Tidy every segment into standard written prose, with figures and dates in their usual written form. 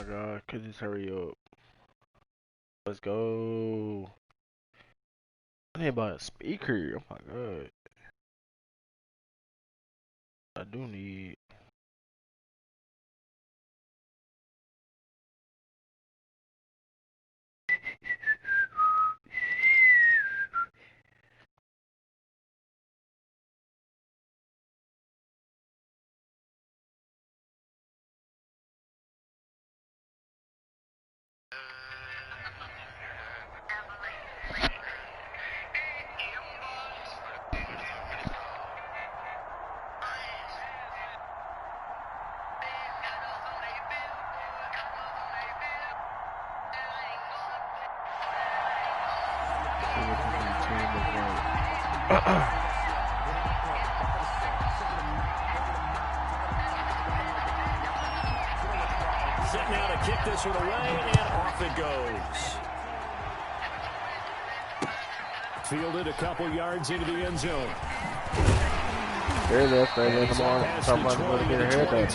god, could just hurry up. Let's go. I need to buy a speaker. Oh my god. I do need. Set now to kick this one away, and off it goes. Fielded a couple yards into the end zone. There it is, right in the morning. Somebody's going to get a haircut.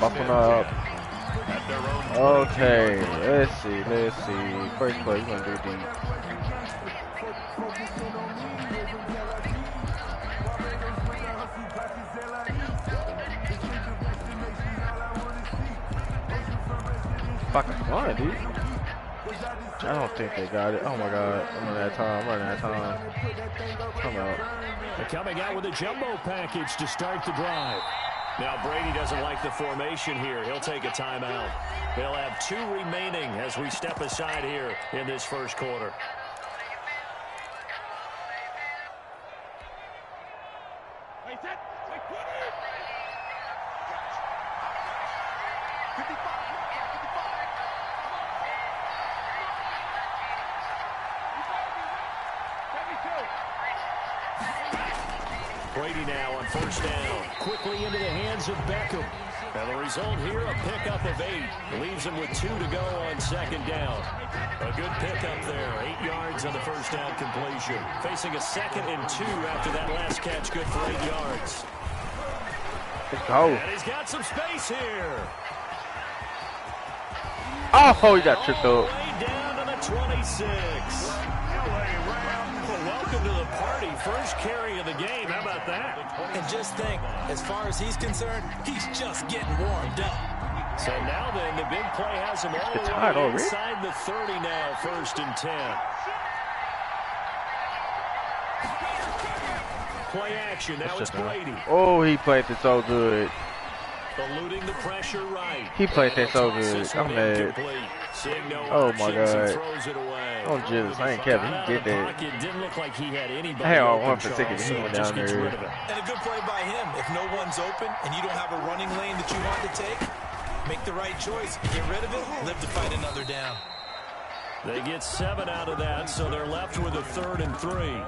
Buffing up. Okay, let's see. First play, we're going to do deep. Fucking fun, dude. I don't think they got it. Oh my god, I'm running out of time. Come out. They're coming out with a jumbo package to start the drive. Now Brady doesn't like the formation here. He'll take a timeout. They'll have 2 remaining as we step aside here in this first quarter. Brady now on first down. Quickly into the hands of Beckham. And the result here, a pickup of 8. Leaves him with 2 to go on second down. A good pickup there. 8 yards on the first down completion. Facing a 2nd and 2 after that last catch. Good for 8 yards. Let's go. And he's got some space here. Oh, he got tripped up. Way down to the 26. Welcome to the party. First carry of the game. How about that? And just think, as far as he's concerned, he's just getting warmed up. So now then, the big play has him all the way inside the 30 now, 1st and 10. Play action. Now it's Brady. Oh, he played it so good. Eluding the pressure right. He played that so good. I'm mad. Oh my god. Oh Jesus, I ain't Kevin. He did that. Didn't look like he had anybody. I had all 1 for ticket. He went down there. And a good play by him. If no one's open and you don't have a running lane that you want to take, make the right choice. Get rid of it. Live to fight another down. They get 7 out of that, so they're left with a 3rd and 3.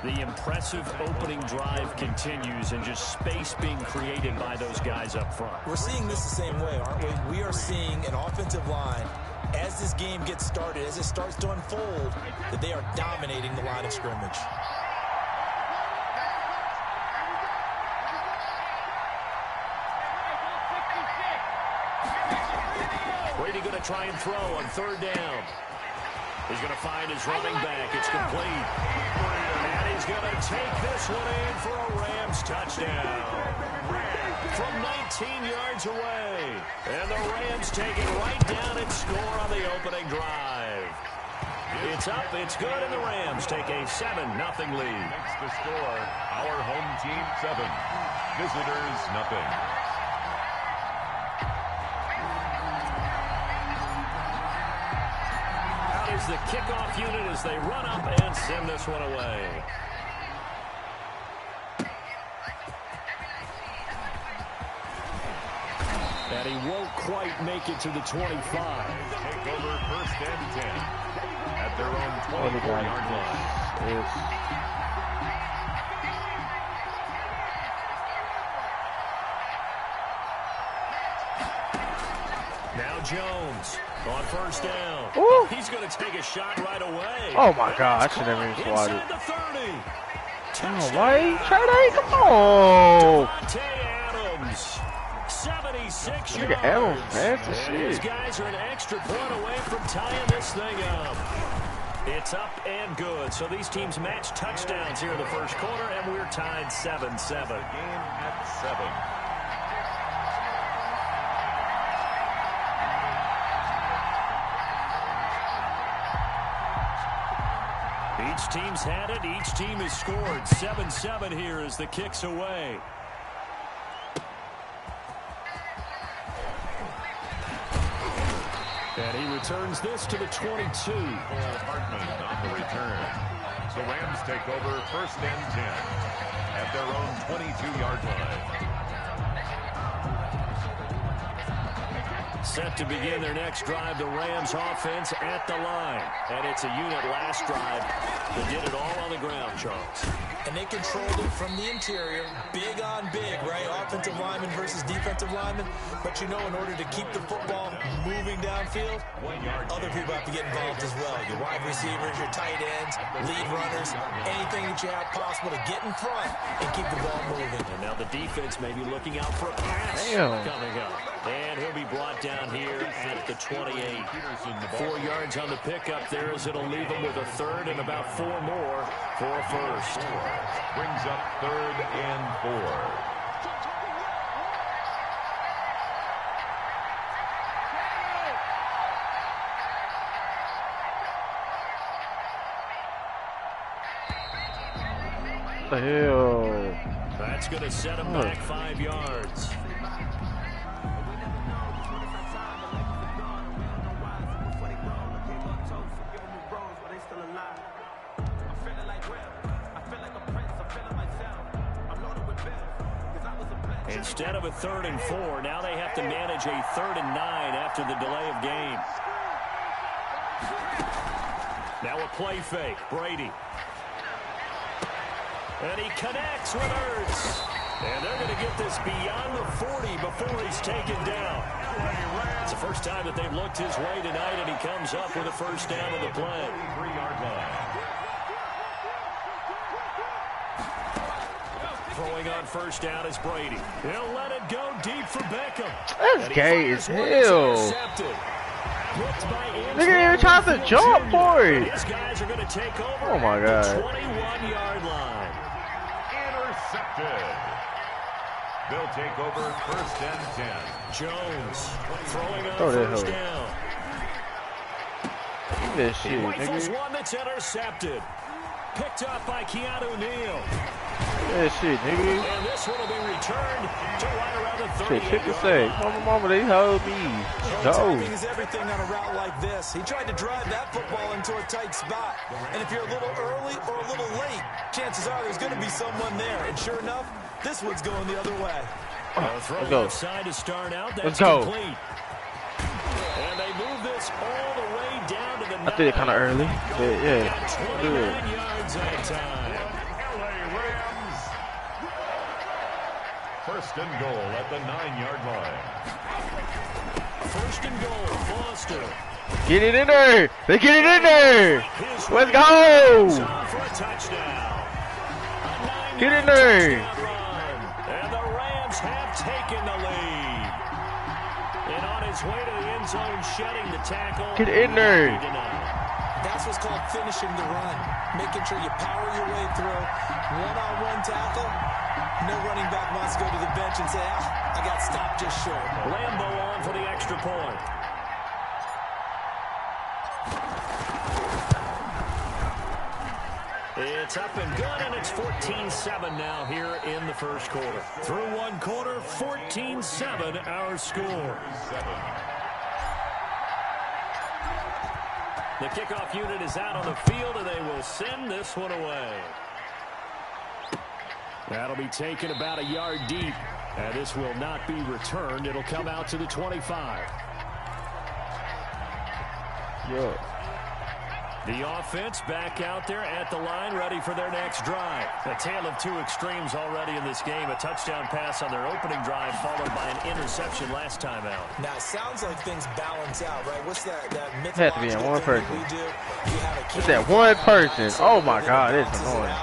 The impressive opening drive continues, and just space being created by those guys up front. We're seeing this the same way, aren't we? We are seeing an offensive line, as this game gets started, as it starts to unfold, that they are dominating the line of scrimmage. Brady going to try and throw on 3rd down. He's going to find his running back. It's complete. And he's going to take this one in for a Rams touchdown. From 19 yards away. And the Rams take it right down and score on the opening drive. It's up, it's good, and the Rams take a 7-0 lead. Makes the score, our home team 7, visitors nothing. Is the kickoff unit as they run up and send this one away. And he won't quite make it to the 25. Take over 1st and 10 at their own 24-yard line. Now Jones on 1st down. Ooh. He's going to take a shot right away. Oh my god, I should never even swat it. The 30. Oh, why? Try that, come on. Adams 76 Look at Aaron, yards. fancy And these shit. guys are an extra point away from tying this thing up. It's up and good. So these teams match touchdowns here in the first quarter, and we're tied 7-7. Game at 7. Each team's had it. Each team has scored. 7-7 here as the kick's away. And he returns this to the 22. Hartman on the return. The Rams take over 1st and 10 at their own 22-yard line. Set to begin their next drive, the Rams offense at the line. And it's a unit last drive that did it all on the ground, Charles. And they controlled it from the interior. Big on big, right? Offensive lineman versus defensive lineman. But you know, in order to keep the football moving downfield, other people have to get involved as well. Your wide receivers, your tight ends, lead runners, anything that you have possible to get in front and keep the ball moving. And now the defense may be looking out for a pass coming up. And he'll be brought down here at the 28. 4 yards on the pickup there as it'll leave him with a third and about 4 more for a first. Brings up 3rd and 4. What the hell? That's going to set him back 5 yards. Instead of a 3rd and 4, now they have to manage a 3rd and 9 after the delay of game. Now a play fake, Brady. And he connects with Ertz. And they're going to get this beyond the 40 before he's taken down. It's the first time that they've looked his way tonight, and he comes up with a first down of the play. 3-yard line. Throwing on first down is Brady. He'll let it go deep for Beckham. That's gay as hell. Look at him trying to jump for it. These guys are going to take over Oh my God. the 21-yard line. Intercepted. They'll take over 1st and 10. Jones throwing on Throw that first hoe. down. Look at that He shit, rifles nigga. one that's intercepted. Picked up by Keanu Neal. Look at that shit, nigga. And this one will be returned to right around the Shit, 38 shit to yard say. line. Mama, they hold me. No. Timing is everything on a route like this. He tried to drive that football into a tight spot. And if you're a little early or a little late, chances are there's going to be someone there. And sure enough, this one's going the other way. Throw Let's go. left side to start out. That's Let's go. complete. And they move this all the way down to the 9. I did it kind of early, but yeah. 29 Good. yards that time. LA Rams. 1st and goal at the 9-yard line. 1st and goal, Foster. Get it in there. They get it in there. His Let's right go. is on for a touchdown. A 9-yard Get in there. touchdown run. And the Rams have taken the lead. And on his way to the end zone, shedding the tackle. Get in there. That's what's called finishing the run. Making sure you power your way through. One-on-one tackle. No running back wants to go to the bench and say, I got stopped just short. Lambo on for the extra point. It's up and good, and it's 14-7 now here in the first quarter. Through one quarter, 14-7 our score. The kickoff unit is out on the field, and they will send this one away. That'll be taken about a yard deep, and this will not be returned. It'll come out to the 25. Yo. The offense back out there at the line, ready for their next drive. A tale of two extremes already in this game. A touchdown pass on their opening drive, followed by an interception last time out. Now, it sounds like things balance out, right? What's that Had to be in mythological one thing person. that we do? You have a It's that one person. Oh my God, it's annoying.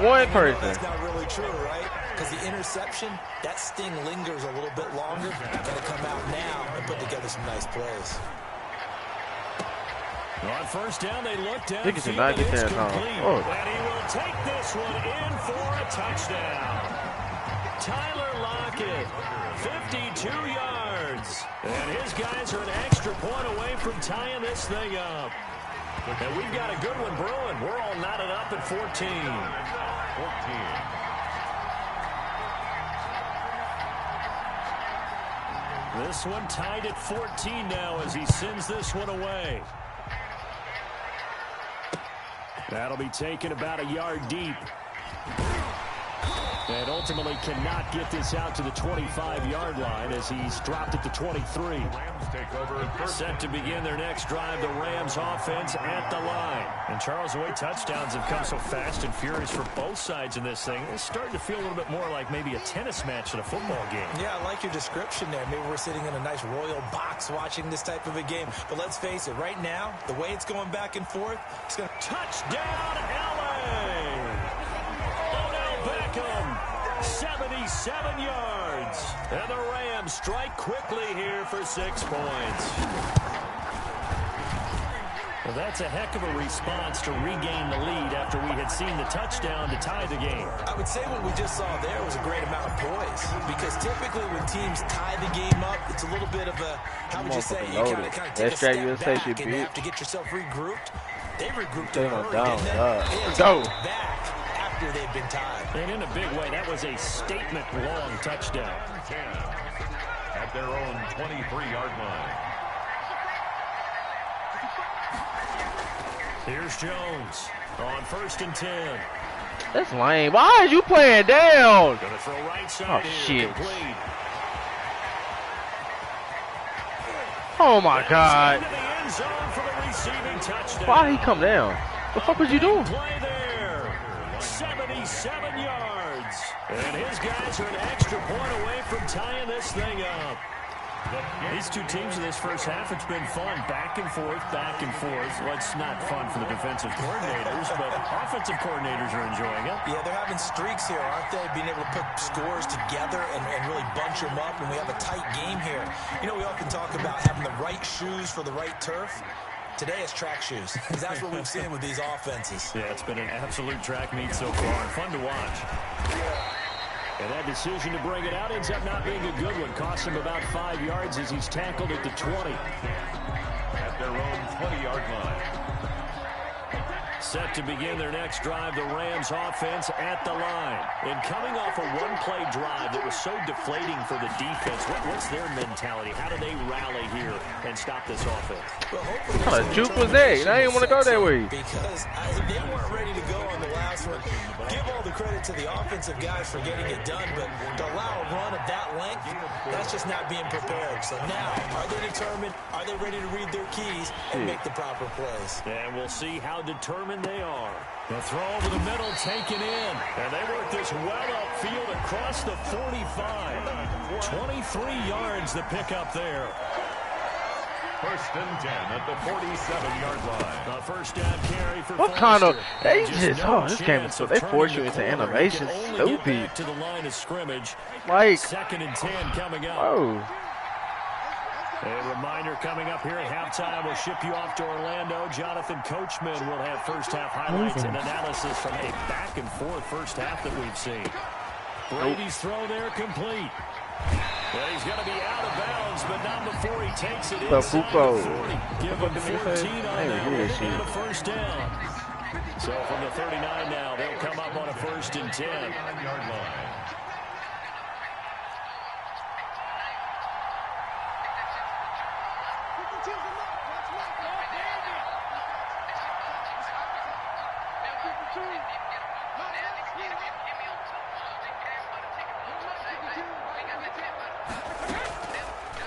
One person. That's not really true, right? because the interception, that sting lingers a little bit longer. Got to come out now and put together some nice plays. On first down, they look down. He can not get that time. Oh. And he will take this one in for a touchdown. Tyler Lockett, 52 yards. And his guys are an extra point away from tying this thing up. And we've got a good one brewing. We're all knotted up at 14. This one tied at 14 now as he sends this one away. That'll be taken about a yard deep. And ultimately cannot get this out to the 25-yard line as he's dropped at the 23. Rams take over. Set to begin their next drive, the Rams offense at the line. And Charles, the way touchdowns have come so fast and furious for both sides in this thing, it's starting to feel a little bit more like maybe a tennis match in a football game. Yeah, I like your description there. Maybe we're sitting in a nice royal box watching this type of a game. But let's face it, right now, the way it's going back and forth, it's going to... Touchdown, LA! Odell Beckham, 77 yards. And the Rams strike quickly here for 6 points. Well, that's a heck of a response to regain the lead after we had seen the touchdown to tie the game. I would say what we just saw there was a great amount of poise. Because typically when teams tie the game up, it's a little bit of a, how would you say, you kind of take a step back and have to get yourself regrouped. They regrouped in a hurry, didn't they? They go back after they've been tied. And in a big way, that was a statement-long touchdown. 10 at their own 23-yard line. Here's Jones on 1st and 10. That's lame. Why is you playing down? Gonna throw right side here. Shit. Complete. Oh my God. Into the end zone for the receiving touchdown. Why did he come down? What the fuck was you doing? Play there. 77 yards. And his guys are an extra point away from tying this thing up. These two teams in this first half, it's been fun. Back and forth, back and forth. Well, it's not fun for the defensive coordinators, but offensive coordinators are enjoying it. Yeah, they're having streaks here, aren't they? Being able to put scores together and really bunch them up, and we have a tight game here. You know, we often talk about having the right shoes for the right turf. Today it's track shoes, because that's what we've seen with these offenses. Yeah, it's been an absolute track meet so far, and fun to watch. And that decision to bring it out ends up not being a good one. Costs him about 5 yards as he's tackled at the 20. At their own 20-yard line. Set to begin their next drive, the Rams offense at the line. And coming off a one-play drive that was so deflating for the defense, what's their mentality? How do they rally here and stop this offense? Well, hopefully What kind of juke was that? I didn't want to go that way. Because they weren't ready to go on the last one. Give all the credit to the offensive guys for getting it done, but to allow a run of that length, that's just not being prepared. So now, are they determined? Are they ready to read their keys and make the proper plays? And we'll see how determined they are. The throw over the middle taken in. And they work this well upfield across the 45. 23 yards the pickup there. 1st and 10 at the 47-yard line. The first down carry for What kind of... Fullest. They And just... no Oh, this game is so... They chance of force you turning into the corner. animation. You can only get Stupid. back to the line of scrimmage. Like... 2nd and 10 coming up. Oh. A reminder coming up here at halftime. We'll ship you off to Orlando. Jonathan Coachman will have first-half highlights and analysis from a back-and-forth first half that we've seen. Brady's throw there complete. Well, he's going to be out of bounds, but not before he takes it inside the 40. Give him 14 on that and a first down. So from the 39 now, they'll come up on a 1st and 10. 9-yard line.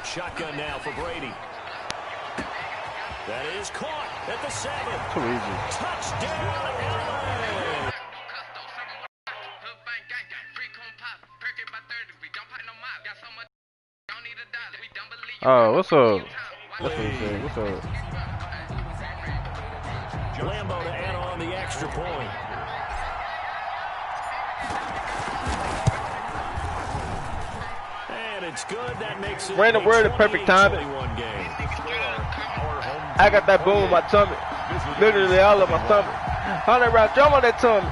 Shotgun now for Brady. That is caught at the 7. Too easy. Touchdown, LA! Oh, what's up? That's what he said. What's up? Lambo to add on the extra point. it's good. That makes it Random word at perfect timing. game. I got that boom in my tummy. Literally all of my stomach. 100 round drum on that tummy.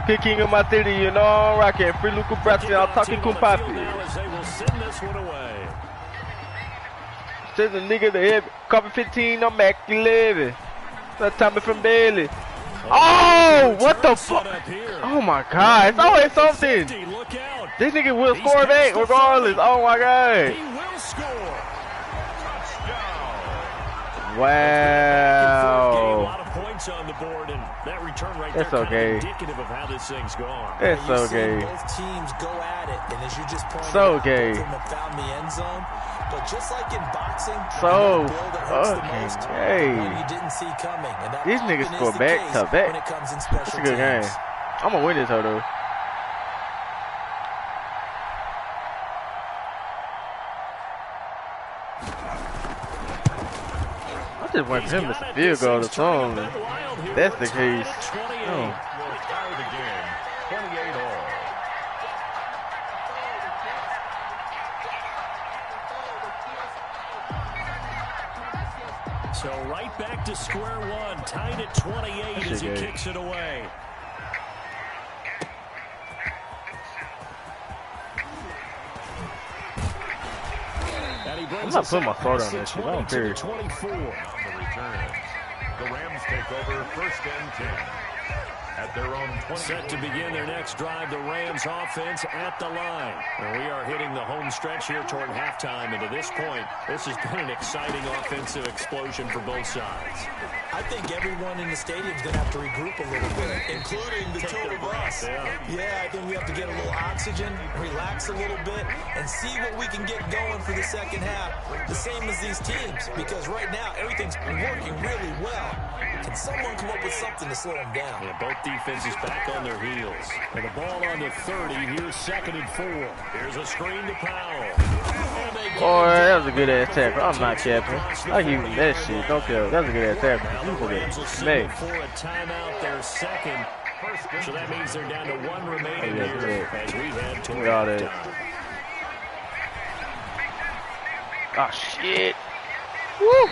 Kid King of my city, you know I'm rocking. Free Luca Brasi, I'm talking Kumpapi. They will send this one away. Says a nigga the heavy. Copy 15 on Mac 11. That's Tommy from Daily. Oh, what the fuck? Oh my god, it's always something. This nigga will score back regardless. Oh my god. He will score. Wow. A lot of points on the board, and that return right there kind of indicative of how this thing's gone. It's so gay. Both teams go at it, and as you just pointed so out, gay. both of them have found the end zone. But just like in boxing, so fucking gay. You didn't see coming. And that these niggas score back to back. When it comes in special It's a good teams. game. I'm gonna win this hoe though. I just want him to field goal or something. That's the case. Oh. So right back to square one, tied at 28 as he kicks it away. I'm not putting my thought on that shit. I don't care. 24. On the return, the Rams take over 1st and 10 at their own 20. Set to begin their next drive, the Rams offense at the line. And we are hitting the home stretch here toward halftime. And to this point, this has been an exciting offensive explosion for both sides. I think everyone in the stadium is going to have to regroup a little bit, including the two of us. Yeah, I think we have to get a little oxygen, relax a little bit, and see what we can get going for the second half. The same as these teams, because right now everything's working really well. Can someone come up with something to slow them down? Yeah, both defenses back on their heels. And the ball on the 30. Here's 2nd and 4. Here's a screen to Powell. Boy, that was a good ass tackle. I'm not capping. I give you that shit. Don't care. That was a good ass tackle. You forget. Man. For a timeout, their second. So that means they're down to 1 remaining here as we head toward halftime. Oh shit. Woo!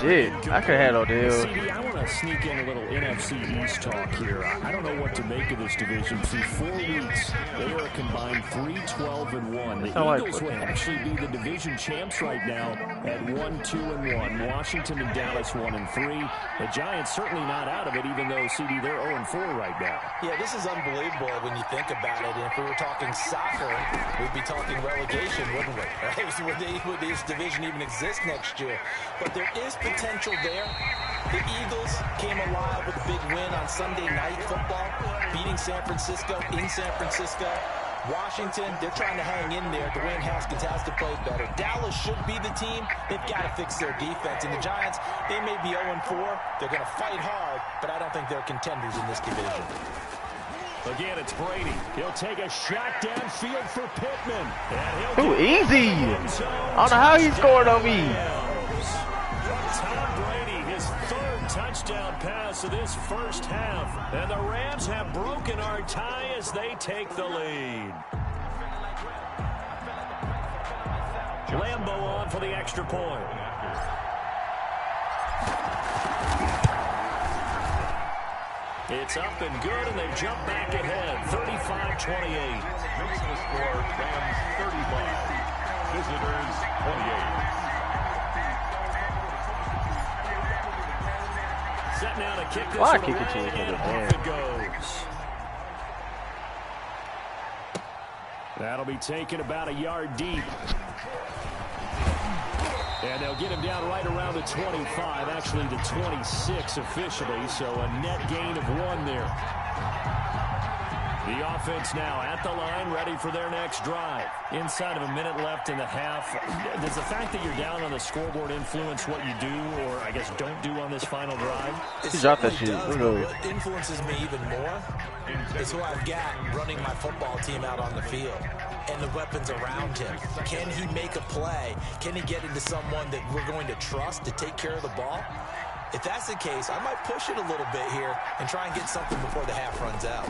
Shit, I could have had Odell. CD, I want to sneak in a little NFC East talk here. I don't know what to make of this division. Through 4 weeks, they are combined 3-12-1. The Eagles will actually be the division champs right now at 1-2-1. Washington and Dallas 1-3. The Giants certainly not out of it, even though CD they're 0-4 right now. Yeah, this is unbelievable when you think about it. And if we were talking soccer, we'd be talking relegation, wouldn't we? Right? Would this division even exist next year? But there is potential there. The Eagles came alive with a big win on Sunday Night Football, beating San Francisco in San Francisco. Washington, they're trying to hang in there. Dwayne Haskins has to play better. Dallas should be the team. They've got to fix their defense. And the Giants, they may be 0-4. They're going to fight hard, but I don't think they're contenders in this division. Again, it's Brady. He'll take a shot downfield for Pittman. Ooh, easy. I don't know how he scored on me. Tom Brady, his 3rd touchdown pass of this first half. And the Rams have broken our tie as they take the lead. Lambeau on for the extra point. It's up and good, and they jump back ahead, 35-28. Makes the score Rams 35, visitors 28. Set now to kick this Why one kick it away, to his and head? off it goes. That'll be taken about a yard deep. And they'll get him down right around the 25, actually the 26 officially, so a net gain of 1 there. The offense now at the line, ready for their next drive. Inside of a minute left in the half, does the fact that you're down on the scoreboard influence what you do, or I guess don't do on this final drive? He dropped that shit. What influences me even more is who I've got running my football team out on the field and the weapons around him. Can he make a play? Can he get into someone that we're going to trust to take care of the ball? If that's the case, I might push it a little bit here and try and get something before the half runs out.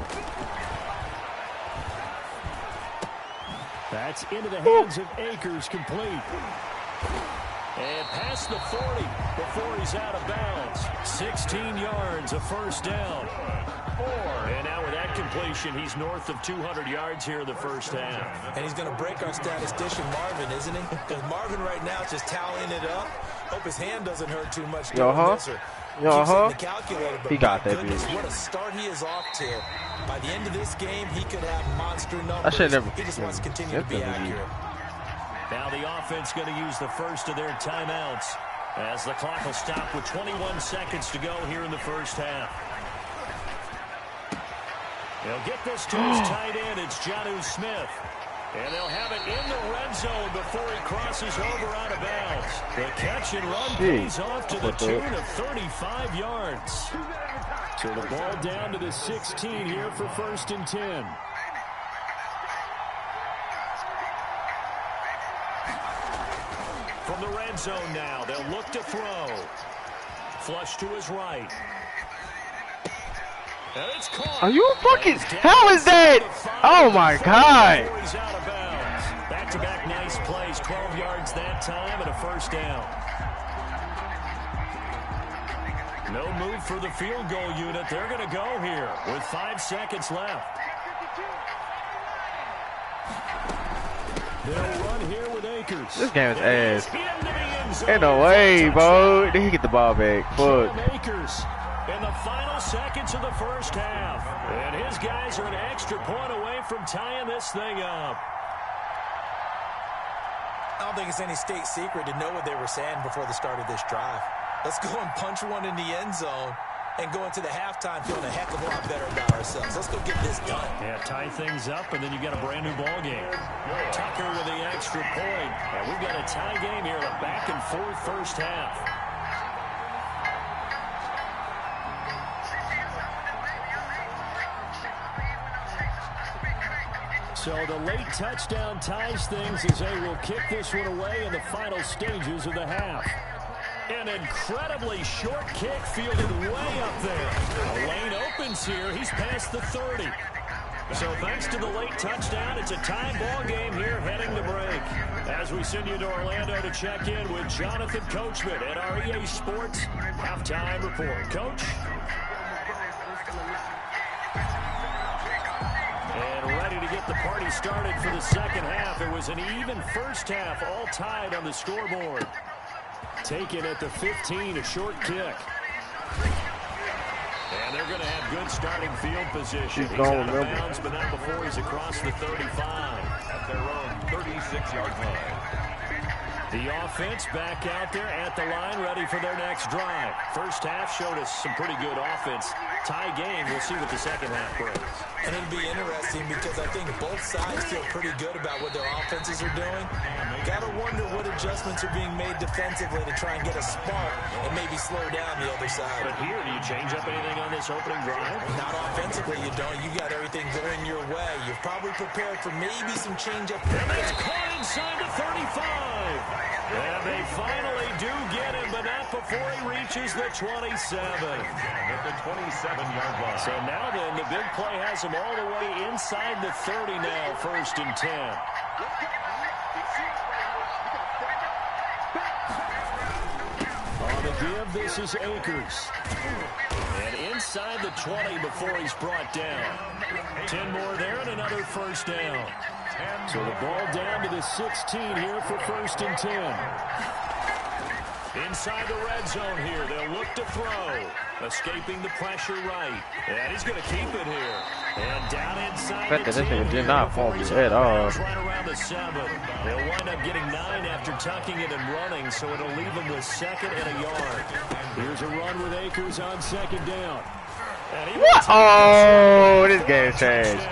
That's into the hands of Akers, complete. And past the 40 before he's out of bounds. 16 yards, a first down. And now with that completion, he's north of 200 yards here in the first half. And he's going to break our statistician Marvin, isn't he? Because Marvin right now is just tallying it up. Hope his hand doesn't hurt too much. He got that, goodness, what a start he is off to. By the end of this game, he could have monster numbers. I should never. He just wants to continue to be accurate. Now the offense going to use the first of their timeouts as the clock will stop with 21 seconds to go here in the first half. They'll get this to his tight end. It's Jonnu Smith. And they'll have it in the red zone before he crosses over out of bounds. The catch and run pays off to the tune of 35 yards. So the ball down to the 16 here for 1st and 10. From the red zone now, they'll look to throw. Flush to his right. And it's caught. Are you fucking? How is that? Oh my God. He's out of bounds. Back-to-back nice plays. 12 yards that time and a first down. No move for the field goal unit. They're going to go here with 5 seconds left. They'll run here with Akers. This game is ass. Ain't no way, bro. Then he get the ball back. Fuck. Akers in the final seconds of the first half. And his guys are an extra point away from tying this thing up. I don't think it's any state secret to know what they were saying before the start of this drive. Let's go and punch one in the end zone and go into the halftime feeling a heck of a lot better about ourselves. Let's go get this done. Yeah, tie things up, and then you got a brand new ball game. Tucker with the extra point. And we've got a tie game here in a back-and-forth first half. So the late touchdown ties things as they will kick this one away in the final stages of the half. An incredibly short kick fielded way up there. A lane opens here. He's past the 30. So thanks to the late touchdown, it's a tie ball game here heading to break. As we send you to Orlando to check in with Jonathan Coachman at our EA Sports Halftime Report. Coach? And ready to get the party started for the second half. It was an even first half, all tied on the scoreboard. Taken at the 15, a short kick. And they're going to have good starting field position. He's out of bounds, but not before he's across the 35. At their own 36-yard line. The offense back out there at the line, ready for their next drive. First half showed us some pretty good offense. Tie game, we'll see what the second half brings. And it'll be interesting because I think both sides feel pretty good about what their offenses are doing. Got to wonder what adjustments are being made defensively to try and get a spark and maybe slow down the other side. But here, do you change up anything on this opening drive? Not offensively, you don't. You got everything going your way. You're probably prepared for maybe some change-up. And that's caught inside the 35. And they finally do get him, but not before he reaches the 27. At the 27-yard line. So now then, the big play has him all the way inside the 30 now, 1st and 10. On the give, this is Akers. And inside the 20 before he's brought down. 10 more there and another first down. So the ball down to the 16 here for 1st and 10. Inside the red zone here, they'll look to throw. Escaping the pressure right. And he's going to keep it here. And down inside the 10. This nigga did not fall at all. Right around the 7. They'll wind up getting 9 after tucking it and running, so it'll leave them with 2nd and a yard. Here's a run with Akers on 2nd down. What? Oh, this game changed.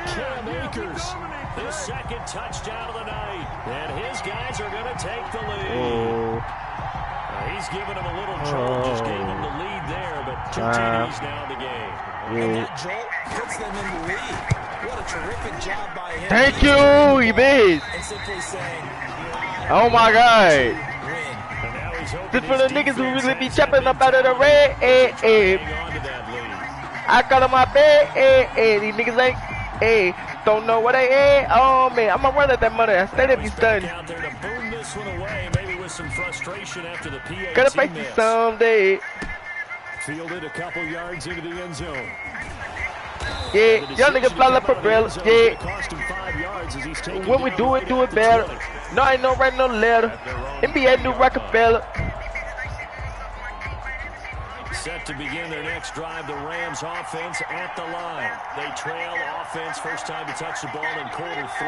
Cam Akers, his 2nd touchdown of the night. And his guys are going to take the lead. He's giving him a little trouble, just gave him the lead there, but 2 TDs now in the game. And that jolt puts them in the lead. What a terrific job by him. Thank you, he made. And simply saying, oh my God. win. This for the niggas who really be chopping up out of the red. I got on my bed. These niggas ain't. don't know what they at. Oh man, I'm gonna run at that money. I stayed be stunned. Out there to boom this one away, maybe with some frustration after the PAT Gonna face you someday. Fielded a couple yards into the end zone. Yeah, y'all niggas fly like umbrella. Yeah. When we do it better. No, I ain't no writing no letter. NBA new Rockefeller. Set to begin their next drive, the Rams offense at the line. They trail offense, first time to touch the ball in quarter 3,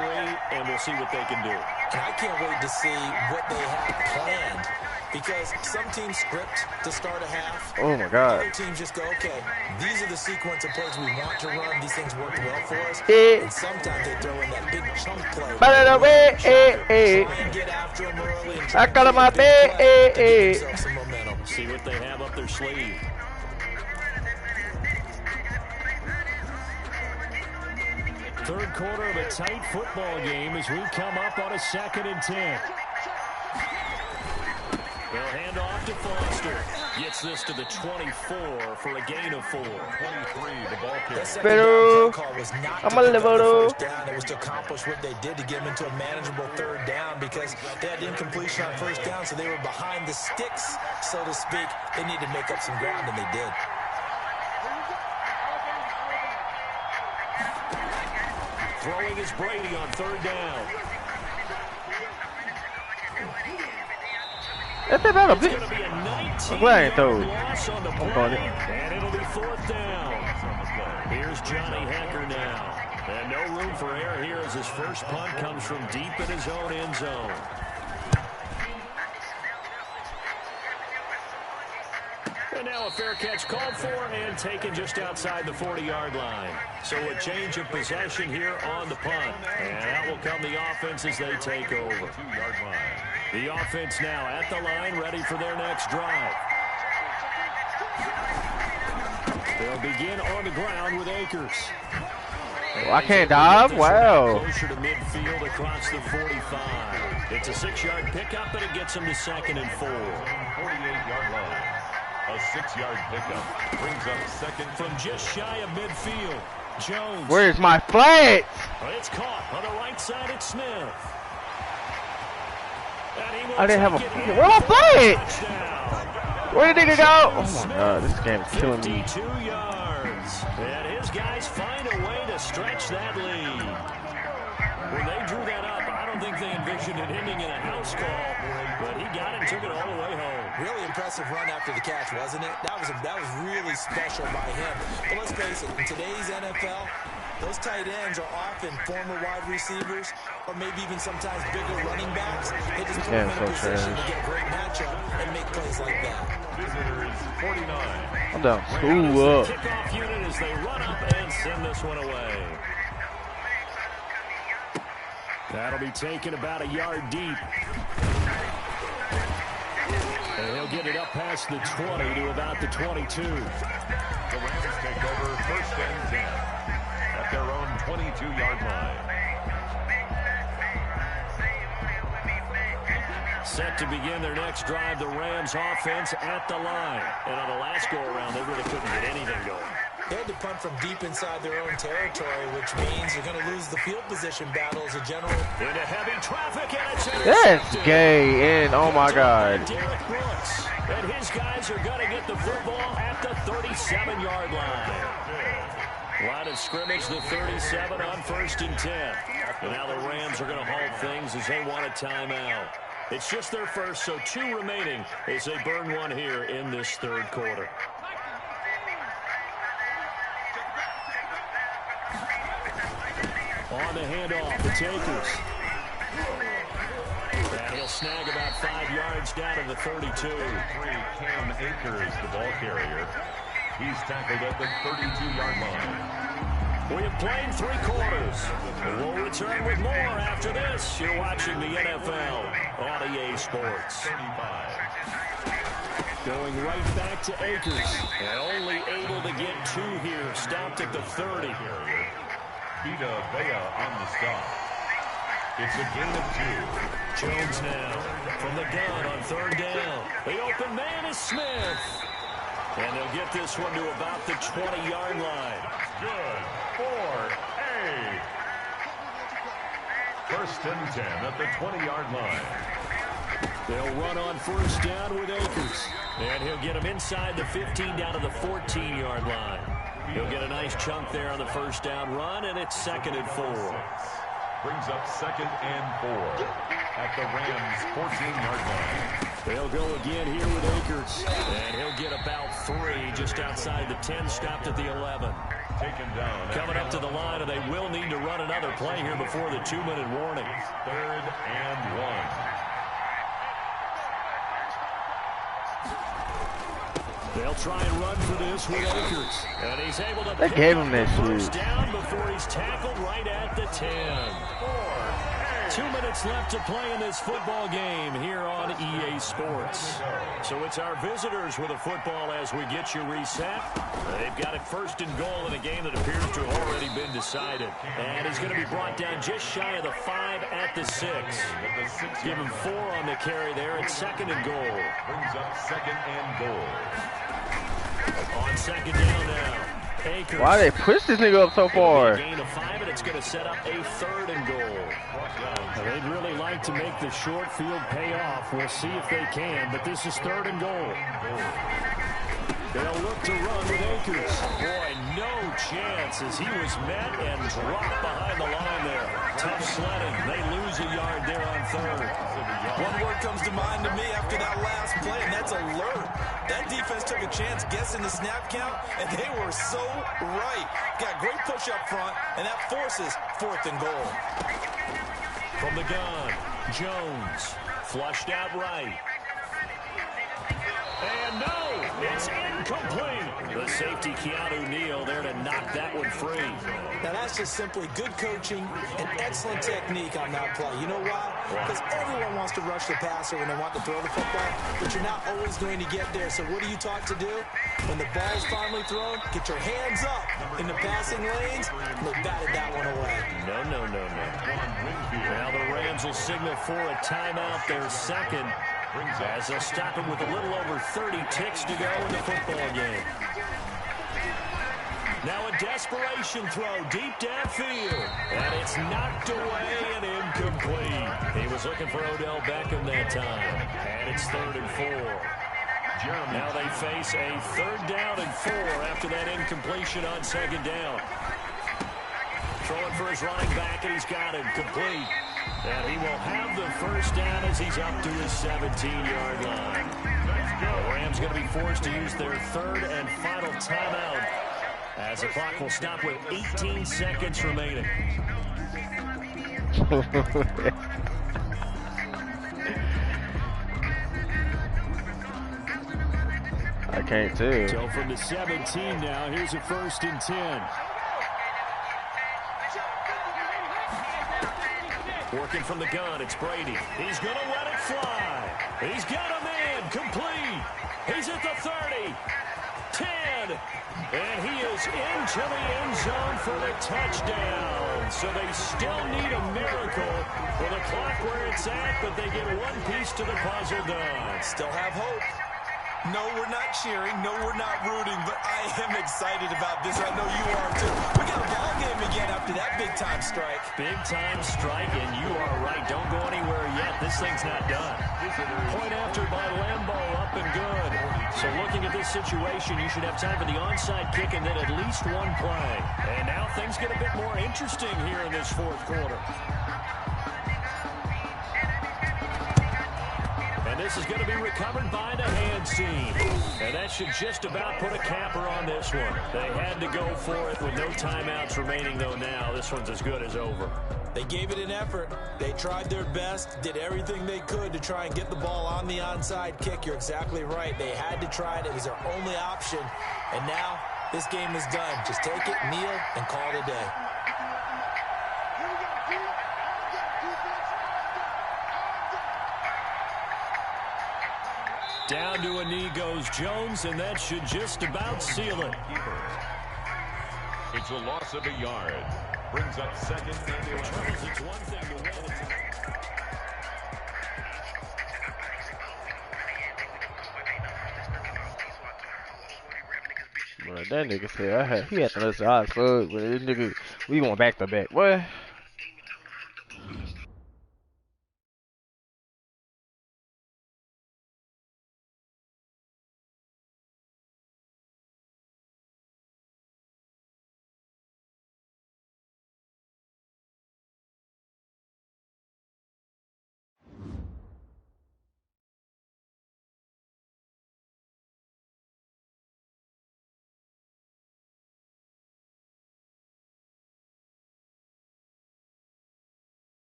and we'll see what they can do. And I can't wait to see what they have planned, because some teams script to start a half. Oh my God. Other teams just go, okay, these are the sequence of plays we want to run. These things work well for us. Yeah. And sometimes they throw in that big chunk play. By the way, Try and get after them early and try I got my bed. to give themselves some momentum. See what they have up their sleeve. Third quarter of a tight football game as we come up on a 2nd and 10. They'll hand off to Foster. Gets this to the 24 for a gain of 4. 23, the ball carrier. Pero I'm a level. It was to accomplish what they did to get them into a manageable 3rd down, because they had incompletion on 1st down, so they were behind the sticks, so to speak. They needed to make up some ground, and they did. Throwing is Brady on 3rd down. That's about a bit. It's going to be a 19-yard loss on the play, and it'll be 4th down. Here's Johnny Hecker now. And no room for error here as his first punt comes from deep in his own end zone. And now a fair catch called for and taken just outside the 40-yard line. So a change of possession here on the punt. And out will come the offense as they take over. 2-yard line. The offense now at the line, ready for their next drive. They'll begin on the ground with Akers. Oh, I can't dive? Wow. Closer to midfield across the 45. It's a 6-yard pickup, but it gets them to 2nd and 4. 48-yard line. A 6-yard pickup brings up 2nd from just shy of midfield. Jones. Where's my flag? It's caught on the right side at Smith. I didn't have a. Where my flag? Where did it go? Oh my God, this game is killing me. 52 yards. And his guys find a way to stretch that lead. When they drew that up, I don't think they envisioned it ending in a house call, but he got it and took it all the way home. Really impressive run after the catch, wasn't it? That was really special by him. But let's face it, in today's NFL, those tight ends are often former wide receivers or maybe even sometimes bigger running backs. They just put them in a position to get a great matchup and make plays like that. Visitors 49. I'm down 2 up. Kickoff unit as they run up and send this one away. That'll be taken about a yard deep. And he'll get it up past the 20 to about the 22. The Rams take over 1st and 10 at their own 22-yard line. Set to begin their next drive, the Rams offense at the line. And on the last go-around, they really couldn't get anything going. They had to punt from deep inside their own territory, which means you're going to lose the field position battle as a general. Into heavy traffic, and it's That's gay, and oh my God. Derek Brooks, and his guys are going to get the football at the 37-yard line. Line of scrimmage, the 37 on 1st and 10. And now the Rams are going to halt things as they want a timeout. It's just their first, so 2 remaining as they burn one here in this 3rd quarter. On the handoff, the Takers. And he'll snag about 5 yards down to the 32. Cam Akers, the ball carrier. He's tackled at the 32-yard line. We have played 3 quarters. We'll return with more after this. You're watching the NFL on EA Sports. 35. Going right back to Akers. And only able to get 2 here. Stopped at the 30. Vita Vea on the stop. It's a gain of 2. Jones now from the gun on 3rd down. The open man is Smith. And they'll get this one to about the 20-yard line. Good for a First and 10 at the 20-yard line. They'll run on first down with Akers. And he'll get him inside the 15 down to the 14-yard line. He'll get a nice chunk there on the first down run, and it's 2nd and 4. Brings up 2nd and 4 at the Rams' 14-yard line. They'll go again here with Akers. And he'll get about 3 just outside the 10, stopped at the 11. Taken down. Coming up to the line, and they will need to run another play here before the 2-minute warning. 3rd and 1. They'll try and run for this with Akers. And he's able to they gave him that first down before he's tackled right at the 10. 2 minutes left to play in this football game here on EA Sports. So it's our visitors with a football as we get you reset. They've got it 1st and goal in a game that appears to have already been decided. And he's going to be brought down just shy of the 5 at the 6. Give him 4 on the carry there. It's 2nd and goal. Brings up 2nd and goal. On 2nd down now. Akers. Why they push this nigga up so far? A gain of 5, and it's going to set up a 3rd and goal. They'd really like to make the short field pay off. We'll see if they can, but this is 3rd and goal. They'll look to run with Akers. Boy, no chance as he was met and dropped behind the line there. Tough sledding. They lose a yard there on 3rd. One word comes to mind to me after that last play, and that's alert. That defense took a chance guessing the snap count, and they were so right. Got great push up front, and that forces 4th and goal. From the gun, Jones flushed out right. And no, it's incomplete. The safety, Keanu Neal, there to knock that one free. Now, that's just simply good coaching and excellent technique on that play. You know why? Because everyone wants to rush the passer when they want to throw the football, but you're not always going to get there. So what are you taught to do? When the ball's finally thrown, get your hands up in the passing lanes, and they batted that one away. No. Now the Rams will signal for a timeout, their 2nd. As they'll stop him with a little over 30 ticks to go in the football game. Now a desperation throw deep downfield. And it's knocked away and incomplete. He was looking for Odell Beckham that time. And it's 3rd and 4. Now they face a 3rd down and 4 after that incompletion on 2nd down. Throwing for his running back, and he's got him complete. And he will have the first down as he's up to his 17-yard line. The Rams going to be forced to use their 3rd and final timeout as the clock will stop with 18 seconds remaining. I can't tell. So from the 17 now, here's a 1st and 10. Working from the gun, it's Brady. He's going to let it fly. He's got him in, complete. He's at the 30, 10, and he is into the end zone for the touchdown. So they still need a miracle with the clock where it's at, but they get one piece to the puzzle done. Still have hope. No, we're not cheering. No, we're not rooting, but I am excited about this. I know you are, too. We got a ball game again after that big-time strike. Big-time strike, and you are right. Don't go anywhere yet. This thing's not done. Point after by Lambeau, up and good. So looking at this situation, you should have time for the onside kick and then at least one play. And now things get a bit more interesting here in this 4th quarter. And this is going to be recovered by the hands team. And that should just about put a capper on this one. They had to go for it with no timeouts remaining, though now this one's as good as over. They gave it an effort. They tried their best, did everything they could to try and get the ball on the onside kick. You're exactly right. They had to try it. It was their only option. And now this game is done. Just take it, kneel, and call it a day. Down to a knee goes Jones, and that should just about seal it. It's a loss of a yard. Brings up 2nd and 11. It's one thing to win. Bro, that nigga said he had to listen to our fuck, but this nigga, we going back to back. What?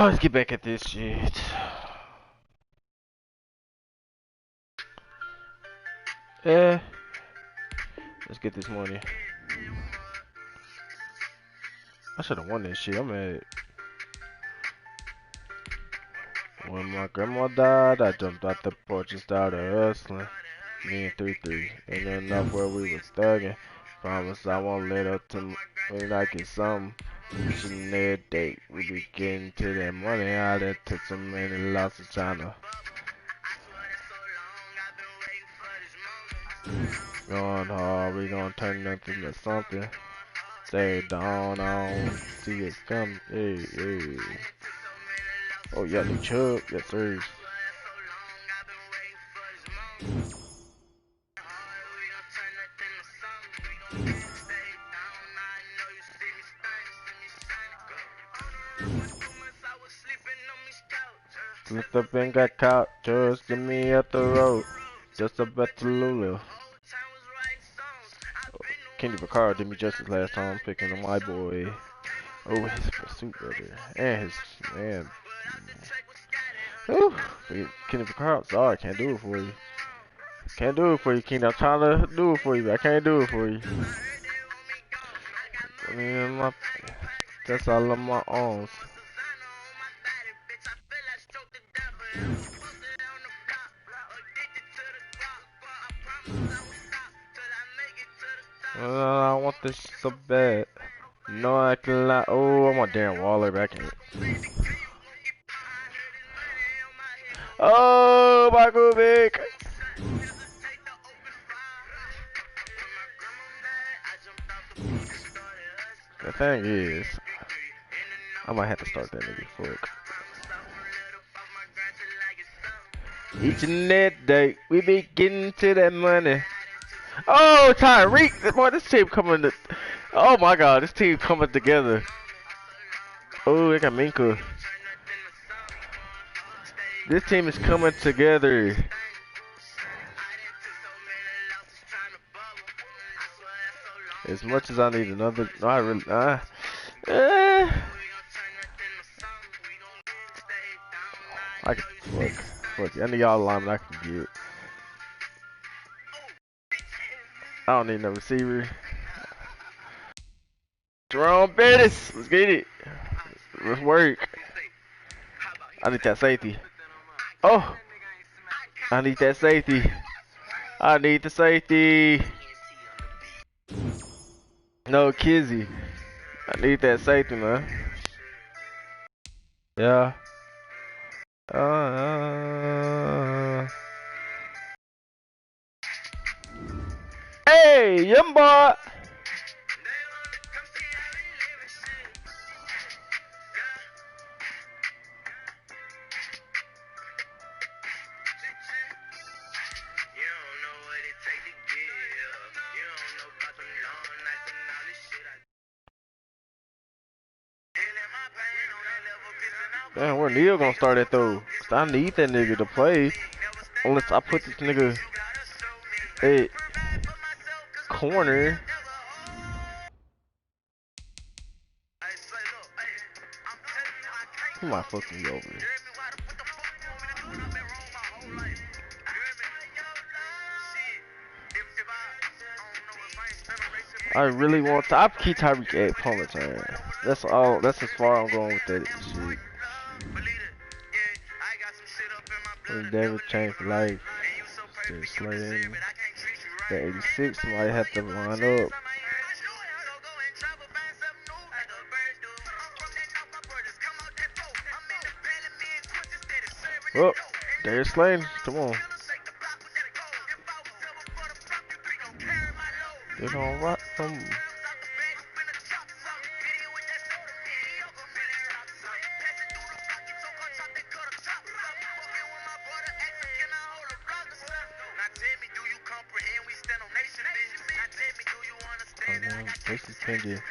let's get back at this shit. Yeah. Let's get this money. I should have won this shit. I'm mad. When my grandma died, I jumped out the porch and started hustling. Me and 3-3. Ain't enough where we was thugging. Promise I won't let up to when I get something. Shouldn't every day we be getting to that money. I done took so many losses trying to. Going hard, we gonna turn nothing to something. Stay down, I don't see it coming. Hey, hey. Oh yeah, the chub, yes sir. Slipped up and got caught, just give me up the road. Just a bet to Lula. Kenny Vaccaro did me justice last time, picking on my boy. Oh, his pursuit brother. And his man. Whew. Kenny Vaccaro, sorry, can't do it for you. Can't do it for you, Kenny. I'm trying to do it for you, but I can't do it for you. I mean, that's all of my own. I want this so bad. No, I can lie. Oh, I want Darren Waller back in it. Oh, Michael Vick. The thing is, I might have to start that nigga. Fuck. Each and every day, we be getting to that money. Oh, Tyreek. Boy, this team coming to. Oh my god, this team coming together. Oh, they got Minka. This team is coming together. As much as I need another, no, I really, I can, fuck, I need y'all linemen I can get. I don't need no receiver. Jerome Bettis, let's get it. Let's work. I need that safety. Oh, I need that safety. I need the safety. No, Kizzy. I need that safety, man. Yeah. Hey, young boy. Damn, where Neil gonna start at though? 'Cause I need that nigga to play. Unless I put this nigga at corner. Who am I fucking over? I really want to. I keep Tyreek at punt return. That's all. That's as far I'm going with that shit. David changed for life. Still slaying. The 86 might have to line up. Oh, there's Slane. Come on. They're gonna rock them. This is Kenji.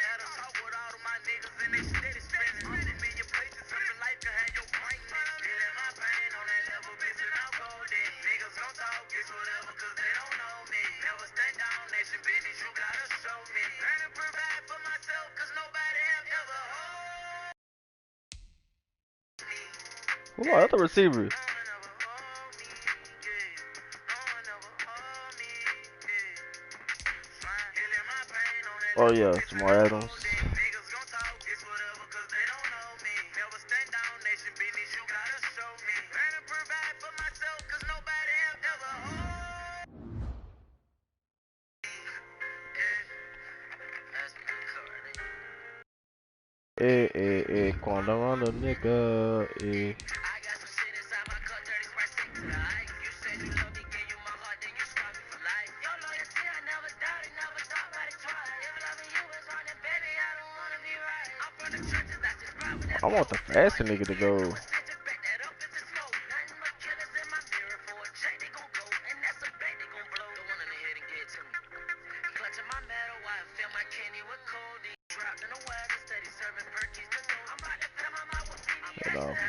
Who my other receiver? Oh yeah, Jamal Adams. Quando ando nigga, I want the faster nigga to go.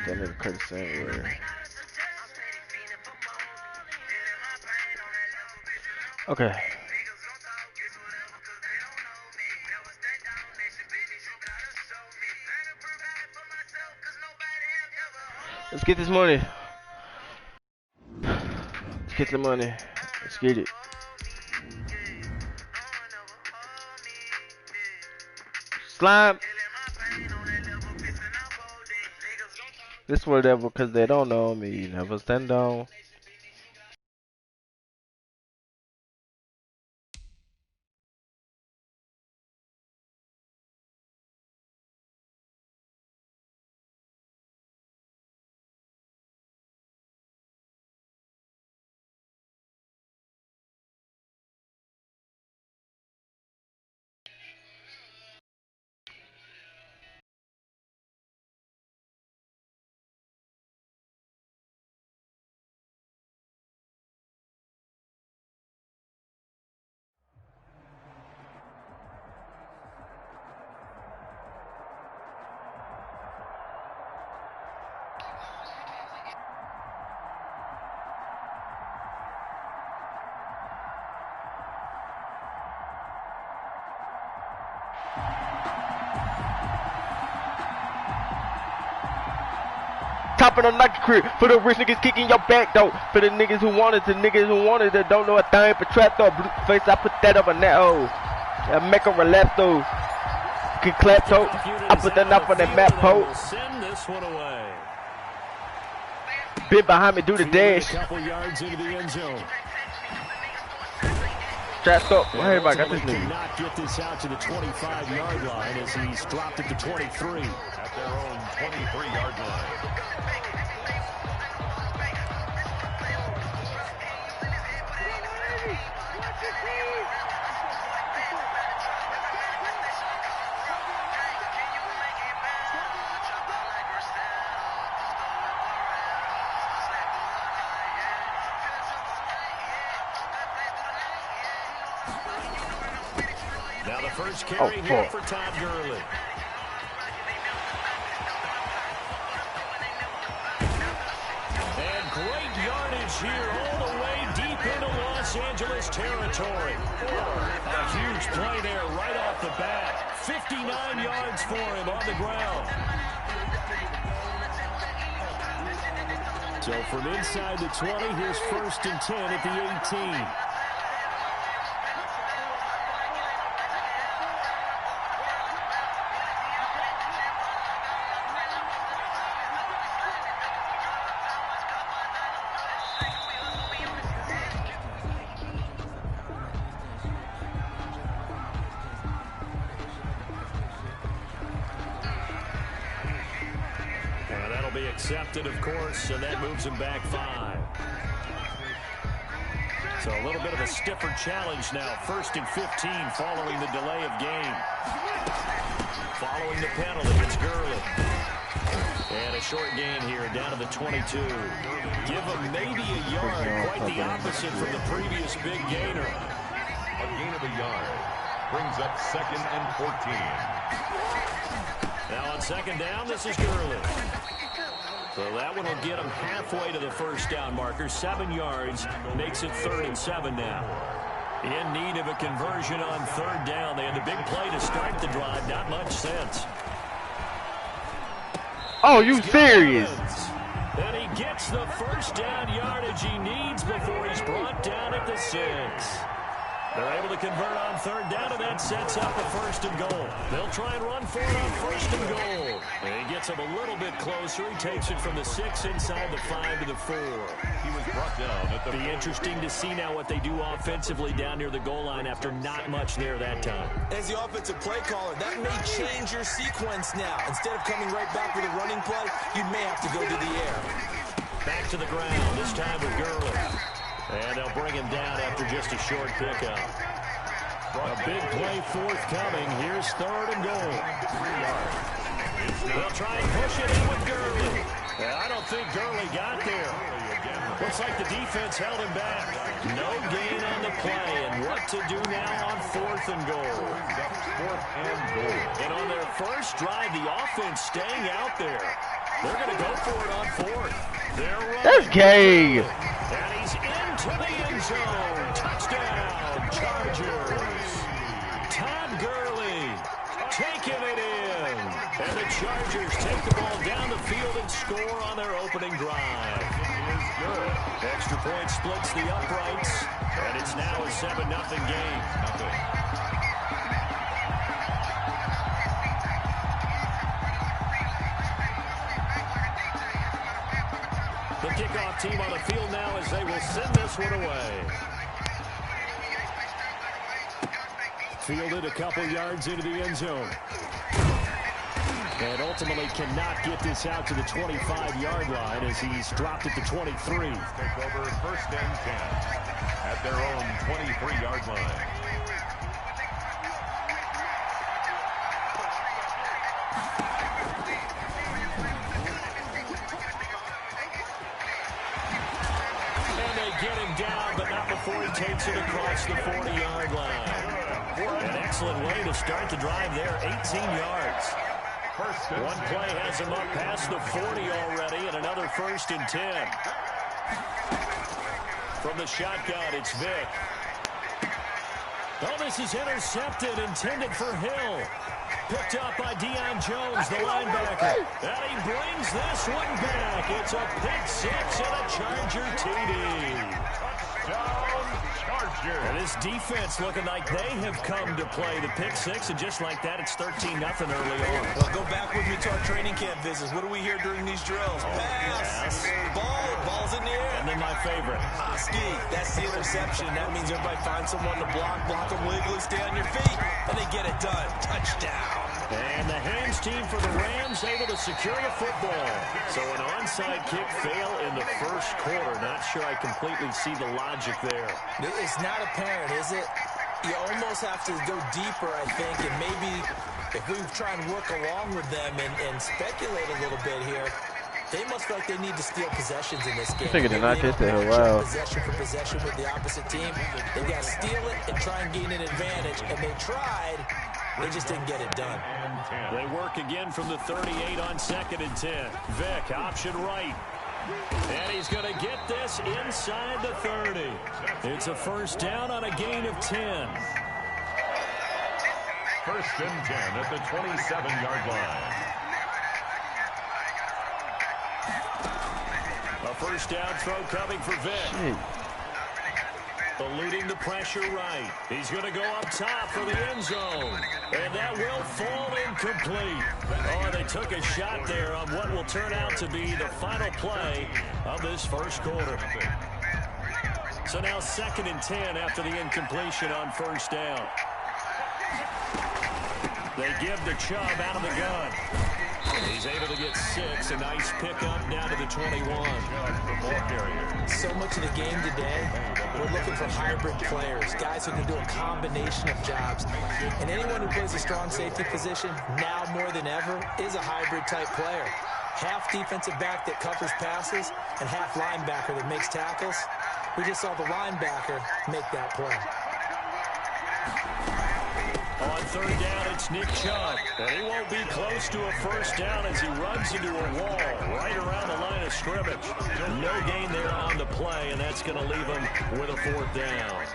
That nigga Curtis anywhere. Okay. Let's get this money. Let's get the money. Let's get it. Slime. This whatever, cause they don't know me. Never stand down. Top of the Nike crib for the rich niggas kicking your back though. For the niggas who wanted that don't know a thing but trap though. Blue face, I put that up a net hole. I make a relapse though. Can clap though. I put that up on that map pole. Send this one away. Bit behind me, do the dash. A couple yards into the end zone. Trapped up. Well, everybody got this nigga. Not get this out to the 25-yard line as he's dropped it to 23 at their own 23-yard line. Now the first carry here for Todd Gurley. And great yardage here all the way deep into Los Angeles territory. A huge play there right off the bat. 59 yards for him on the ground. So from inside the 20, here's 1st and 10 at the 18. Accepted, of course, and that moves him back 5. So a little bit of a stiffer challenge now. 1st and 15 following the delay of game. Following the penalty, it's Gurley. And a short gain here down to the 22. Give him maybe a yard, quite the opposite from the previous big gainer. A gain of a yard brings up 2nd and 14. Now on 2nd down, this is Gurley. So that one will get him halfway to the 1st down marker. 7 yards makes it 3rd and 7 now. In need of a conversion on 3rd down. They had the big play to start the drive. Not much sense. Oh, you serious? And he gets the first down yardage he needs before he's brought down at the 6. They're able to convert on third down, and that sets up a 1st and goal. They'll try and run for it on 1st and goal. And he gets him a little bit closer. He takes it from the 6 inside the 5 to the 4. He was brought down at the... Be interesting to see now what they do offensively down near the goal line after not much there that time. As the offensive play caller, that may change your sequence now. Instead of coming right back with a running play, you may have to go to the air. Back to the ground, this time with Gurley. And they'll bring him down after just a short pickup. A big play forthcoming. Here's 3rd and goal. 3 yards. They'll try and push it in with Gurley. I don't think Gurley got there. Looks like the defense held him back. No gain on the play. And what to do now on 4th and goal. 4th and goal. And on their first drive, the offense staying out there. They're going to go for it on 4th. That's gay. And he's into the end zone. Touchdown, Chargers. Todd Gurley taking it in. And the Chargers take the ball down the field and score on their opening drive. Good. Extra point splits the uprights. And it's now a 7-0 game. The kickoff team on the field now as they will send this one away. Fielded a couple yards into the end zone. And ultimately cannot get this out to the 25-yard line as he's dropped at the 23. Take over 1st and 10 at their own 23-yard line. Get him down, but not before he takes it across the 40-yard line. An excellent way to start the drive there, 18 yards. One play has him up past the 40 already, and another 1st and 10. From the shotgun, it's Vick. Oh, this is intercepted, intended for Hill. Picked up by Deion Jones, the linebacker. And he brings this one back. It's a pick 6 and a Charger TD. Touchdown, Chargers. And this defense looking like they have come to play the pick 6, and just like that, it's 13-0 early on. Well, go back with me to our training camp visits. What do we hear during these drills? Pass, ball's in the air. And then my favorite. Ski, that's the interception. That means everybody finds someone to block them legally, stay on your feet, and they get it done. Touchdown. And the hands team for the Rams able to secure the football. So an onside kick fail in the 1st quarter. Not sure I completely see the logic there. It's not apparent, is it? You almost have to go deeper, I think, and maybe if we try and work along with them and speculate a little bit here, they must feel like they need to steal possessions in this game. I think it did not hit that. Wow. Possession for possession with the opposite team. They got to steal it and try and gain an advantage, and they tried. They just didn't get it done. They work again from the 38 on 2nd and 10. Vick, option right. And he's going to get this inside the 30. It's a 1st down on a gain of 10. 1st and 10 at the 27-yard line. A 1st down throw coming for Vick. Eluding the pressure right. He's going to go up top for the end zone. And that will fall incomplete. Oh, they took a shot there on what will turn out to be the final play of this 1st quarter. So now 2nd and 10 after the incompletion on 1st down. They give the Chubb out of the gun. He's able to get 6. A nice pickup down to the 21. So much of the game today, we're looking for hybrid players, guys who can do a combination of jobs. And anyone who plays a strong safety position, now more than ever, is a hybrid type player. Half defensive back that covers passes and half linebacker that makes tackles. We just saw the linebacker make that play. On 3rd down, it's Nick Chubb. And he won't be close to a 1st down as he runs into a wall right around the line of scrimmage. No gain there on the play, and that's going to leave him with a 4th down.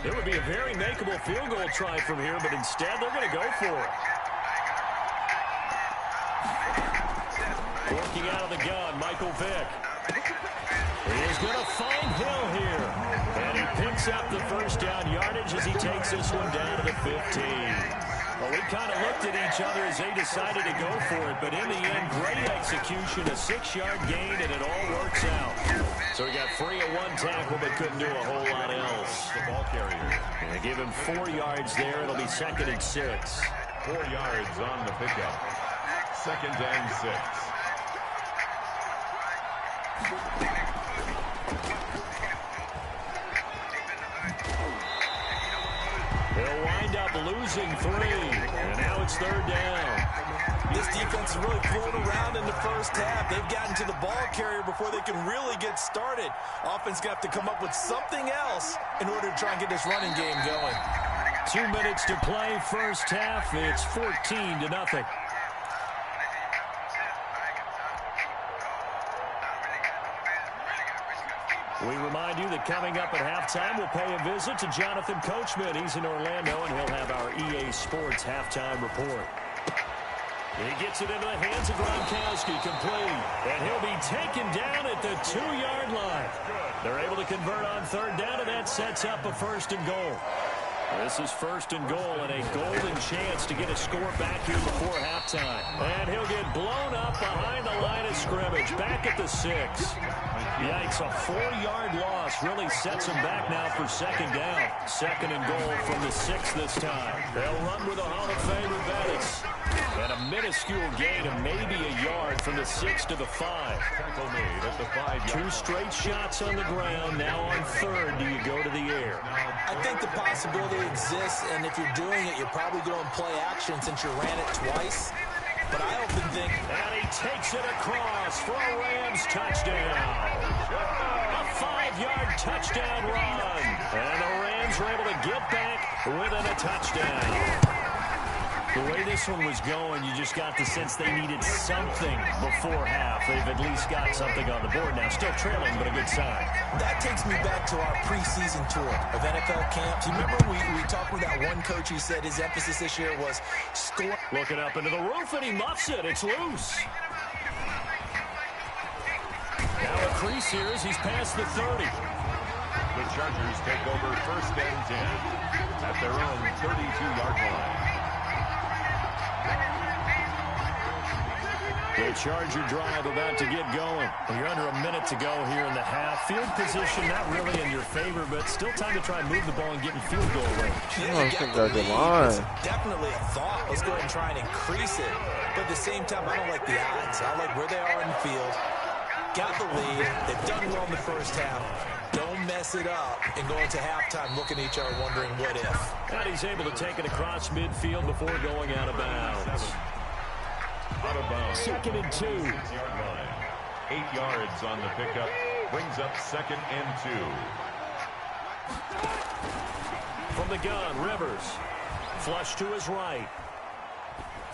It would be a very makeable field goal try from here, but instead they're going to go for it. Checking out of the gun, Michael Vick. He's going to find Hill here. And he picks up the first down yardage as he takes this one down to the 15. Well, we kind of looked at each other as they decided to go for it, but in the end, great execution, a 6-yard gain, and it all works out. So he got free of one tackle, but couldn't do a whole lot else. The ball carrier. And they give him 4 yards there. It'll be 2nd and 6. 4 yards on the pickup. 2nd and 6. They'll wind up losing 3, and now it's 3rd down. This defense is really thrown around in the first half. They've gotten to the ball carrier before they can really get started. Offense got to come up with something else in order to try and get this running game going. 2 minutes to play, first half. It's 14-0. We remind you that coming up at halftime, we'll pay a visit to Jonathan Coachman. He's in Orlando, and he'll have our EA Sports halftime report. He gets it into the hands of Gronkowski, complete. And he'll be taken down at the 2-yard line. They're able to convert on 3rd down, and that sets up a 1st and goal. This is 1st and goal and a golden chance to get a score back here before halftime. And he'll get blown up behind the line of scrimmage, back at the 6. Yikes, a 4-yard loss really sets him back now for 2nd down. 2nd and goal from the 6 this time. They'll run with a Hall of Famer Bettis. And a minuscule gain of maybe a yard from the 6 to the 5. Tackle made at the 5-yard. 2 straight shots on the ground. Now on 3rd, do you go to the air? I think the possibility exists, and if you're doing it, you're probably going to play action since you ran it twice. But I often think... And he takes it across for a Rams touchdown. A 5-yard touchdown run. And the Rams are able to get back within a touchdown. The way this one was going, you just got the sense they needed something before half. They've at least got something on the board now. Still trailing, but a good sign. That takes me back to our preseason tour of NFL camps. You remember we talked with that one coach who said his emphasis this year was score. Looking up into the roof, and he muffs it. It's loose. Now a crease here as he's past the 30. The Chargers take over 1st and 10 at their own 32-yard line. The Charger drive about to get going. You're under a minute to go here in the half. Field position not really in your favor, but still time to try and move the ball and get in field goal range. Yeah, you got the lead. It's definitely a thought. Let's go ahead and try and increase it. But at the same time, I don't like the odds. I like where they are in the field. Got the lead. They've done well in the first half. Don't mess it up and go into halftime looking at each other wondering what if. And he's able to take it across midfield before going out of bounds. Out of bounds. 2nd and 2. 6-yard line. 8 yards on the pickup. Brings up 2nd and 2. From the gun, Rivers. Flush to his right.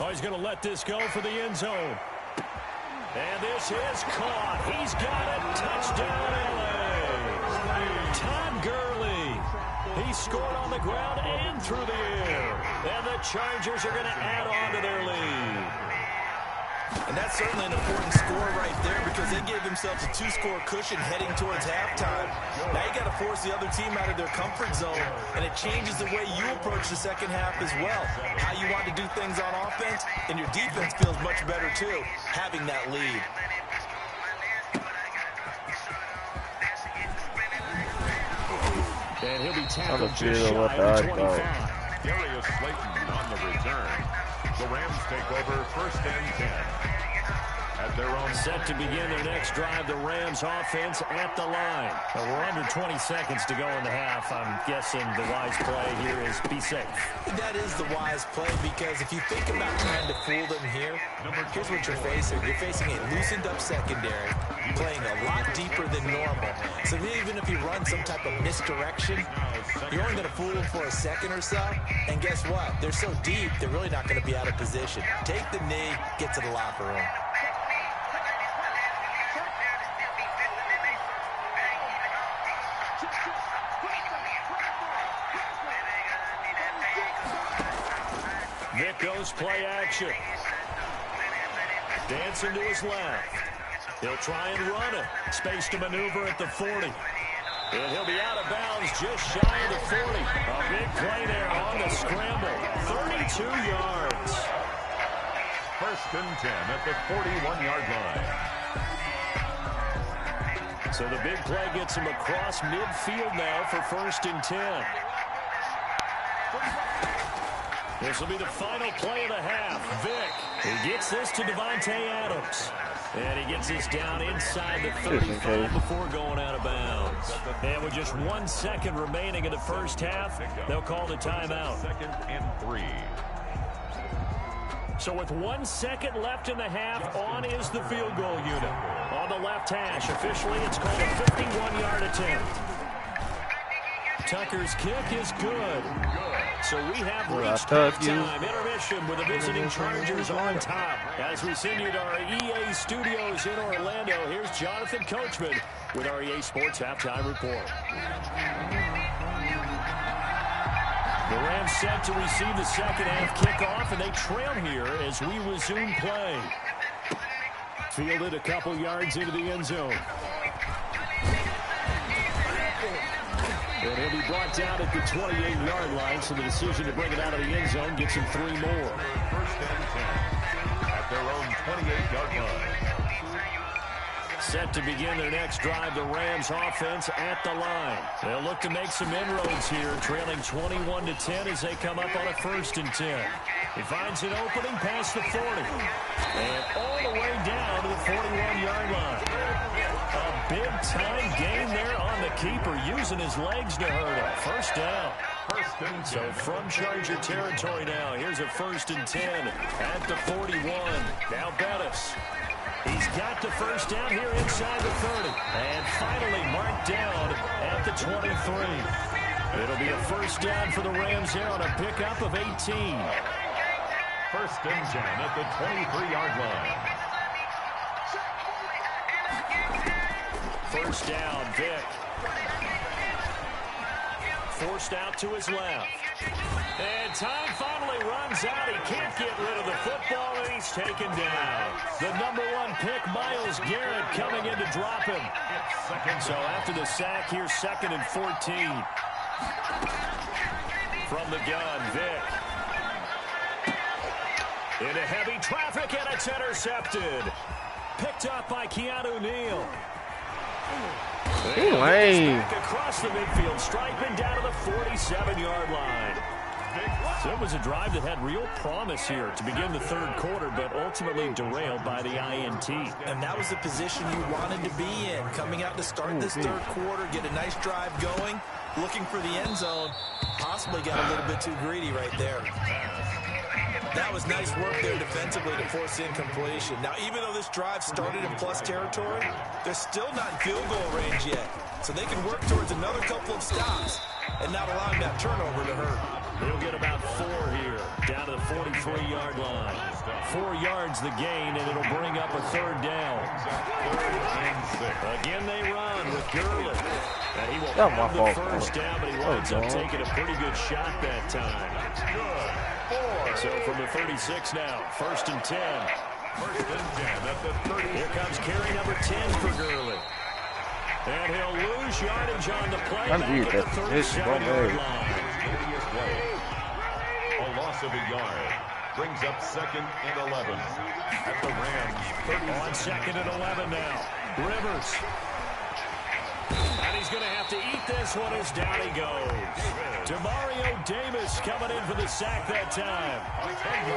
Oh, he's going to let this go for the end zone. And this is caught. He's got it. Touchdown, LA. Todd Gurley. He scored on the ground and through the air. And the Chargers are going to add on to their lead. And that's certainly an important score right there because they gave themselves a 2-score cushion heading towards halftime. Now you got to force the other team out of their comfort zone, and it changes the way you approach the second half as well. How you want to do things on offense, and your defense feels much better too, having that lead. And he'll be tackled just shy of the 25. Darius Slayton on the return. The Rams take over 1st and 10 at their own. Set to begin their next drive, the Rams offense at the line. We're under 20 seconds to go in the half. I'm guessing the wise play here is be safe. That is the wise play because if you think about trying to fool them here, here's what you're facing. You're facing a loosened up secondary, playing a lot deeper than normal. So even if you run some type of misdirection, you're only going to fool them for a second or so. And guess what? They're so deep, they're really not going to be out of position. Take the knee, get to the locker room. Vick goes play action. Dancing to his left. He'll try and run it. Space to maneuver at the 40. And he'll be out of bounds just shy of the 40. A big play there on the scramble. 32 yards. First and 10 at the 41-yard line. So the big play gets him across midfield now for first and 10. This will be the final play of the half. Vick, he gets this to Devontae Adams. And he gets this down inside the 35 before going out of bounds. And with just 1 second remaining in the first half, they'll call the timeout. 2nd and 3. So with 1 second left in the half, on is the field goal unit. On the left hash, officially it's called a 51-yard attempt. Tucker's kick is good. So we have reached halftime intermission with the visiting Chargers on top. As we send you to our EA studios in Orlando, here's Jonathan Coachman with our EA Sports Halftime Report. The Rams set to receive the second half kickoff, and they trail here as we resume play. Fielded a couple yards into the end zone. And he'll be brought down at the 28-yard line, so the decision to bring it out of the end zone gets him 3 more. First and 10 at their own 28-yard line. Set to begin their next drive, the Rams offense at the line. They'll look to make some inroads here, trailing 21-10 as they come up on a first and 10. He finds an opening past the 40. And all the way down to the 41-yard line. A big-time gain there on the keeper, using his legs to hurt him. First down. So from Charger territory now, here's a first and 10 at the 41. Now Bettis. He's got the first down here inside the 30. And finally marked down at the 23. It'll be a first down for the Rams here on a pickup of 18. First and 10 at the 23-yard line. First down, Vick. Forced out to his left. And time finally runs out. He can't get rid of the football, and he's taken down. The #1 pick, Myles Garrett, coming in to drop him. So after the sack, here's 2nd and 14. From the gun, Vick. Into heavy traffic, and it's intercepted. Picked up by Keanu Neal. Lame. Across the midfield stripe and down to the 47-yard line. So it was a drive that had real promise here to begin the third quarter, but ultimately derailed by the INT. And that was the position you wanted to be in. Coming out to start this third quarter, get a nice drive going, looking for the end zone. Possibly got a little bit too greedy right there. That was nice work there defensively to force incompletion. Now, even though this drive started in plus territory, they're still not in field goal range yet. So they can work towards another couple of stops and not allowing that turnover to hurt. He'll get about 4 here, down to the 43-yard line. 4 yards the gain, and it'll bring up a third down. Again, they run with Gurley. And he will have the first down, but he winds up taking a pretty good shot that time. So from the 36 now, first and 10. First and 10 at the 30. Here comes carry number 10 for Gurley. And he'll lose yardage on the play back at the 37-yard line. A loss of a yard brings up 2nd and 11 at the Rams 30. On 2nd and 11 now. Rivers. And he's going to have to eat this one as down he goes. Demario Davis coming in for the sack that time.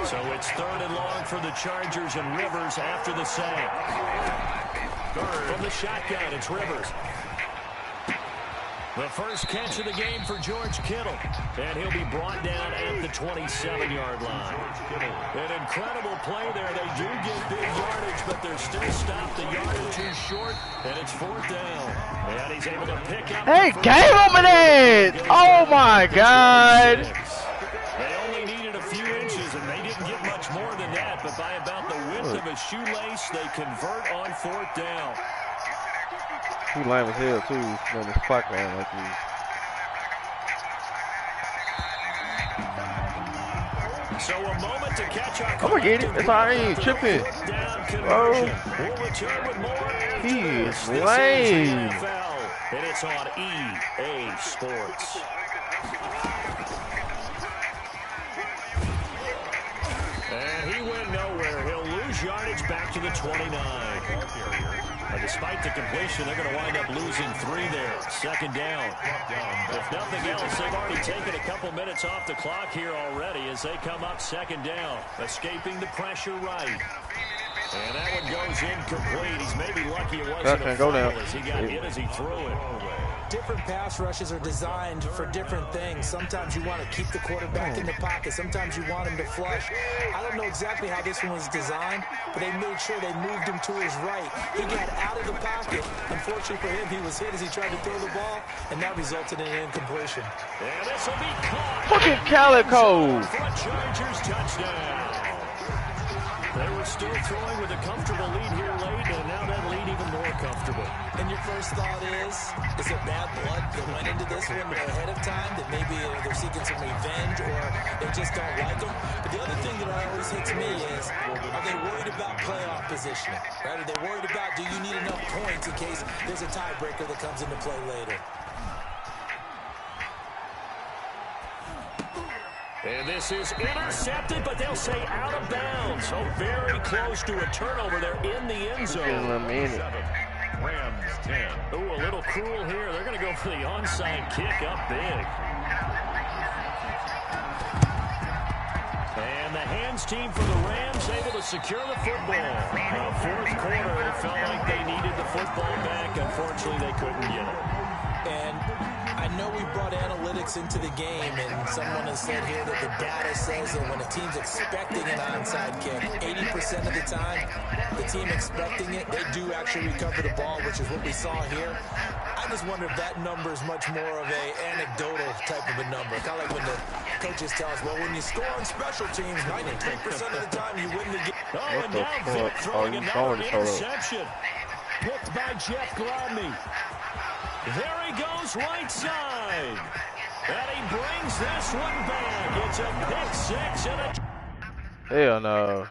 So it's 3rd and long for the Chargers, and Rivers after the sack. From the shotgun, it's Rivers. The first catch of the game for George Kittle. And he'll be brought down at the 27-yard line. An incredible play there. They do get big yardage, but they're still stopped a yard or two short, and it's 4th down. And he's able to pick up. Hey, game over there! Oh my God! They only needed a few inches, and they didn't get much more than that, but by about the width of a shoelace, they convert on 4th down. He lame as hell too, on this clock man like this. So a moment to catch our I'm gonna get it. That's all. I ain't tripping. Bro, We'll return with more after he is this. This is the lame. NFL, and it's on EA Sports. And he went nowhere. He'll lose yardage back to the 29. And despite the completion, they're going to wind up losing 3 there. Second down. If nothing else, they've already taken a couple minutes off the clock here already as they come up second down. Escaping the pressure right. And that one goes incomplete. He's maybe lucky it wasn't a fumble as he got hit as he threw it. Different pass rushes are designed for different things. Sometimes you want to keep the quarterback in the pocket. Sometimes you want him to flush. I don't know exactly how this one was designed, but they made sure they moved him to his right. He got out of the pocket. Unfortunately for him, he was hit as he tried to throw the ball, and that resulted in an incompletion. And this will be caught. Fucking Calico. For a Chargers touchdown. They were still throwing with a comfortable lead here late, and now that lead even more comfortable. And your first thought is it bad blood that went into this one ahead of time, that maybe they're seeking some revenge or they just don't like them? But the other thing that always hits me is, are they worried about playoff positioning? Right? Are they worried about, do you need enough points in case there's a tiebreaker that comes into play later? And this is intercepted, but they'll say out of bounds. So very close to a turnover there in the end zone. Rams 10. Ooh, a little cruel here. They're going to go for the onside kick up big. And the hands team for the Rams able to secure the football. Fourth quarter, it felt like they needed the football back. Unfortunately, they couldn't get it. And I know we brought analytics into the game, and someone has said here that the data says that when a team's expecting an onside kick, 80% of the time, the team expecting it, they do actually recover the ball, which is what we saw here. I just wonder if that number is much more of a anecdotal type of a number. Kind of like when the coaches tell us, well, when you score on special teams, 93% of the time you win the game. Oh, and now Vic throwing another interception. Picked by Jeff Gladney. There he goes right side. And he brings this one back. It's a pick six and a... Hell no.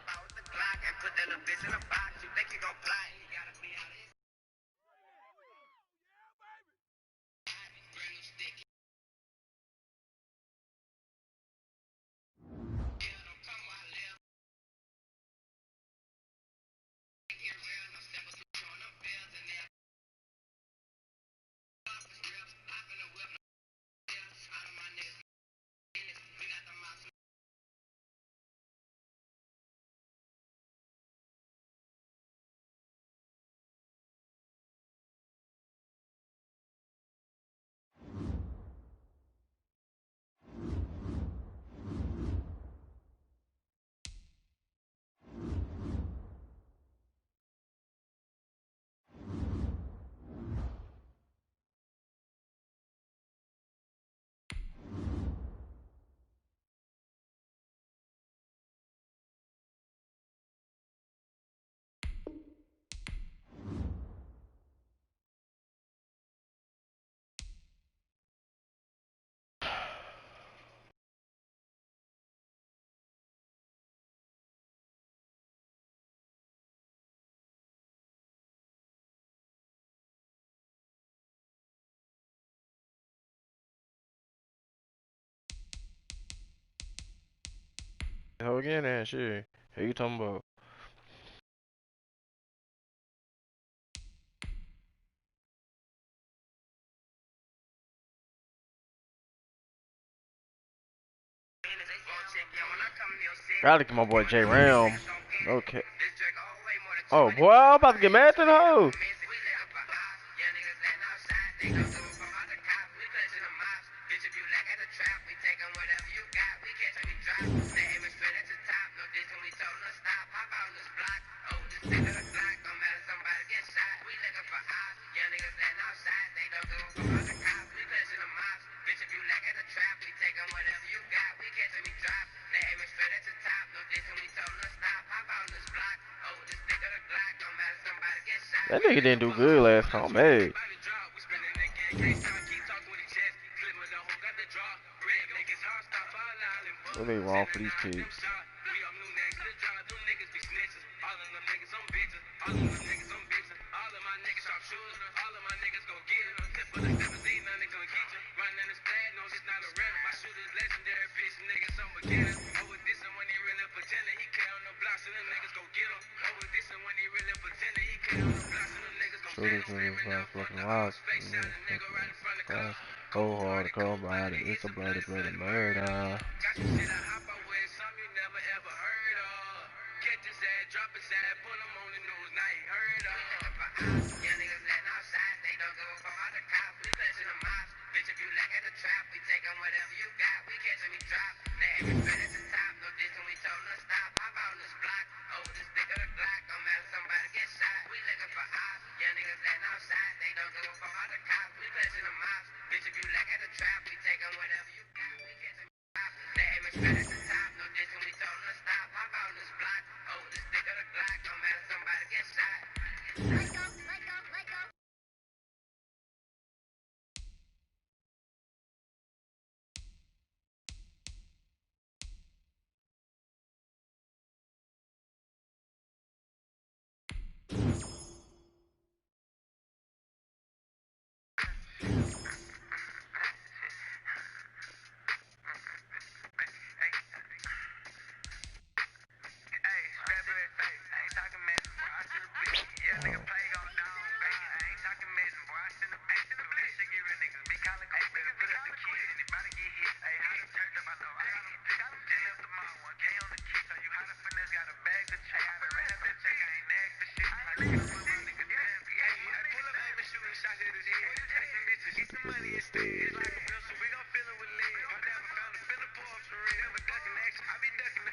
Hell again and shit. Who you talking about? Gotta get my boy JayFrom. Okay. Oh boy, I'm about to get mad to the hoe. That nigga didn't do good last time, man. What they wrong for these kids? Shooters with his fucking rocks. Go hard, come by it. It's a bloody, bloody murder.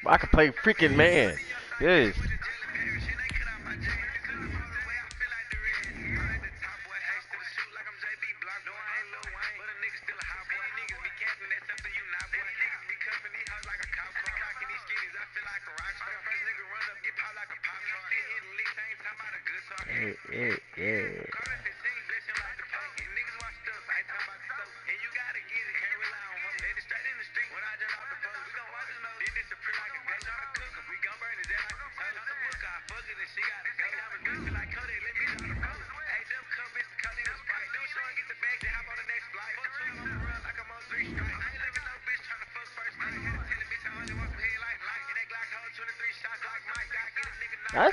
I can play freaking man. Yes. Yeah.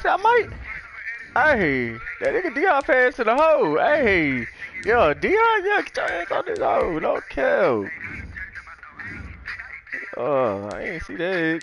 I might. Hey, that nigga Dion pass to the hole. Hey, yo, Dion, yeah, get your hands on this hole. Don't kill. I ain't see that.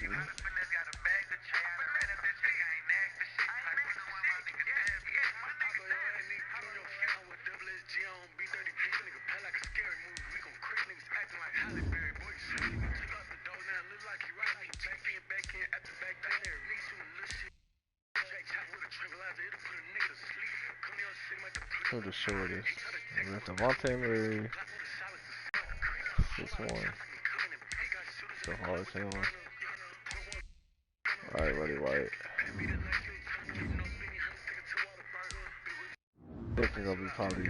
Who the shortest? We got Devontae Murray. 6'1". So hard as hell. Alright, Roddy White. I think it's gonna be probably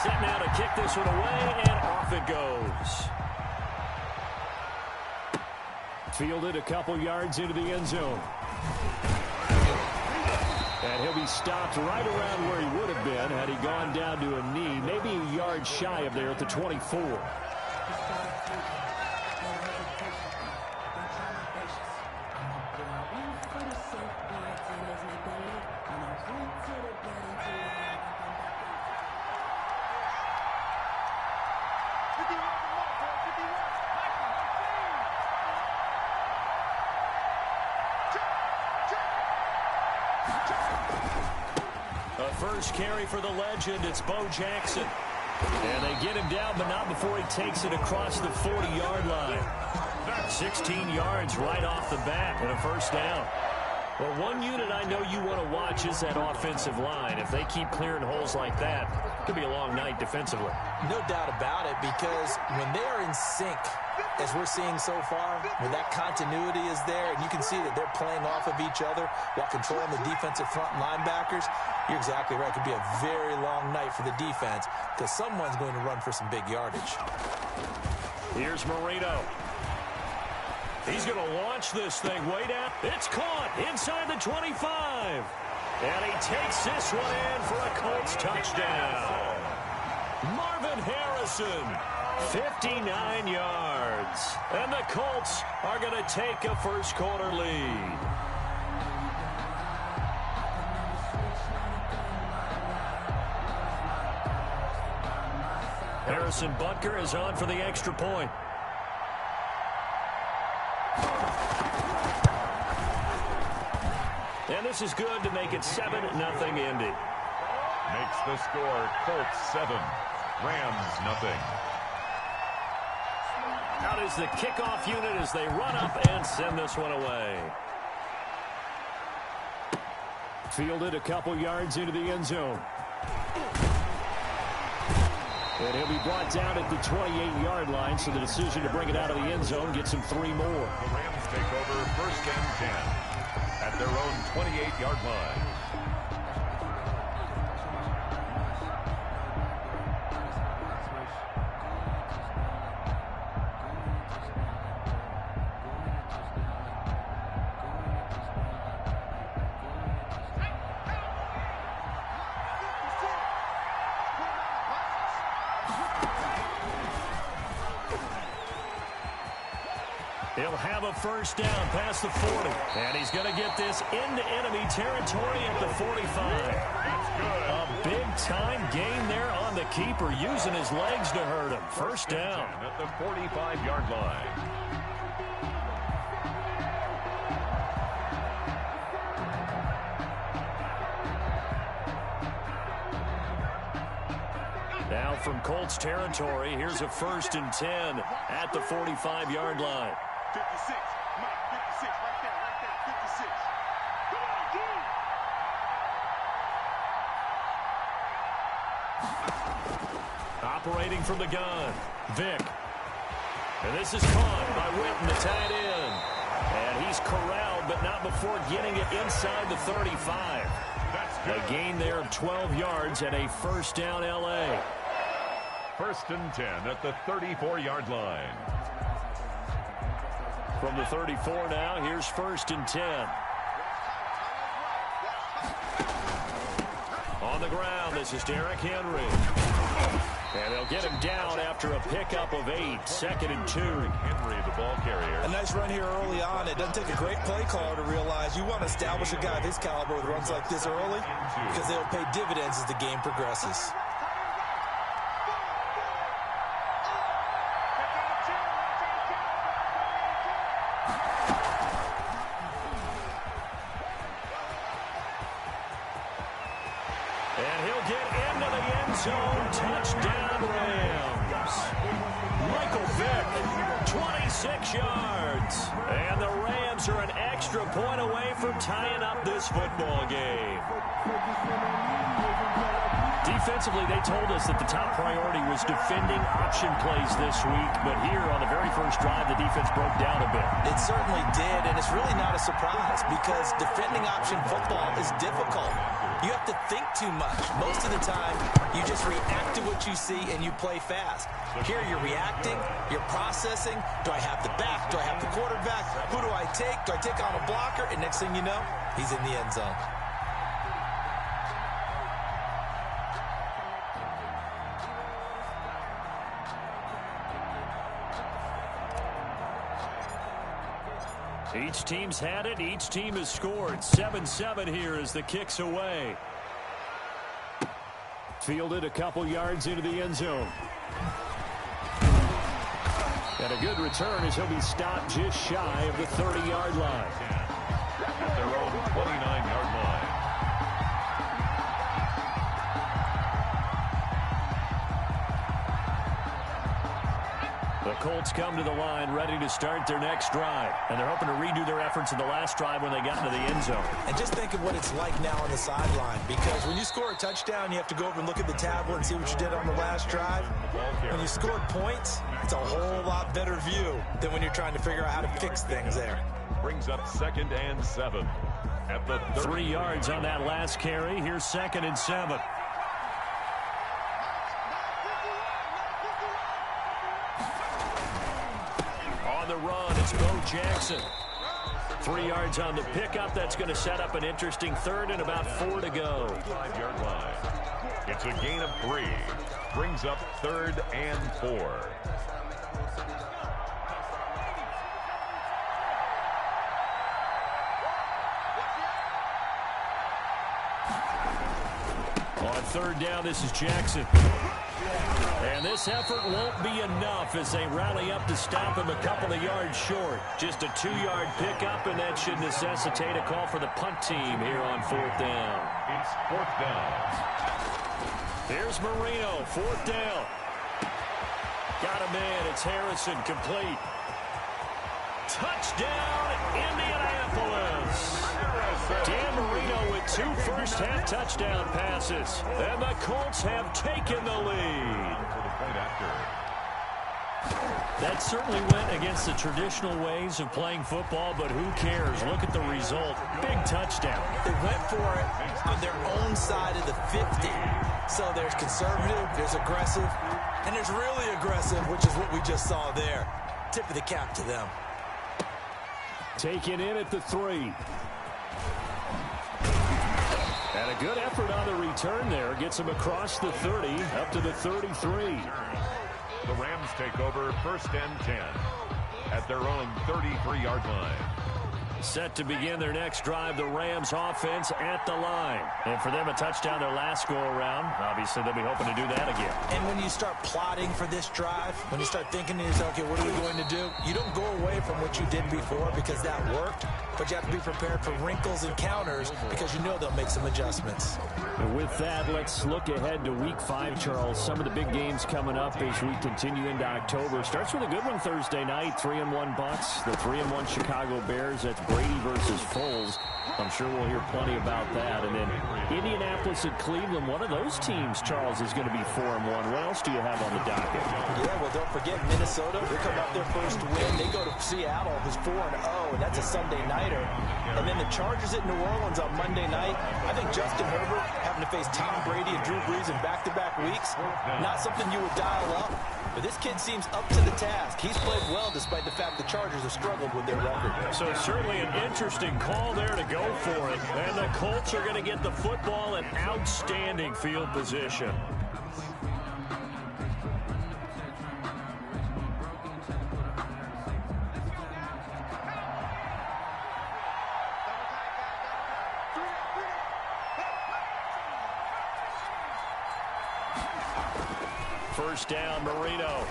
Set now to kick this one away, and off it goes. Fielded a couple yards into the end zone. And he'll be stopped right around where he would have been had he gone down to a knee, maybe a yard shy of there at the 24. First carry for the legend, it's Bo Jackson. And they get him down, but not before he takes it across the 40-yard line. 16 yards right off the bat and a first down. Well, one unit I know you want to watch is that offensive line. If they keep clearing holes like that, it could be a long night defensively. No doubt about it, because when they are in sync, as we're seeing so far, when that continuity is there, and you can see that they're playing off of each other while controlling the defensive front linebackers, you're exactly right. It could be a very long night for the defense because someone's going to run for some big yardage. Here's Marino. He's going to launch this thing way down. It's caught inside the 25. And he takes this one in for a Colts touchdown. Marvin Harrison, 59 yards. And the Colts are going to take a first quarter lead. Harrison Butker is on for the extra point. And this is good to make it 7-0 Indy. Makes the score Colts 7, Rams nothing. Out is the kickoff unit as they run up and send this one away. Fielded a couple yards into the end zone. And he'll be brought down at the 28-yard line, so the decision to bring it out of the end zone gets him 3 more. The Rams take over first and 10 at their own 28-yard line. He'll have a first down past the 40. And he's going to get this into enemy territory at the 45. That's good. A big-time gain there on the keeper, using his legs to hurt him. First down. At the 45-yard line. Now from Colts territory, here's a first and 10 at the 45-yard line. 56, Mike, 56, right there, 56. Come on, get him! Operating from the gun, Vick. And this is caught by Witten, the tight end. And he's corralled, but not before getting it inside the 35. That's good. A gain there of 12 yards and a first down L.A. First and 10 at the 34-yard line. From the 34 now, here's first and 10. On the ground, this is Derrick Henry. And they'll get him down after a pickup of 8. Second and 2. Henry, the ball carrier. A nice run here early on. It doesn't take a great play caller to realize you want to establish a guy of his caliber with runs like this early because they'll pay dividends as the game progresses. Zone touchdown Rams. Michael Vick, 26 yards. And the Rams are an extra point away from tying up this football game. Defensively, they told us that the top priority was defending option plays this week. But here on the very first drive, the defense broke down a bit. It certainly did, and it's really not a surprise because defending option football is difficult. You have to think too much. Most of the time, you just react to what you see and you play fast. Here, you're reacting, you're processing. Do I have the back? Do I have the quarterback? Who do I take? Do I take on a blocker? And next thing you know, he's in the end zone. Each team's had it. Each team has scored. 7-7 here as the kick's away. Fielded a couple yards into the end zone. And a good return as he'll be stopped just shy of the 30-yard line. At their own 29-yard line. The Colts come to the line ready to start their next drive. And they're hoping to redo their efforts in the last drive when they got into the end zone. And just think of what it's like now on the sideline. Because when you score a touchdown, you have to go over and look at the tablet and see what you did on the last drive. When you scored points, it's a whole lot better view than when you're trying to figure out how to fix things there. Brings up 2nd and 7. At the 3 yards on that last carry. Here's 2nd and 7. The run, it's Bo Jackson. 3 yards on the pickup. That's going to set up an interesting 3rd and about 4 to go. 5-yard line. It's a gain of 3. Brings up 3rd and 4. On 3rd down, this is Jackson. And this effort won't be enough as they rally up to stop him a couple of yards short. Just a 2-yard pickup, and that should necessitate a call for the punt team here on 4th down. It's 4th down. Here's Marino, 4th down. Got him in. It's Harrison, complete. Touchdown, Indianapolis. Dan Marino with 2 first-half touchdown passes. And the Colts have taken the lead. That certainly went against the traditional ways of playing football, but who cares? Look at the result. Big touchdown. They went for it on their own side of the 50. So there's conservative, there's aggressive, and there's really aggressive, which is what we just saw there. Tip of the cap to them. Taken in at the 3. And a good effort on the return there. Gets him across the 30, up to the 33. The Rams take over 1st and 10 at their own 33-yard line. Set to begin their next drive, the Rams offense at the line. And for them, a touchdown their last go-around. Obviously, they'll be hoping to do that again. And when you start plotting for this drive, when you start thinking to yourself, okay, what are we going to do? You don't go away from what you did before because that worked, but you have to be prepared for wrinkles and counters because you know they'll make some adjustments. And with that, let's look ahead to Week 5, Charles. Some of the big games coming up as we continue into October. Starts with a good one Thursday night, 3-1 Bucs, the 3-1 Chicago Bears. That's Brady versus Foles. I'm sure we'll hear plenty about that. And then Indianapolis and Cleveland, one of those teams, Charles, is going to be 4-1. What else do you have on the docket? Yeah, well, don't forget Minnesota. They're coming off their first win. They go to Seattle, who's 4-0, and that's a Sunday nighter. And then the Chargers at New Orleans on Monday night. I think Justin Herbert having to face Tom Brady and Drew Brees in back-to-back weeks, not something you would dial up. But this kid seems up to the task. He's played well despite the fact the Chargers have struggled with their record. So certainly an interesting call there to go for it. And the Colts are going to get the football in outstanding field position. First down, Marino.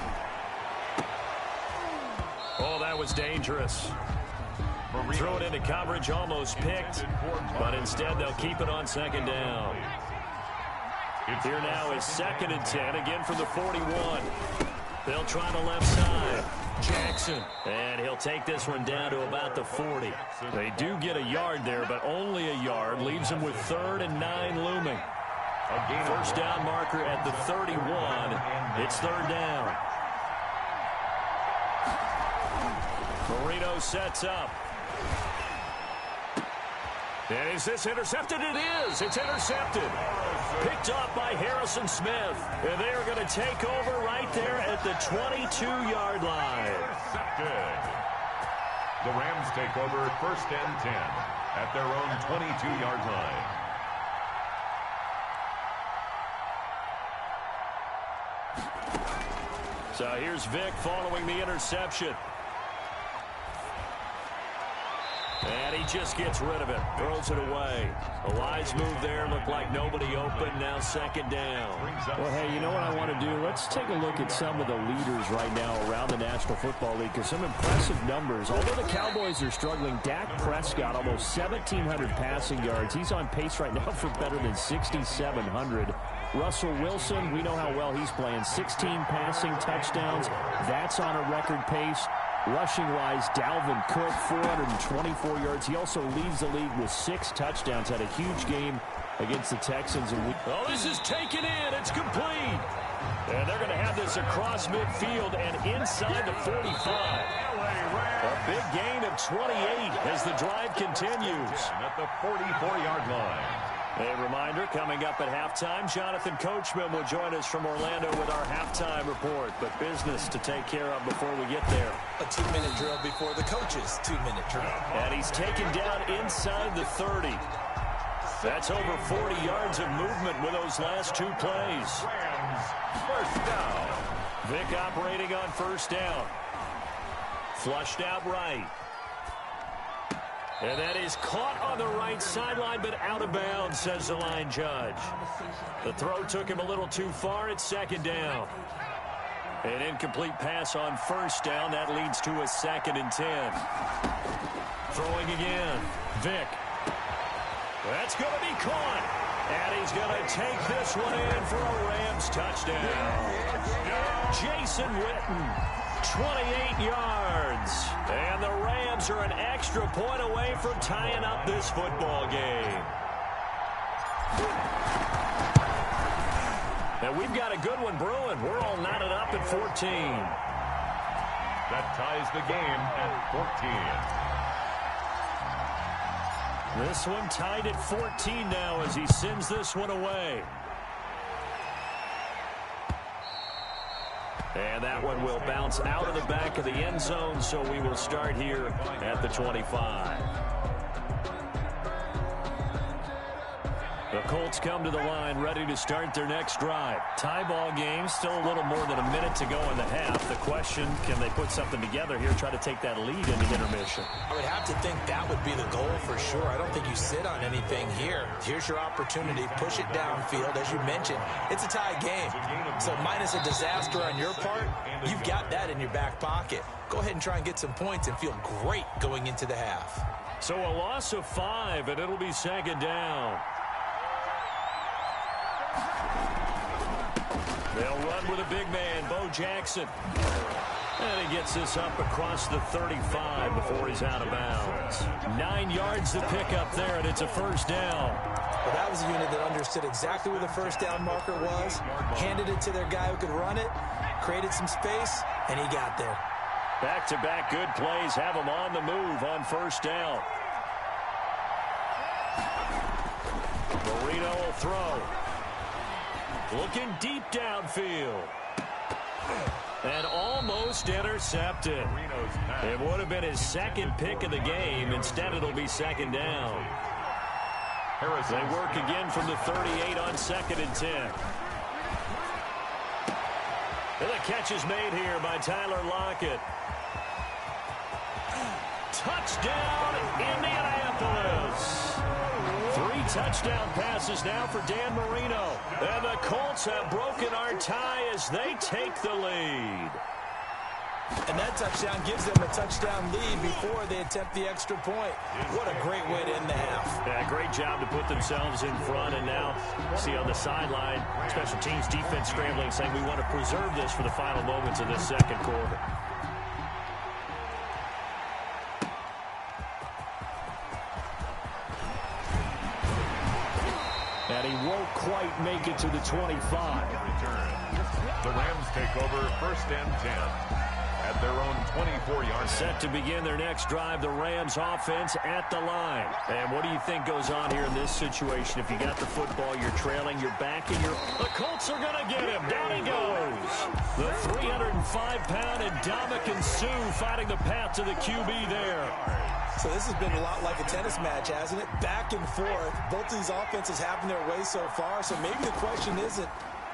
Oh, that was dangerous. Throw it into coverage, almost picked, but instead they'll keep it on 2nd down. Here now is 2nd and 10, again from the 41. They'll try the left side. Jackson, and he'll take this one down to about the 40. They do get a yard there, but only a yard. Leaves them with 3rd and 9 looming. First down marker at the 31. It's 3rd down. Marino sets up. And is this intercepted? It is. It's intercepted. Picked off by Harrison Smith. And they are going to take over right there at the 22-yard line. Intercepted. The Rams take over first and 10 at their own 22-yard line. So here's Vic following the interception. And he just gets rid of it. Throws it away. A wise move there. Looked like nobody open. Now second down. Well, hey, you know what I want to do? Let's take a look at some of the leaders right now around the National Football League, because some impressive numbers. Although the Cowboys are struggling, Dak Prescott, almost 1,700 passing yards. He's on pace right now for better than 6,700. Russell Wilson, we know how well he's playing. 16 passing touchdowns. That's on a record pace. Rushing-wise, Dalvin Cook, 424 yards. He also leads the league with 6 touchdowns. Had a huge game against the Texans. Oh, this is taken in. It's complete. And they're going to have this across midfield and inside the 45. A big gain of 28 as the drive continues. At the 44-yard line. A reminder, coming up at halftime, Jonathan Coachman will join us from Orlando with our halftime report. But business to take care of before we get there. A 2-minute drill before the coach's 2-minute drill. And he's taken down inside the 30. That's over 40 yards of movement with those last 2 plays. Rams, first down. Vic operating on first down. Flushed out right. And that is caught on the right sideline, but out of bounds, says the line judge. The throw took him a little too far. It's second down. An incomplete pass on first down. That leads to a 2nd and 10. Throwing again. Vic. That's going to be caught. And he's going to take this one in for a Rams touchdown. Jason Witten. 28 yards. And the Rams are an extra point away from tying up this football game. And we've got a good one brewing. We're all knotted up at 14. That ties the game at 14. This one tied at 14 now as he sends this one away. And that one will bounce out of the back of the end zone, so we will start here at the 25. The Colts come to the line ready to start their next drive. Tie ball game, still a little more than a minute to go in the half. The question, can they put something together here, try to take that lead into intermission? I would have to think that would be the goal for sure. I don't think you sit on anything here. Here's your opportunity. Push it downfield. As you mentioned, it's a tie game. So minus a disaster on your part, you've got that in your back pocket. Go ahead and try and get some points and feel great going into the half. So a loss of 5, and it'll be second down. They'll run with a big man, Bo Jackson. And he gets this up across the 35 before he's out of bounds. 9 yards to pick up there, and it's a first down. Well, that was a unit that understood exactly where the first down marker was, handed it to their guy who could run it, created some space, and he got there. Back-to-back good plays have him on the move on first down. Marino will throw. Looking deep downfield. And almost intercepted. It would have been his 2nd pick of the game. Instead, it'll be second down. They work again from the 38 on 2nd and 10. And the catch is made here by Tyler Lockett. Touchdown, Indianapolis. 3 touchdown passes now for Dan Marino. And the Colts have broken our tie as they take the lead. And that touchdown gives them a touchdown lead before they attempt the extra point. What a great way to end the half. Yeah, great job to put themselves in front. And now, see on the sideline, special teams defense scrambling, saying we want to preserve this for the final moments of this second quarter. And he won't quite make it to the 25. The Rams take over first and 10 at their own 24-yard. Set to begin their next drive, the Rams offense at the line. And what do you think goes on here in this situation? If you got the football, you're trailing, you're back, and the Colts are going to get him. Down he goes. The 305-pound Ndamukong Suh fighting the path to the QB there. So this has been a lot like a tennis match, hasn't it? Back and forth. Both of these offenses having their way so far. So maybe the question isn't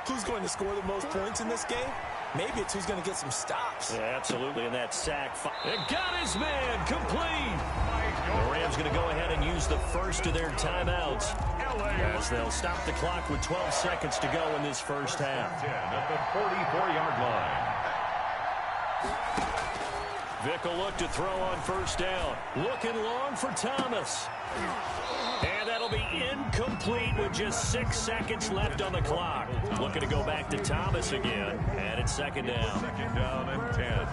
who's going to score the most points in this game. Maybe it's who's going to get some stops. Yeah, absolutely. And that sack. It got his man complete. The Rams going to go ahead and use the first of their timeouts as they'll stop the clock with 12 seconds to go in this first half. 10 at the 44-yard line. Vick will look to throw on first down. Looking long for Thomas. And that'll be incomplete with just 6 seconds left on the clock. Looking to go back to Thomas again. And it's second down. Second down and 10.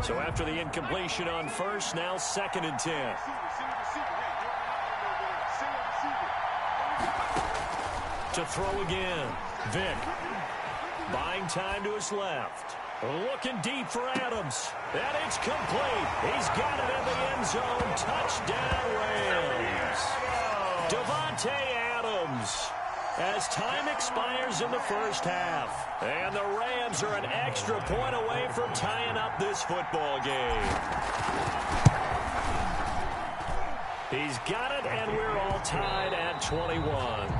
So after the incompletion on first, now second and 10. To throw again. Vick buying time to his left. Looking deep for Adams. And it's complete. He's got it in the end zone. Touchdown, Rams. Davante Adams. As time expires in the first half. And the Rams are an extra point away from tying up this football game. He's got it, and we're all tied at 21.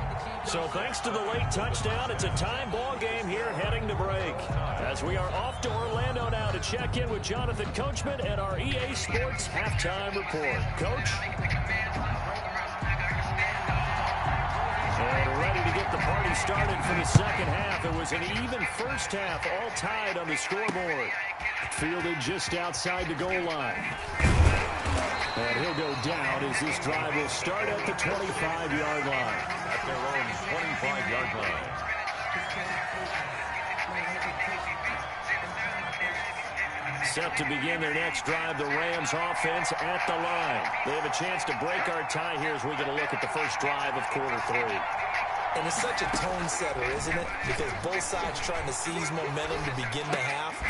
So thanks to the late touchdown, it's a time ball game here heading to break. As we are off to Orlando now to check in with Jonathan Coachman and our EA Sports halftime report. Coach? And ready to get the party started for the second half. It was an even first half, all tied on the scoreboard. Fielded just outside the goal line. And he'll go down as this drive will start at the 25-yard line. At their own 25-yard line. Set to begin their next drive, the Rams offense at the line. They have a chance to break our tie here as we get a look at the first drive of quarter 3. And it's such a tone setter, isn't it? Because both sides trying to seize momentum to begin the half.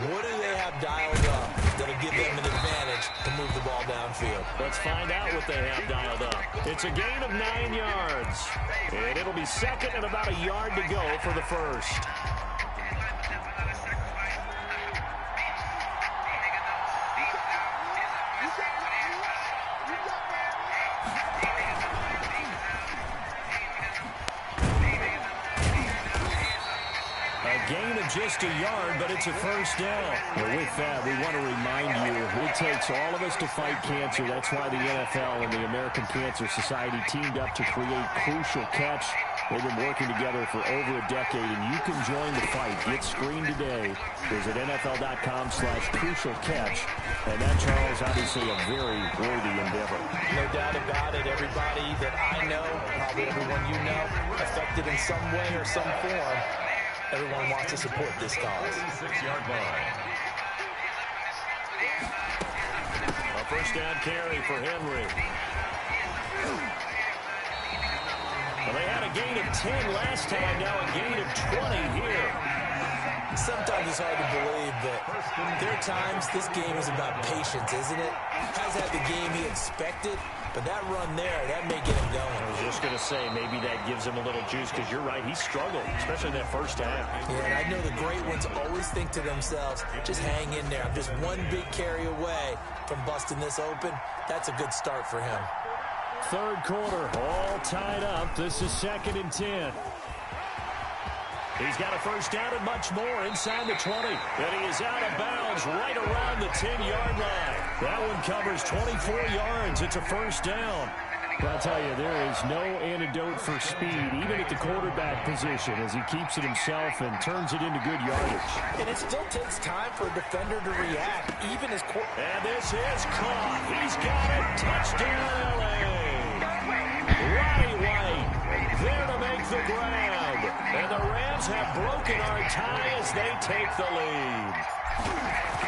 What do they have dialed up that'll give them an advantage to move the ball downfield? Let's find out what they have dialed up. It's a gain of 9 yards. And it'll be second and about a yard to go for the first. Gain of just a yard, but it's a first down. Well, with that, we want to remind you, it takes all of us to fight cancer. That's why the NFL and the American Cancer Society teamed up to create Crucial Catch. They've been working together for over a decade, and you can join the fight. Get screened today. Visit NFL.com/crucialcatch. And that, Charles, obviously a very worthy endeavor. No doubt about it. Everybody that I know, probably everyone you know, affected in some way or some form. Everyone wants to support this cause. 46-yard line. A first down carry for Henry. Well, they had a gain of 10 last time, now a gain of 20 here. Sometimes it's hard to believe, but there are times this game is about patience, isn't it? Has had the game he expected, but that run there, that may get him going. I was just going to say, maybe that gives him a little juice, because you're right, he struggled, especially that first half. Yeah, and I know the great ones always think to themselves, just hang in there. I'm just one big carry away from busting this open. That's a good start for him. Third quarter, all tied up. This is second and 10. He's got a first down and much more inside the 20. And he is out of bounds right around the 10-yard line. That one covers 24 yards. It's a first down. But I'll tell you, there is no antidote for speed, even at the quarterback position, as he keeps it himself and turns it into good yardage. And it still takes time for a defender to react, even as... And this is caught. He's got it. Touchdown, LA. Roddy White there to make the grab. And the Rams have broken our tie as they take the lead.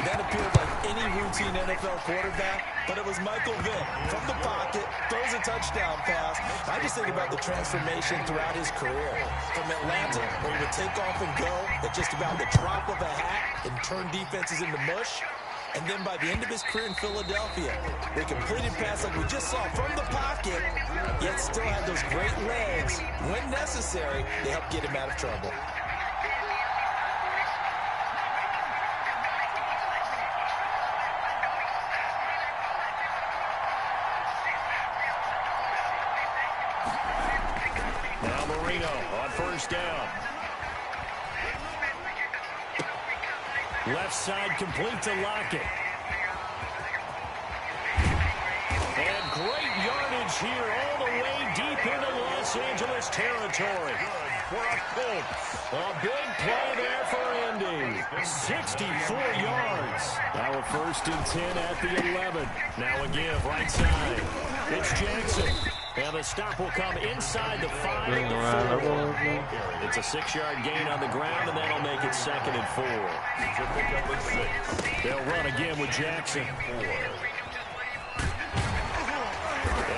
That appeared like any routine NFL quarterback, but it was Michael Vick from the pocket, throws a touchdown pass. I just think about the transformation throughout his career. from Atlanta, where he would take off and go at just about the drop of a hat and turn defenses into mush. And then by the end of his career in Philadelphia, they completed pass like we just saw from the pocket, yet still had those great legs. When necessary, they helped get him out of trouble. Now Marino on first down. Left side complete to Lockett. And great yardage here all the way deep into Los Angeles territory. For a Colts. A big play there for Indy. 64 yards. Now a 1st and 10 at the 11. Now a give right side. It's Jackson. And the stop will come inside the 5 at the 4. It's a 6-yard gain on the ground, and that'll make it 2nd and 4. They'll run again with Jackson.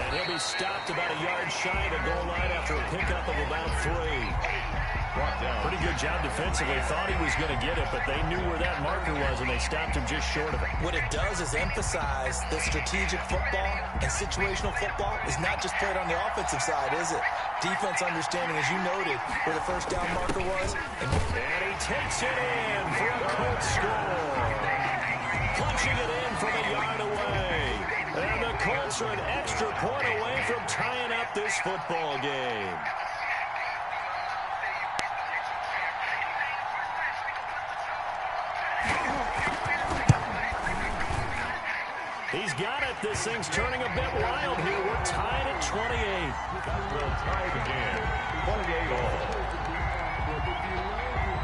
And he'll be stopped about a yard shy of the goal line after a pickup of about 3. Pretty good job defensively. Thought he was going to get it, but they knew where that marker was, and they stopped him just short of it. What it does is emphasize that strategic football and situational football is not just played on the offensive side, is it? Defense understanding, as you noted, where the first down marker was. And he takes it in for a quick score. Punching it in from a yard away. And the Colts are an extra point away from tying up this football game. He's got it. This thing's turning a bit wild here. We're tied at 28. We'll tie it again. 28 all.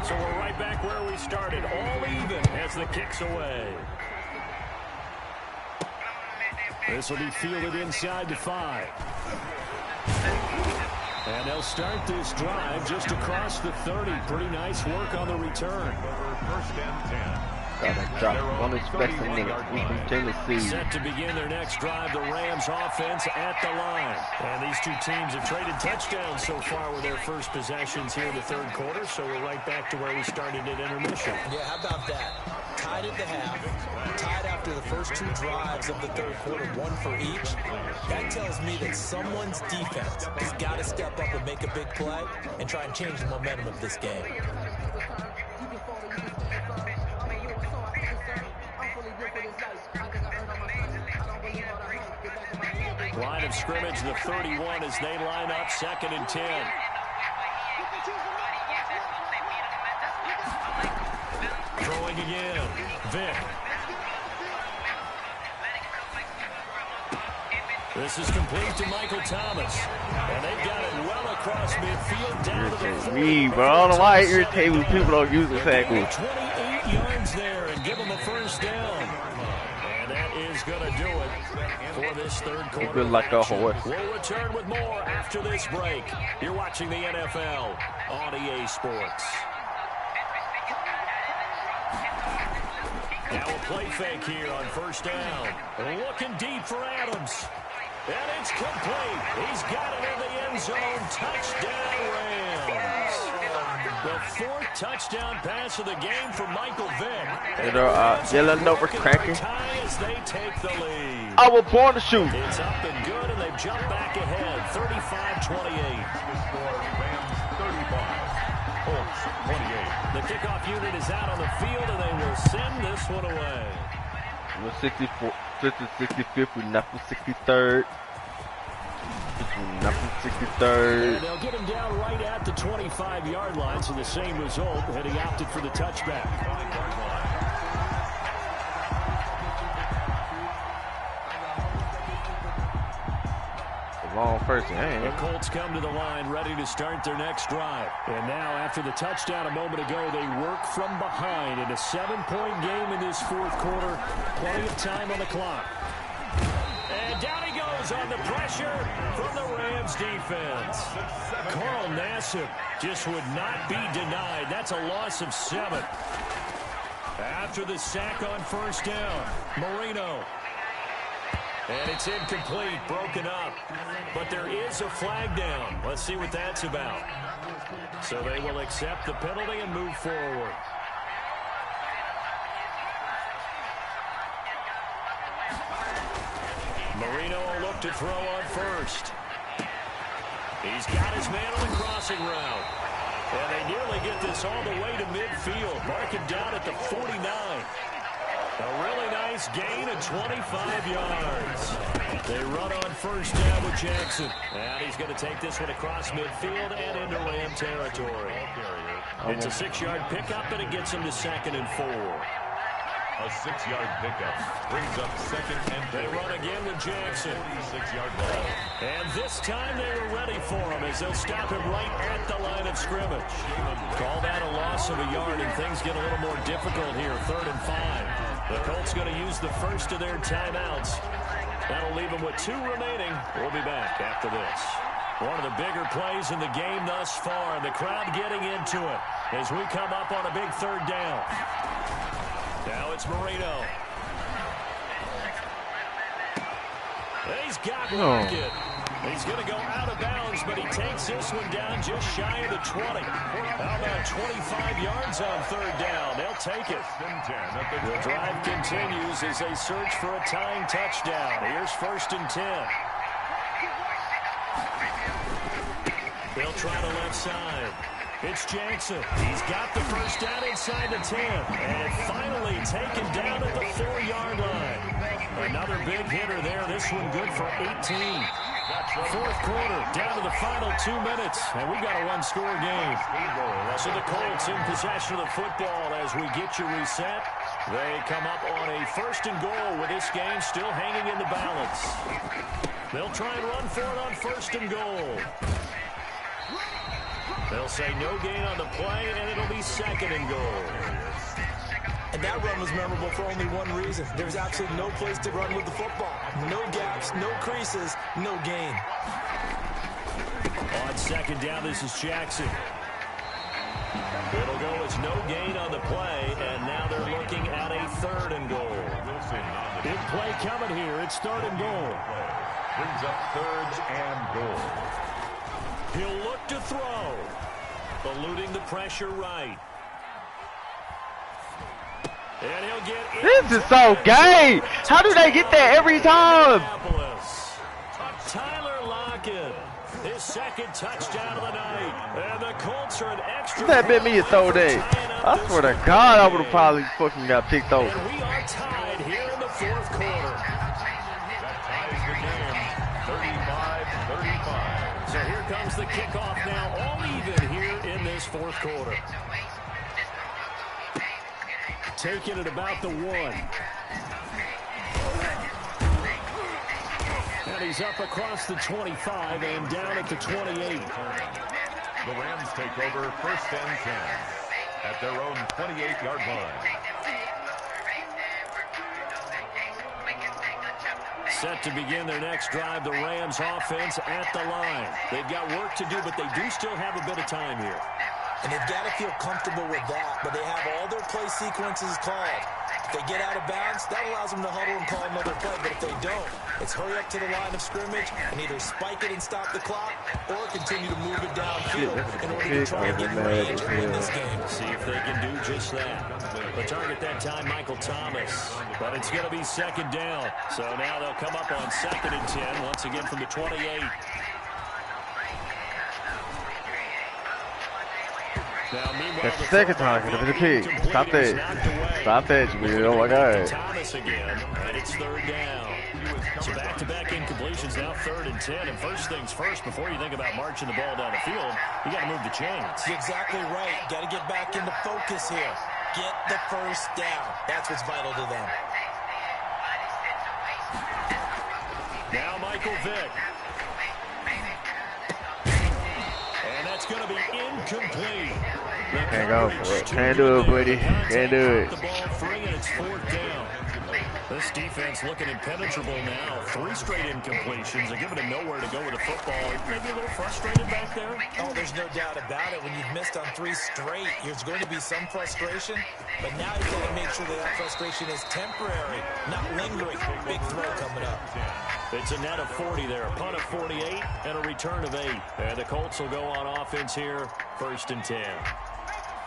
So we're right back where we started. All even as the kick's away. This will be fielded inside the 5. And they'll start this drive just across the 30. Pretty nice work on the return. 1st and 10. Drop one expecting minutes. We from Tennessee. Set to begin their next drive, the Rams offense at the line. And these two teams have traded touchdowns so far with their first possessions here in the 3rd quarter, so we're right back to where we started at intermission. Yeah, how about that? Tied at the half, tied after the first 2 drives of the 3rd quarter, 1 for each. That tells me that someone's defense has got to step up and make a big play and try and change the momentum of this game. Line of scrimmage, the 31, as they line up 2nd and 10. Throwing again. Vick. This is complete to Michael Thomas. And they've got it well across midfield down to the 40. Me, bro. I don't know why it irritates when people don't use the tackle. 28 yards there and give them a 1st down. And that is going to do it for this 3rd quarter. He feels like a horse. We'll return with more after this break. You're watching the NFL on EA Sports. Now a play fake here on 1st down. Looking deep for Adams. And it's complete. He's got it in the end zone. Touchdown, Rams. The 4th touchdown pass of the game for Michael Vick. They're yelling over cracking. As they take the lead. I was born to shoot. It's up and good, and they've jumped back ahead, 35-28. Score Rams 35. Colts 28. The kickoff unit is out on the field, and they will send this one away. We're 65th, we're not from 63rd. Not from 63rd. And they'll get him down right at the 25-yard line, so the same result, and he opted for the touchback. Wrong person. The Colts come to the line ready to start their next drive. And now, after the touchdown a moment ago, they work from behind in a 7-point game in this 4th quarter. Plenty of time on the clock. And down he goes on the pressure from the Rams defense. Carl Nassib just would not be denied. That's a loss of 7. After the sack on 1st down, Marino. And it's incomplete, broken up. But there is a flag down. Let's see what that's about. So they will accept the penalty and move forward. Marino will look to throw on first. He's got his man on the crossing route. And they nearly get this all the way to midfield. Mark him down at the 49. A really nice gain of 25 yards. They run on first down with Jackson. And he's going to take this one across midfield and into Ram territory. It's a 6-yard pickup, and it gets him to 2nd and 4. A 6-yard pickup brings up 2nd and 4. They run again with Jackson. 46-yard line. And this time they were ready for him as they'll stop him right at the line of scrimmage. Call that a loss of a yard, and things get a little more difficult here. 3rd and 5. The Colts going to use the first of their timeouts. That'll leave them with 2 remaining. We'll be back after this. One of the bigger plays in the game thus far, and the crowd getting into it as we come up on a big 3rd down. Now it's Marino. He's got Lockett. He's going to go out of bounds, but he takes this one down just shy of the 20. How about 25 yards on 3rd down? They'll take it. The drive continues as they search for a tying touchdown. Here's 1st and 10. They'll try the left side. It's Jackson. He's got the first down inside the 10. And finally taken down at the 4-yard line. Another big hitter there. This one good for 18. 4th quarter, down to the final 2 minutes. And we've got a 1-score game. So the Colts in possession of the football as we get you reset. They come up on a 1st and goal with this game still hanging in the balance. They'll try and run for it on 1st and goal. They'll say no gain on the play, and it'll be 2nd and goal. And that run was memorable for only one reason. There's absolutely no place to run with the football. No gaps, no creases, no gain. On 2nd down, this is Jackson. It'll go as no gain on the play, and now they're looking at a 3rd and goal. Big play coming here. It's 3rd and goal. Brings up 3rd and goal. He'll look to throw. Eluding the pressure right. And he'll get This is so gay. How do they get that every time? Tyler Lockett, his 2nd touchdown of the night. And the Colts are an extra. That bit me a throw day. I swear to God, I would have probably fucking got picked over. And we are tied here in the 4th quarter. That ties the game, 35-35. So here comes the kickoff now, all even here in this 4th quarter. Taking it about the 1. And he's up across the 25 and down at the 28. The Rams take over 1st and 10 at their own 28-yard line. Set to begin their next drive, the Rams offense at the line. They've got work to do, but they do still have a bit of time here. And they've got to feel comfortable with that, but they have all their play sequences called. If they get out of bounds, that allows them to huddle and call another play, but if they don't, it's hurry up to the line of scrimmage and either spike it and stop the clock or continue to move it downfield in order to try and get range and win this game. See if they can do just that. The target that time, Michael Thomas, but it's going to be 2nd down. So now they'll come up on 2nd and 10, once again from the 28. That's the 2nd time. Give it a kick. Stop that. Stop that, Jamil. Oh my God. Thomas again, and it's 3rd down. So back-to-back incompletions, now 3rd and 10. And first things first, before you think about marching the ball down the field, you got to move the chains. You're exactly right. Got to get back into focus here. Get the 1st down. That's what's vital to them. Now Michael Vick. And that's going to be incomplete. Can't go for it. Can't do it, buddy. Can't do it. The ball free, and it's 4th down. This defense looking impenetrable now. 3 straight incompletions. They're giving him nowhere to go with the football. Maybe a little frustrated back there. Oh, there's no doubt about it. When you've missed on 3 straight, there's going to be some frustration. But now you've got to make sure that frustration is temporary, not lingering. Big throw coming up. It's a net of 40 there, a punt of 48, and a return of 8. And the Colts will go on offense here, 1st and 10.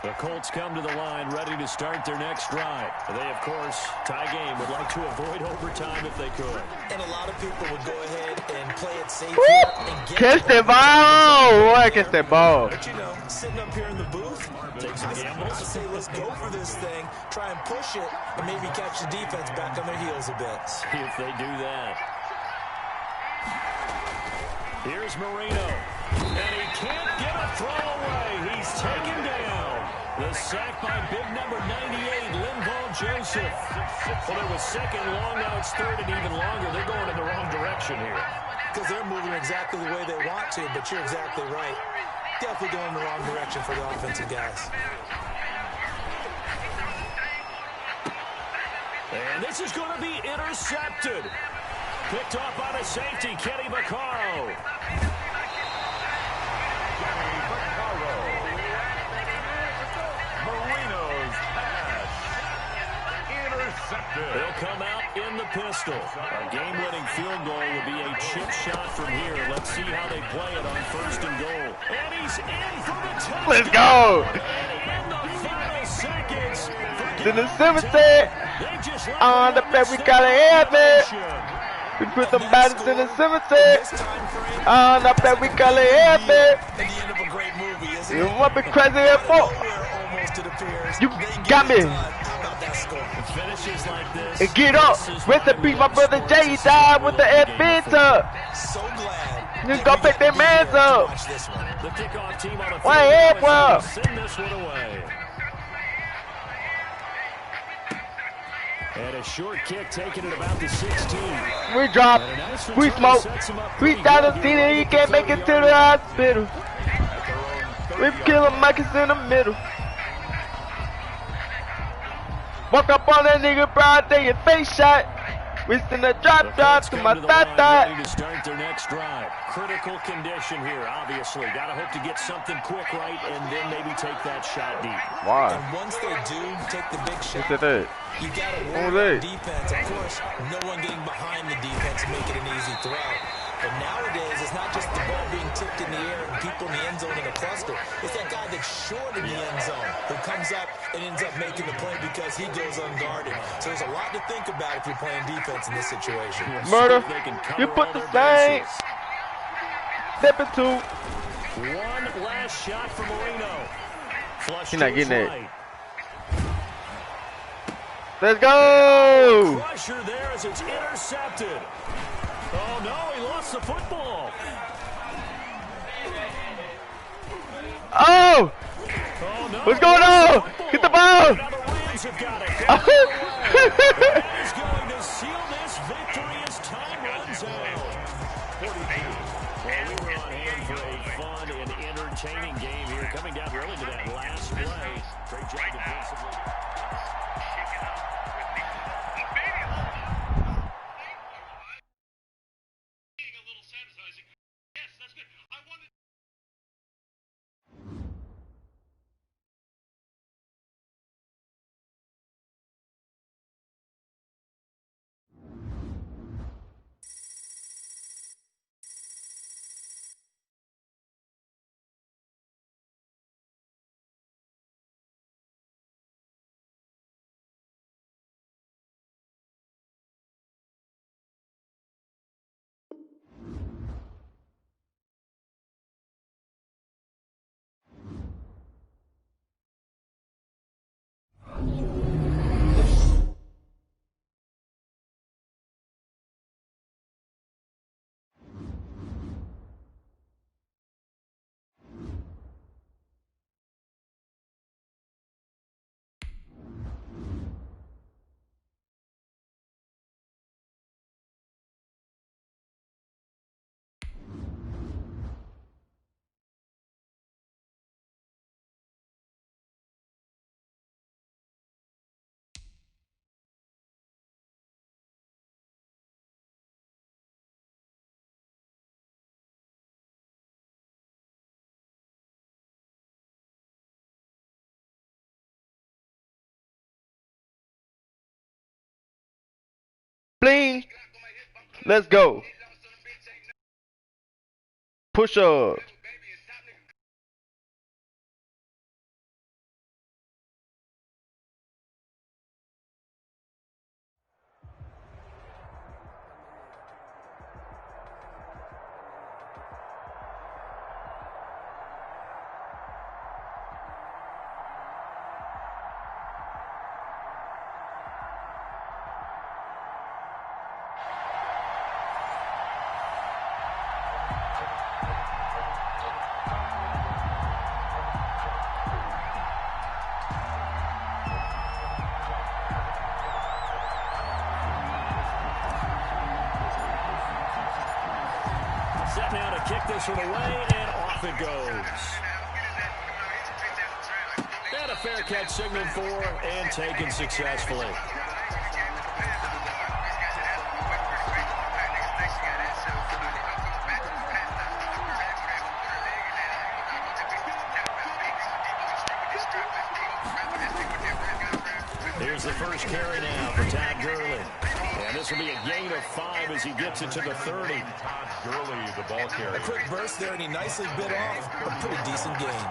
The Colts come to the line ready to start their next drive. They, of course, tie game, would like to avoid overtime if they could. And a lot of people would go ahead and play it safe here and get catch that ball. Boy, catch that ball. But, you know, sitting up here in the booth, Take some gambles. I say let's go for this thing, try and push it, and maybe catch the defense back on their heels a bit. See if they do that. Here's Marino. And he can't get a throw away. He's taken down. The sack by big number 98, Linval Joseph. Well, it was 2nd long, now it's 3rd and even longer. They're going in the wrong direction here. Because they're moving exactly the way they want to, but you're exactly right. Definitely going in the wrong direction for the offensive guys. And this is going to be intercepted. Picked off by the safety, Kenny Vaccaro. Marino's pass. Intercepted. They'll come out in the pistol. A game-winning field goal would be a chip shot from here. Let's see how they play it on 1st and goal. And he's in for the touchdown. Let's go. In the final seconds. To the 70. On the back, we got an air, man. We put them batters in the 70. On the back, we got an air, man. At the end of a great movie, isn't You it? want me crazy here for? Almost it appears. You They got get it me. done. How about that score? Finishes like this. And get up. Rest in peace, my brother Jay. He died with the adventure. So glad. Just go pick their mans up. Watch this one. The kickoff team on the Why, field hey, is bro. gonna send this one away. And a short kick taken at about the 16. We drop. We smoke. We down the scene and he can't make it to the hospital. We kill him, Mike is in the middle. Walk up on that nigga, broad day, your face shot. We send a drop to my thought. Ready to start their next drive. Critical condition here, obviously. Got to hope to get something quick right and then maybe take that shot deep. Why? And once they do take the big shot, What's that? you got to What was worry that? about defense. Of course, no one getting behind the defense and make it an easy throw. But nowadays, it's not just the ball being tipped in the air and people in the end zone in a cluster. It's that guy that's short in the end zone who comes up and ends up making the play because he goes unguarded. So there's a lot to think about if you're playing defense in this situation. Murder. They can cover You put all the their same. bases. Step into. One last shot for Marino. Flush He's not to his getting it. right. Let's go. Crusher there as it's intercepted. Oh no, he lost the football. Oh. Oh no. What's going on? Get the ball. Now the Rams have got it. That is going to seal this victory as time runs out. 42. Well, we were on hand for a fun and entertaining game here, coming down really to that last play. Great job defensively. Bling. Let's go. Push up. Set now to kick this one away, and off it goes. And a fair catch signaled for and taken successfully. Here's the first carry now for Todd Gurley. And this will be a gain of 5 as he gets it to the 30. Todd Gurley, the ball carrier. A quick burst there, and he nicely bit off a pretty decent gain.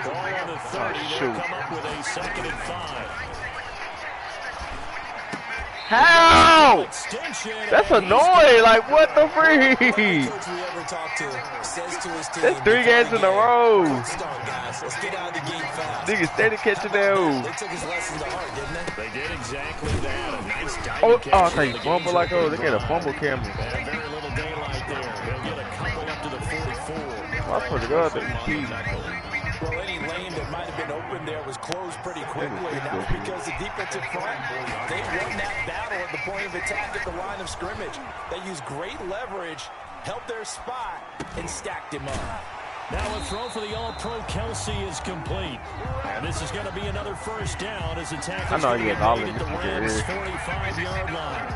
Ball on the 30. They'll come up with a 2nd and 5. How? That's annoying. Like, what the freak? That's 3 games in a row. Niggas steady catching those. They took his lesson to heart, didn't they? They did exactly that. A nice Oh, I thought you fumble like, oh, they got a fumble camera. And very little daylight there. They'll get a couple up to the 44. I swear to God, they cheat. Well, any lane that might have been open there was closed pretty quickly, and that was because the defensive front, they won that battle at the point of attack at the line of scrimmage. They used great leverage, held their spot, and stacked him up. Now a throw for the All-Pro Kelsey is complete. And this is going to be another first down as the tackle at the Rams' 45-yard line.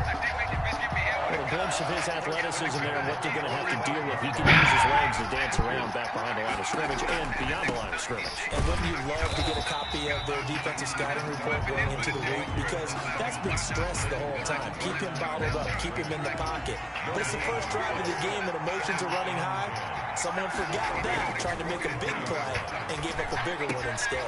A glimpse of his athleticism there and what they're going to have to deal with. He can use his legs to dance around back behind the line of scrimmage and beyond the line of scrimmage. And wouldn't you love to get a copy of their defensive scouting report going into the week? Because that's been stressed the whole time. Keep him bottled up. Keep him in the pocket. But it's the first drive of the game and emotions are running high. Someone forgot that, trying to make a big play and gave up a bigger one instead.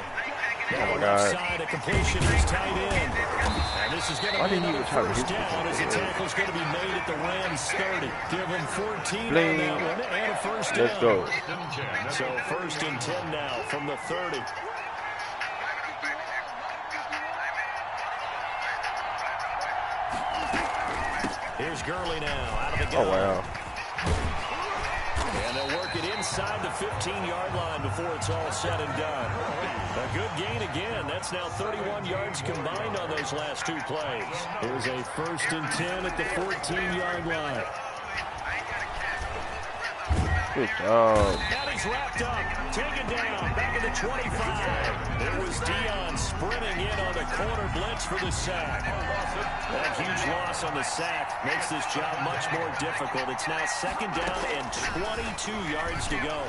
Oh my God. Side, a completion is tight end. And this is going to be another first down as the tackle's going to be made at the Rams 30. Give them 14 on that one and a first down. Let's go. So 1st and 10 now from the 30. Here's Gurley now out of the gun. Oh, wow. And they'll work it inside the 15-yard line before it's all said and done. A good gain again. That's now 31 yards combined on those last 2 plays. Here's a 1st and 10 at the 14-yard line. Good job. Now he's wrapped up, taken down, back at the 25. There was Dion sprinting in on the corner blitz for the sack. That huge loss on the sack makes this job much more difficult. It's now 2nd down and 22 yards to go.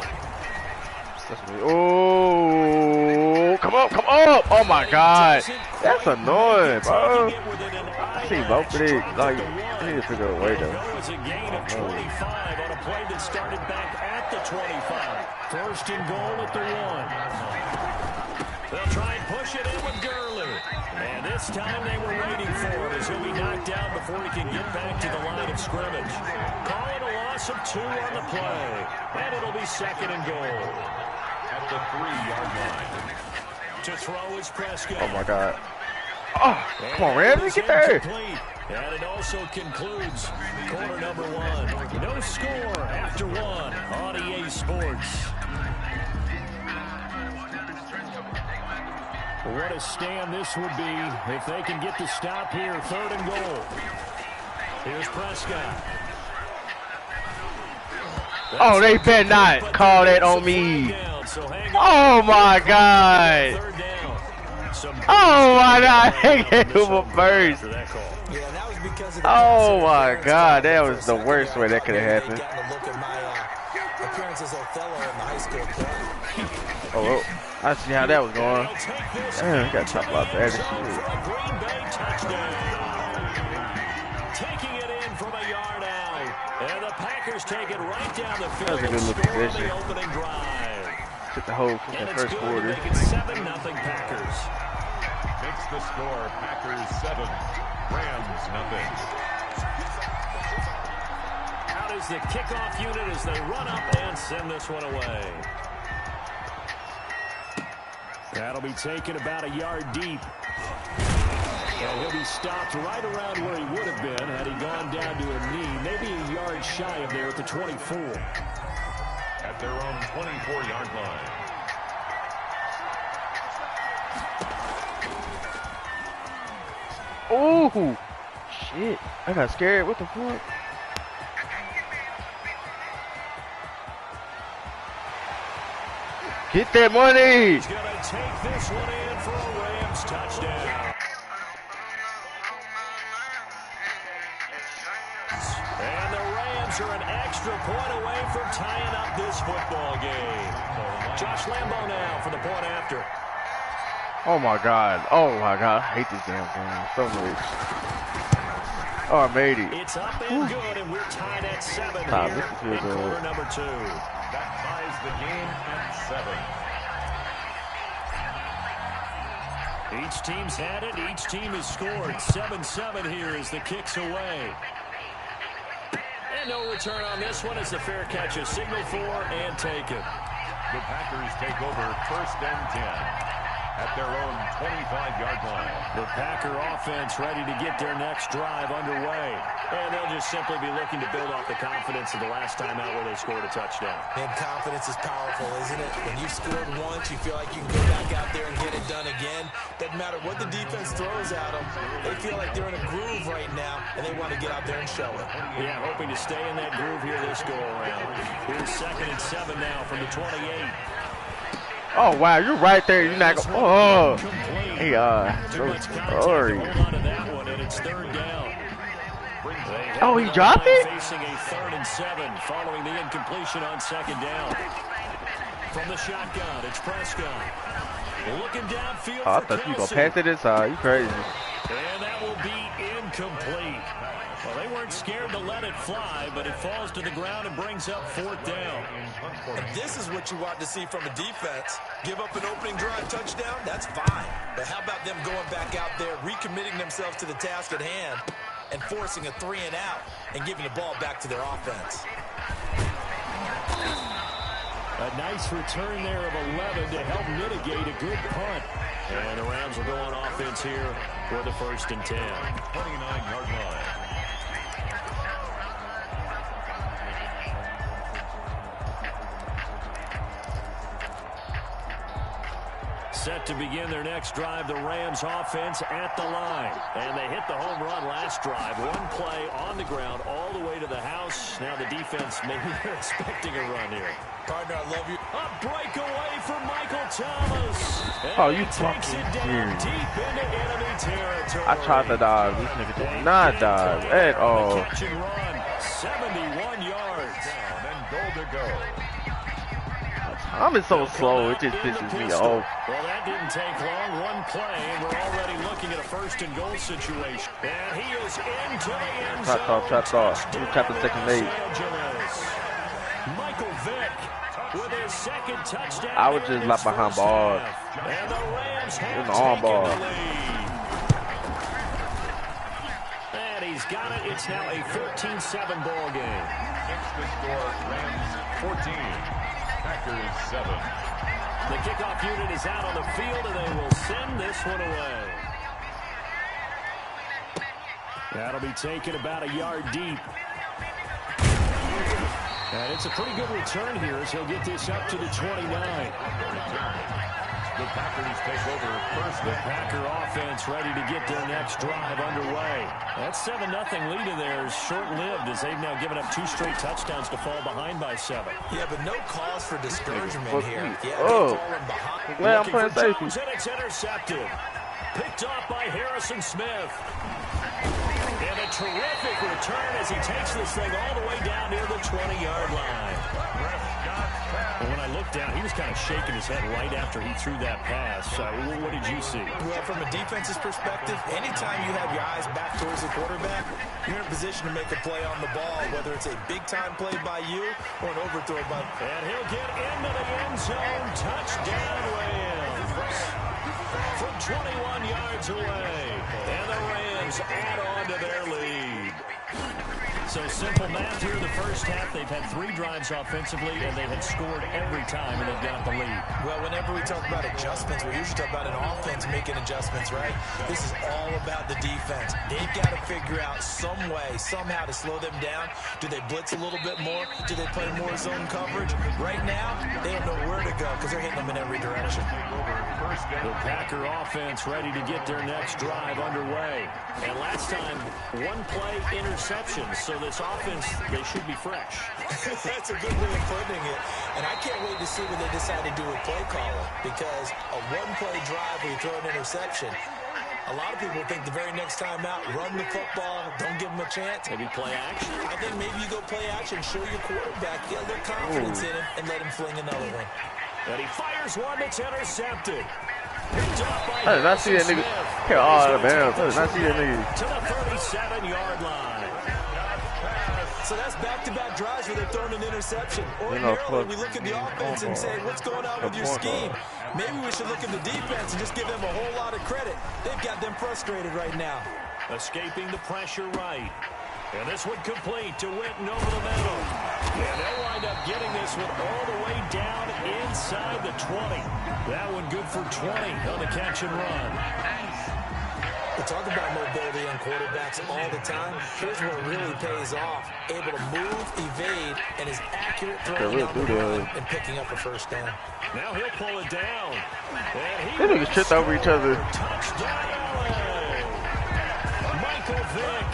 Oh, come up, come up. Oh, my God. That's annoying, bro. I see both of these. Like, I need to figure out a way, though. It was a gain of 25 on a play that started back at the 25. 1st and goal at the 1. They'll try and push it in with Gurley. And this time they were waiting for it as he'll be knocked down before he can get back to the line of scrimmage. Call it a loss of 2 on the play. And it'll be 2nd and goal. At the 3-yard line. To throw is Prescott. Oh, my God. Oh, come on, Rams, get there. And it also concludes quarter number 1. No score after 1 on EA Sports. What a stand this would be if they can get the stop here. 3rd and goal. Here's Prescott. Oh, they better not call that on me. Oh, my God. Oh, my God. They gave him a first. Oh, my God. That was the worst way that could have happened. Oh, I see how that was going. Damn, got top out there. taking it in from a yard out. And the Packers take it right down the field. That was a good and score position. the opening drive. Took the whole from And the it's first good quarter. to make it 7-0 Packers. Makes the score Packers 7, Rams nothing. Out is the kickoff unit as they run up and send this one away. That'll be taken about a yard deep. And he'll be stopped right around where he would have been had he gone down to a knee, maybe a yard shy of there at the 24. At their own 24-yard line. Oh, shit. I got scared. What the fuck? Get that money. He's going to take this one in for a Rams touchdown. And the Rams are an extra point away from tying up this football game. Josh Lambo now for the point after. Oh my god. Oh my god. I hate this damn game so much. Oh, I made it. It's up and good, and we're tied at 7 Top, here this is good, in quarter though. number 2. That ties the game at 7. Each team's had it. Each team has scored. 7-7 here as the kick's away. And no return on this one as the fair catch is signaled for and taken. The Packers take over 1st and 10 at their own 25-yard line. The Packer offense ready to get their next drive underway. And they'll just simply be looking to build off the confidence of the last time out where they scored a touchdown. And confidence is powerful, isn't it? When you've scored once, you feel like you can go back out there and get it done again. Doesn't matter what the defense throws at them. They feel like they're in a groove right now, and they want to get out there and show it. Yeah, hoping to stay in that groove here this go-around. Here's 2nd and 7 now from the 28. Oh wow, you're right there. You're not going. Oh, hey, so sorry. Hold on to that one, and it's 3rd down. Oh, he dropped it? Facing a 3rd and 7 following the incompletion on 2nd down. From the shotgun, it's Prescott. Looking downfield. Oh, I thought you were gonna pass it inside. You crazy? And that will be incomplete. Well, they weren't scared to let it fly, but it falls to the ground and brings up 4th down. And this is what you want to see from a defense. Give up an opening drive touchdown, that's fine. But how about them going back out there, recommitting themselves to the task at hand, and forcing a 3 and out, and giving the ball back to their offense. A nice return there of 11 to help mitigate a good punt. And the Rams will go on offense here for the 1st and 10. 29-yard line. Set to begin their next drive, the Rams offense at the line. And they hit the home run last drive. One play on the ground all the way to the house. Now the defense, maybe they're expecting a run here. Partner, I love you. A breakaway for Michael Thomas. And Oh, you he takes it fucking down serious. deep into enemy territory. I tried to dive. This nigga did not dive at all. Catch and run, 71 yards. Down and goal to go. I'm so slow. It just pisses me off. Well, that didn't take long. One play, and we're already looking at a 1st and goal situation. And he is into the end zone. Chopped off. He chopped the second lead. Michael Vick with his 2nd touchdown. I was just like behind bars. And the Rams have It's an arm taken ball. the lead. And he's got it. It's now a 13-7 ball game. Makes the score Rams 14. Packers 7. The kickoff unit is out on the field, and they will send this one away. That'll be taken about a yard deep. And it's a pretty good return here as he'll get this up to the 29. The Packers take over 1st. The Packer offense ready to get their next drive underway. That 7-0 lead of theirs short-lived as they've now given up 2 straight touchdowns to fall behind by 7. Yeah, but no cause for discouragement Fuck here. me. Yeah, Oh. they've fallen behind. Glad I'm Looking playing for safety. Jones, and it's intercepted. Picked off by Harrison Smith. And a terrific return as he takes this thing all the way down near the 20-yard line. Well, when I looked down, he was kind of shaking his head right after he threw that pass. What did you see? Well, from a defense's perspective, anytime you have your eyes back towards the quarterback, you're in a position to make a play on the ball, whether it's a big-time play by you or an overthrow by... And he'll get into the end zone. Touchdown, Rams. From 21 yards away. And the Rams add on to their lead. So simple math here in the first half. They've had 3 drives offensively, and they had scored every time, and they've got the lead. Well, whenever we talk about adjustments, we usually talk about an offense making adjustments, right? This is all about the defense. They've got to figure out some way, somehow to slow them down. Do they blitz a little bit more? Do they play more zone coverage? Right now, they don't know where to go because they're hitting them in every direction. The Packer offense ready to get their next drive underway. And last time, 1 play interception. So this offense, they should be fresh. That's a good way of putting it. And I can't wait to see what they decide to do with play calling, because a 1-play drive where you throw an interception, a lot of people think the very next time out, run the football, don't give them a chance. Maybe play action. I think maybe you go play action, show your quarterback, get a little confidence in him, and let him fling another one. And he fires one that's intercepted. I did not see that nigga. Oh, man. I did not see that nigga. To the 37-yard line. So that's back-to-back drives where they're throwing an interception. Ordinarily, we look at the offense and say, what's going on with your scheme? Maybe we should look at the defense and just give them a whole lot of credit. They've got them frustrated right now. Escaping the pressure right. And this one complete to Witten over the middle. And they'll wind up getting this one all the way down inside the 20. That one good for 20 on the catch and run. We talk about mobility on quarterbacks all the time. Here's where it really pays off. Able to move, evade, and is accurate throwing out the line and picking up a first down. Now he'll pull it down. They niggas tripped over each other. Touchdown, LA. Michael Vick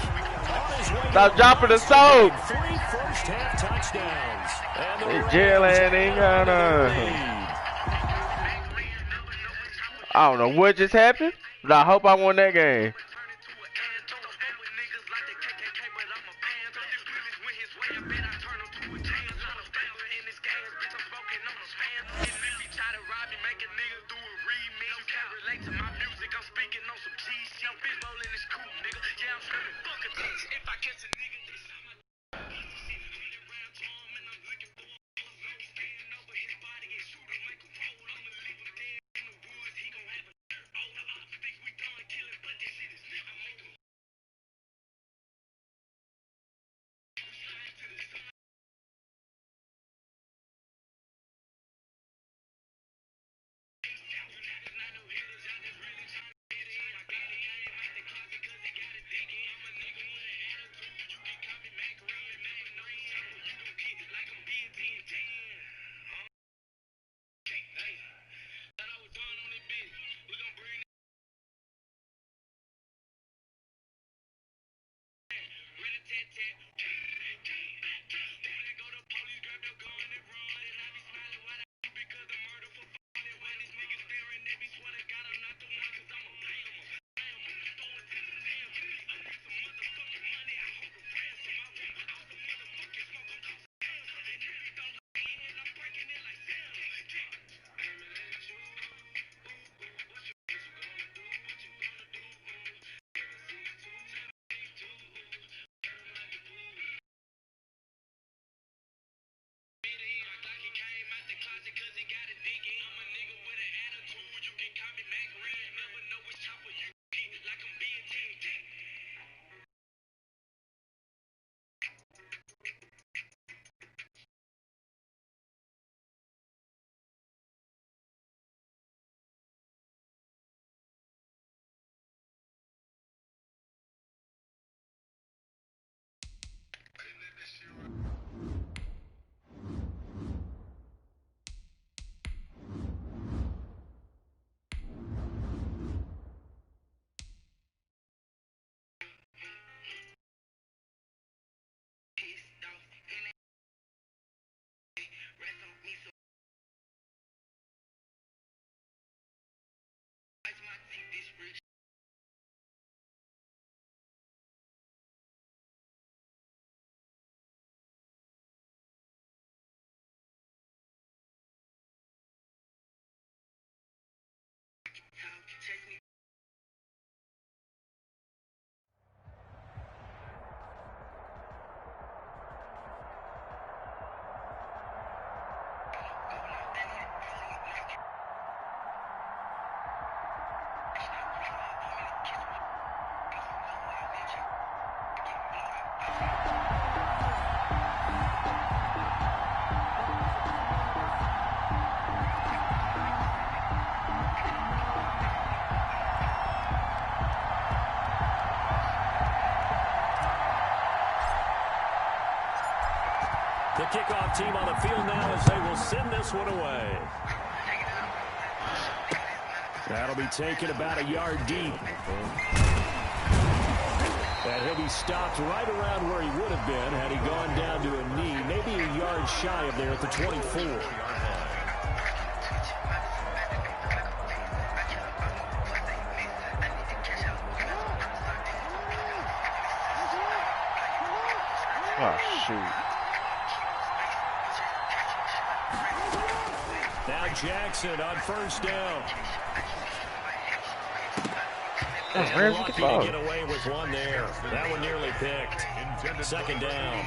on his way. Stop dropping the soap. 3 first-half touchdowns. And the Hey, Jalen ain't gonna. I don't know what just happened, but I hope I won that game. The kickoff team on the field now as they will send this one away. That'll be taken about a yard deep. And he'll be stopped right around where he would have been had he gone down to a knee, maybe a yard shy of there at the 24. Oh, shoot. Now Jackson on first down. Where's Lucky the to ball? get away with one there. That one nearly picked. Second down.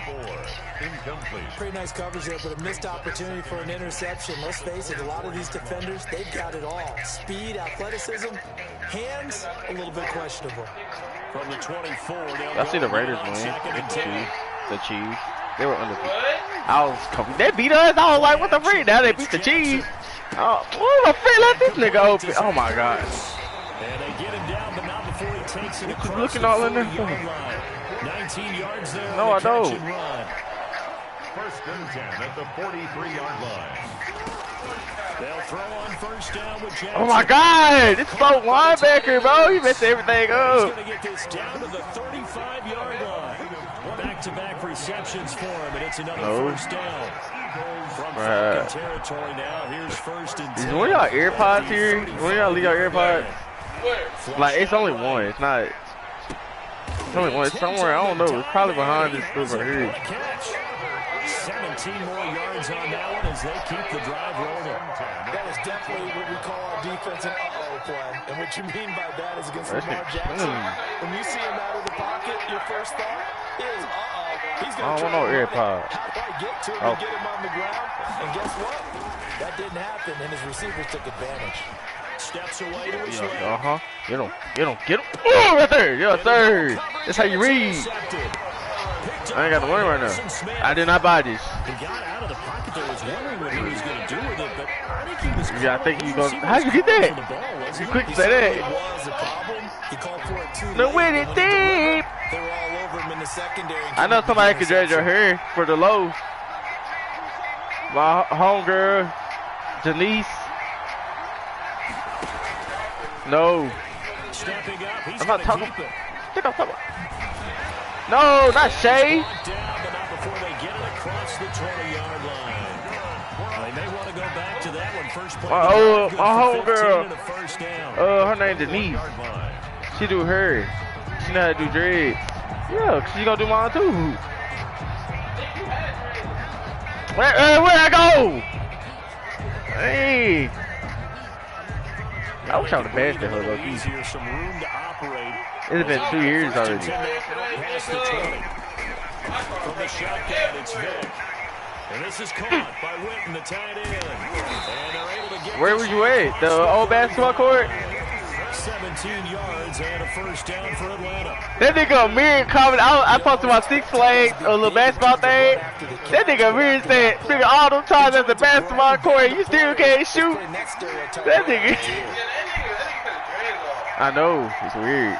Incomplete. Pretty nice coverage there, but a missed opportunity for an interception. Let's face it, a lot of these defenders, they've got it all. Speed, athleticism, hands, a little bit questionable. From the 24. I see the Raiders win. The Chiefs. They were undefeated. I was confused. They beat us. I was like, what the freak? Now they beat the Chiefs. Oh, what the freak? Let this nigga open. Oh my God. And they get him down, but not before he takes it across looking the all in there 40-yard line. 19 yards there. No, I don't. First and 10 at the 43-yard line. They'll throw on first down with Jackson. Oh my God. It's so linebacker, bro. He messed everything He's up. going to get this down to the 35-yard line. Back-to-back receptions for him, and it's another first down. From Falcon territory now, here's first and 10. Is one of y'all AirPods here? One of y'all leave y'all AirPods? Like, it's only one. It's not. It's only one. It's somewhere. I don't know. It's probably behind this stuff right here. 17 more yards on that one as they keep the drive rolling. That is definitely what we call our defense an uh-oh play. And what you mean by that is against Lamar Jackson. When you see him out of the pocket, your first thought is, uh-oh, he's going to try no to AirPods. How do I get to him and get him on the ground? And guess what? That didn't happen, and his receivers took advantage. Steps away to his left. Get him. Oh, right there. Yes, sir. That's how you read. I ain't got the money right now. I did not buy this. He got out of the pocket there, was wondering what he was going to do with it, but I think he was. Yeah, I think you going. How'd you get that? You quick to say that. It was a problem. He called for it too No late. with it deep. They were all over him in the secondary. I know somebody could dredge your hair for the low. My homegirl, Janice. No. Stepping up, he's I'm not gonna talking. keep it. Think I'm talking. No, not Shay. Brought down, but not before they get it across the 20-yard line. They may want to go back to that one. First play. My homegirl. And a first down. Her name Denise. She do her. She know how to do dreads. Yeah, 'cause she gonna do mine too. Where I go? Hey. I wish I would have passed that her, Easier, some room to operate. It's been 2 years already. Past the 20. From the shotgun, it's Vick. And this is caught by Witten, the tight end. And they're able to get. Where were you at? The old basketball court? 17 yards and a first down for Atlanta. That nigga Amir comment. I posted my Six Flags, a little basketball thing. That nigga Amir said, nigga, all them times at the basketball court, you still can't shoot. That nigga. I know, it's weird.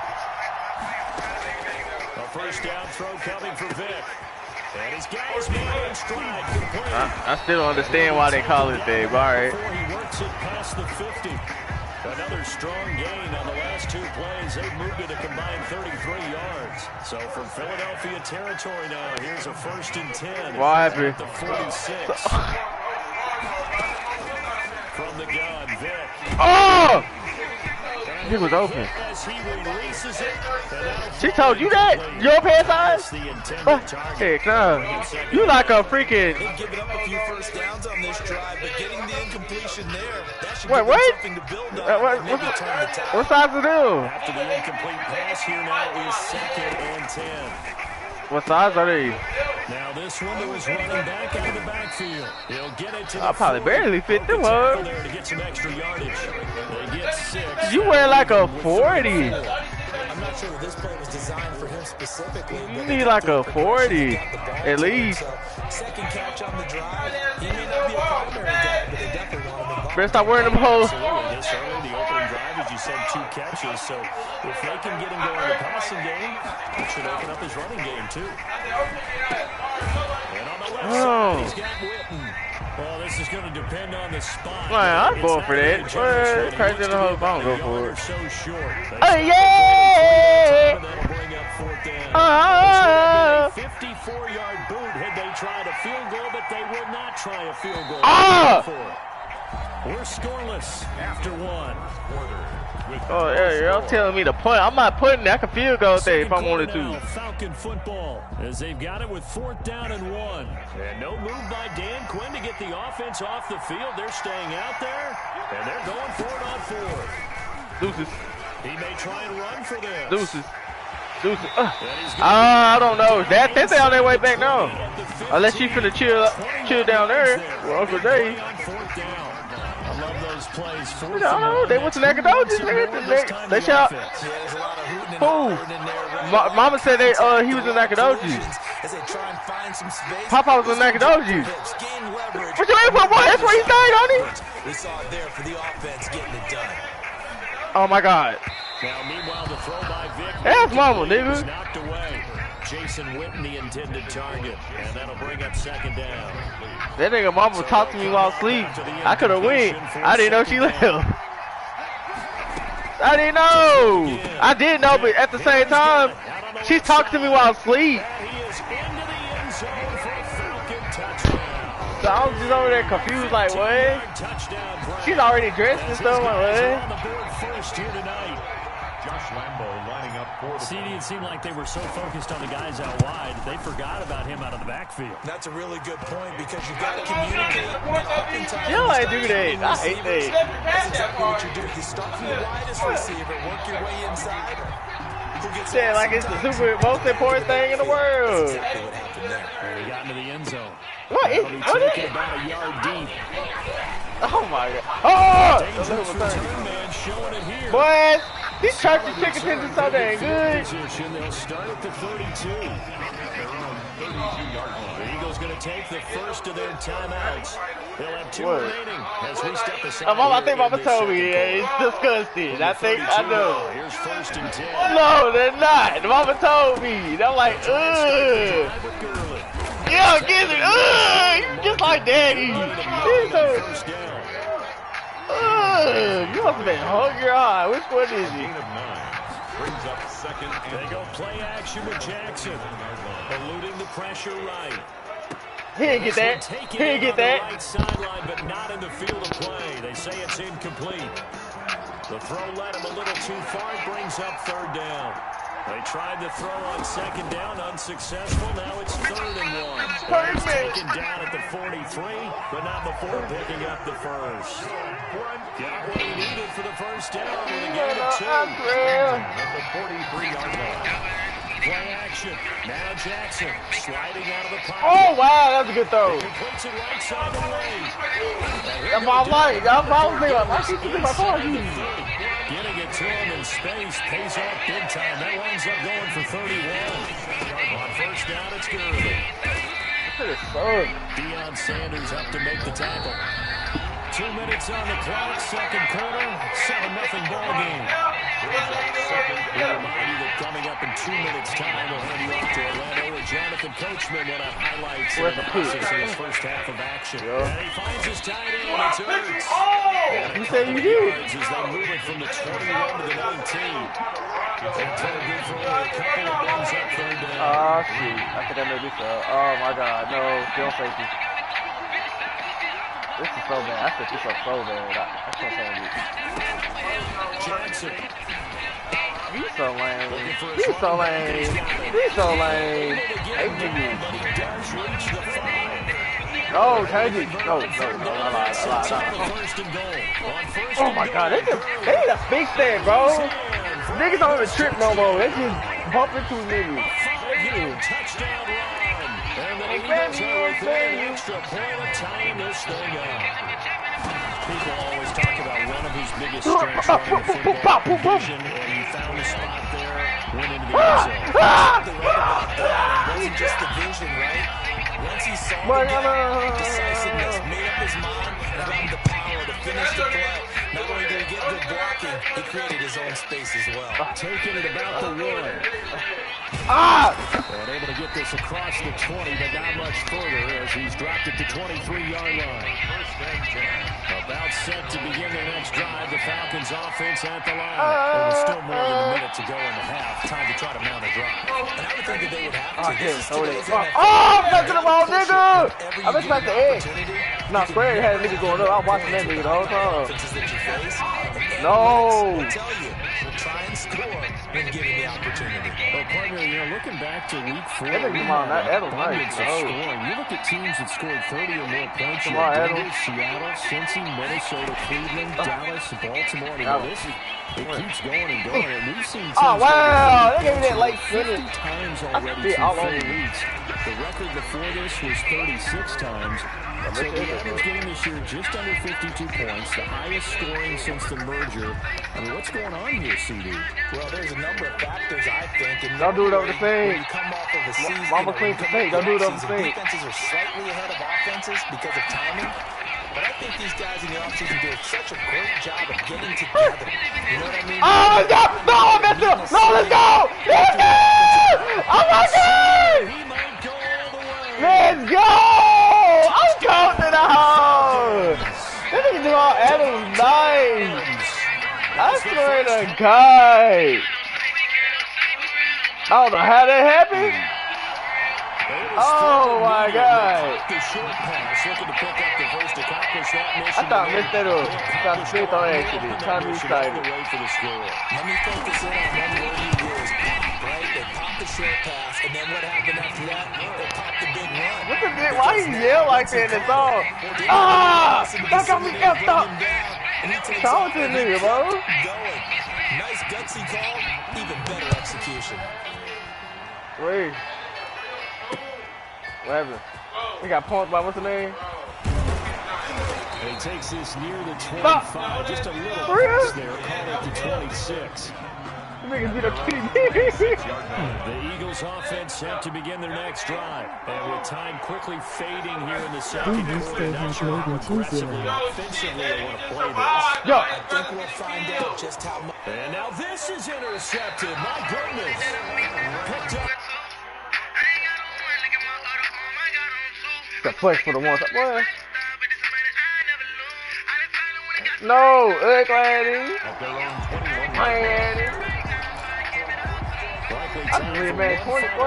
A first down throw coming for Vick. And his guys made in stride. Complete. I still don't understand why they call it that, but all right. Before he works it past the 50. Another strong gain on the last two plays. They've moved it a combined 33 yards. So from Philadelphia territory now, here's a first and 10. What happened? The 46. From the gun, Vick. Oh! He was open. As he releases it, and that'll She told you that? Your pants That's size? the intended target. Heck no. You like a freaking. They've given up a few first downs on this drive, but getting the incompletion there, that should Wait, give them wait. something to build on and maybe turn the tide. What size is them? After the incomplete pass here now is 2nd and 10. What size are they? Now this one was running back out of the backfield. He'll get it to the I probably 40. barely fit them Broken tackle up. there to get some extra yardage. They get 6. You wear like a 40. I'm not sure that this play was designed for him specifically. You need like a 40 at least. So, second catch on the drive. He may not be a primary guy, but they definitely want him involved. Better stop wearing them hoes. Absolutely. This early, the opening drive, as you said, 2 catches. So if they can get him going in the passing game, it should open up his running game too. And on the left side, he's got Witten. Well, this is going to depend on the spot. Man, I'm going for that. Well, crazy the whole phone go for it. So short. Hey, yeah! That'll bring up 4th down. 54-yard boot had they tried a field goal, but they will not try a field goal. We're scoreless after 1. Oh, yeah, y'all telling me to punt. I'm not punting. I can field goal there if I wanted to. Falcon football as they've got it with 4th down and 1. And no move by Dan Quinn to get the offense off the field. They're staying out there, and they're going for it on 4th. Deuces. He may try and run for this. Deuces. Deuces. I don't know. They on their way back now. Unless she finna chill down there with Uncle Jay. I love those plays. I don't know. They went to Nacogdoches. They shot. Who? Mama said he was in Nacogdoches. Papa was in Nacogdoches. What you mean, Papa? That's what he said, honey. We saw it there for the offense getting it done. Oh my God. Now, meanwhile, the throw by Vic. That's mama, nigga. Knocked away. Jason Witten, the intended target, and that'll bring up 2nd down. That nigga mama talked to me while asleep. I could have went. I didn't know she left. I didn't know. I did know, but at the same time, she's talking to me while asleep. He is into the end zone for a Falcon touchdown. So I was just over there confused, like, what? Touchdown. She's already dressed and stuff, like, what? On the board first here tonight. Josh Lambo lining up for the CD, it seemed like they were so focused on the guys out wide, they forgot about him out of the backfield. That's a really good point because you've got to communicate. Oftentimes, You know I do that. I hate that. That's exactly what you do. You start from the widest receiver, work your way inside. Who gets Yeah, like it's the most important thing in the world. exactly what happened there. He got into the end zone. What? Taken about a yard deep. Oh my God. Oh! Dangerous return man showing it here. Boys, these churches chicken tenders so dang good. Position, they'll start at the 32. The Eagles going to take the first of their timeouts. They'll have 2 What? remaining as we step aside. I think Mama here in told me, this yeah, second it's disgusting. I think I know. Here's 1st and 10. No, they're not. Mama told me. And I'm like, ugh. Yeah, get it. Ugh. Just like daddy. He's so, First down. ugh. You must have been hungry. Which one is he? gain of 9. Brings up 2nd They and go play action with Jackson. Eluding the pressure right. He didn't get that. He didn't get that. Right sideline, but not in the field of play. They say it's incomplete. The throw led him a little too far. It brings up 3rd down. They tried to throw on 2nd down, unsuccessful. Now it's 3rd and 1. It's taken down at the 43, but not before picking up the first. Got what he needed for the first down with a gain of 2. at the 43-yard line. Play action. Now Jackson sliding out of the pocket. Oh, wow. That's a good throw. Completes it right side of the lane. That's my life. That's my thing. Like, why should you do my car? Getting it to him in space pays off big time. That winds up going for 31. On 1st down, it's Gurley. Deion Sanders up to make the tackle. 2 minutes on the clock, 2nd quarter, 7-0 ball game. We remind you that coming up in 2 minutes' time, we'll hand you off to Orlando where Jonathan Coachman will have highlights and analysis in his first half of action. And he finds his tight end, it's Ertz. You said you did. As they move it from the 21 to the 19. That throw good for only a couple of runs up 3rd down. Oh, shoot. I think I know this. Oh, my God. No, still safety. This is so bad. I set this up so bad. I can't stand it. Jackson He's so lame. He's so lame. He's so lame. No, change it. No. Oh my God, they need a big stand, bro. Niggas don't even trip no more. They just bump into niggas. Touchdown run. And the Eagles are within an extra point of tying this thing up. People always talk about one of his biggest strengths running the football, vision, and he found a spot there, went into the end zone. The right about that, it wasn't just the vision, right? Once he saw the gap, decisiveness, made up his mind, and found the power to finish the play. Not only did he get good blocking, he created his own space as well. Taking it about the one. And able to get this across the 20, but not much further as he's dropped it to 23-yard line. About set to begin their next drive. The Falcons offense at the line. There was still more than a minute to go in the half. Time to try to mount a drive. And I would think that they would have to. I'm back to the ball, nigga! I just back the edge. Nah, square had a nigga going up. I was watching that nigga the whole time. No! Try and score when given the opportunity. Well, partner, looking back to week 4, That nigga come on, that Adams abundance nice. of scoring. You look at teams that scored 30 or more points. Come on, Denver, Adams. Seattle, Cincy, Minnesota, Cleveland, Dallas, Baltimore. It keeps going and going. And we've seen teams wow! They gave me that late 50 finish. times already all through 4 over. weeks. The record before this was 36 times. So the average game this year just under 52 points, the highest scoring since the merger. I mean, what's going on here, CD? Well, there's a number of factors, I think. And Don't do it over the when fade. you come off of a season, Mama cleans the fade. Don't do it over the fade. Defenses are slightly ahead of offenses because of timing. But I think these guys in the offseason did such a great job of getting together. You know what I mean? Oh, let's go! No, let's go! No, let's go! Let's go! Oh my God! He might go all the way. Let's go! I'm counting the house! This nigga do all Adams nice! I swear to God! I don't know how that happened. Oh my God! The short pass, looking to pick up the first, accomplish that mission. I thought I missed that up. I thought Smith on accident. Time to be excited. Away for the score. Let me focus in on one word you used, right? They popped the short pass, and then what happened after that? They popped the big run. What the dick? Why he yell like that in the song? Ah! That got me effed up. Talk to the nigga, bro. Going. Nice gutsy call, even better execution. Wait. What happened? He got punked by what's the name? And he takes this near the 25. Just a little pass there. Call it the 26. Niggas beat up TD. The Eagles offense set to begin their next drive. And with time quickly fading here in the second quarter, not sure how aggressively, offensively they want to play this. Yo. I think we'll find out just how much. And now this is intercepted. My goodness. Picked up. Got flex for the one. What? No, ugly. At their own 21. Man. I just read man 20 boy. I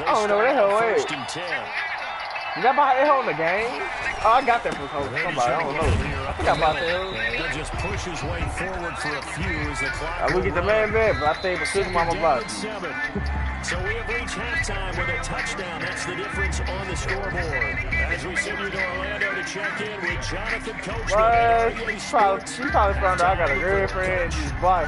don't know what the hell it is. Is that about that hell in the game? Oh, I got that from somebody. I don't know. I think I bought that hell. He'll just push his way forward for a few as the clock. I will get the man back, but I think the system I'm about. So we have reached halftime with a touchdown. That's the difference on the scoreboard. As we send you to Orlando to check in with Jonathan Coachman. What? She probably found out I got a girlfriend. She's black.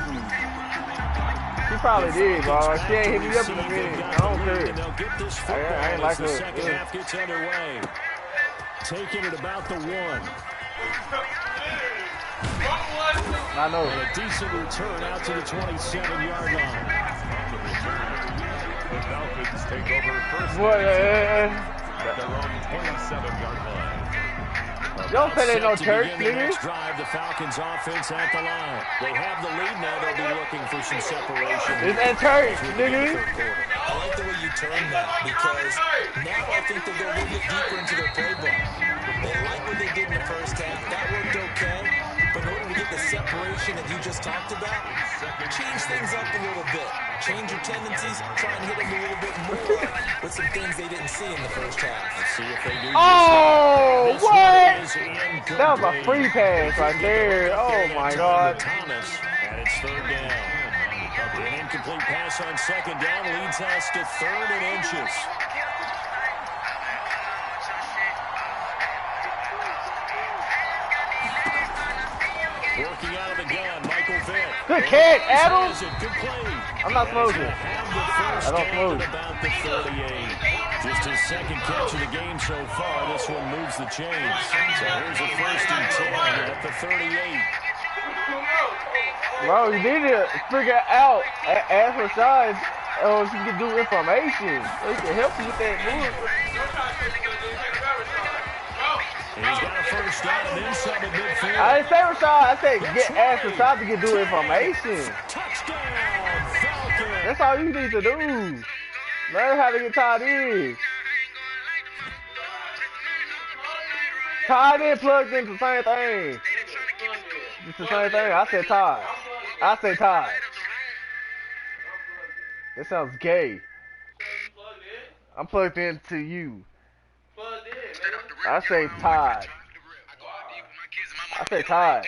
She probably did, bro. She ain't hit me up in a minute. I don't care. I ain't like her. Second half gets underway. Taking it about the 1. I know. A decent return out to the 27-yard line. The Falcons take over first What? at their own 27-yard line. Don't say they no church, nigga. Drive the Falcons offense at the line. They have the lead now. They'll be looking for some separation. It's at church, nigga. I like the way you turn that because now I think they'll go a little bit deeper into their playbook. They like what they did in the first half. That worked okay. But in order to get the separation that you just talked about, change things up a little bit. Change your tendencies. Try and hit them a little bit more with some things they didn't see in the first half. See if they do. Oh, what? That was a free pass right there. Oh, my God. Thomas, and it's third down. An incomplete pass on second down leads us to 3rd and inches. Working out of the gun, Michael Vick. Good catch, Adam. Good play. I'm not smoking. I don't smoke. About the 38. Just his second catch of the game so far. This one moves the chains. So here's a 1st and 10 at the 38. Bro, you need to figure out, ask Rashad if you can do information. So he can help you with that move. And he's got a 1st down inside the midfield. I didn't say Rashad. I said ask Rashad to get do information. Touchdown, Falcons. That's all you need to do. Learn how to get tied in. Tied in, plugged into the same thing. It's the same thing. I said tied. I say tied. That sounds gay. I'm plugged into you. I say tied. I say tied.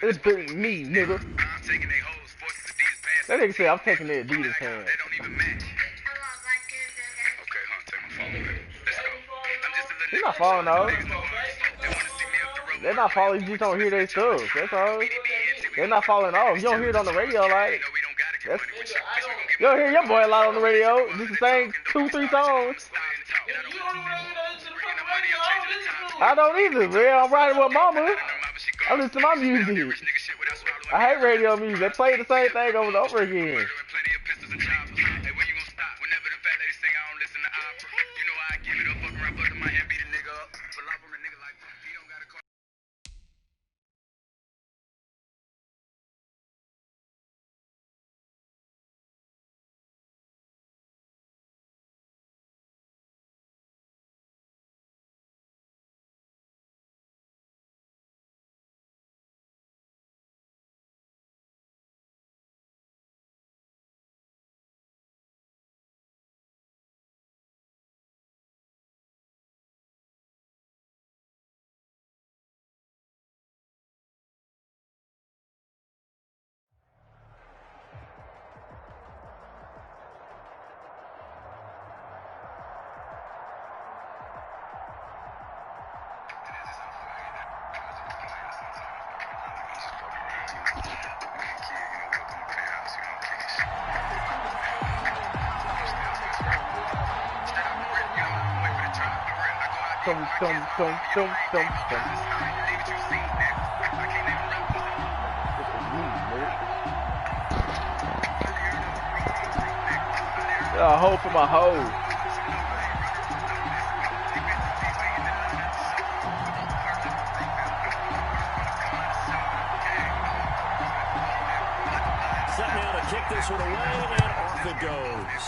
It's me, nigga. That nigga said I'm taking the Adidas hand. He's not falling though. They're not falling, you just don't hear their stuff. That's all. They're not falling off. You don't hear it on the radio like. You don't hear your boy a lot on the radio. Just the same 2-3 songs. I don't either, man. I'm riding with mama. I listen to my music. I hate radio music. They play the same thing over and over again. Dum, dum, dum, dum, dum, dum. A hole for my hoe. Set now to kick this one away, and off it goes.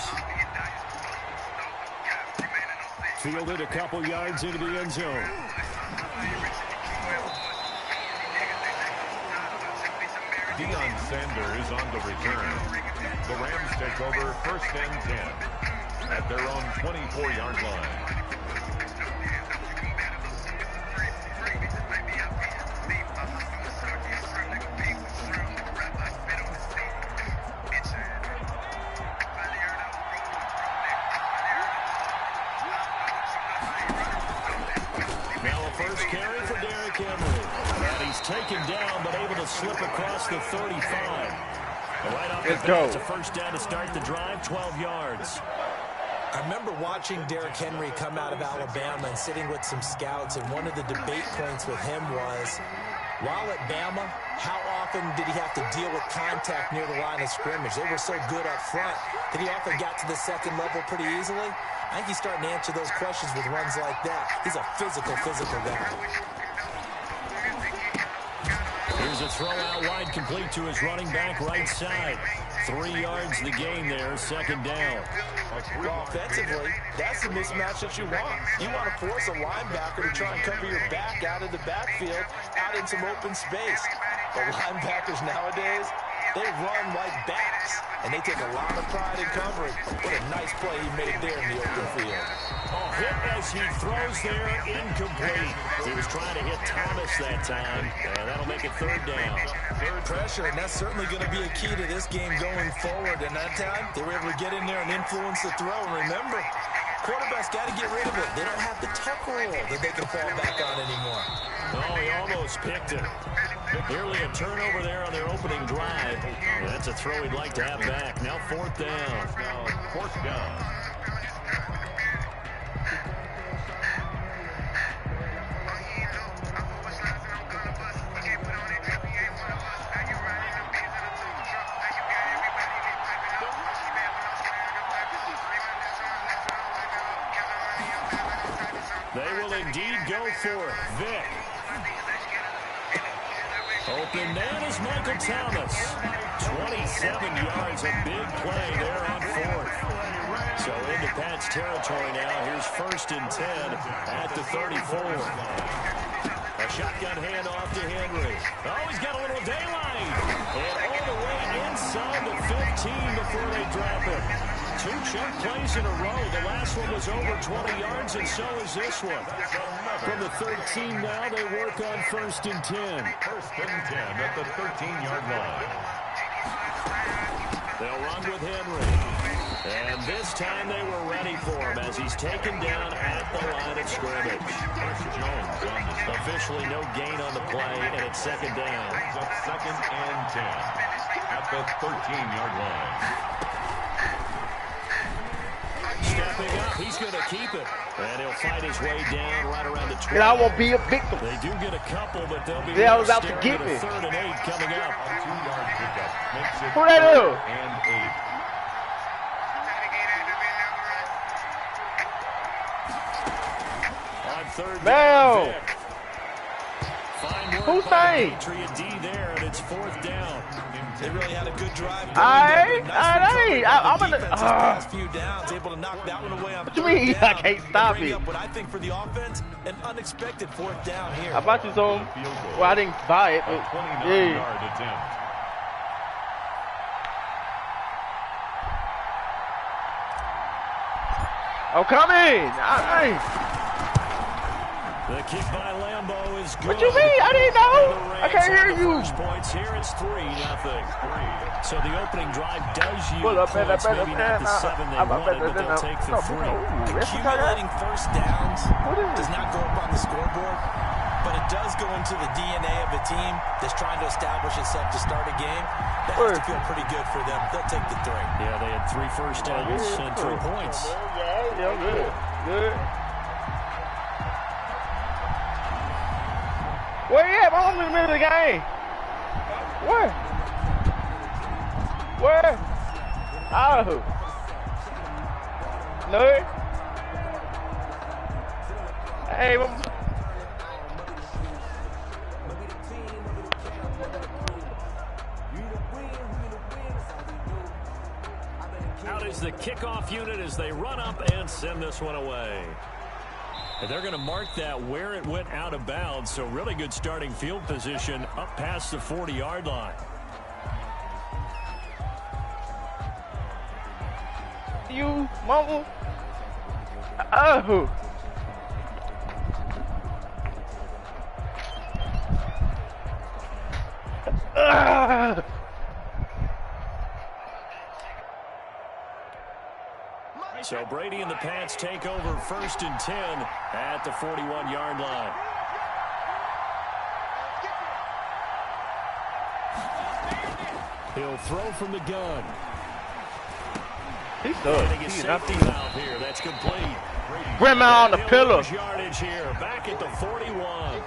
Fielded a couple yards into the end zone. Deion Sanders on the return. The Rams take over 1st and 10 at their own 24-yard line. Taken down, but able to slip across the 35. Right off Let's the go. It's a 1st down to start the drive, 12 yards. I remember watching Derrick Henry come out of Alabama and sitting with some scouts, and one of the debate points with him was, while at Bama, how often did he have to deal with contact near the line of scrimmage? They were so good up front that he often got to the second level pretty easily. I think he's starting to answer those questions with runs like that. He's a physical guy. Here's a throw out wide, complete to his running back right side. 3 yards the game there, 2nd down. Well, offensively, that's the mismatch that you want. You want to force a linebacker to try and cover your back out of the backfield, out in some open space. The linebackers nowadays, They run like bats, and they take a lot of pride in covering. What a nice play he made there in the open field. A hit as he throws there, incomplete. He was trying to hit Thomas that time, and that'll make it third down. Third pressure, and that's certainly going to be a key to this game going forward. And that time, they were able to get in there and influence the throw. And remember, quarterbacks got to get rid of it. They don't have the tuck roll that they can fall back on anymore. Oh, he almost picked it. Nearly a turnover there on their opening drive. That's a throw he'd like to have back. Now fourth down. Now fourth down. They will indeed go for it. Vic. Open man is Michael Thomas. 27 yards, a big play there on fourth. So into Pat's territory now. Here's first and 10 at the 34. A shotgun handoff to Henry. Oh, he's got a little daylight. And all the way inside the 15 before they drop it. Two chunk plays in a row. The last one was over 20 yards, and so is this one. From the 13 now, they work on first and 10. First and 10 at the 13-yard line. They'll run with Henry. And this time they were ready for him as he's taken down at the line of scrimmage. Jones on the stop. Officially no gain on the play, and it's second down. It's up second and 10 at the 13-yard line. Stepping up, he's going to keep it. And he'll fight his way down right around the 20. And I won't be a victim. They do get a couple, but they'll be I was out to staring get at me. a third and 8 coming up. A 2-yard pickup makes it Who they do? third and 8. On third Mel. down, Vic. Fine work Who's by the saying? Patriot D there, and it's fourth down. They really had a good drive. I'm gonna. Past few downs, able to knock that one away on What you mean? I can't stop bring it. up what I think for the offense, an unexpected fourth down here. I bought you some. Well, I didn't buy it, but A 29-yard yeah. attempt. I'm coming. The kick by Lambo is good. What you mean? I didn't know. I can't hear you. First points here. It's 3-0. So the opening drive does yield Pull up, man, points. better, Maybe not the 7 they wanted, but they'll take the 3. Accumulating first downs What is does this? not go up on the scoreboard, but it does go into the DNA of a team that's trying to establish itself to start a game. That has to feel pretty good for them. They'll take the 3. Yeah, they had 3 first downs and 3 points. Yeah, good. Good. Where you at? I'm in the middle of the game. Where? Where? Oh. No. Hey, Out is the kickoff unit as they run up and send this one away. And they're going to mark that where it went out of bounds, so really good starting field position up past the 40-yard line. you, mama. Oh. So Brady and the Pats take over first and 10 at the 41-yard line. He'll throw from the gun. He's good. He's safety valve here. That's complete. Grandma on the pillar. Yardage here, back at the 41.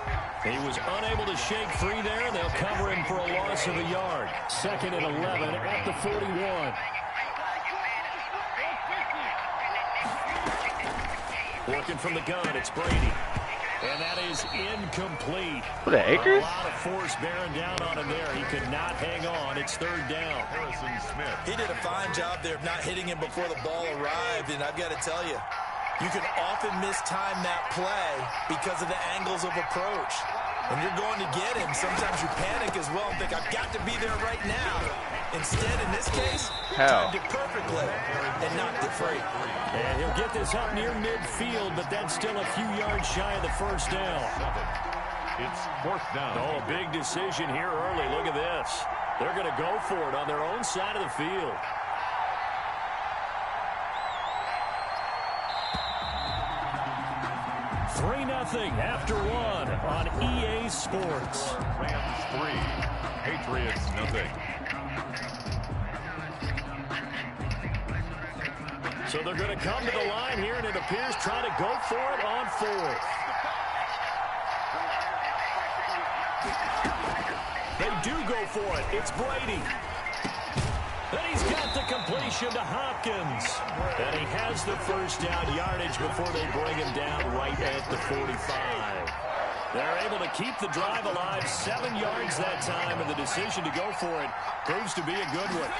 He was unable to shake free there. They'll cover him for a loss of a yard. Second and 11 at the 41. Working from the gun, it's Brady. And that is incomplete. What, the Akers? A lot of force bearing down on him there. He could not hang on. It's third down. Harrison Smith. He did a fine job there of not hitting him before the ball arrived, and I've got to tell you, you can often mistime that play because of the angles of approach. When you're going to get him, sometimes you panic as well and think, I've got to be there right now. Instead, in this case, timed it perfectly and knocked it free. And he'll get this up near midfield, but that's still a few yards shy of the first down. It's fourth down. Oh, a big decision here early. Look at this. They're going to go for it on their own side of the field. After one on EA Sports. Rams 3, Patriots nothing. So they're going to come to the line here, and it appears trying to go for it on fourth. They do go for it. It's Brady. And he's got the completion to Hopkins. And he has the first down yardage before they bring him down right at the 45. They're able to keep the drive alive, 7 yards that time, and the decision to go for it proves to be a good one.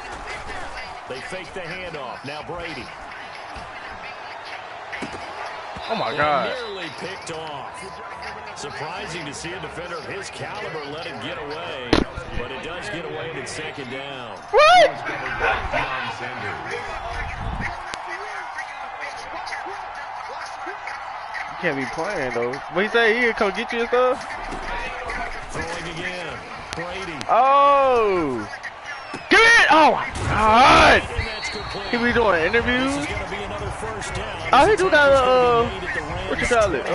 They fake the handoff. Now Brady. Oh, my God. Nearly picked off. Surprising to see a defender of his caliber let it get away, but it does get away and it's second down. What? You can't be playing, though. What he say? He gonna come get you and stuff? Throwing again. Brady. Oh! Get it! Oh, my God! He be doing interviews? Oh, he do that, what you call it?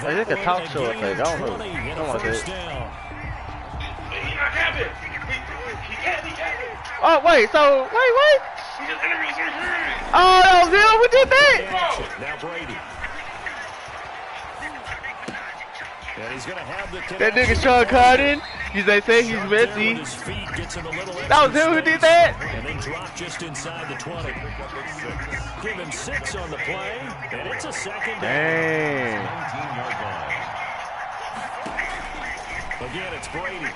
It's like a talk show, I think. I don't know. I don't want to say it. Oh, wait, so, wait. Oh, that was him? What did that? Now Brady. And he's gonna have the that nigga Sean Cotton, they say he's messy. That was him who did that? And then drop just inside the 20. Give him 6 on the play, and it's a second down. Dang. 19-yard line. Again, it's Brady.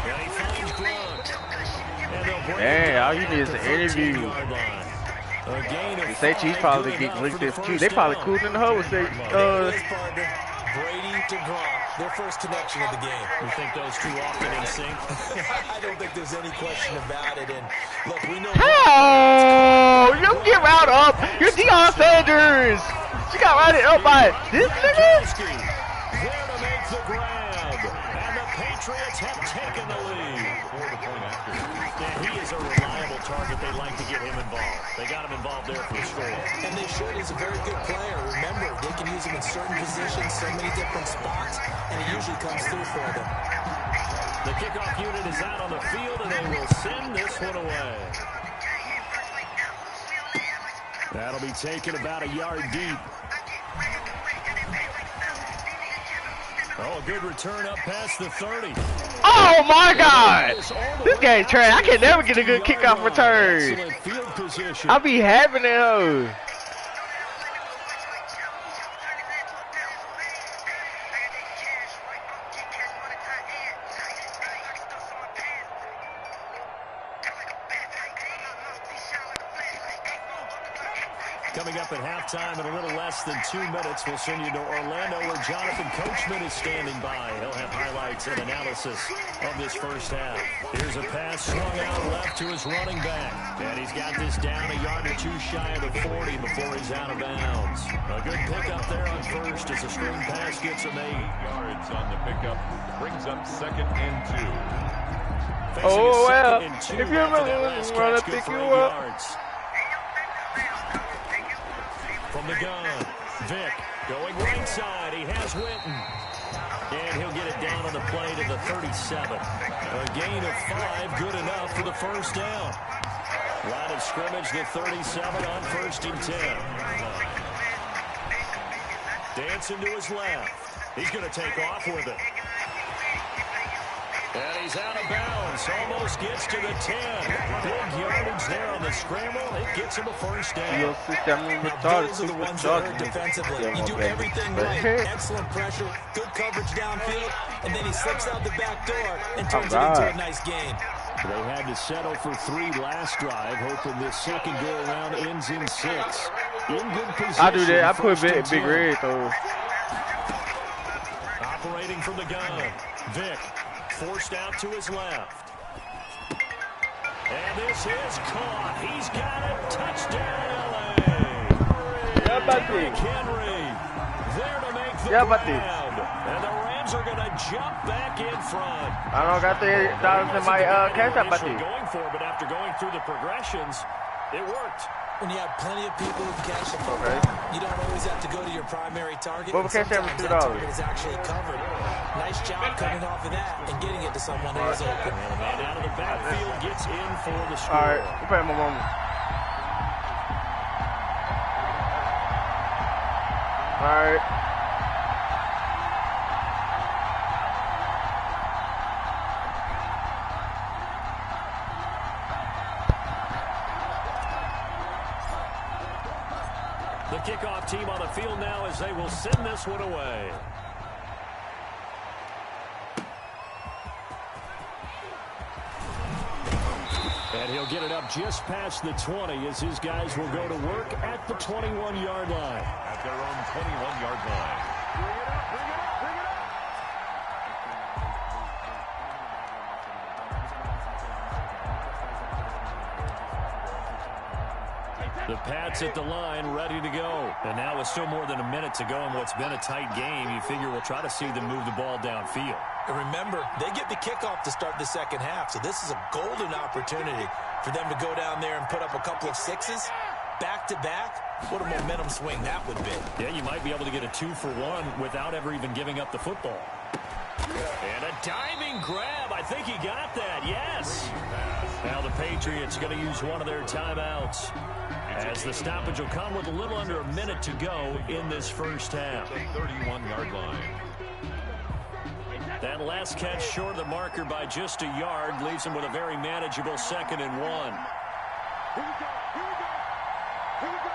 And he finds Gronk. Dang, all you need is an interview. They say Chiefs probably get licked this too. They probably cool in the hole with Brady to Gronk, their first connection of the game. You think those two often in sync? I don't think there's any question about it. And look, we know. Oh, you get out up. You're Deion Sanders. You got routed up by this nigga. There to make the grab, and the Patriots have taken the lead. And he is a reliable target. They like to get him involved. They got him involved there for a score. And they should. He's a very good player. Remember, they can use him in certain positions, so many different spots, and he usually comes through for them. The kickoff unit is out on the field, and they will send this one away. That'll be taken about a yard deep. Oh, a good return up past the 30. Oh, my God. This game's trash. I can never get a good kickoff return. I'll be having it, though. Coming up at halftime in a little less than 2 minutes, we'll send you to Orlando where Jonathan Coachman is standing by. He'll have highlights and analysis of this first half. Here's a pass swung out left to his running back. And he's got this down a yard or two shy of the 40 before he's out of bounds. A good pickup there on first as the screen pass gets him 8 yards on the pickup. Brings up 2nd and 2. Oh, well, if you remember, run to pick you up. From the gun, Vick going right side. He has Winton. And he'll get it down on the play to the 37. A gain of 5, good enough for the first down. Line of scrimmage, the 37 on 1st and 10. Dancing to his left. He's going to take off with it. And he's out of bounds. Almost gets to the 10. Big yardage there on the scramble. It gets him a first down. Those are the ones that hurt defensively. You do everything right. Excellent pressure, good coverage downfield, and then he slips out the back door and turns it into a nice game. They had to settle for 3 last drive, hoping this second go-around ends in 6. In good position. I do that. I put big red though. Operating from the gun. Vic forced out to his left. And this is caught. He's got it. Touchdown, LA. Henry there to make the ground. And the Rams are going to jump back in front. I don't got the dollars in my cash app, but going for it, but after going through the progressions, it worked. When you have plenty of people who can catch the football, you don't always have to go to your primary target. What cash app that target is actually covered. Nice job coming off of that and getting it to someone who is open. And the man out of the backfield gets in for the score. All right, we're playing my moment. All right. The kickoff team on the field now as they will send this one away. And he'll get it up just past the 20 as his guys will go to work at the 21-yard line. At their own 21-yard line. Bring it up, bring it up, bring it up. The Pats at the line, ready to go. And now with still more than a minute to go in what's been a tight game, you figure we'll try to see them move the ball downfield. And remember, they get the kickoff to start the second half, so this is a golden opportunity for them to go down there and put up a couple of sixes back-to-back. What a momentum swing that would be. Yeah, you might be able to get a 2-for-1 without ever even giving up the football. And a diving grab. I think he got that, yes. Now the Patriots going to use one of their timeouts, as the stoppage will come with a little under a minute to go in this first half. 31-yard line. That last catch short of the marker by just a yard leaves him with a very manageable 2nd and 1. Here we go, here we go, here we go.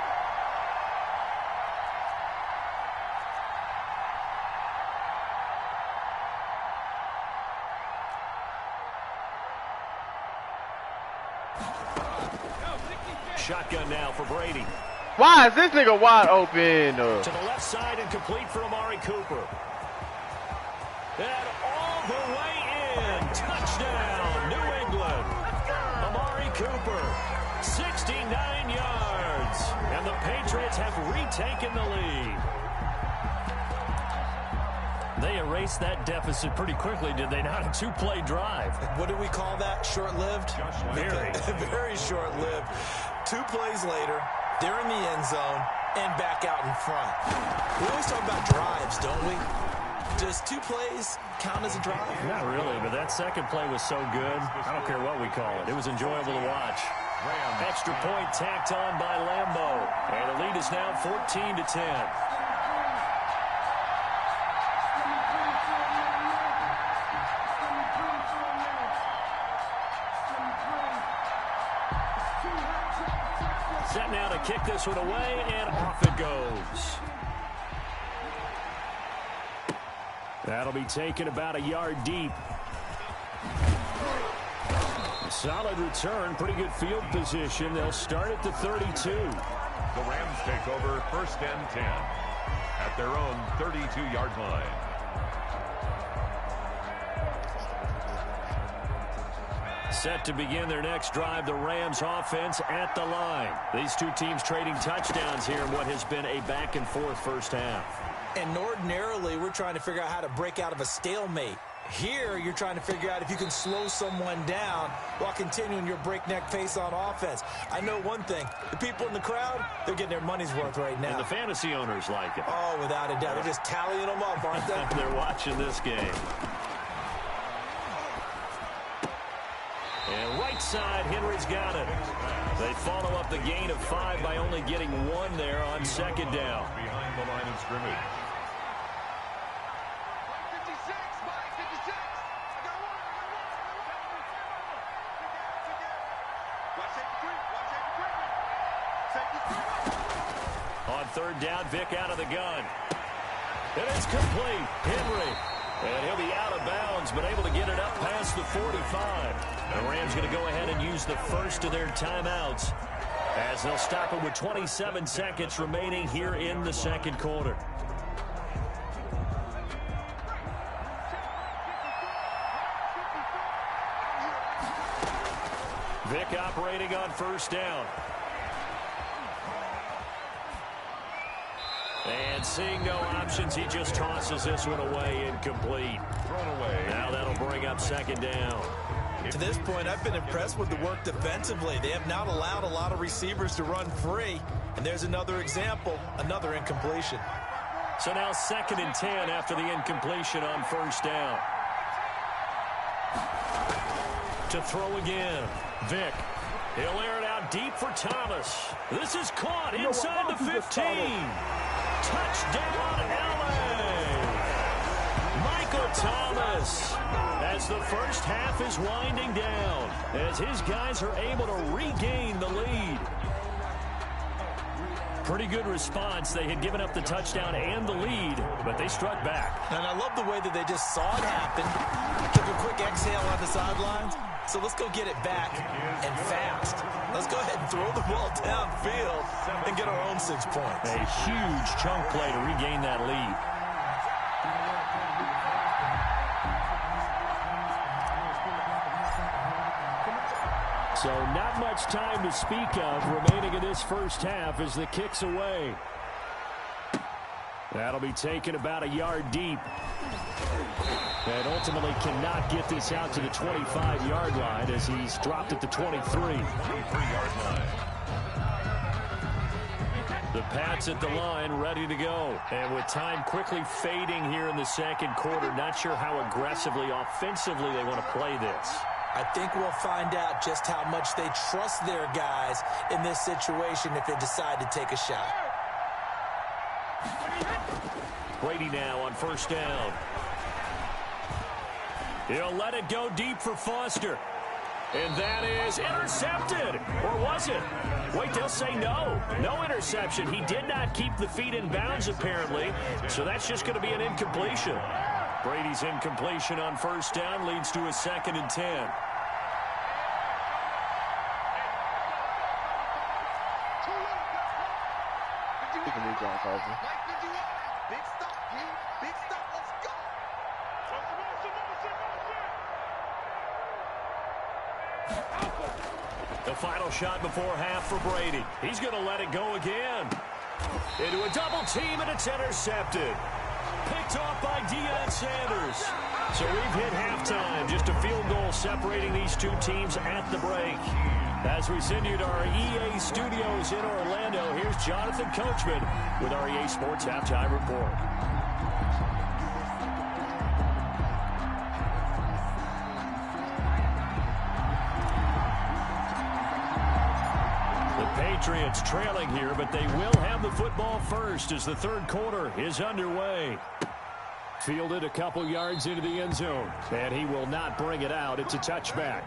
Shotgun now for Brady. Why is this nigga wide open? To the left side and complete for Amari Cooper. And all the way in. Touchdown, New England. Amari Cooper, 69 yards. And the Patriots have retaken the lead. They erased that deficit pretty quickly, did they not? A 2-play drive. What do we call that? Short-lived? Very. Very short-lived. 2 plays later, they're in the end zone and back out in front. We always talk about drives, don't we? Does 2 plays count as a drive? Not really, but that second play was so good. I don't care what we call it. It was enjoyable to watch. Extra point tacked on by Lambeau. And the lead is now 14-10. Set now to kick this one away, and off it goes. That'll be taken about a yard deep. Solid return, pretty good field position. They'll start at the 32. The Rams take over 1st and 10 at their own 32-yard line. Set to begin their next drive, the Rams offense at the line. These two teams trading touchdowns here in what has been a back-and-forth first half. And ordinarily, we're trying to figure out how to break out of a stalemate. Here, you're trying to figure out if you can slow someone down while continuing your breakneck pace on offense. I know one thing. The people in the crowd, they're getting their money's worth right now. And the fantasy owners like it. Oh, without a doubt. They're just tallying them up, aren't they? They're watching this game. And right side, Henry's got it. They follow up the gain of 5 by only getting 1 there on 2nd down. Behind the line of scrimmage. 56, Mike, 56. I got one. Watch safety 3. On 3rd down, Vic out of the gun. And it's complete. Henry. And he'll be out of bounds, but able to get it up past the 45. The Rams going to go ahead and use the first of their timeouts as they'll stop it with 27 seconds remaining here in the second quarter. Vic operating on first down. And seeing no options, he just tosses this one away, incomplete. Thrown away. Now that'll bring up second down. To this point, I've been impressed with the work defensively. They have not allowed a lot of receivers to run free. And there's another example, another incompletion. So now 2nd and 10 after the incompletion on first down. To throw again. Vic. He'll air it out deep for Thomas. This is caught inside the 15. Touchdown, LA. Michael Thomas. As the first half is winding down, as his guys are able to regain the lead. Pretty good response. They had given up the touchdown and the lead, but they struck back. And I love the way that they just saw it happen. Took a quick exhale on the sidelines. So let's go get it back and fast. Let's go ahead and throw the ball downfield and get our own 6 points. A huge chunk play to regain that lead. So not much time to speak of remaining in this first half as the kick's away. That'll be taken about a yard deep. And ultimately cannot get this out to the 25-yard line as he's dropped at the 23. 23-yard line. The Pats at the line, ready to go. And with time quickly fading here in the second quarter, not sure how aggressively, offensively they want to play this. I think we'll find out just how much they trust their guys in this situation if they decide to take a shot. Brady now on first down. He'll let it go deep for Foster. And that is intercepted. Or was it? Wait, they'll say no. No interception. He did not keep the feet in bounds, apparently. So that's just going to be an incompletion. Brady's incompletion on first down leads to a 2nd and 10. You can read John Carver. Big stop, big stop, let's go. The final shot before half for Brady. He's going to let it go again. Into a double team, and it's intercepted. Picked off by Deion Sanders. So we've hit halftime. Just a field goal separating these two teams at the break. As we send you to our EA studios in Orlando, here's Jonathan Coachman with our EA Sports Halftime Report. Patriots trailing here, but they will have the football first as the third quarter is underway. Fielded a couple yards into the end zone, and he will not bring it out. It's a touchback.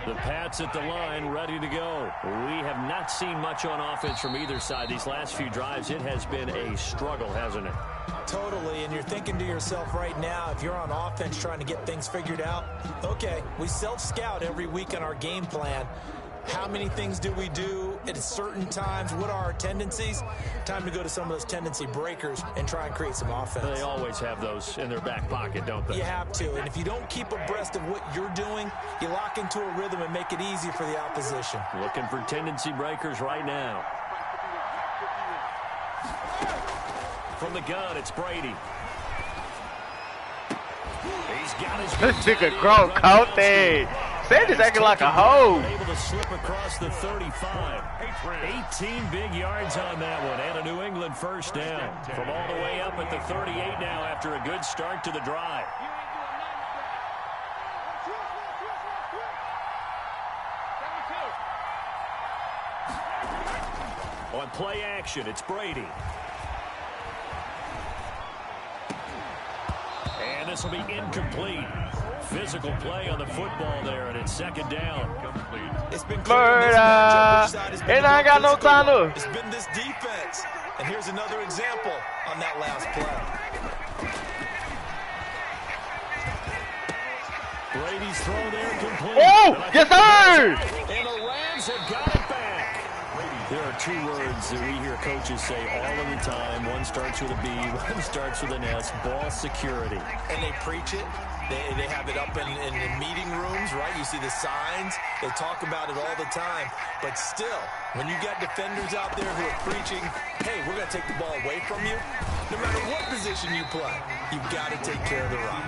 The Pats at the line, ready to go. We have not seen much on offense from either side. These last few drives, it has been a struggle, hasn't it? Totally, and you're thinking to yourself right now, if you're on offense trying to get things figured out, okay, we self-scout every week on our game plan. How many things do we do at certain times? What are our tendencies? Time to go to some of those tendency breakers and try and create some offense. They always have those in their back pocket, don't they? You have to, and if you don't keep abreast of what you're doing, you lock into a rhythm and make it easy for the opposition. Looking for tendency breakers right now. From the gun, it's Brady. He's got his... This nigga grown Cote. Sanders acting like a hoe. Able to slip across the 35. 18 big yards on that one, and a New England first down. From all the way up at the 38 now after a good start to the drive. On play action, it's Brady. And this will be incomplete. Physical play on the football there, and it's second down. It's been clear in this matchup which side has been And I ain't got no time to. It's been this defense. And here's another example on that last play. Brady's throw there complete. Oh, yes, sir! And the Rams have got it back. There are two words that we hear coaches say all of the time. One starts with a B, one starts with an S. Ball security. And they preach it. They have it up in meeting rooms, right? You see the signs. They talk about it all the time. But still, when you got defenders out there who are preaching, hey, we're going to take the ball away from you, no matter what position you play, you've got to take care of the rock.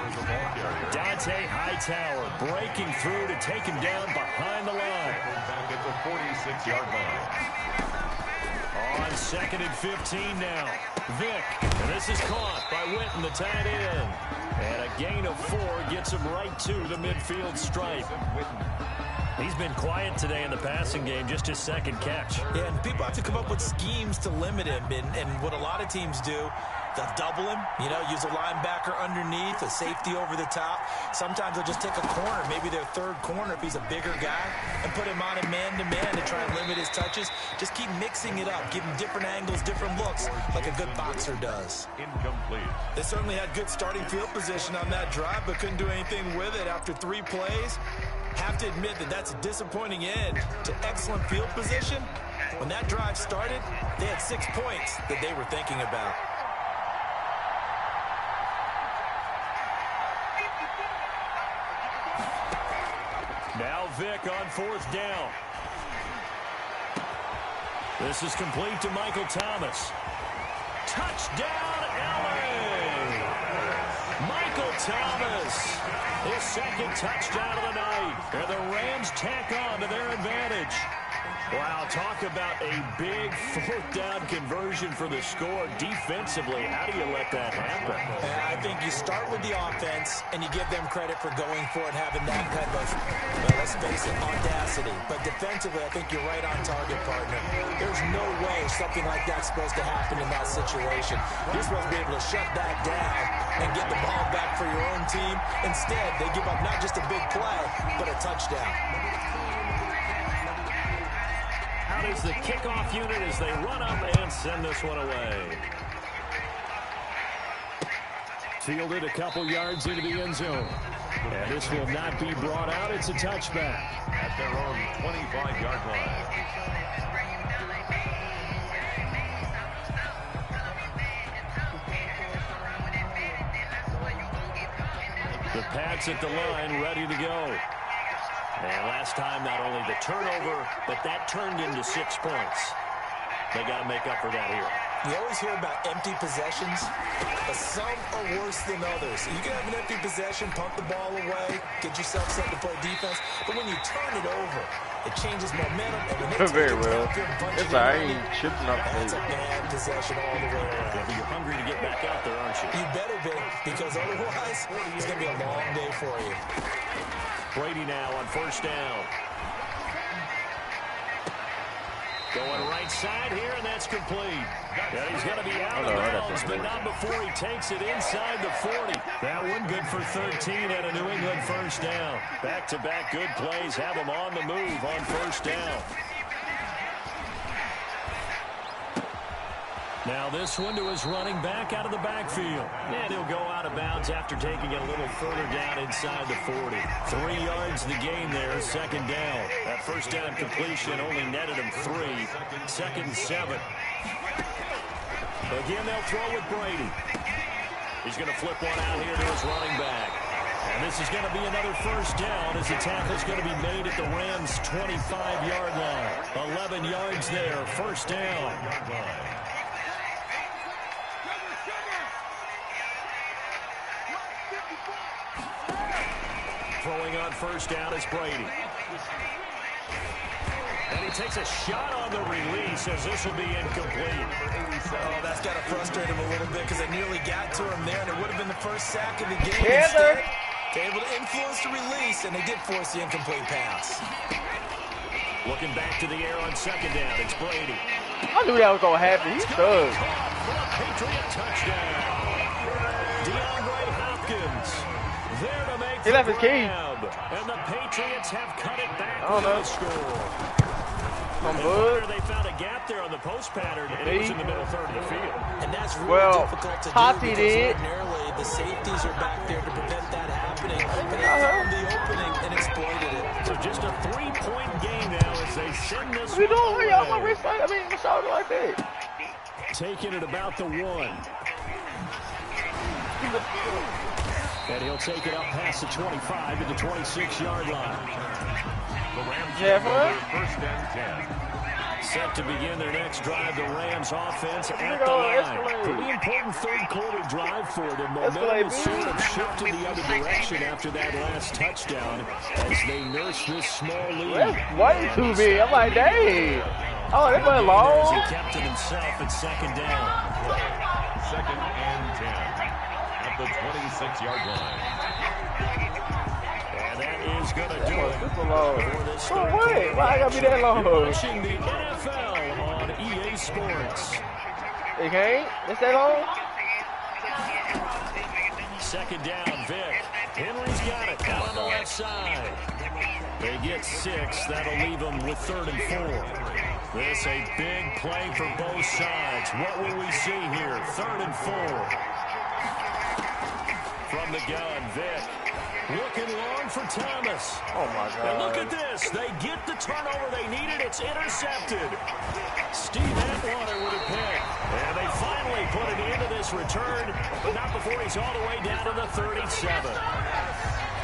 Dante Hightower breaking through to take him down behind the line. Back at the 46-yard line. On 2nd and 15 now. Vick, and this is caught by Witten, the tight end. And a gain of 4 gets him right to the midfield stripe. He's been quiet today in the passing game, just his second catch. Yeah, and people have to come up with schemes to limit him. And what a lot of teams do, they'll double him, use a linebacker underneath, a safety over the top. Sometimes they'll just take a corner, maybe their third corner if he's a bigger guy, and put him on a man-to-man to try and limit his touches. Just keep mixing it up, give him different angles, different looks, like a good boxer does. Incomplete. They certainly had good starting field position on that drive, but couldn't do anything with it after 3 plays. Have to admit that that's a disappointing end to excellent field position. When that drive started, they had 6 points that they were thinking about. Now Vick on 4th down. This is complete to Michael Thomas. Touchdown, LA! Michael Thomas, his second touchdown of the night. And the Rams tack on to their advantage. Wow, talk about a big 4th down conversion for the score. Defensively, how do you let that happen? I think you start with the offense, and you give them credit for going for it, having that kind of, let's face it, audacity. But defensively, I think you're right on target, partner. There's no way something like that's supposed to happen in that situation. You're supposed to be able to shut that down and get the ball back for your own team. Instead, they give up not just a big play, but a touchdown. Out is the kickoff unit as they run up and send this one away. Fielded a couple yards into the end zone. And this will not be brought out. It's a touchback. At their own 25-yard line. The Pats at the line, ready to go. And last time, not only the turnover, but that turned into 6 points. They got to make up for that here. You always hear about empty possessions, but some are worse than others. You can have an empty possession, pump the ball away, get yourself set to play defense, but when you turn it over, it changes momentum. And when they Very well. It's all right. Ain't tripping up. That's a bad possession all the way around. You're hungry to get back out there, aren't you? You better be, because otherwise, it's going to be a long day for you. Brady now on 1st down. Going right side here, and that's complete. Yeah, he's going to be out of bounds, but not before he takes it inside the 40. That one good for 13 and a New England 1st down. Back-to-back good plays have him on the move on 1st down. Now this one to his running back out of the backfield. And he'll go out of bounds after taking it a little further down inside the 40. 3 yards the gain there, 2nd down. That 1st down completion only netted him 3. 2nd and 7. Again, they'll throw with Brady. He's going to flip one out here to his running back. And this is going to be another 1st down as the tackle's going to be made at the Rams' 25-yard line. 11 yards there, 1st down. Throwing on 1st down is Brady. And he takes a shot on the release as this will be incomplete. Oh, that's got to frustrate him a little bit because they nearly got to him there, and it would have been the first sack of the game. Instead, they're able to influence the release, and they did force the incomplete pass. Looking back to the air on 2nd down, it's Brady. I knew that was gonna happen. He stuck. Patriot touchdown. DeAndre Hopkins there to make He left his key. And the Patriots have cut it back. I don't know. Score. They found a gap there on the post pattern, and it was in the middle third of the field. And that's really difficult to do Tati because did. ordinarily the safeties are back there to prevent that happening. But they found the opening and exploited it. So just a 3-point game now as they send this What you doing? one Y'all my away. wrist, my shoulder like that. Taking it about the 1. And he'll take it up past the 25 to the 26-yard line. The Rams Yeah, take over first and 10. Set to begin their next drive, the Rams offense at the line. Pretty important third quarter drive for them. Momentum has sort of shifted the other direction after that last touchdown as they nurse this small lead. That's way too big. I'm like, dang. Oh, that went long. He kept it himself at second down. Second and 10 at the 26-yard line. And that is going to do it. Super long. For this Oh, wait. Why I gotta be that long? You're watching the NFL on EA Sports. It can't? It's that long? Second down, Vic. Henry's got it down on the left side. They get 6. That'll leave them with 3rd and 4. This a big play for both sides. What will we see here? 3rd and 4. From the gun, Vic. Looking long for Thomas. Oh, my God. And look at this. They get the turnover they needed. It's intercepted. Steve Atwater with a pick. And they finally put it into this return, but not before he's all the way down to the 37.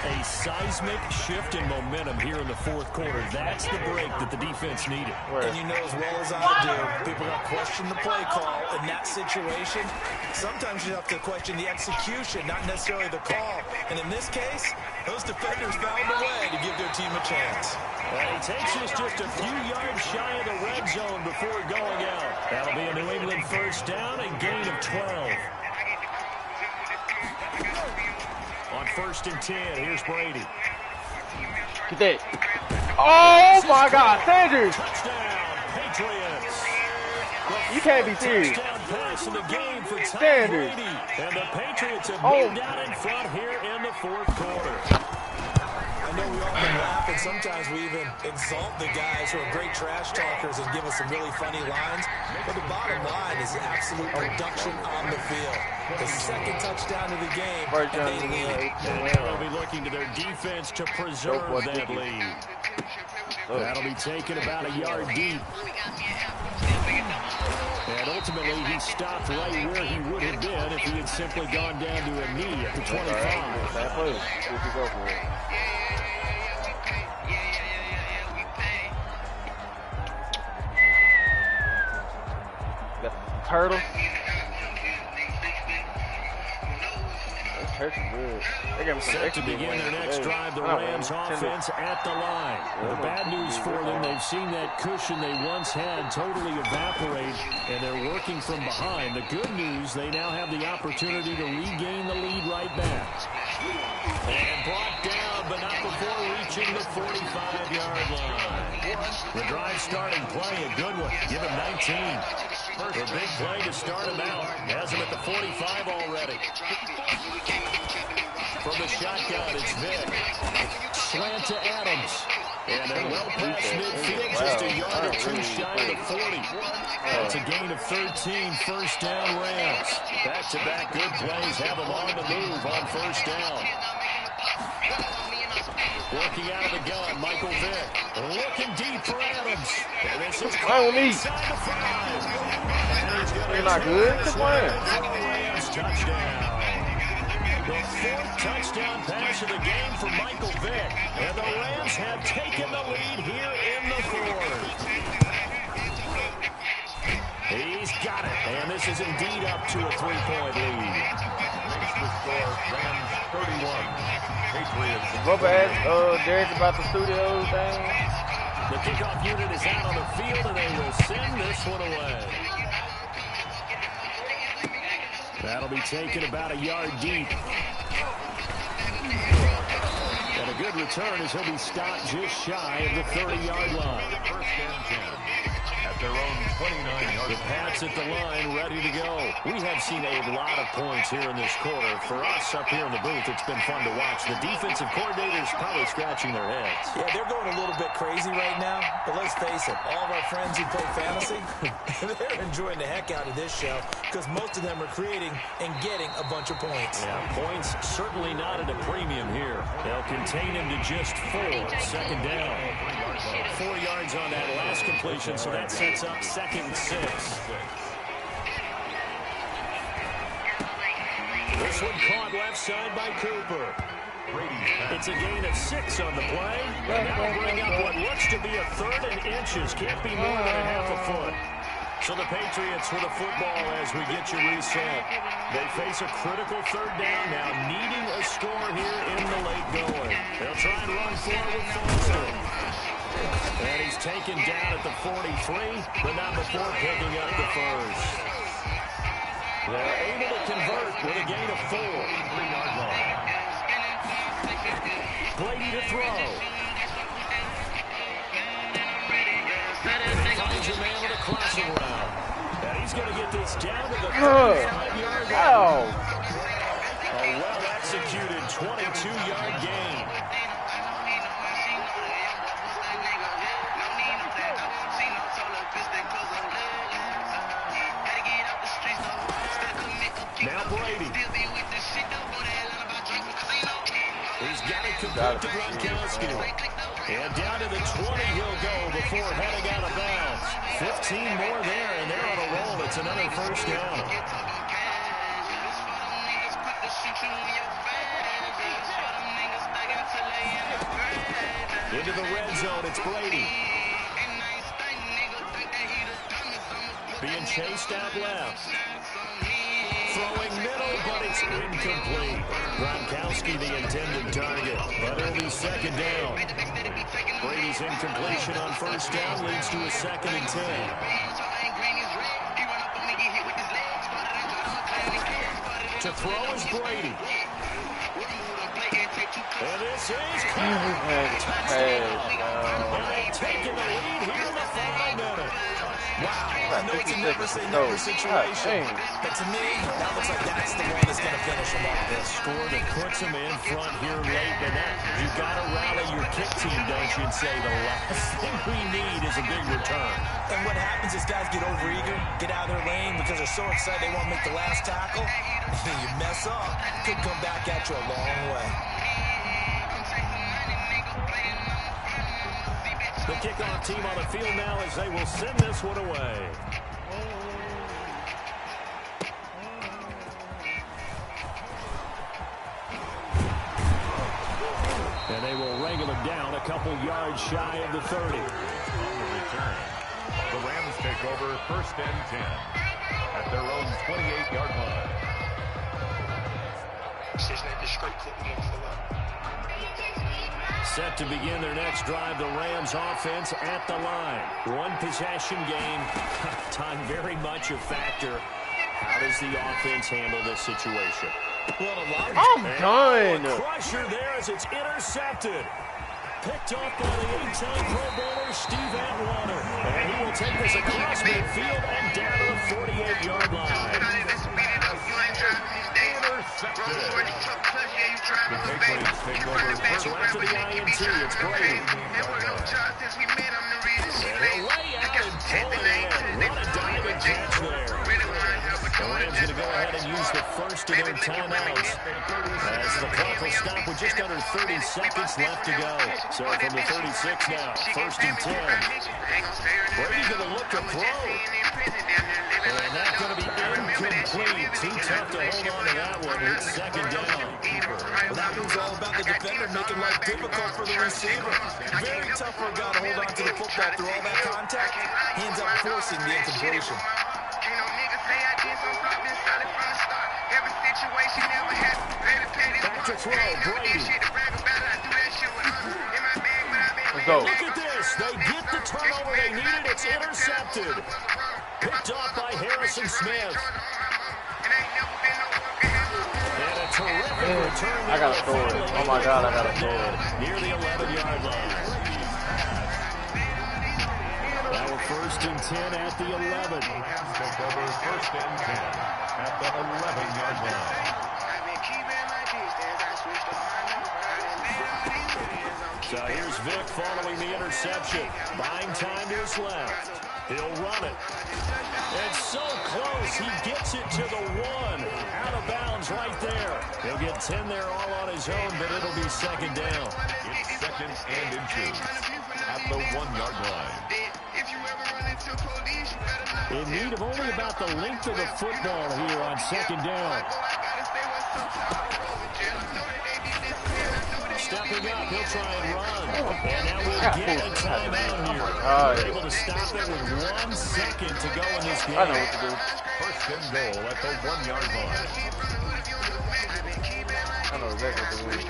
A seismic shift in momentum here in the fourth quarter. That's the break that the defense needed. And you know as well as I do, people are going to question the play call in that situation. Sometimes you have to question the execution, not necessarily the call. And in this case, those defenders found a way to give their team a chance. Well, he takes us just a few yards shy of the red zone before going out. That'll be a New England first down and gain of 12. On 1st and 10, here's Brady. Get that. Oh, my God. Sanders. Touchdown, Patriots. You can't be serious. Touchdown pass in the game for Tom Sanders. Brady. And the Patriots have moved out in front here in the fourth quarter. I know we often laugh, and sometimes we even exalt the guys who are great trash talkers and give us some really funny lines. But the bottom line is absolute production on the field. The second touchdown of the game, and they lead. And they'll be looking to their defense to preserve that lead. That'll be taken about a yard deep. And ultimately, he stopped right where he would have been if he had simply gone down to a knee at the 25. Turtle. Set to begin their next drive, the Rams offense at the line. The bad news for them, they've seen that cushion they once had totally evaporate, and they're working from behind. The good news, they now have the opportunity to regain the lead right back. And brought down, but not before reaching the 45-yard line. The drive starting play, a good one. Give him 19. A big play to start him out. Has him at the 45 already. From the shotgun, it's Vic. Slant to Adams. And they're well past midfield, just a yard or two shy of the 40. That's a gain of 13, first down Rams. Back-to-back good plays have them on the move on first down. Working out of the gun, Michael Vick. Looking deep for Adams. And this is Play with me. inside the 5. You're not good. Just playing. Rams touchdown. The 4th touchdown pass of the game for Michael Vick. And the Rams have taken the lead here in the 4th. He's got it. And this is indeed up to a 3-point lead. Makes the score Rams 31. Patriots. Rubber ass Derek about the studio thing. The kickoff unit is out on the field, and they will send this one away. That'll be taken about a yard deep. And a good return as he'll be stopped just shy of the 30-yard line. First and 10 at at their own 29-yard The Pats at the line, ready to go. We have seen a lot of points here in this quarter. For us up here in the booth, it's been fun to watch. The defensive coordinators probably scratching their heads. Yeah, they're going a little bit crazy right now, but let's face it, all of our friends who play fantasy, they're enjoying the heck out of this show because most of them are creating and getting a bunch of points. Yeah, points certainly not at a premium here. They'll contain him to just 4. Second down. 4 yards on that last completion, so that sets up 2nd and 6. This one caught left side by Cooper. It's a gain of 6 on the play. And that'll bring up what looks to be a 3rd and inches. Can't be more than a half a foot. So the Patriots with the football as we get you reset. They face a critical 3rd down now, needing a score here in the late going. They'll try and run forward with Fullest. And he's taken down at the 43, but not before picking up the first. They're able to convert with a gain of 4. 3-yard line. Brady to throw. He finds a man with a crossing route. And he's going to get this down to the 35-yard line. A well-executed 22-yard gain. Now Brady. He's got it complete to Gronkowski. And down to the 20 he'll go before heading out of bounds. 15 more there, and they're on a roll. It's another first down. Into the red zone, it's Brady. Being chased out left. Throwing middle, but it's incomplete. Gronkowski the intended target, but it'll be 2nd down. Brady's incompletion on 1st down leads to a 2nd and 10. To throw is Brady. And this is and they've taken the lead here in the final minute. Wow, I know it's a never-say-never situation, but to me, that looks like that's the one that's going to finish them off. The score that puts them in front here late, but you got to rally your kick team, don't you, and say the last thing we need is a big return. And what happens is guys get overeager, get out of their lane because they're so excited they want to make the last tackle. You mess up, could come back at you a long way. The kickoff team on the field now as they will send this one away. And they will wrangle him down a couple yards shy of the 30. On the return, the Rams take over 1st and 10 at their own 28-yard line. Set to begin their next drive, the Rams offense at the line. One possession game. Time very much a factor. How does the offense handle this situation? Well, I'm done. Crusher there as it's intercepted. Picked off by the 8-time Pro Bowler Steve Atwater. And he will take this across midfield and down to the 48-yard line. The Patriots take over So after the INT, it's Brady. They'll lay out and pull it in. What a diving catch there. The Rams going to go ahead and use the first of their timeouts. As the clock will stop with just under 30 seconds left to go. So from the 36 now, 1st and 10. Brady going to look to throw. And that's going to be incomplete. Too tough to hold on to that one. It's 2nd down. Well, that one's all about the defender making life difficult for the receiver. Very tough for a guy to hold on to the football through all that contact. He ends up forcing the incompletion. Back to throw, Brady. Let's go. Look at this. They get the turnover they needed. It's intercepted. Picked off by Harrison Smith. And a terrific return. I gotta throw it. Oh my God, I gotta throw it. Near the 11-yard line. Now we're 1st and 10 at the 11. Rams take over first and 10 at the 11-yard line. So here's Vic following the interception. Buying time to his left. He'll run it. It's so close. He gets it to the 1. Out of bounds right there. He'll get 10 there all on his own, but it'll be second down. It's second and inches at the 1-yard line. In need of only about the length of the football here on second down. Stepping up, he'll try and run. And now we'll get a timeout here. They're able to stop it with 1 second to go in this game. I know what to do. First and goal at the 1-yard line. I know exactly what to do.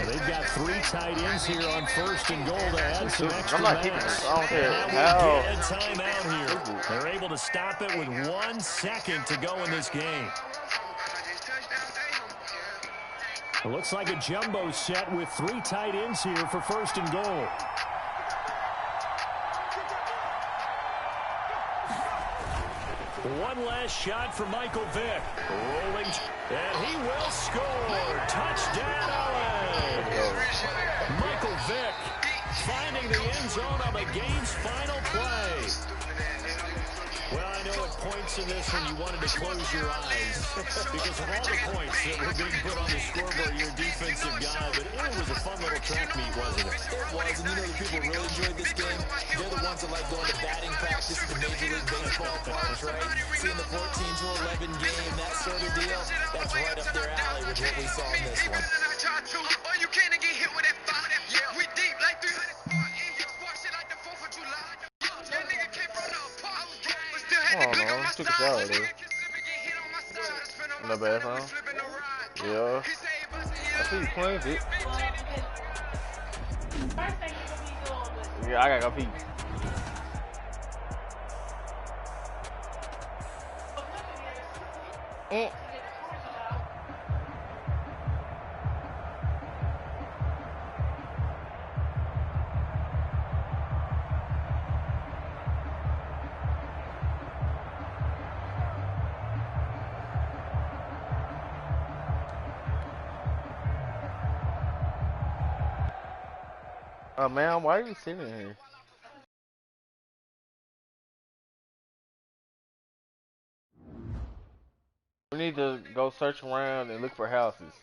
They've got 3 tight ends here on first and goal to add some extra I'm not keeping mass. this. I don't care Now how. we'll get a timeout here. They're able to stop it with 1 second to go in this game. It looks like a jumbo set with 3 tight ends here for first and goal. One last shot for Michael Vick. Rolling, and he will score. Touchdown, LA. Michael Vick finding the end zone on the game's final play. Well, I know at points in this one you wanted to close your eyes because of all the points that were being put on the scoreboard, your defensive guy, but it was a fun little track meet, wasn't it? It was, and you know the people really enjoyed this game. They're the ones that like going to batting practice at the Major League Baseball parks, right? Seeing the 14-11 game, that sort of deal, that's right up their alley with what we saw in this one. Oh, no. Took a shower, dude. Not bad, huh? Yeah. I see you cleaned it. Yeah, I gotta go pee. Man, why are you sitting here? We need to go search around and look for houses.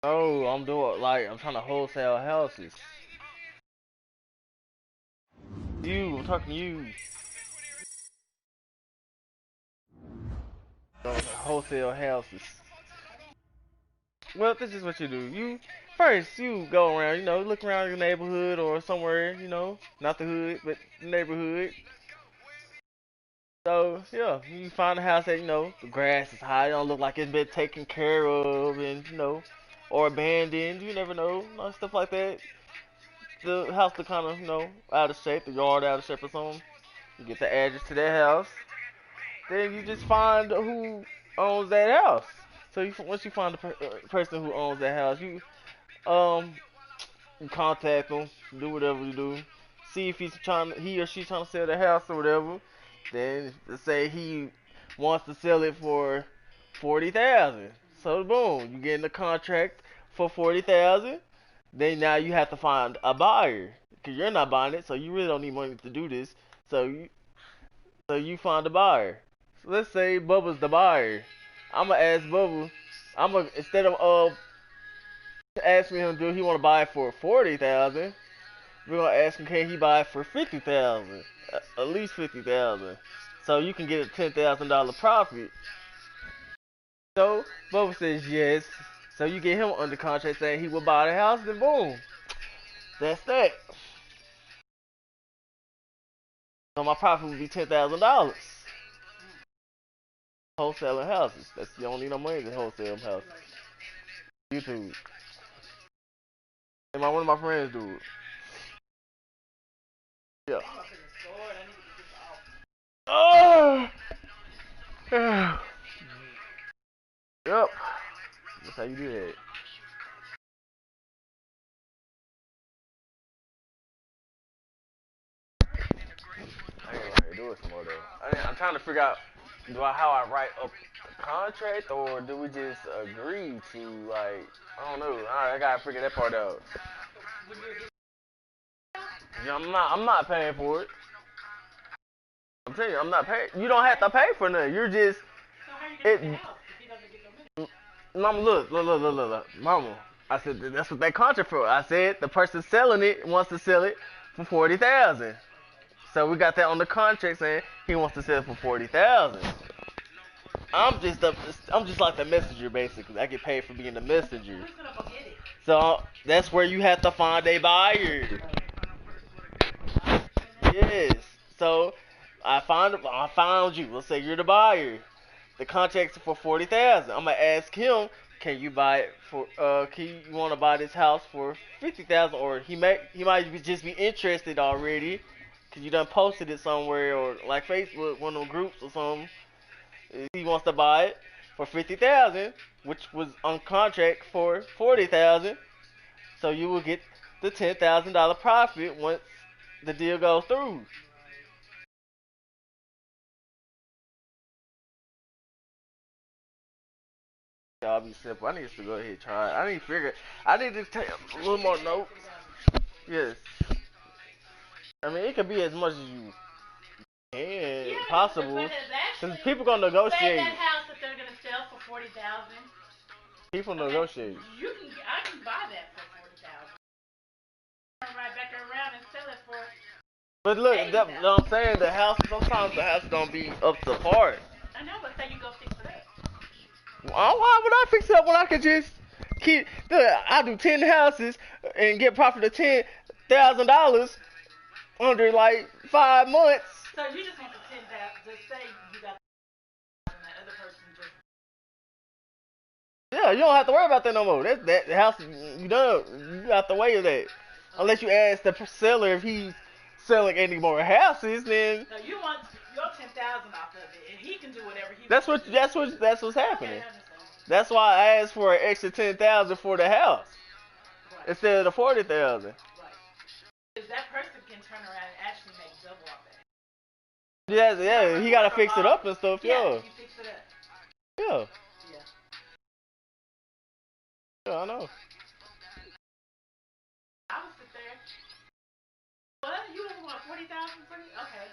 Oh, I'm doing I'm trying to wholesale houses. I'm talking to you. Wholesale houses. Well, this is what you do. You go around, look around your neighborhood or somewhere, not the hood, but the neighborhood. So, yeah, you find a house that, the grass is high, it don't look like it's been taken care of and, or abandoned, you never know, stuff like that. The house look kind of, out of shape, the yard out of shape or something. You get the address to that house. Then you just find who owns that house. So once you find the person who owns that house, you contact them, do whatever you do. See if he or she's trying to sell the house or whatever. Then let's say he wants to sell it for $40,000. So boom, you get in the contract for $40,000. Then now you have to find a buyer because you're not buying it, so you really don't need money to do this. So you find a buyer. So let's say Bubba's the buyer. I'm gonna ask Bubba. Instead of asking him do he want to buy it for $40,000, we're gonna ask him can he buy it for $50,000, at least $50,000, so you can get a $10,000 profit. So Bubba says yes. So you get him under contract saying he will buy the house. Then boom, that's that. So my profit would be $10,000. Wholesaling houses. You don't need no money to wholesale houses. YouTube. And one of my friends do it. Yeah. Oh! Yep. you do that? I ain't gonna do it some more though. I'm trying to figure out how I write up the contract or do we just agree to like I don't know. I gotta figure that part out. Yeah, I'm not paying for it. I'm telling you, I'm not paying. You don't have to pay for nothing. You're just it. Mama, look, Mama. I said that's what that contract for. I said the person selling it wants to sell it for 40,000. So we got that on the contract saying he wants to sell it for 40,000. I'm just like the messenger basically. I get paid for being the messenger. So that's where you have to find a buyer. Yes. So I found you. Let's say you're the buyer. The contract's for 40,000. I'm gonna ask him, can you buy it for? You want to buy this house for 50,000? Or he might just be interested already, cause you done posted it somewhere or like Facebook, one of them groups or something. He wants to buy it for 50,000, which was on contract for 40,000. So you will get the $10,000 profit once the deal goes through. I'll be simple. I need to go ahead and try it. I need to figure. I need to take a little more notes. Yes. I mean, it could be as much as you can, possible. Because people gonna negotiate. Say that house that they're gonna sell for 40,000. People negotiate. I can buy that for 40,000. Turn right back around and sell it for. But look, what I'm saying, the house sometimes the house don't be up to par. I know, but say you go fix it up. Why would I fix it up when I could just keep? I do 10 houses and get profit of $10,000 under like 5 months. So you just want the 10,000. Just say you got and that other person just. Yeah, you don't have to worry about that no more. That the house you done. You got the way of that. Unless you ask the seller if he's selling any more houses, then. So you want your 10,000 off of it, and he can do whatever he. That's what's happening. Okay, That's why I asked for an extra 10,000 for the house instead of the 40,000. Right. Because that person can turn around and actually make double off that. Yeah, he gotta fix it up and stuff. Yeah, you fix it up. Yeah. Yeah. Yeah, I know. I would sit there. What? You only want 40,000 for me? Okay.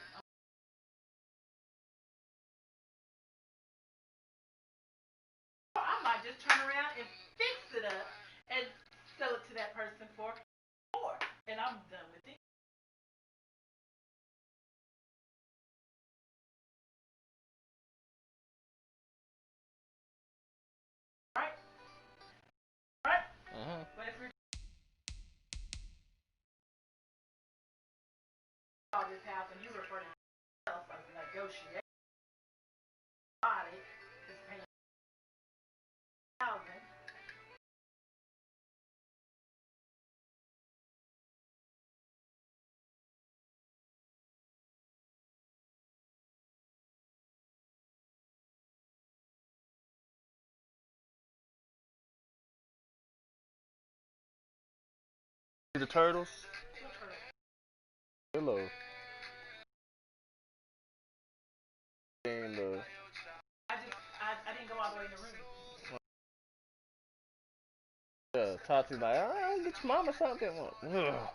I might just turn around and fix it up and sell it to that person for more, and I'm done with it. Right? Right? But if you're all this house and you refer to yourself as a negotiation body is paying 1,000. The turtles. Hello. And I didn't go all the way in the room. Tati's like, I'll get your mama something. Ugh.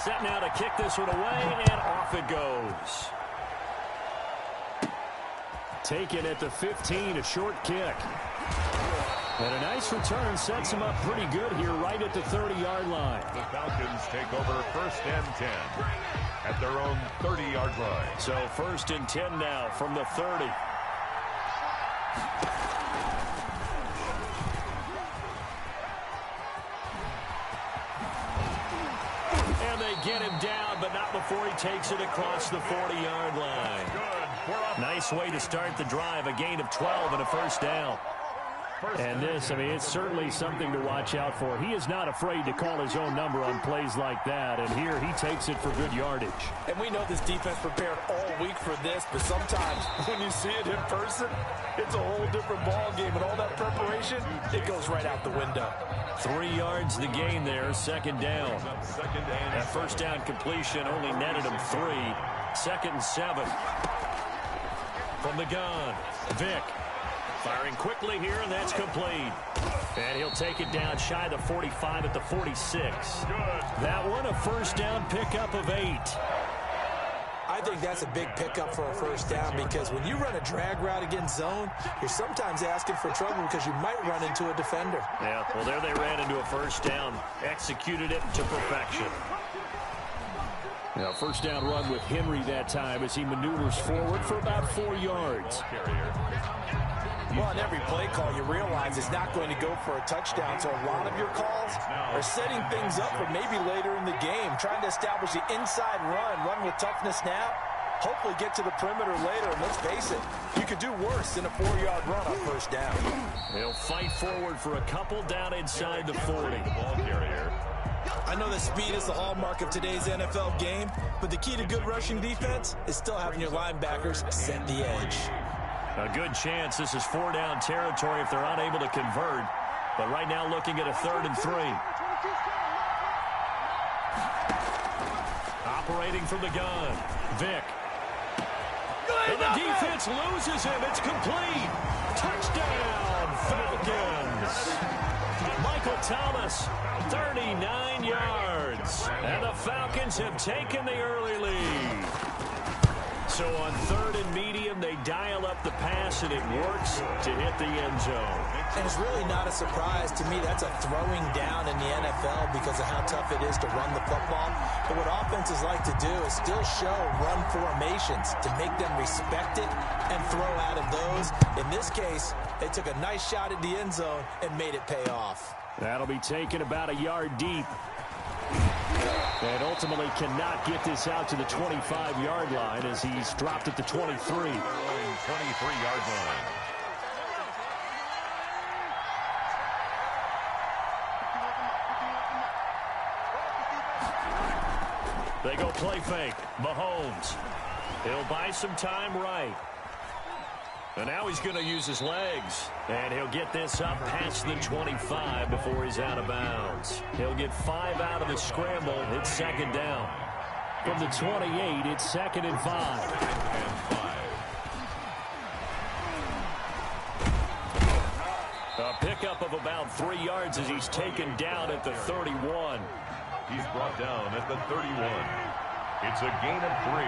Set now to kick this one away, and off it goes. Taken at the 15, a short kick. And a nice return sets him up pretty good here right at the 30-yard line. The Falcons take over 1st and 10 at their own 30-yard line. So 1st and 10 now from the 30. And they get him down, but not before he takes it across the 40-yard line. Nice way to start the drive, a gain of 12 and a 1st down. And this, I mean, it's certainly something to watch out for. He is not afraid to call his own number on plays like that, and here he takes it for good yardage. And we know this defense prepared all week for this, but sometimes when you see it in person, it's a whole different ball game, and all that preparation, it goes right out the window. 3 yards the gain there, 2nd down. That 1st down completion only netted him 3. 2nd and 7. From the gun, Vick. Firing quickly here, and that's complete. And he'll take it down shy of the 45 at the 46. That one, a 1st down pickup of 8. I think that's a big pickup for a 1st down because when you run a drag route against zone, you're sometimes asking for trouble because you might run into a defender. Yeah, well, there they ran into a 1st down. Executed it to perfection. Now, 1st down run with Henry that time as he maneuvers forward for about 4 yards. Well, on every play call, you realize it's not going to go for a touchdown, so a lot of your calls are setting things up for maybe later in the game, trying to establish the inside run with toughness now, hopefully get to the perimeter later, and let's face it, you could do worse than a 4-yard run on 1st down. They'll fight forward for a couple down inside the 40. Ball carrier. I know that speed is the hallmark of today's NFL game, but the key to good rushing defense is still having your linebackers set the edge. A good chance this is 4-down territory if they're unable to convert. But right now looking at a 3rd and 3. Operating from the gun, Vick. And the defense loses him. It's complete. Touchdown, Falcons. Michael Thomas, 39 yards. And the Falcons have taken the early lead. So on 3rd and medium, they dial up the pass, and it works to hit the end zone. And it's really not a surprise to me. That's a throwing down in the NFL because of how tough it is to run the football. But what offenses like to do is still show run formations to make them respect it and throw out of those. In this case, they took a nice shot at the end zone and made it pay off. That'll be taken about a yard deep. And ultimately cannot get this out to the 25-yard line as he's dropped at the 23. 23-yard line. They go play fake. Mahomes. He'll buy some time right. And now he's going to use his legs. And he'll get this up past the 25 before he's out of bounds. He'll get 5 out of the scramble. It's 2nd down. From the 28, it's 2nd and 5. A pickup of about 3 yards as he's taken down at the 31. He's brought down at the 31. It's a gain of 3.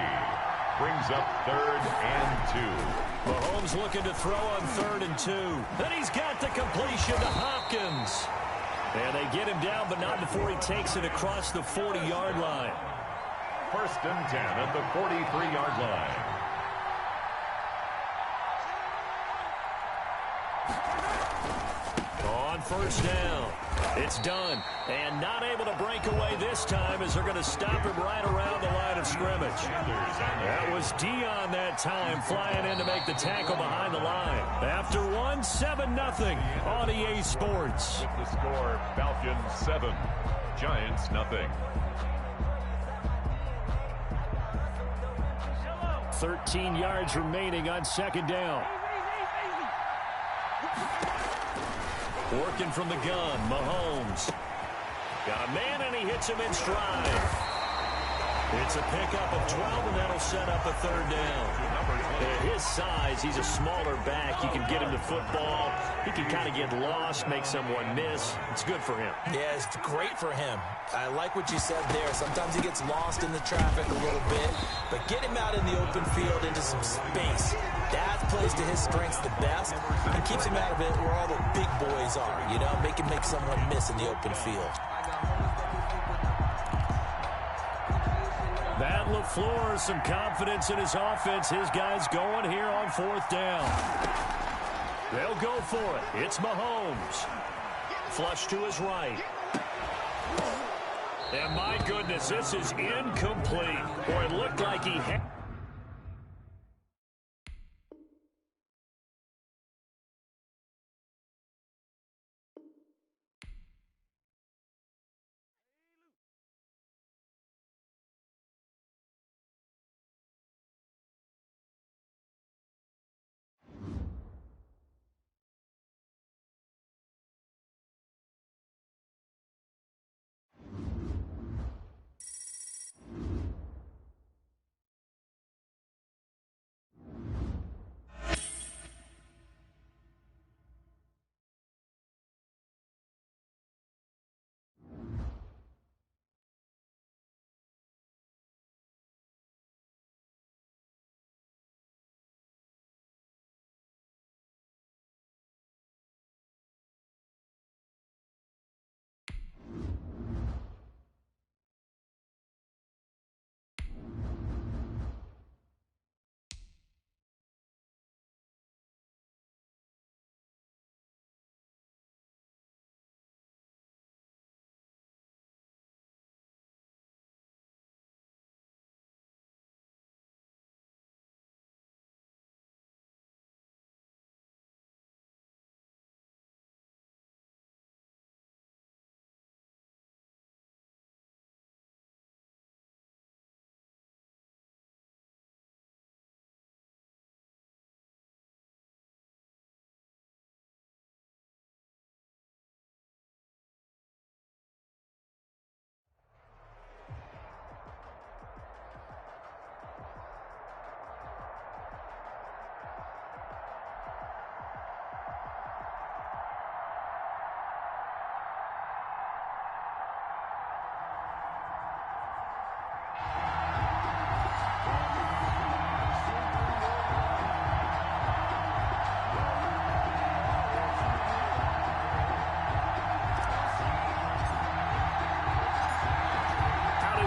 Brings up 3rd and 2. Mahomes looking to throw on 3rd and 2. Then he's got the completion to Hopkins. And they get him down, but not before he takes it across the 40-yard line. 1st and 10 at the 43-yard line. On 1st down. It's done. And not able to break away this time as they're going to stop him right around the line of scrimmage. That was Dion that time flying in to make the tackle behind the line. After one, 7-0 on EA Sports. With the score, Falcons 7, Giants 0. 13 yards remaining on 2nd down. Working from the gun, Mahomes. Got a man, and he hits him in stride. It's a pickup of 12, and that'll set up a third down. At his size, he's a smaller back. You can get him to football. He can kind of get lost, make someone miss. It's good for him. Yeah, it's great for him. I like what you said there. Sometimes he gets lost in the traffic a little bit, but get him out in the open field into some space. That plays to his strengths the best and keeps him out of it where all the big boys are, you know, make someone miss in the open field. Matt LaFleur, some confidence in his offense. His guys going here on 4th down. They'll go for it. It's Mahomes. Flush to his right. And my goodness, this is incomplete. Boy, it looked like he had...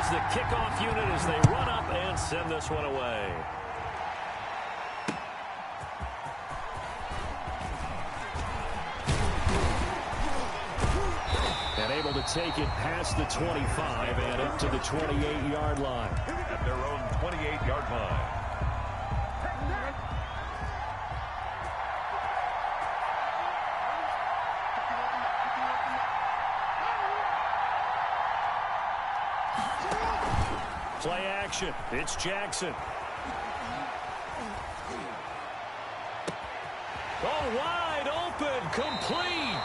The kickoff unit as they run up and send this one away. And able to take it past the 25 and up to the 28-yard line. At their own 28-yard line. Play action. It's Jackson. Oh, wide open. Complete.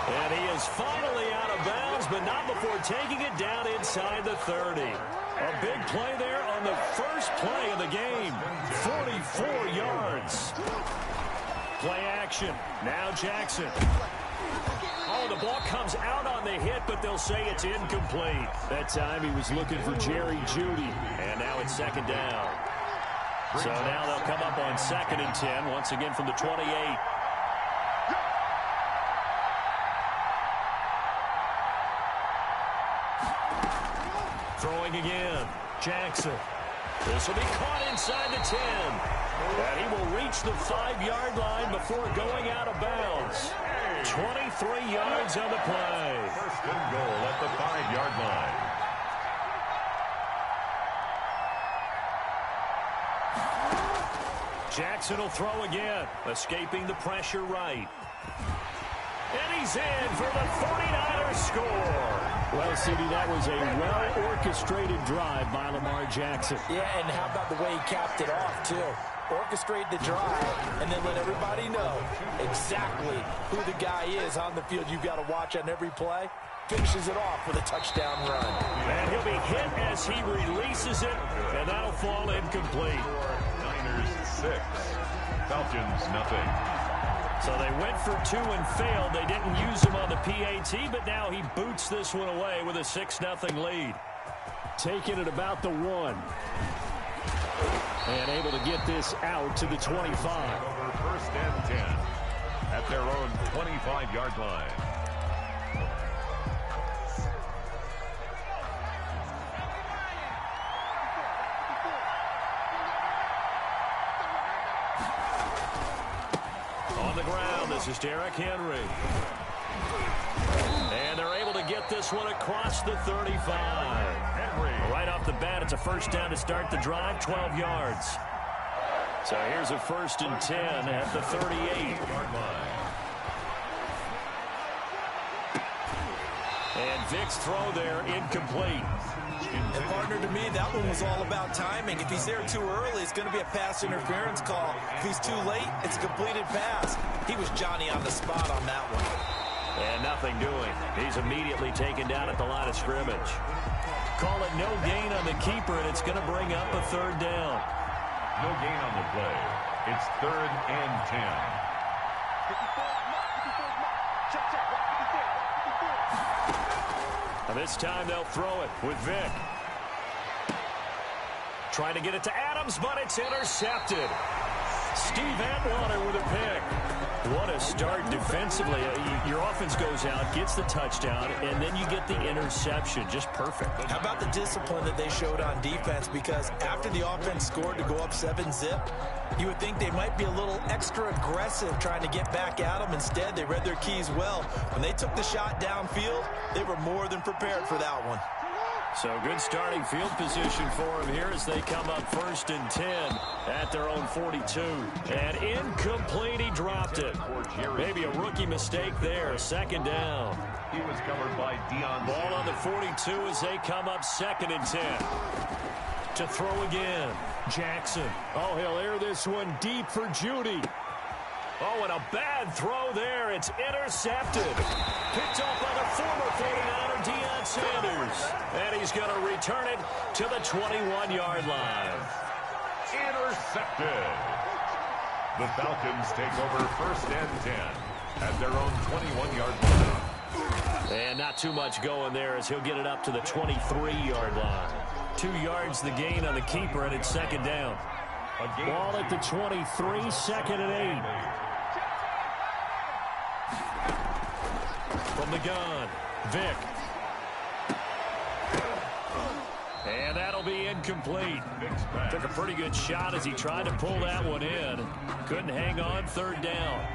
And he is finally out of bounds, but not before taking it down inside the 30. A big play there on the first play of the game. 44 yards. Play action. Now Jackson. Oh, the ball comes out on the hit, but they'll say it's incomplete. That time he was looking for Jerry Jeudy. And now it's 2nd down. So now they'll come up on 2nd and 10, once again from the 28. Throwing again. Jackson. This will be caught inside the 10. And he will reach the 5-yard line before going out of bounds. 23 yards on the play. First and goal at the 5-yard line. Jackson will throw again, escaping the pressure right. And he's in for the 49ers score. Well, CD, that was a well-orchestrated drive by Lamar Jackson. Yeah, and how about the way he capped it off, too? orchestrate the drive, and then let everybody know exactly who the guy is on the field you've got to watch on every play. Finishes it off with a touchdown run. And he'll be hit as he releases it, and that'll fall incomplete. Niners 6, Falcons nothing. So they went for 2 and failed. They didn't use him on the PAT, but now he boots this one away with a 6-0 lead. Taking it about the 1. And able to get this out to the 25. Over first and 10 at their own 25-yard line. On the ground, this is Derrick Henry. And they're able to get this one across the 35. Henry. Right off the bat, it's a first down to start the drive, 12 yards. So here's a 1st and 10 at the 38-yard line. And Vic's throw there, incomplete. And partner, to me, that one was all about timing. If he's there too early, it's going to be a pass interference call. If he's too late, it's a completed pass. He was Johnny on the spot on that one. And nothing doing. He's immediately taken down at the line of scrimmage. Call it no gain on the keeper, and it's going to bring up a 3rd down. No gain on the play. It's 3rd and 10. And this time they'll throw it with Vic. Trying to get it to Adams, but it's intercepted. Steve Atwater with a pick. What a start defensively. Your offense goes out, gets the touchdown, and then you get the interception. Just perfect. How about the discipline that they showed on defense? Because after the offense scored to go up 7-zip, you would think they might be a little extra aggressive trying to get back at them. Instead, they read their keys well. When they took the shot downfield, they were more than prepared for that one. So good starting field position for him here as they come up 1st and 10 at their own 42. And incomplete, he dropped it. Maybe a rookie mistake there, 2nd down. He was covered by Deion. Ball on the 42 as they come up 2nd and 10. To throw again, Jackson. Oh, he'll air this one deep for Judy. Oh, and a bad throw there. It's intercepted. Picked up by the former 49er, Deion Sanders. And he's going to return it to the 21-yard line. Intercepted. The Falcons take over 1st and 10 at their own 21-yard line. And not too much going there as he'll get it up to the 23-yard line. 2 yards the gain on the keeper, and it's 2nd down. Ball at the 23, 2nd and 8. From the gun, Vic. And that'll be incomplete. Took a pretty good shot as he tried to pull that one in. Couldn't hang on, 3rd down.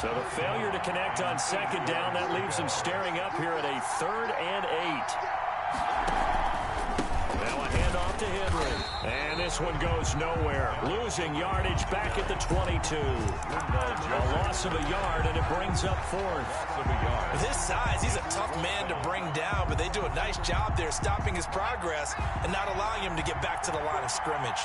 So the failure to connect on 2nd down, that leaves him staring up here at a 3rd and 8. Now a handoff to Henry. And this one goes nowhere. Losing yardage back at the 22. A loss of a yard, and it brings up 4th. With his size, he's a tough man to bring down, but they do a nice job there stopping his progress and not allowing him to get back to the line of scrimmage.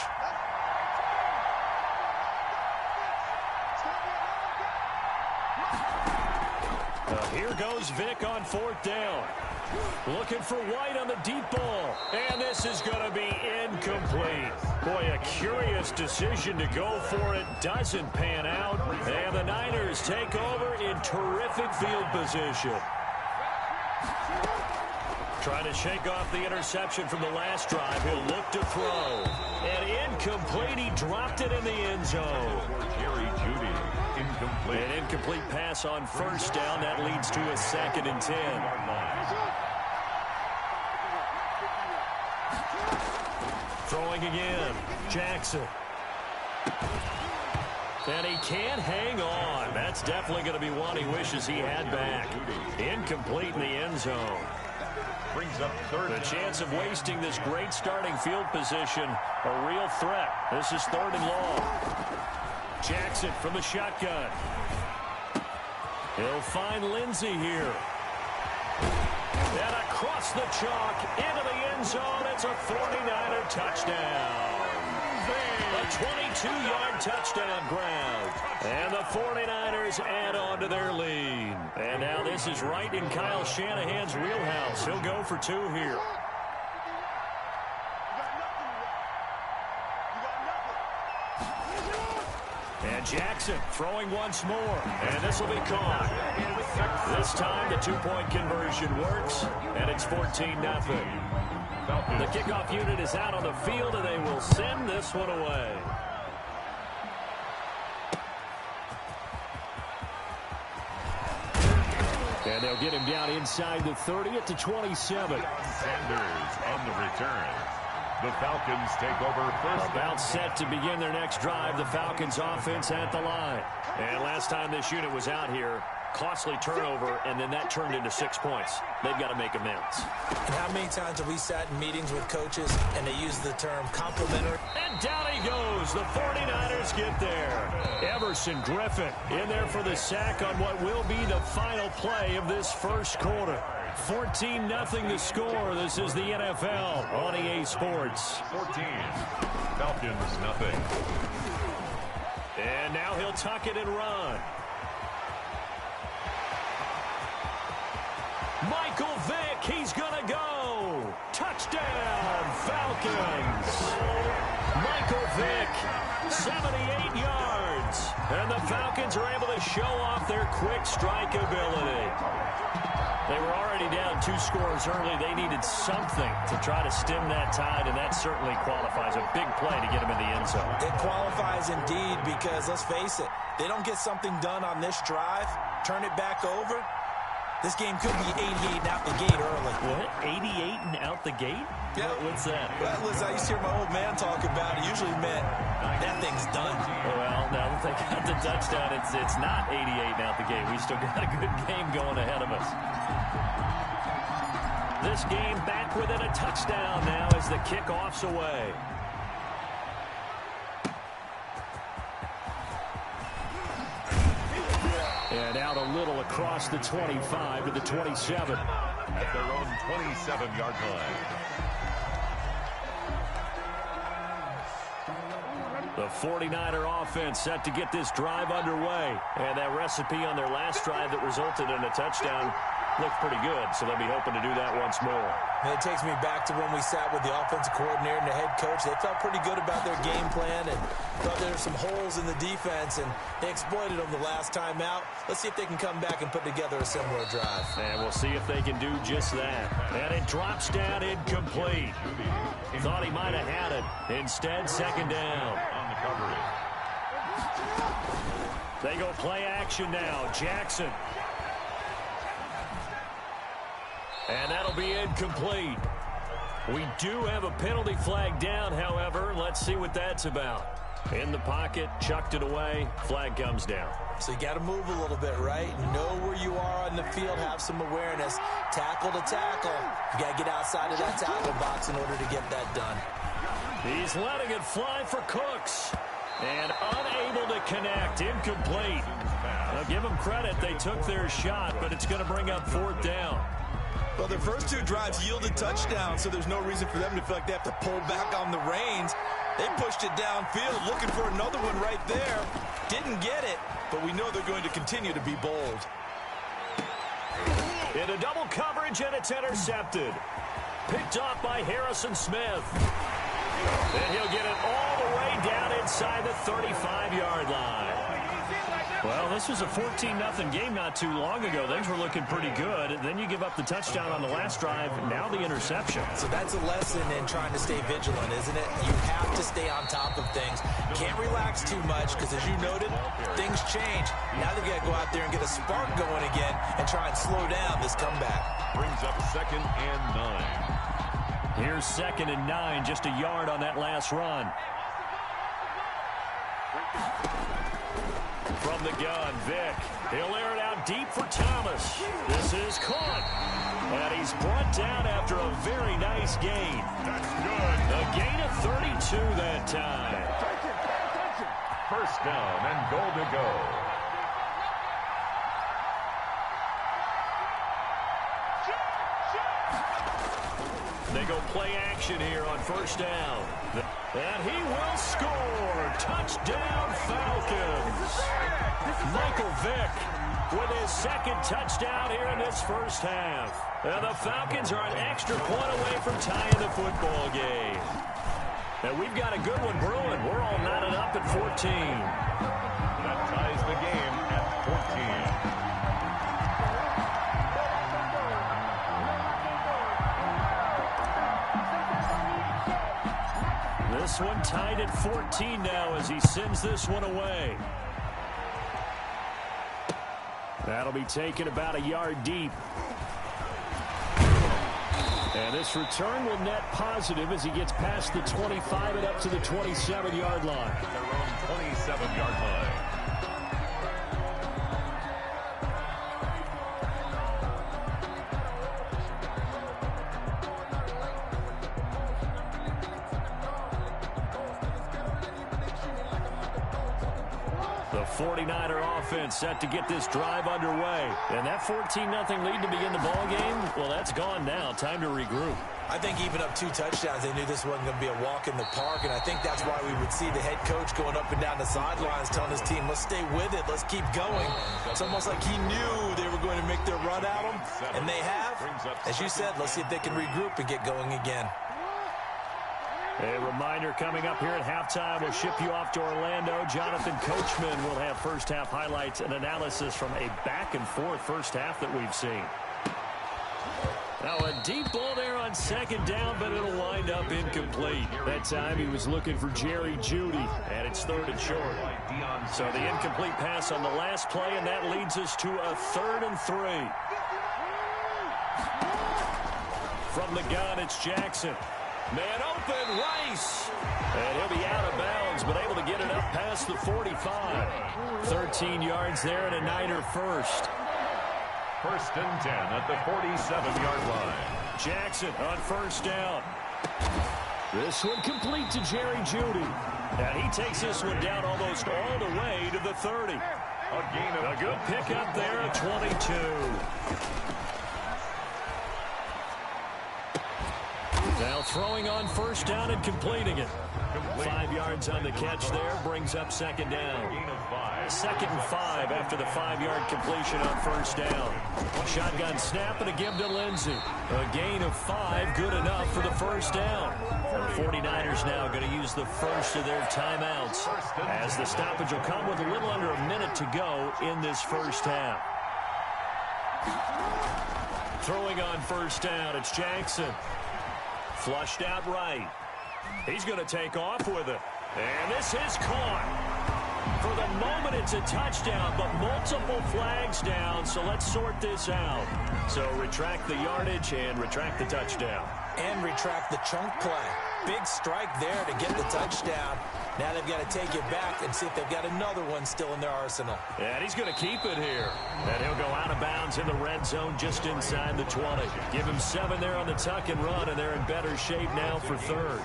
Here goes Vic on 4th down. Looking for White on the deep ball. And this is going to be incomplete. Boy, a curious decision to go for it. Doesn't pan out. And the Niners take over in terrific field position. Trying to shake off the interception from the last drive. He'll look to throw. And incomplete. He dropped it in the end zone. Jerry Judy. Incomplete. An incomplete pass on 1st down. That leads to a 2nd and 10. Throwing again, Jackson. And he can't hang on. That's definitely going to be one he wishes he had back. Incomplete in the end zone. Brings up 3rd. The chance of wasting this great starting field position, a real threat. This is 3rd and long. Jackson from the shotgun. He'll find Lindsey here. And across the chalk into the end zone. It's a 49er touchdown. A 22-yard touchdown grab. And the 49ers add on to their lead. And now this is right in Kyle Shanahan's wheelhouse. He'll go for 2 here. And Jackson throwing once more. And this will be caught. This time the 2-point conversion works. And it's 14-0. The kickoff unit is out on the field, and they will send this one away. And they'll get him down inside the 30 at the 27. Sanders on the return. The Falcons take over first. About set to begin their next drive. The Falcons offense at the line. And last time this unit was out here, costly turnover, and then that turned into 6 points. They've got to make amends. And how many times have we sat in meetings with coaches and they use the term complimentary? And down he goes. The 49ers get there. Everson Griffin in there for the sack on what will be the final play of this first quarter. 14-0 the score. This is the NFL on EA Sports. 14. Falcons nothing. And now he'll tuck it and run. Michael Vick, he's going to go. Touchdown, Falcons. Michael Vick, 78 yards. And the Falcons are able to show off their quick strike ability. They were already down 2 scores early. They needed something to try to stem that tide, and that certainly qualifies. A big play to get them in the end zone. It qualifies indeed because, let's face it, they don't get something done on this drive, turn it back over, this game could be 88 and out the gate early. What? 88 and out the gate? Yeah. What's that? Well, listen, I used to hear my old man talk about it. Usually meant that thing's done. Well, now that they got the touchdown, it's not 88 and out the gate. We still got a good game going ahead of us. This game back within a touchdown now as the kickoff's away. And out a little across the 25 to the 27. At their own 27-yard line. The 49er offense set to get this drive underway. And that recipe on their last drive that resulted in a touchdown looked pretty good, so they'll be hoping to do that once more. And it takes me back to when we sat with the offensive coordinator and the head coach. They felt pretty good about their game plan and thought there were some holes in the defense, and they exploited them the last time out. Let's see if they can come back and put together a similar drive. And we'll see if they can do just that. And it drops down incomplete. Thought he might have had it. Instead, second down. On the coverage. They go play action now. Jackson. And that'll be incomplete. We do have a penalty flag down, however. Let's see what that's about. In the pocket, chucked it away. Flag comes down. So you got to move a little bit, right? Know where you are on the field. Have some awareness. Tackle to tackle. You got to get outside of that tackle box in order to get that done. He's letting it fly for Cooks. And unable to connect. Incomplete. Now, give them credit. They took their shot, but it's going to bring up 4th down. Well, their first 2 drives yielded touchdowns, so there's no reason for them to feel like they have to pull back on the reins. They pushed it downfield, looking for another one right there. Didn't get it, but we know they're going to continue to be bold. Into double coverage, and it's intercepted. Picked off by Harrison Smith. And he'll get it all the way down inside the 35-yard line. Well, this was a 14-0 game not too long ago. Things were looking pretty good. Then you give up the touchdown on the last drive. Now the interception. So that's a lesson in trying to stay vigilant, isn't it? You have to stay on top of things. Can't relax too much because, as you noted, things change. Now they've got to go out there and get a spark going again and try and slow down this comeback. Brings up 2nd and 9. Here's 2nd and 9, just a yard on that last run. From the gun, Vick. He'll air it out deep for Thomas. This is caught. And he's brought down after a very nice gain. That's good. A gain of 32 that time. First down and goal to go. They go play action here on first down. And he will score. Touchdown, Falcons. Michael Vick with his second touchdown here in this first half. And the Falcons are an extra point away from tying the football game. And we've got a good one brewing. We're all knotted up at 14. That ties the game at 14. This one tied at 14 now as he sends this one away. That'll be taken about a yard deep. And this return will net positive as he gets past the 25 and up to the 27-yard line. Their own 27-yard line. The 49er offense set to get this drive underway. And that 14-0 lead to begin the ball game, well, that's gone now. Time to regroup. I think even up 2 touchdowns, they knew this wasn't going to be a walk in the park, and I think that's why we would see the head coach going up and down the sidelines telling his team, let's stay with it, let's keep going. It's almost like he knew they were going to make their run at him, and they have. As you said, let's see if they can regroup and get going again. A reminder coming up here at halftime. We'll ship you off to Orlando. Jonathan Coachman will have first-half highlights and analysis from a back-and-forth first half that we've seen. Now a deep ball there on second down, but it'll wind up incomplete. That time he was looking for Jerry Jeudy, and it's 3rd and short. So the incomplete pass on the last play, and that leads us to a 3rd and 3. From the gun, it's Jackson. Man open, Rice. And he'll be out of bounds, but able to get it up past the 45. 13 yards there and a Niner first. 1st and 10 at the 47-yard line. Jackson on first down. This one complete to Jerry Jeudy. And he takes this one down almost all the way to the 30. A good pickup there at 22. Now throwing on first down and completing it. 5 yards on the catch there, brings up second down. 2nd and 5 after the 5-yard completion on first down. Shotgun snap and a give to Lindsey. A gain of 5, good enough for the first down. The 49ers now going to use the first of their timeouts, as the stoppage will come with a little under a minute to go in this first half. Throwing on first down, it's Jackson. Flushed out right. He's going to take off with it. And this is caught. For the moment, it's a touchdown, but multiple flags down, so let's sort this out. So retract the yardage and retract the touchdown. And retract the chunk play. Big strike there to get the touchdown. Now they've got to take it back and see if they've got another one still in their arsenal. And he's going to keep it here. And he'll go out of bounds in the red zone just inside the 20. Give him 7 there on the tuck and run, and they're in better shape now for 3rd.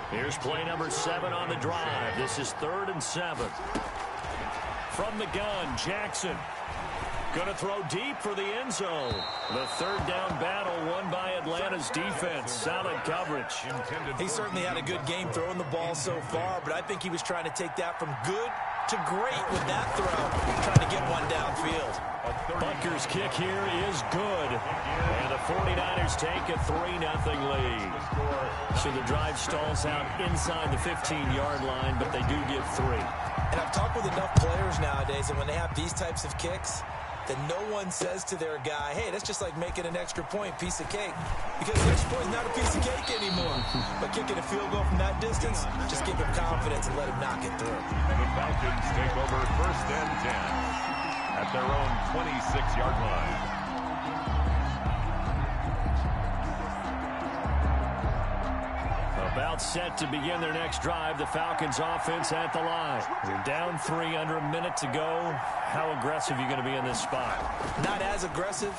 Here's play number 7 on the drive. This is 3rd and 7. From the gun, Jackson. Going to throw deep for the end zone. The 3rd down battle won by Atlanta's defense. Solid coverage. He certainly had a good game throwing the ball so far, but I think he was trying to take that from good to great with that throw, trying to get one downfield. Butker's kick here is good. And the 49ers take a 3-0 lead. So the drive stalls out inside the 15-yard line, but they do get 3. And I've talked with enough players nowadays, and when they have these types of kicks, that no one says to their guy, hey, that's just like making an extra point, piece of cake. Because the extra point is not a piece of cake anymore. But kicking a field goal from that distance, just give him confidence and let him knock it through. The Falcons take over 1st and 10 at their own 26-yard line. About set to begin their next drive. The Falcons offense at the line. They're down 3, under a minute to go. How aggressive are you going to be in this spot? Not as aggressive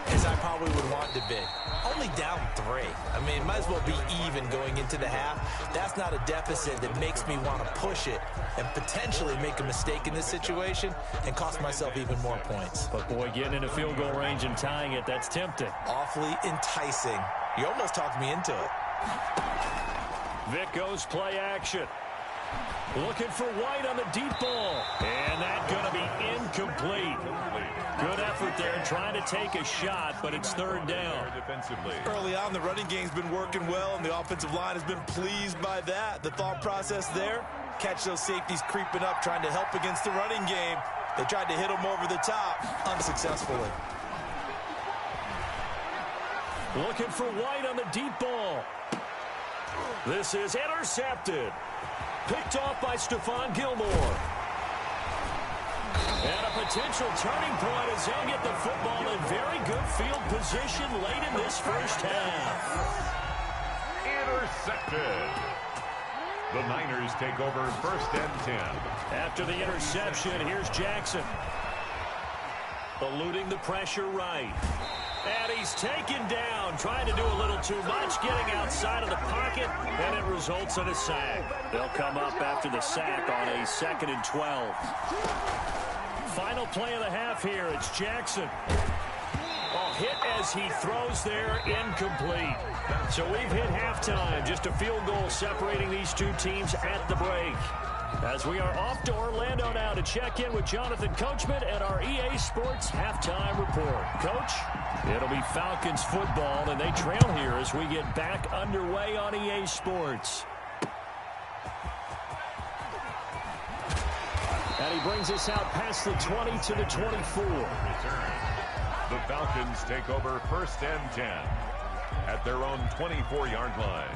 as I probably would want to be. Only down 3. I mean, might as well be even going into the half. That's not a deficit that makes me want to push it and potentially make a mistake in this situation and cost myself even more points. But, boy, getting in a field goal range and tying it, that's tempting. Awfully enticing. You almost talked me into it. Vic goes play action. Looking for White on the deep ball. And that's going to be incomplete. Good effort there trying to take a shot, but it's third down. Defensively. Early on, the running game's been working well, and the offensive line has been pleased by that. The thought process there, catch those safeties creeping up, trying to help against the running game. They tried to hit them over the top unsuccessfully. Looking for White on the deep ball. This is intercepted. Picked off by Stephon Gilmore. And a potential turning point as they'll get the football in very good field position late in this first half. Intercepted. The Niners take over first and 10. After the interception, here's Jackson. Eluding the pressure right. And he's taken down, trying to do a little too much, getting outside of the pocket, and it results in a sack. They'll come up after the sack on a 2nd and 12. Final play of the half here, it's Jackson. Hit as he throws there, incomplete. So we've hit halftime, just a field goal separating these two teams at the break. As we are off to Orlando now to check in with Jonathan Coachman at our EA Sports Halftime Report. Coach, it'll be Falcons football, and they trail here as we get back underway on EA Sports. And he brings us out past the 20 to the 24. The Falcons take over first and 10 at their own 24-yard line.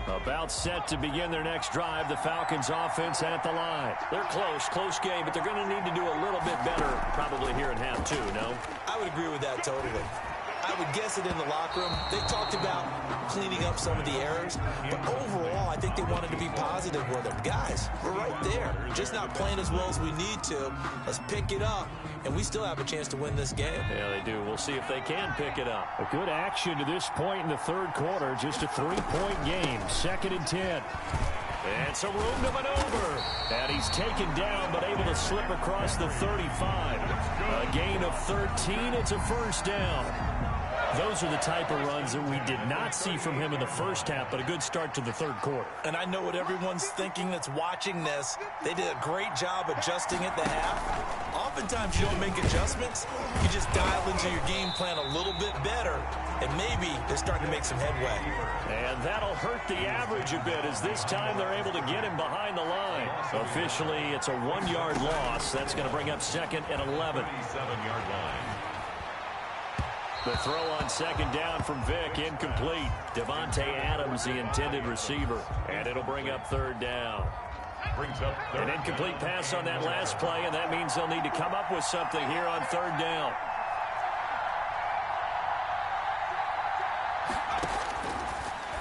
About set to begin their next drive, the Falcons offense at the line. They're close game, but they're going to need to do a little bit better probably here in half two, no? I would agree with that totally. I would guess it in the locker room. They talked about cleaning up some of the errors, but overall, I think they wanted to be positive with them. Guys, we're right there. Just not playing as well as we need to. Let's pick it up, and we still have a chance to win this game. Yeah, they do. We'll see if they can pick it up. A good action to this point in the third quarter. Just a 3-point game. 2nd and 10. And some room to maneuver. And he's taken down, but able to slip across the 35. A gain of 13. It's a first down. Those are the type of runs that we did not see from him in the first half, but a good start to the third quarter. And I know what everyone's thinking that's watching this. They did a great job adjusting at the half. Oftentimes, you don't make adjustments. You just dial into your game plan a little bit better, and maybe they're starting to make some headway. And that'll hurt the average a bit as this time they're able to get him behind the line. Officially, it's a 1-yard loss. That's going to bring up 2nd and 11. 7-yard line. The throw on 2nd down from Vic, incomplete. Devontae Adams, the intended receiver. And it'll bring up 3rd down. Brings up An incomplete pass on that last play, and that means they'll need to come up with something here on 3rd down.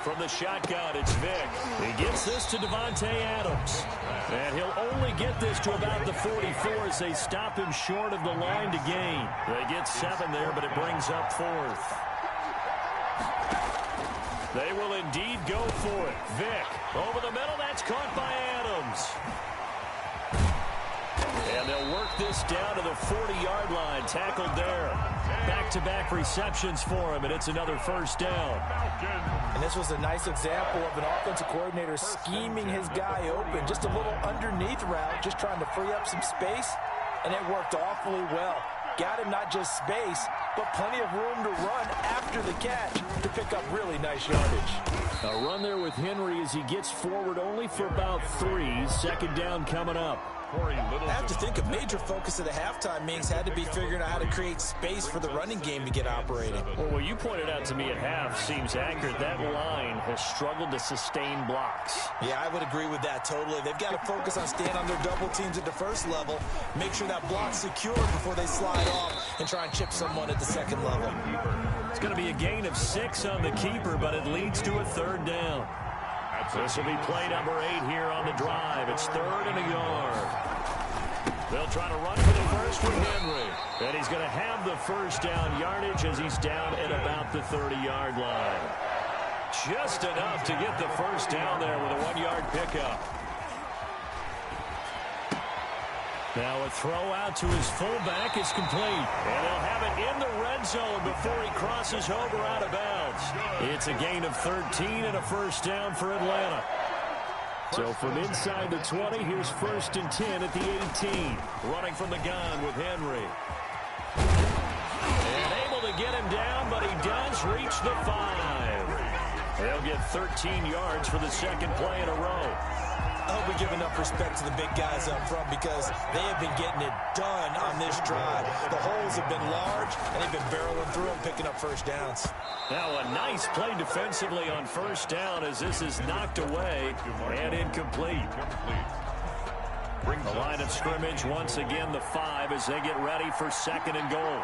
From the shotgun, it's Vic. He gets this to Devontae Adams. And he'll only get this to about the 44 as they stop him short of the line to gain. They get 7 there, but it brings up 4th. They will indeed go for it. Vic over the middle. That's caught by Adams. And they'll work this down to the 40-yard line. Tackled there. Back-to-back receptions for him, and it's another first down. And this was a nice example of an offensive coordinator scheming his guy open. Just a little underneath route, just trying to free up some space, and it worked awfully well. Got him not just space, but plenty of room to run after the catch to pick up really nice yardage. A run there with Henry as he gets forward only for about 3. 2nd down coming up. I have to think a major focus of the halftime meetings had to be figuring out how to create space for the running game to get operating. Well, what you pointed out to me at half seems accurate. That line has struggled to sustain blocks. Yeah, I would agree with that totally. They've got to focus on staying on their double teams at the first level, make sure that block's secure before they slide off and try and chip someone at the 2nd level. It's going to be a gain of 6 on the keeper, but it leads to a 3rd down. This will be play number 8 here on the drive. It's 3rd and a yard. They'll try to run for the first with Henry. And he's going to have the first down yardage as he's down at about the 30-yard line. Just enough to get the first down there with a 1-yard pickup. Now a throw out to his fullback is complete. And they'll have it in the red zone before he crosses over out of bounds. It's a gain of 13 and a first down for Atlanta. So from inside the 20, here's 1st and 10 at the 18. Running from the gun with Henry. And able to get him down, but he does reach the 5. They'll get 13 yards for the second play in a row. I hope we give enough respect to the big guys up front because they have been getting it done on this drive. The holes have been large, and they've been barreling through them, picking up first downs. Now a nice play defensively on first down as this is knocked away and incomplete. The line of scrimmage once again the 5 as they get ready for 2nd and goal.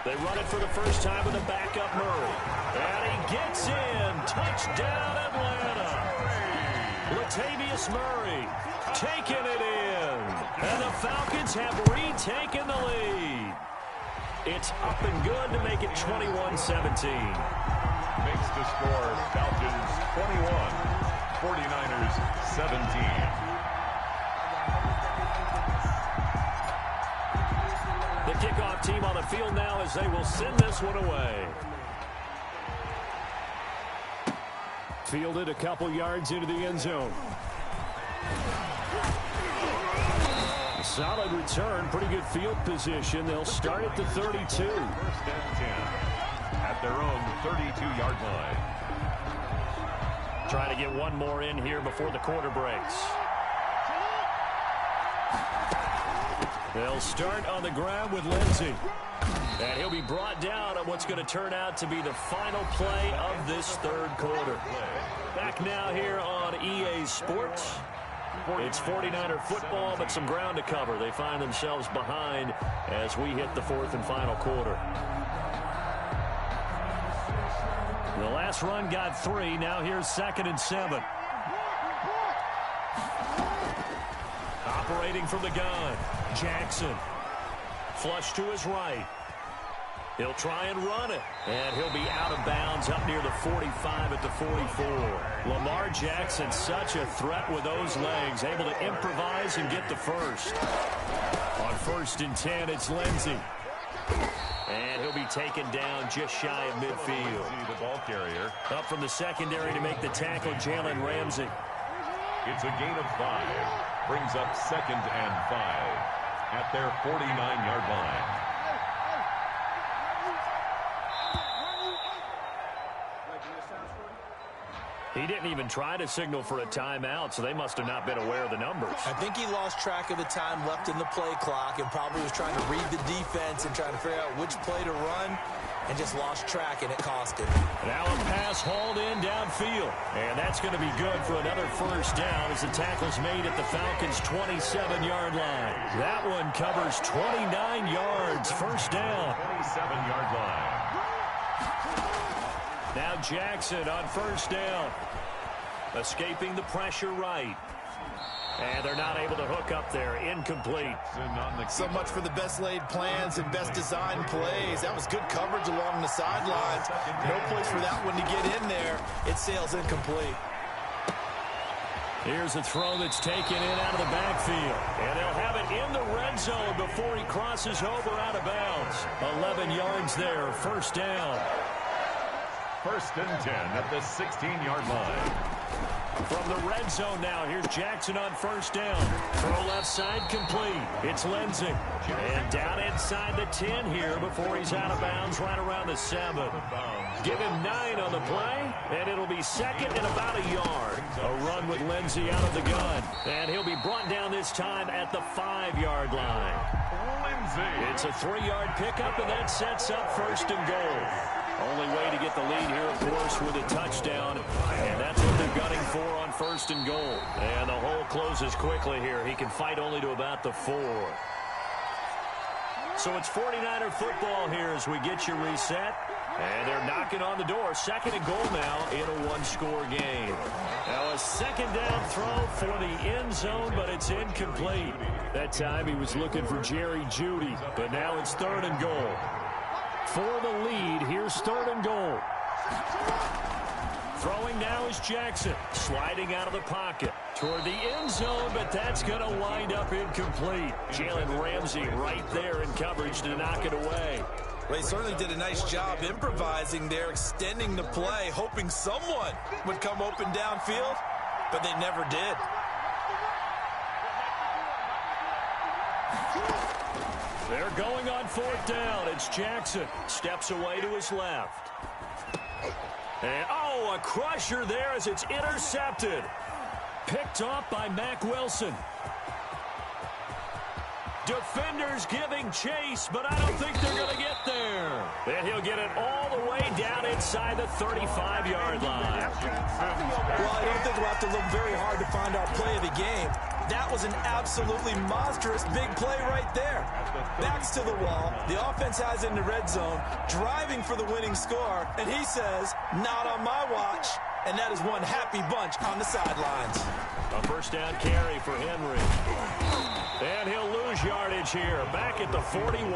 They run it for the first time with a backup Murray. And he gets in. Touchdown Atlanta. Latavius Murray taking it in. And the Falcons have retaken the lead. It's up and good to make it 21-17. Makes the score Falcons 21, 49ers 17. The kickoff team on the field now as they will send this one away. Fielded a couple yards into the end zone. Solid return, pretty good field position. They'll start at the 32. 1st and 10 at their own 32-yard line. Trying to get one more in here before the quarter breaks. They'll start on the ground with Lindsey. And he'll be brought down on what's going to turn out to be the final play of this 3rd quarter. Back now here on EA Sports. It's 49er football, but some ground to cover. They find themselves behind as we hit the 4th and final quarter. The last run got 3. Now here's 2nd and 7. Operating from the gun, Jackson. Flush to his right. He'll try and run it. And he'll be out of bounds up near the 45 at the 44. Lamar Jackson, such a threat with those legs, able to improvise and get the first. On 1st and 10, it's Lindsey. And he'll be taken down just shy of midfield. The ball carrier. Up from the secondary to make the tackle, Jalen Ramsey. It's a gain of 5. Brings up 2nd and 5 at their 49-yard line. He didn't even try to signal for a timeout, so they must have not been aware of the numbers. I think he lost track of the time left in the play clock and probably was trying to read the defense and trying to figure out which play to run and just lost track, and it cost him. Now a pass hauled in downfield, and that's going to be good for another first down as the tackle's made at the Falcons' 27-yard line. That one covers 29 yards, first down. 27-yard line. Now Jackson on first down. Escaping the pressure right. And they're not able to hook up there. Incomplete. So much for the best laid plans and best designed plays. That was good coverage along the sidelines. No place for that one to get in there. It sails incomplete. Here's a throw that's taken in out of the backfield. And they'll have it in the red zone before he crosses over out of bounds. 11 yards there. First down. 1st and 10 at the 16-yard line. From the red zone now, here's Jackson on first down. Throw left side complete. It's Lindsey. And down inside the 10 here before he's out of bounds right around the 7. Give him 9 on the play, and it'll be 2nd and about a yard. A run with Lindsey out of the gun. And he'll be brought down this time at the 5-yard line. It's a 3-yard pickup, and that sets up 1st and goal. Only way to get the lead here, of course, with a touchdown. And that's what they're gunning for on 1st and goal. And the hole closes quickly here. He can fight only to about the 4. So it's 49er football here as we get you reset. And they're knocking on the door. 2nd and goal now in a one-score game. Now a 2nd down throw for the end zone, but it's incomplete. That time he was looking for Jerry Jeudy, but now it's 3rd and goal. For the lead, here's 3rd and goal. Throwing now is Jackson, sliding out of the pocket toward the end zone, but that's going to wind up incomplete. Jalen Ramsey right there in coverage to knock it away. Well, he certainly did a nice job improvising there, extending the play, hoping someone would come open downfield, but they never did. They're going on 4th down. It's Jackson. Steps away to his left. And, oh, a crusher there as it's intercepted. Picked off by Mack Wilson. Defenders giving chase, but I don't think they're going to get there. And he'll get it all the way down inside the 35-yard line. Well, I don't think we'll have to look very hard to find our play of the game. That was an absolutely monstrous big play right there. Backs to the wall. The offense has it in the red zone, driving for the winning score, and he says, not on my watch. And that is one happy bunch on the sidelines. A 1st down carry for Henry. And he'll lose yardage here, back at the 41.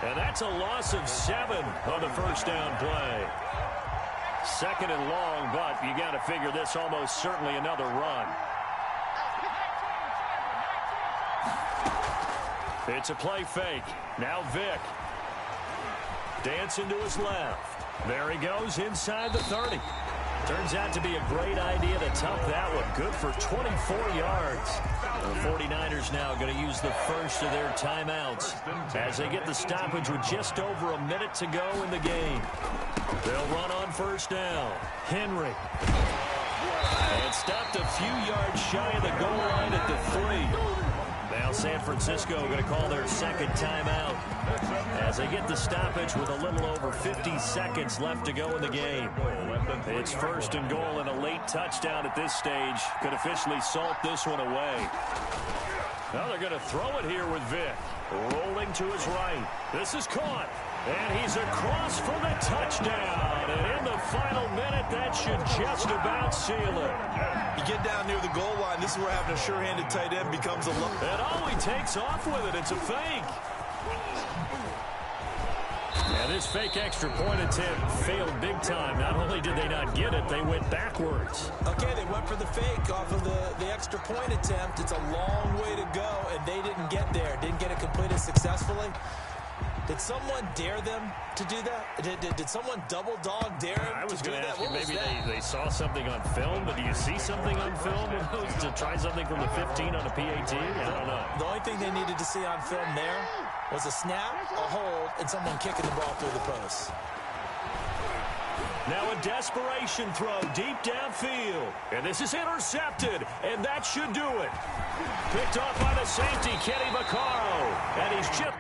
And that's a loss of 7 on the 1st down play. 2nd and long, but you got to figure this almost certainly another run. It's a play fake. Now Vick. Dancing to his left. There he goes inside the 30. Turns out to be a great idea to tuck that one. Good for 24 yards. The 49ers now going to use the first of their timeouts as they get the stoppage with just over a minute to go in the game. They'll run on 1st down. Henry. And stopped a few yards shy of the goal line at the 3. Now San Francisco going to call their 2nd timeout as they get the stoppage with a little over 50 seconds left to go in the game. It's 1st and goal, and a late touchdown at this stage could officially salt this one away. Now they're going to throw it here with Vick. Rolling to his right. This is caught. And he's across for the touchdown. And in the final minute, that should just about seal it. You get down near the goal line, this is where having a sure-handed tight end becomes a look. And oh, he takes off with it. It's a fake. And this fake extra point attempt failed big time. Not only did they not get it, they went backwards. Okay, they went for the fake off of the extra point attempt. It's a long way to go, and they didn't get there. Didn't get it completed successfully. Did someone dare them to do that? Did someone double dog dare them? I was going to ask you, what maybe they saw something on film, but do you see something on film to try something from the 15 on a PAT? I don't know. The only thing they needed to see on film there was a snap, a hold, and someone kicking the ball through the post. Now a desperation throw deep downfield. And this is intercepted, and that should do it. Picked off by the safety, Kenny Vaccaro. And he's just...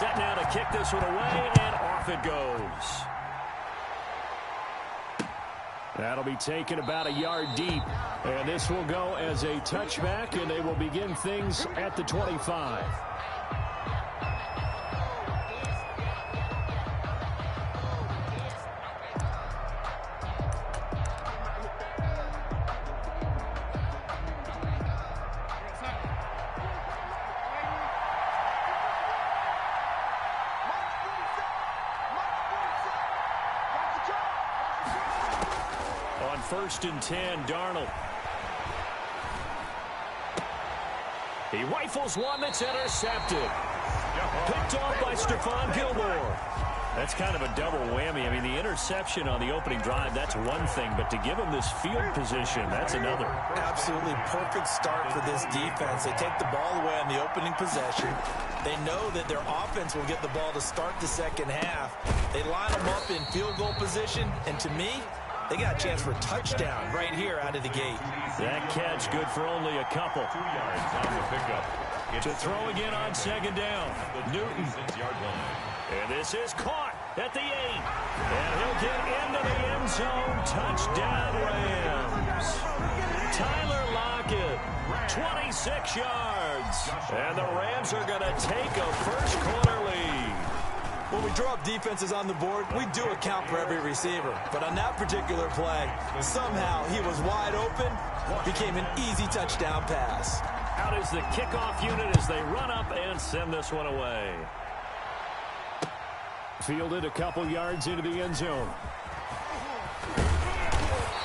set now to kick this one away, and off it goes. That'll be taken about a yard deep. And this will go as a touchback, and they will begin things at the 25. First and 10, Darnold. He rifles one that's intercepted. Picked off by Stephon Gilmore. That's kind of a double whammy. I mean, the interception on the opening drive, that's one thing, but to give him this field position, that's another. Absolutely perfect start for this defense. They take the ball away on the opening possession. They know that their offense will get the ball to start the second half. They line them up in field goal position, and to me, they got a chance for a touchdown right here out of the gate. That catch good for only a couple. 2 yards on the pickup. To throw again on second down. Newton. And this is caught at the 8. And he'll get into the end zone. Touchdown, Rams. Tyler Lockett, 26 yards. And the Rams are going to take a first quarter lead. When we draw up defenses on the board, we do account for every receiver. But on that particular play, somehow he was wide open, became an easy touchdown pass. Out is the kickoff unit as they run up and send this one away. Fielded a couple yards into the end zone.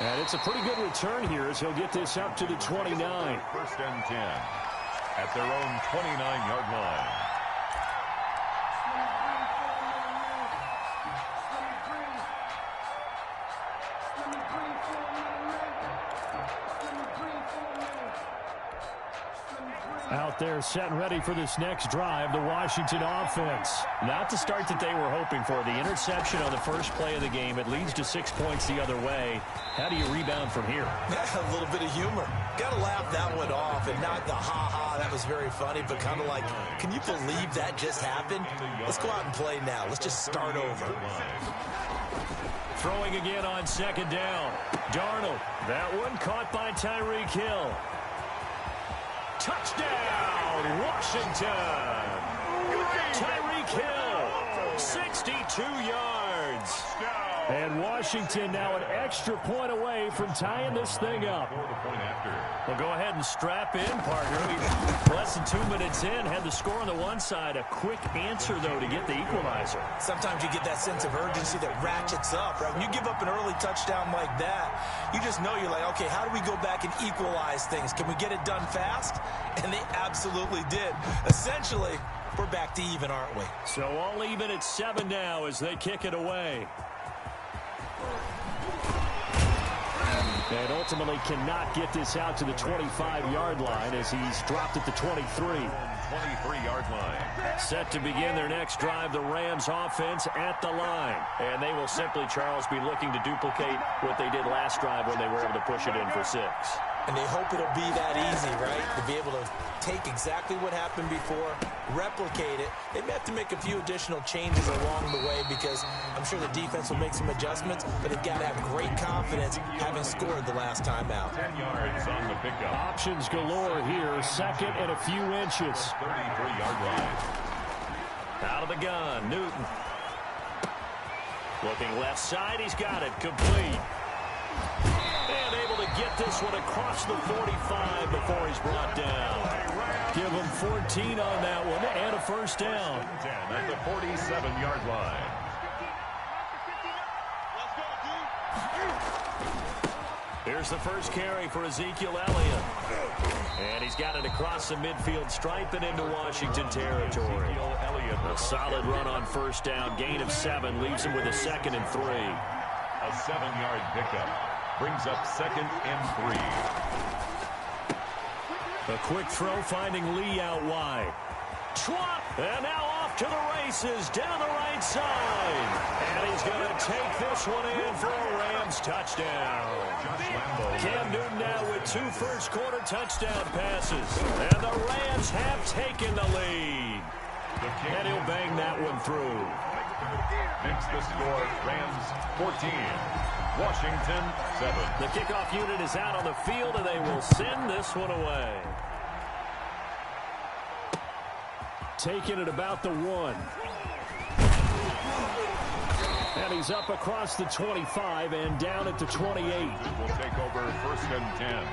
And it's a pretty good return here as he'll get this up to the 29. First and 10 at their own 29-yard line. Out there set and ready for this next drive, the Washington offense. Not the start that they were hoping for. The interception on the first play of the game, it leads to 6 points the other way. How do you rebound from here? A little bit of humor. Got to laugh that one off and not the ha-ha, that was very funny, but kind of like, can you believe that just happened? Let's go out and play now. Let's just start over. Throwing again on second down. Darnold. That one caught by Tyreek Hill. Touchdown, Washington. Tyreek Hill, 62 yards. And Washington now an extra point away from tying this thing up. Well, go ahead and strap in, partner. Less than 2 minutes in, had the score on the one side. A quick answer, though, to get the equalizer. Sometimes you get that sense of urgency that ratchets up, right? When you give up an early touchdown like that, you just know you're like, okay, how do we go back and equalize things? Can we get it done fast? And they absolutely did. Essentially, we're back to even, aren't we? So all even at 7 now as they kick it away. And ultimately cannot get this out to the 25-yard line as he's dropped at the 23. 23-yard line. Set to begin their next drive, the Rams offense at the line. And they will simply, Charles, be looking to duplicate what they did last drive when they were able to push it in for 6. And they hope it'll be that easy, right? To be able to take exactly what happened before, replicate it. They may have to make a few additional changes along the way because I'm sure the defense will make some adjustments, but they've got to have great confidence having scored the last time out. 10 yards on the pickup. Options galore here, second and a few inches. 33-yard line. Out of the gun, Newton. Looking left side, he's got it, complete. And able to get this one across the 45 before he's brought down. Give him 14 on that one and a first down. 10 at the 47-yard line. Here's the first carry for Ezekiel Elliott. And he's got it across the midfield stripe and into Washington territory. A solid run on first down. Gain of 7 leaves him with a 2nd and 3. A 7-yard pickup brings up 2nd and 3. A quick throw finding Lee out wide. Schwab, and now off to the races down the right side. And he's going to take this one in for a Rams touchdown. Cam Newton now with 2 first-quarter touchdown passes. And the Rams have taken the lead. And he'll bang that one through. Makes the score Rams 14, Washington 7. The kickoff unit is out on the field, and they will send this one away. Taking it about the 1. And he's up across the 25 and down at the 28. Will take over 1st and 10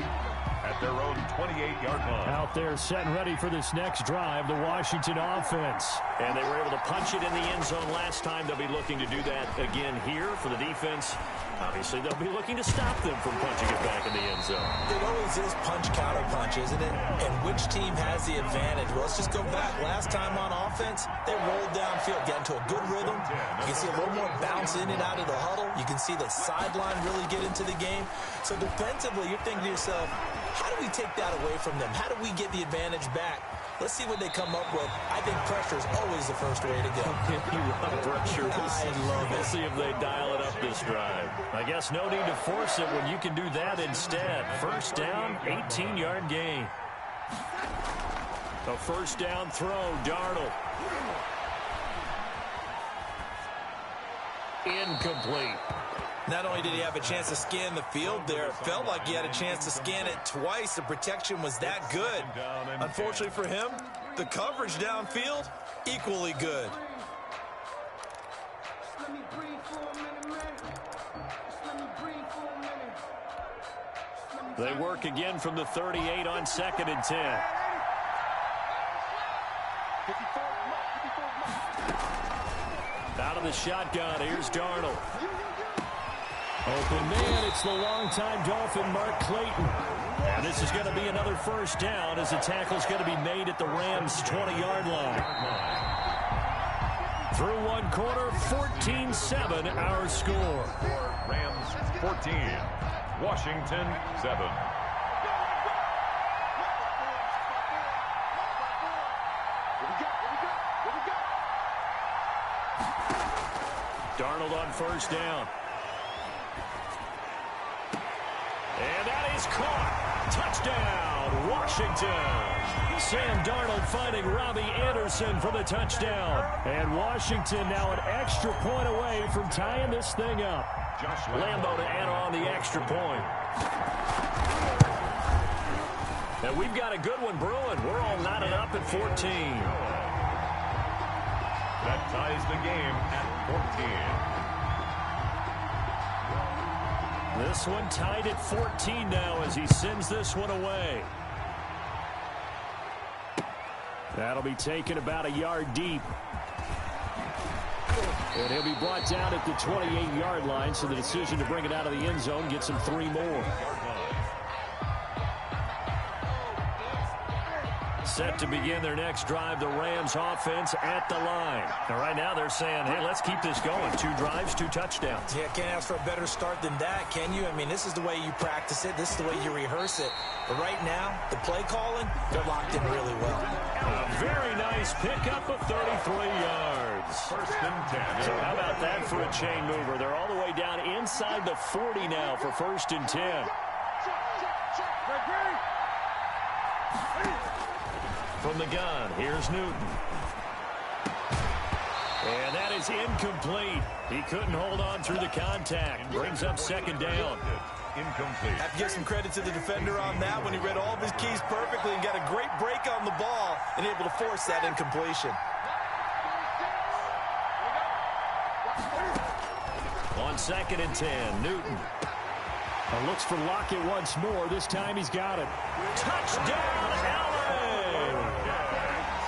at their own 28-yard line. Out there set and ready for this next drive, the Washington offense. And they were able to punch it in the end zone last time. They'll be looking to do that again here for the defense. Obviously, they'll be looking to stop them from punching it back in the end zone. It always is punch-counter-punch, isn't it? And which team has the advantage? Well, let's just go back. Last time on offense, they rolled downfield, got into a good rhythm. You can see a little more bounce in and out of the huddle. You can see the sideline really get into the game. So defensively, you're thinking to yourself, how do we take that away from them? How do we get the advantage back? Let's see what they come up with. I think pressure is always the first way to go. You love pressure. I love it. We'll see if they dial it up this drive. I guess no need to force it when you can do that instead. First down, 18-yard gain. A first down throw, Darnold. Incomplete. Not only did he have a chance to scan the field there, it felt like he had a chance to scan it twice. The protection was that good. Unfortunately for him, the coverage downfield, equally good. They work again from the 38 on 2nd and 10. Out of the shotgun, here's Darnold. Open man, it's the longtime Dolphin, Mark Clayton. And this is going to be another first down as the tackle's going to be made at the Rams' 20-yard line. Through one quarter, 14-7 our score. Rams 14, Washington 7. Darnold on first down. And that is caught. Touchdown, Washington. Sam Darnold finding Robbie Anderson for the touchdown. And Washington now an extra point away from tying this thing up. Lambo to add on the extra point. And we've got a good one brewing. We're all knotted up at 14. That ties the game at 14. This one tied at 14 now as he sends this one away. That'll be taken about a yard deep. And he'll be brought down at the 28-yard line, so the decision to bring it out of the end zone gets him 3 more. Set to begin their next drive, the Rams offense at the line. And right now they're saying, hey, let's keep this going. 2 drives, 2 touchdowns. Yeah, can't ask for a better start than that, can you? I mean, this is the way you practice it. This is the way you rehearse it. But right now, the play calling, they're locked in really well. A very nice pickup of 33 yards. First and 10. So how about that for a chain mover? They're all the way down inside the 40 now for first and 10. From the gun, here's Newton. And that is incomplete. He couldn't hold on through the contact. Brings up second down. Incomplete. I have to give some credit to the defender on that when he read all of his keys perfectly and got a great break on the ball and able to force that incompletion. On second and 10, Newton. Looks for Lockett once more. This time he's got it. Touchdown, LA!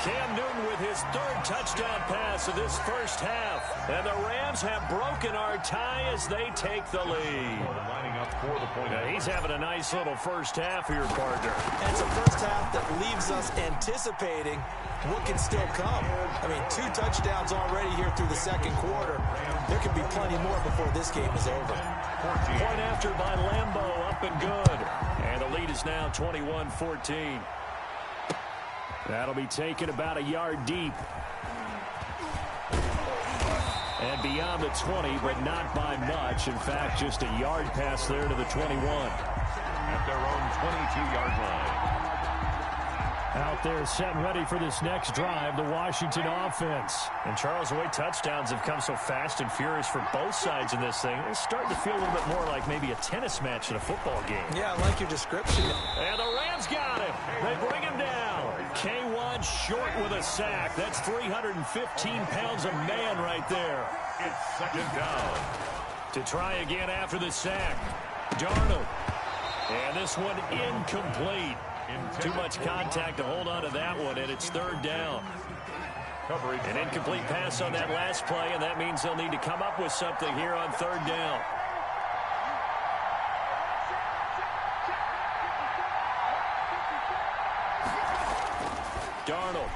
Cam Newton with his 3rd touchdown pass of this first half. And the Rams have broken our tie as they take the lead. Lining up for the point. He's having a nice little first half here, partner. And it's a first half that leaves us anticipating what can still come. I mean, 2 touchdowns already here through the second quarter. There could be plenty more before this game is over. Point after by Lambo, up and good. And the lead is now 21-14. That'll be taken about a yard deep. And beyond the 20, but not by much. In fact, just a yard pass there to the 21. At their own 22-yard line. Out there set and ready for this next drive, the Washington offense. And Charles, the way touchdowns have come so fast and furious for both sides in this thing, it's starting to feel a little bit more like maybe a tennis match in a football game. Yeah, I like your description. And the Rams got him. They bring him down. K1 short with a sack. That's 315 pounds of man right there. It's second down. To try again after the sack. Darnold. And this one incomplete. Too much contact to hold on to that one, and it's third down. Coverage. An incomplete pass on that last play, and that means they'll need to come up with something here on third down. Darnold.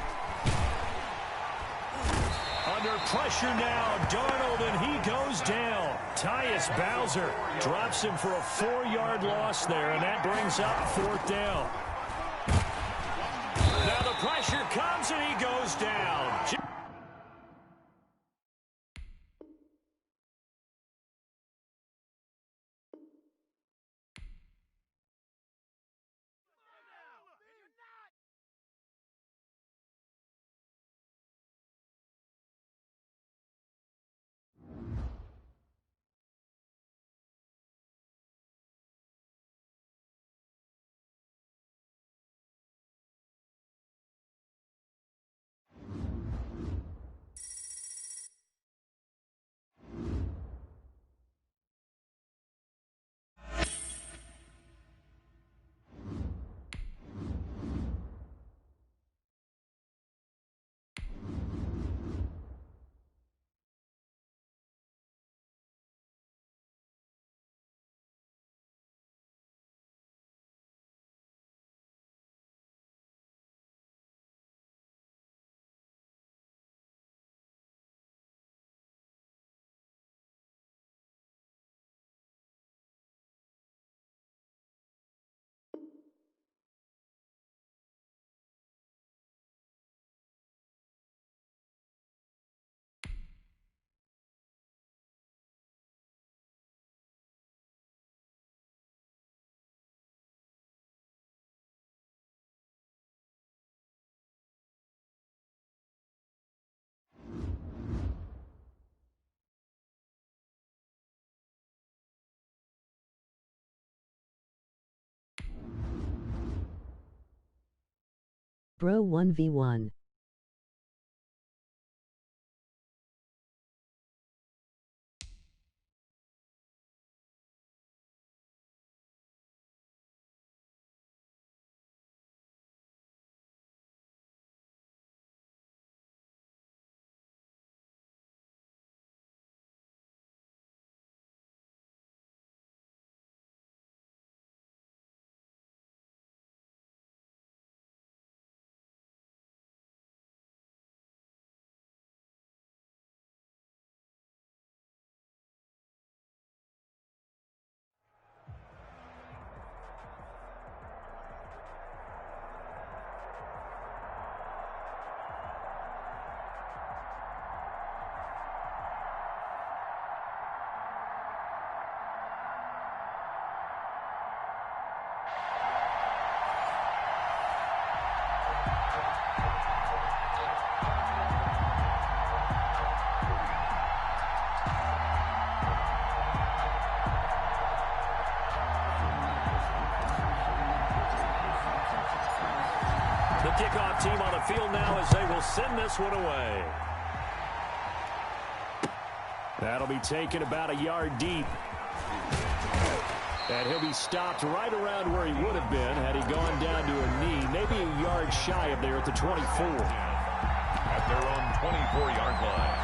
Under pressure now, Darnold, and he goes down. Tyus Bowser drops him for a 4-yard loss there, and that brings up fourth down. Now the pressure comes, and he goes down. Bro 1v1. The kickoff team on the field now as they will send this one away. That'll be taken about a yard deep. And he'll be stopped right around where he would have been had he gone down to a knee, maybe a yard shy of there at the 24. At their own 24-yard line.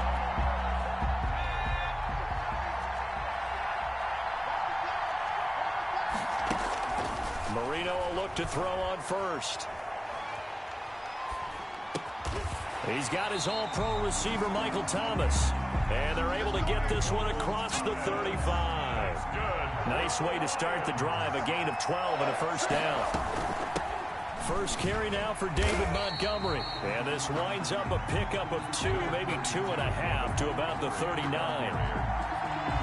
Marino will look to throw on first. He's got his all-pro receiver, Michael Thomas. And they're able to get this one across the 35. Nice way to start the drive, a gain of 12 and a first down. First carry now for David Montgomery. And this winds up a pickup of 2, maybe 2.5 to about the 39.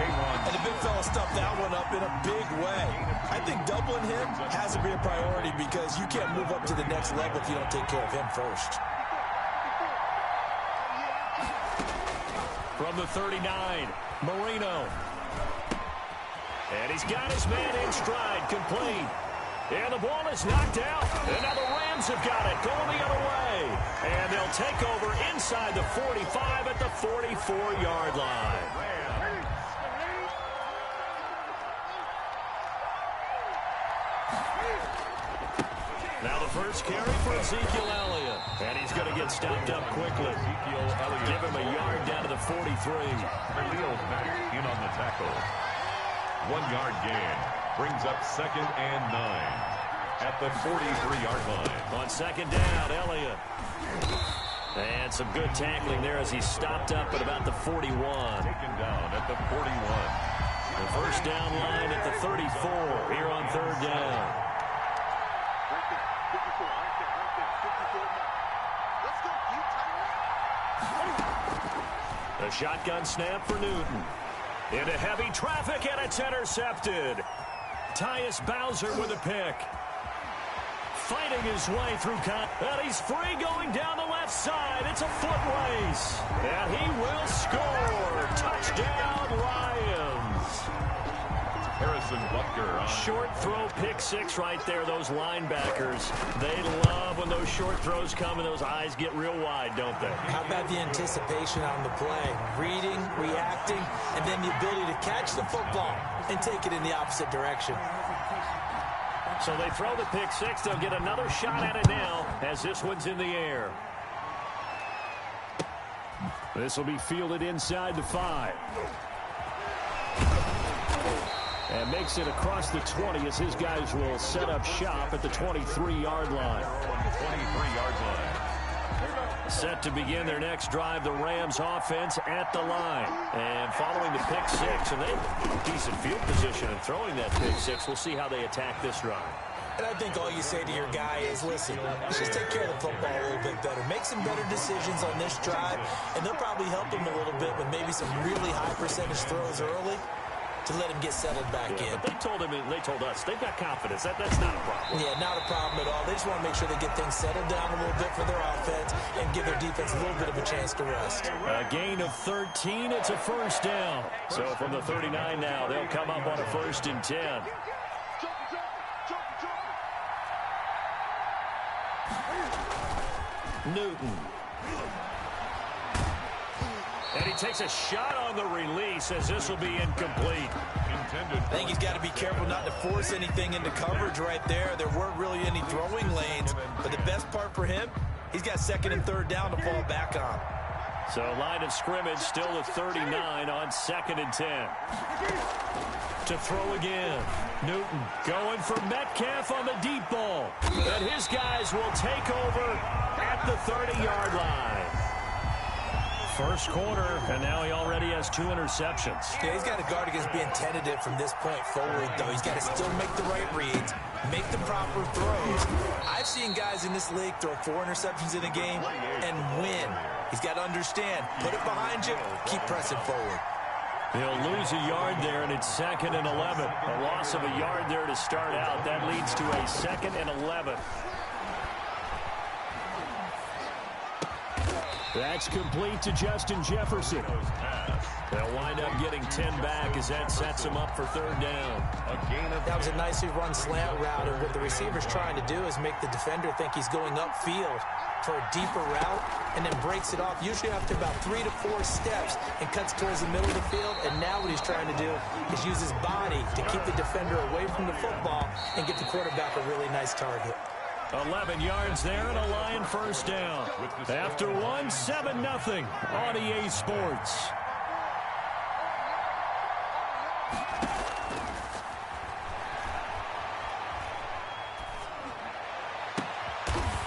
And the big fella stuffed that one up in a big way. I think doubling him has to be a priority because you can't move up to the next level if you don't take care of him first. From the 39, Marino. And he's got his man in stride, complete. And the ball is knocked out. And now the Rams have got it, going the other way. And they'll take over inside the 45 at the 44-yard line. Now the first carry for Ezekiel Elliott. And he's going to get stopped up quickly. Give him a yard down to the 43. Khalil Mack in on the tackle. 1 yard gain. Brings up 2nd and 9 at the 43-yard line. On 2nd down, Elliott. And some good tackling there as he's stopped up at about the 41. Taken down at the 41. The first down line at the 34 here on 3rd down. The shotgun snap for Newton. Into heavy traffic, and it's intercepted. Tyus Bowser with a pick. Fighting his way through and he's free going down the left side. It's a foot race. And he will score. Touchdown, Lions. Harrison Butker on. Short throw, pick six right there. Those linebackers, they love when those short throws come and those eyes get real wide, don't they? How about the anticipation on the play? Reading, reacting, and then the ability to catch the football and take it in the opposite direction. So they throw the pick six. They'll get another shot at it now as this one's in the air. This will be fielded inside the 5. And makes it across the 20 as his guys will set up shop at the 23-yard line. 23-yard line. Set to begin their next drive, the Rams offense at the line. And following the pick six, and they have decent field position in throwing that pick six. We'll see how they attack this drive. And I think all you say to your guy is, listen, let's just take care of the football a little bit better. Make some better decisions on this drive, and they'll probably help him a little bit with maybe some really high percentage throws early to let him get settled back in. But they told us they've got confidence. That's not a problem. Yeah, not a problem at all. They just want to make sure they get things settled down a little bit for their offense and give their defense a little bit of a chance to rest. A gain of 13. It's a first down. So from the 39 now, they'll come up on a 1st and 10. Newton. And he takes a shot on the release as this will be incomplete. I think he's got to be careful not to force anything into coverage right there. There weren't really any throwing lanes, but the best part for him, he's got 2nd and 3rd down to fall back on. So line of scrimmage still at 39 on 2nd and 10. To throw again. Newton going for Metcalf on the deep ball. And his guys will take over at the 30-yard line. First quarter, and now he already has 2 interceptions. Yeah, he's got to guard against being tentative from this point forward, though. He's got to still make the right reads, make the proper throws. I've seen guys in this league throw 4 interceptions in a game and win. He's got to understand, put it behind you, keep pressing forward. He'll lose a yard there, and it's 2nd and 11. A loss of a yard there to start out. That leads to a 2nd and 11. That's complete to Justin Jefferson. They'll wind up getting 10 back as that sets them up for 3rd down. That was a nicely run slant route, and what the receiver's trying to do is make the defender think he's going upfield for a deeper route, and then breaks it off, usually after about 3 to 4 steps, and cuts towards the middle of the field. And now what he's trying to do is use his body to keep the defender away from the football and get the quarterback a really nice target. 11 yards there and a Lion first down. After 1, 7-0 on EA Sports.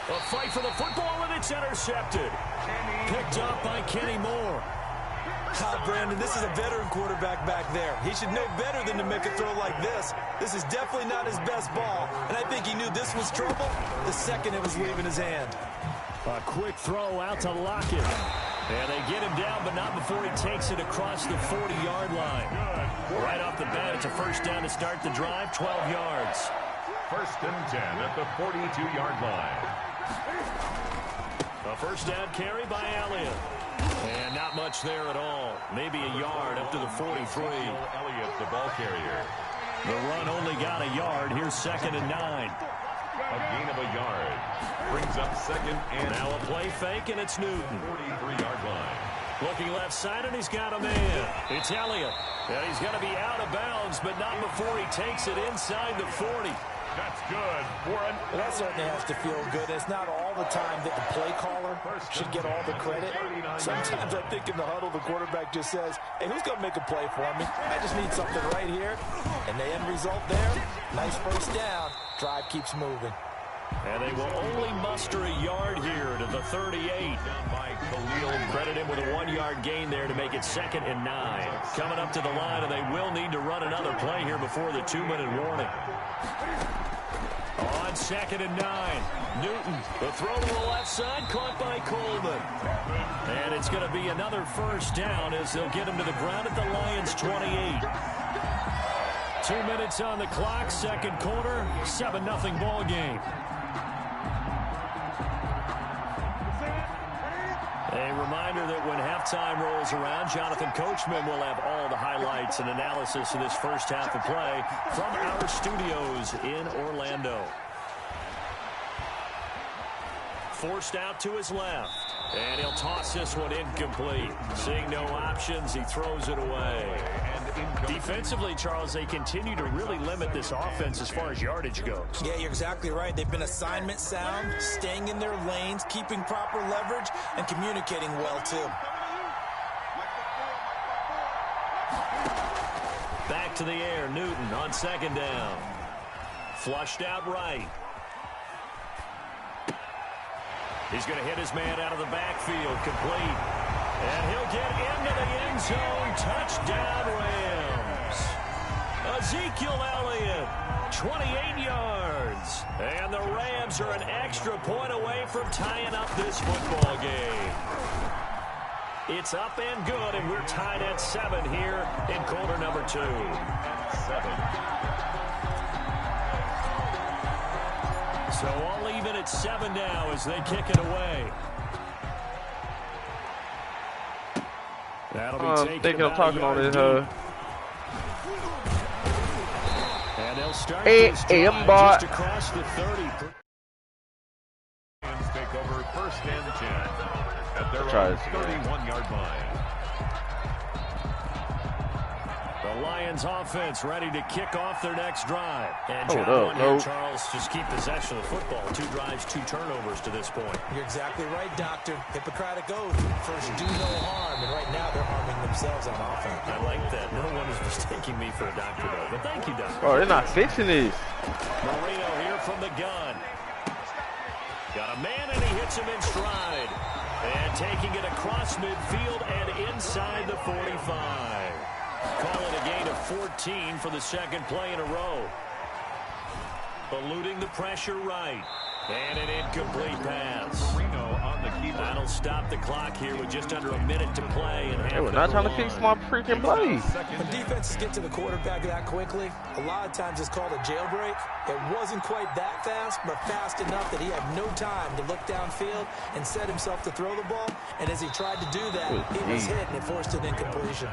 A fight for the football, and it's intercepted. Picked up by Kenny Moore. Brandon, this is a veteran quarterback back there. He should know better than to make a throw like this. This is definitely not his best ball, and I think he knew this was trouble the second it was leaving his hand. A quick throw out to Lockett. And they get him down, but not before he takes it across the 40-yard line. Right off the bat, it's a first down to start the drive, 12 yards. First and 10 at the 42-yard line. A first down carry by Elliott. And not much there at all. Maybe a yard up to the 43. Elliott, the ball carrier. The run only got a yard. Here's 2nd and 9. A gain of a yard. Brings up 2nd and now a play fake, and it's Newton. 43-yard line. Looking left side, and he's got a man. It's Elliott. And he's going to be out of bounds, but not before he takes it inside the 40. That's good. Warren. Well, that certainly has to feel good. It's not all the time that the play caller should get all the credit. Sometimes I think in the huddle, the quarterback just says, hey, who's going to make a play for me? I just need something right here. And the end result there, nice first down. Drive keeps moving. And they will only muster a yard here to the 38. Credit him with a 1-yard gain there to make it 2nd and 9. Coming up to the line, and they will need to run another play here before the 2-minute warning. On 2nd and 9, Newton, the throw to the left side, caught by Coleman. And it's going to be another first down as they'll get him to the ground at the Lions' 28. 2 minutes on the clock, second quarter, 7-0 ball game. A reminder that when halftime rolls around, Jonathan Coachman will have all the highlights and analysis of this first half of play from our studios in Orlando. Forced out to his left, and he'll toss this one incomplete. Seeing no options, he throws it away. Defensively, Charles, they continue to really limit this offense as far as yardage goes. Yeah, you're exactly right. They've been assignment sound, staying in their lanes, keeping proper leverage, and communicating well, too. Back to the air, Newton on 2nd down. Flushed out right. He's going to hit his man out of the backfield, complete. And he'll get into the end zone. Touchdown, Rams. Ezekiel Elliott, 28 yards. And the Rams are an extra point away from tying up this football game. It's up and good, and we're tied at 7 here in quarter number 2. 7. So all even at 7 now as they kick it away. That'll be taken. Thinking I'm talking on this. And they'll start this drive just across the 30. Take over 1st and 10 at their 31-yard line. The Lions offense ready to kick off their next drive. And Charles, just keep possession of the football. 2 drives, 2 turnovers to this point. You're exactly right, Doctor. Hippocratic oath. First, do no harm. And right now, they're harming themselves on offense. I like that. No one is mistaking me for a doctor, though. But thank you, Doctor. Oh, they're not fixing these. Marino here from the gun. Got a man, and he hits him in stride. And taking it across midfield and inside the 45. Call it a gain of 14 for the 2nd play in a row. Eluding the pressure right. And an incomplete pass. That'll stop the clock here with just under a minute to play. And they were not trying to fix my freaking play. When defenses get to the quarterback that quickly, a lot of times it's called a jailbreak. It wasn't quite that fast, but fast enough that he had no time to look downfield and set himself to throw the ball. And as he tried to do that, he was hit and it forced an incompletion.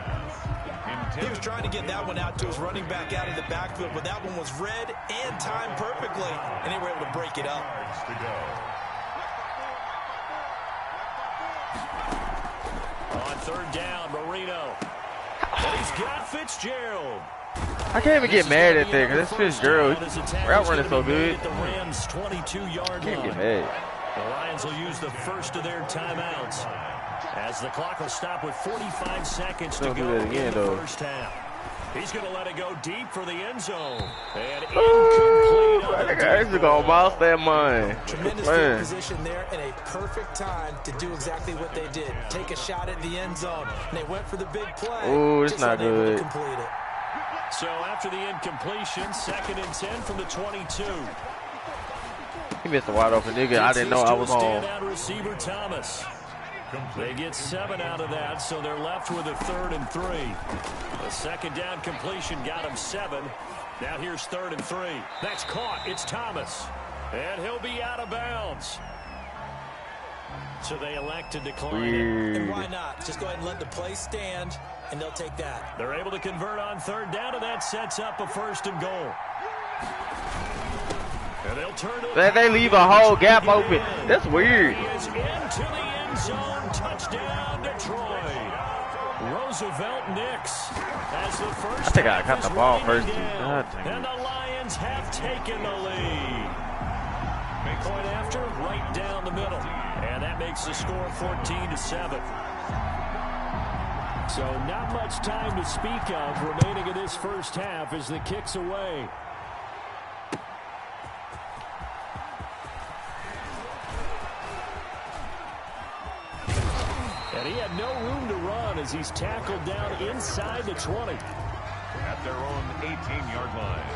He was trying to get that one out to his running back out of the backfield, but that one was read and timed perfectly, and they were able to break it up. On 3rd down, Marino. And he's got Fitzgerald. I can't even get mad at that because it's Fitzgerald. Route running so good. The Rams' 22-yard line. Can't get mad. The Lions will use the first of their timeouts as the clock will stop with 45 seconds to go in the first half. He's going to let it go deep for the end zone. And incomplete. That guy's going to mouse that mine. Tremendous field position there and a perfect time to do exactly what they did. Take a shot at the end zone. And they went for the big play. Ooh, it's not good. To complete it. So after the incompletion, 2nd and 10 from the 22. He missed a wide open nigga. I didn't know I was home. Receiver Thomas. They get 7 out of that, so they're left with a 3rd and 3. A second down completion got him 7. Now here's 3rd and 3. That's caught. It's Thomas. And he'll be out of bounds. So they elect to decline it. And why not? Just go ahead and let the play stand, and they'll take that. They're able to convert on 3rd down, and that sets up a 1st and goal. And they'll turn it. They leave a whole gap open. That's weird. He is into the end zone. Touchdown, Detroit. Roosevelt Nix as the first. I think I got the ball first. And the Lions have taken the lead. Point after, right down the middle. And that makes the score 14-7. So not much time to speak of remaining in this first half as the kick's away. And he had no room to run as he's tackled down inside the 20. At their own 18-yard line.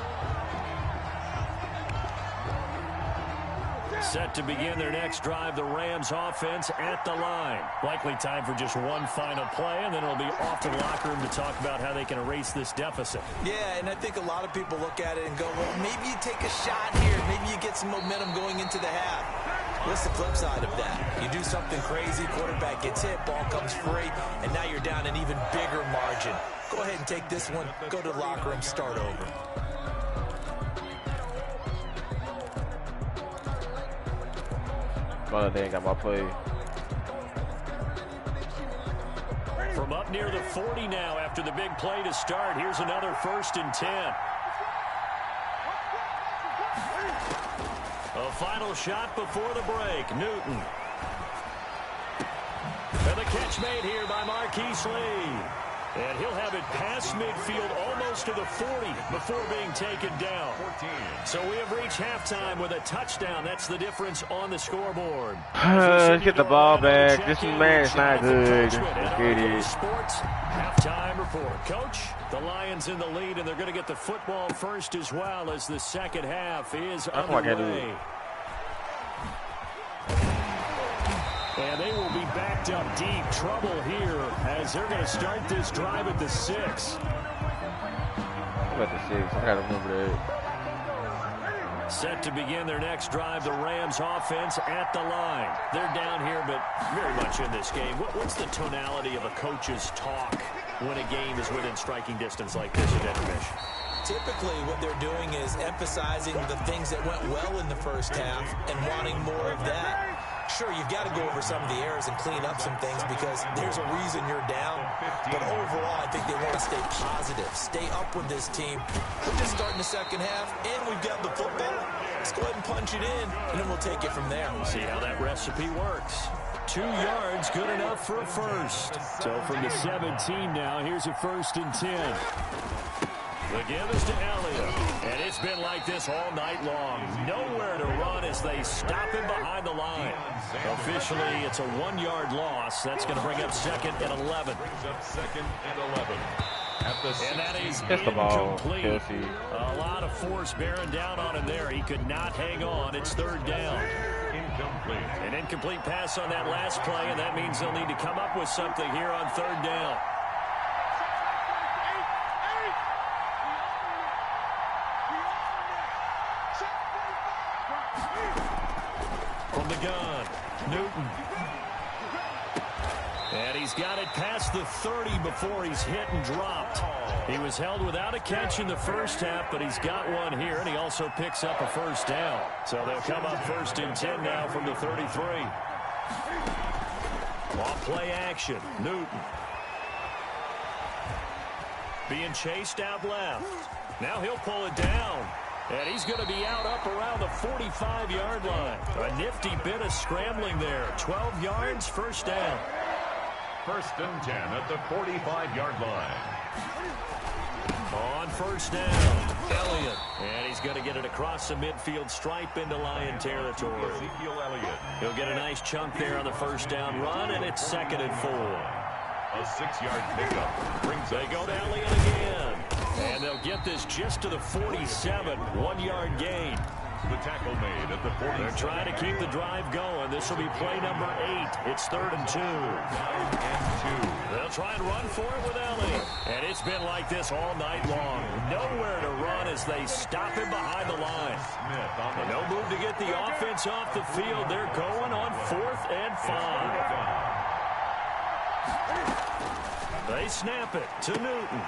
Set to begin their next drive, the Rams offense at the line. Likely time for just one final play, and then it'll be off to the locker room to talk about how they can erase this deficit. Yeah, and I think a lot of people look at it and go, well, maybe you take a shot here. Maybe you get some momentum going into the half. What's the flip side of that? You do something crazy, quarterback gets hit, ball comes free, and now you're down an even bigger margin. Go ahead and take this one, go to the locker room, start over. Oh, they ain't got my play. From up near the 40 now after the big play to start. Here's another 1st and 10. A final shot before the break. Newton. And the catch made here by Marquise Lee. And he'll have it past midfield almost to the 40 before being taken down. 14. So we have reached halftime with a touchdown. That's the difference on the scoreboard. Let's get the ball back. This man's not good. Let's get it. Sports halftime report. Coach, the Lions in the lead, and they're going to get the football first as well as the second half is underway. And they will be backed up deep. Trouble here as they're going to start this drive at the 6. I'm at the 6. I got to remember that. Set to begin their next drive, the Rams offense at the line. They're down here, but very much in this game. What's the tonality of a coach's talk when a game is within striking distance like this at intermission? Typically, what they're doing is emphasizing the things that went well in the first half and wanting more of that. Sure, you've got to go over some of the errors and clean up some things because there's a reason you're down. But overall, I think they want to stay positive, stay up with this team. We're just starting the second half, and we've got the football. Let's go ahead and punch it in, and then we'll take it from there. See how that recipe works. 2 yards, good enough for a first. So from the 17 now, here's a 1st and 10. The give is to Elliott. And it's been like this all night long. Nowhere to run as they stop him behind the line. Officially, it's a 1-yard loss. That's going to bring up 2nd and 11. Brings up 2nd and 11. At the And that is incomplete. A lot of force bearing down on him there. He could not hang on. It's 3rd down. Incomplete. An incomplete pass on that last play, and that means they'll need to come up with something here on 3rd down. From the gun, Newton. And he's got it past the 30 before he's hit and dropped. He was held without a catch in the first half, but he's got one here, and he also picks up a 1st down. So they'll come up 1st and 10 now from the 33. Off play action, Newton. Being chased out left. Now he'll pull it down. And he's going to be out up around the 45-yard line. A nifty bit of scrambling there. 12 yards, 1st down. 1st and 10 at the 45-yard line. On 1st down, Elliott. And he's going to get it across the midfield stripe into Lion territory. Ezekiel Elliott. He'll get a nice chunk there on the 1st down run, and it's 2nd and 4. A 6-yard pickup. Brings They go to Elliott again. And they'll get this just to the 47, 1-yard gain. The tackle made at the 40. They're trying to keep the drive going. This will be play number 8. It's 3rd and 2. 9 and 2. They'll try and run for it with Elliott. And it's been like this all night long. Nowhere to run as they stop him behind the line. Smith on the No move to get the offense off the field. They're going on 4th and 5. They snap it to Newton.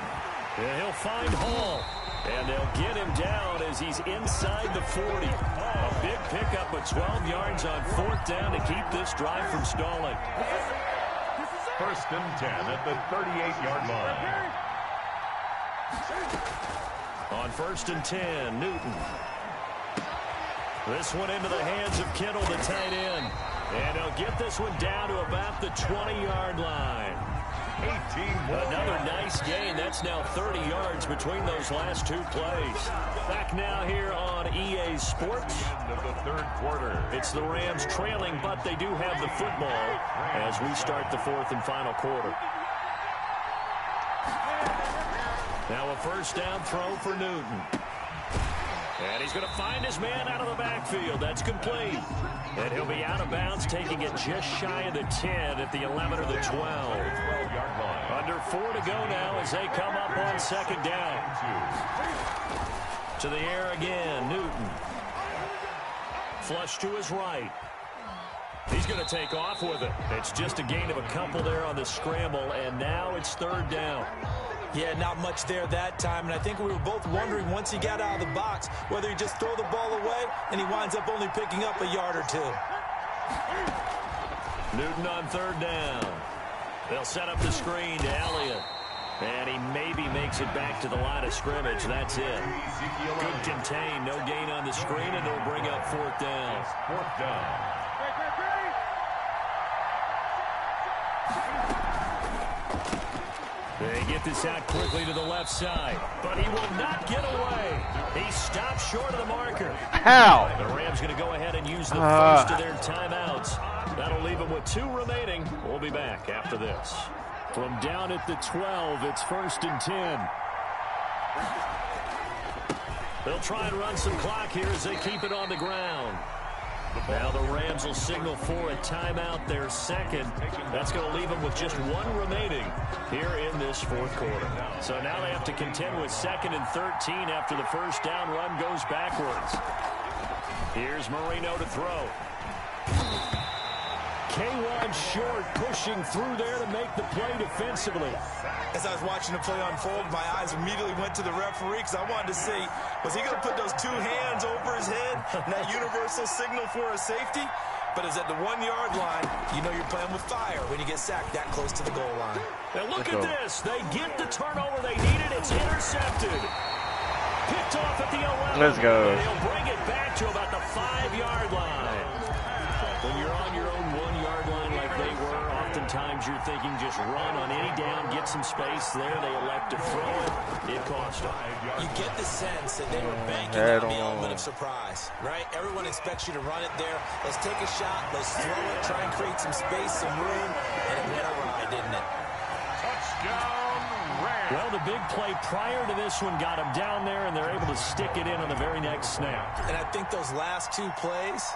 And he'll find Hall. And they'll get him down as he's inside the 40. A big pickup of 12 yards on 4th down to keep this drive from stalling. 1st and 10 at the 38-yard line. On 1st and 10, Newton. This one into the hands of Kittle, the tight end. And he'll get this one down to about the 20-yard line. 18 more. Another nice gain. That's now 30 yards between those last 2 plays. Back now here on EA Sports. End of the 3rd quarter. It's the Rams trailing, but they do have the football as we start the 4th and final quarter. Now a 1st down throw for Newton. And he's going to find his man out of the backfield. That's complete. And he'll be out of bounds, taking it just shy of the 10 at the 11 or the 12. 12-yard line. Under 4 to go now as they come up on 2nd down. To the air again, Newton. Flush to his right. He's going to take off with it. It's just a gain of a couple there on the scramble, and now it's 3rd down. Yeah, not much there that time, and I think we were both wondering once he got out of the box whether he just throw the ball away and he winds up only picking up a yard or 2. Newton on 3rd down. They'll set up the screen to Elliott. And he maybe makes it back to the line of scrimmage. That's it. Good contain. No gain on the screen, and they'll bring up 4th down. 4th down. They get this out quickly to the left side, but he will not get away. He stops short of the marker. How? The Rams going to go ahead and use the first of their timeouts. That'll leave them with 2 remaining. We'll be back after this. From down at the 12, it's 1st and 10. They'll try and run some clock here as they keep it on the ground. Now the Rams will signal for a timeout, their 2nd. That's going to leave them with just 1 remaining here in this 4th quarter. So now they have to contend with 2nd and 13 after the 1st down run goes backwards. Here's Marino to throw. K1 short, pushing through there to make the play defensively. As I was watching the play unfold, my eyes immediately went to the referee because I wanted to see, was he going to put those 2 hands over his head and that universal signal for a safety? But it's at the 1-yard line. You know you're playing with fire when you get sacked that close to the goal line. Now look at this. They get the turnover they needed. It's intercepted. Picked off at the 11. Let's go. And he'll bring it back to about the 5-yard line. When you're on your own 1-yard line like they were, oftentimes you're thinking just run on any down, get some space there. They elect to throw it. It cost them. You get the sense that they were banking on the element of surprise, right? Everyone expects you to run it there. Let's take a shot. Let's throw it. Try and create some space, some room. And it went awry, didn't it? Touchdown, Rams. Well, the big play prior to this one got them down there, and they're able to stick it in on the very next snap. And I think those last 2 plays,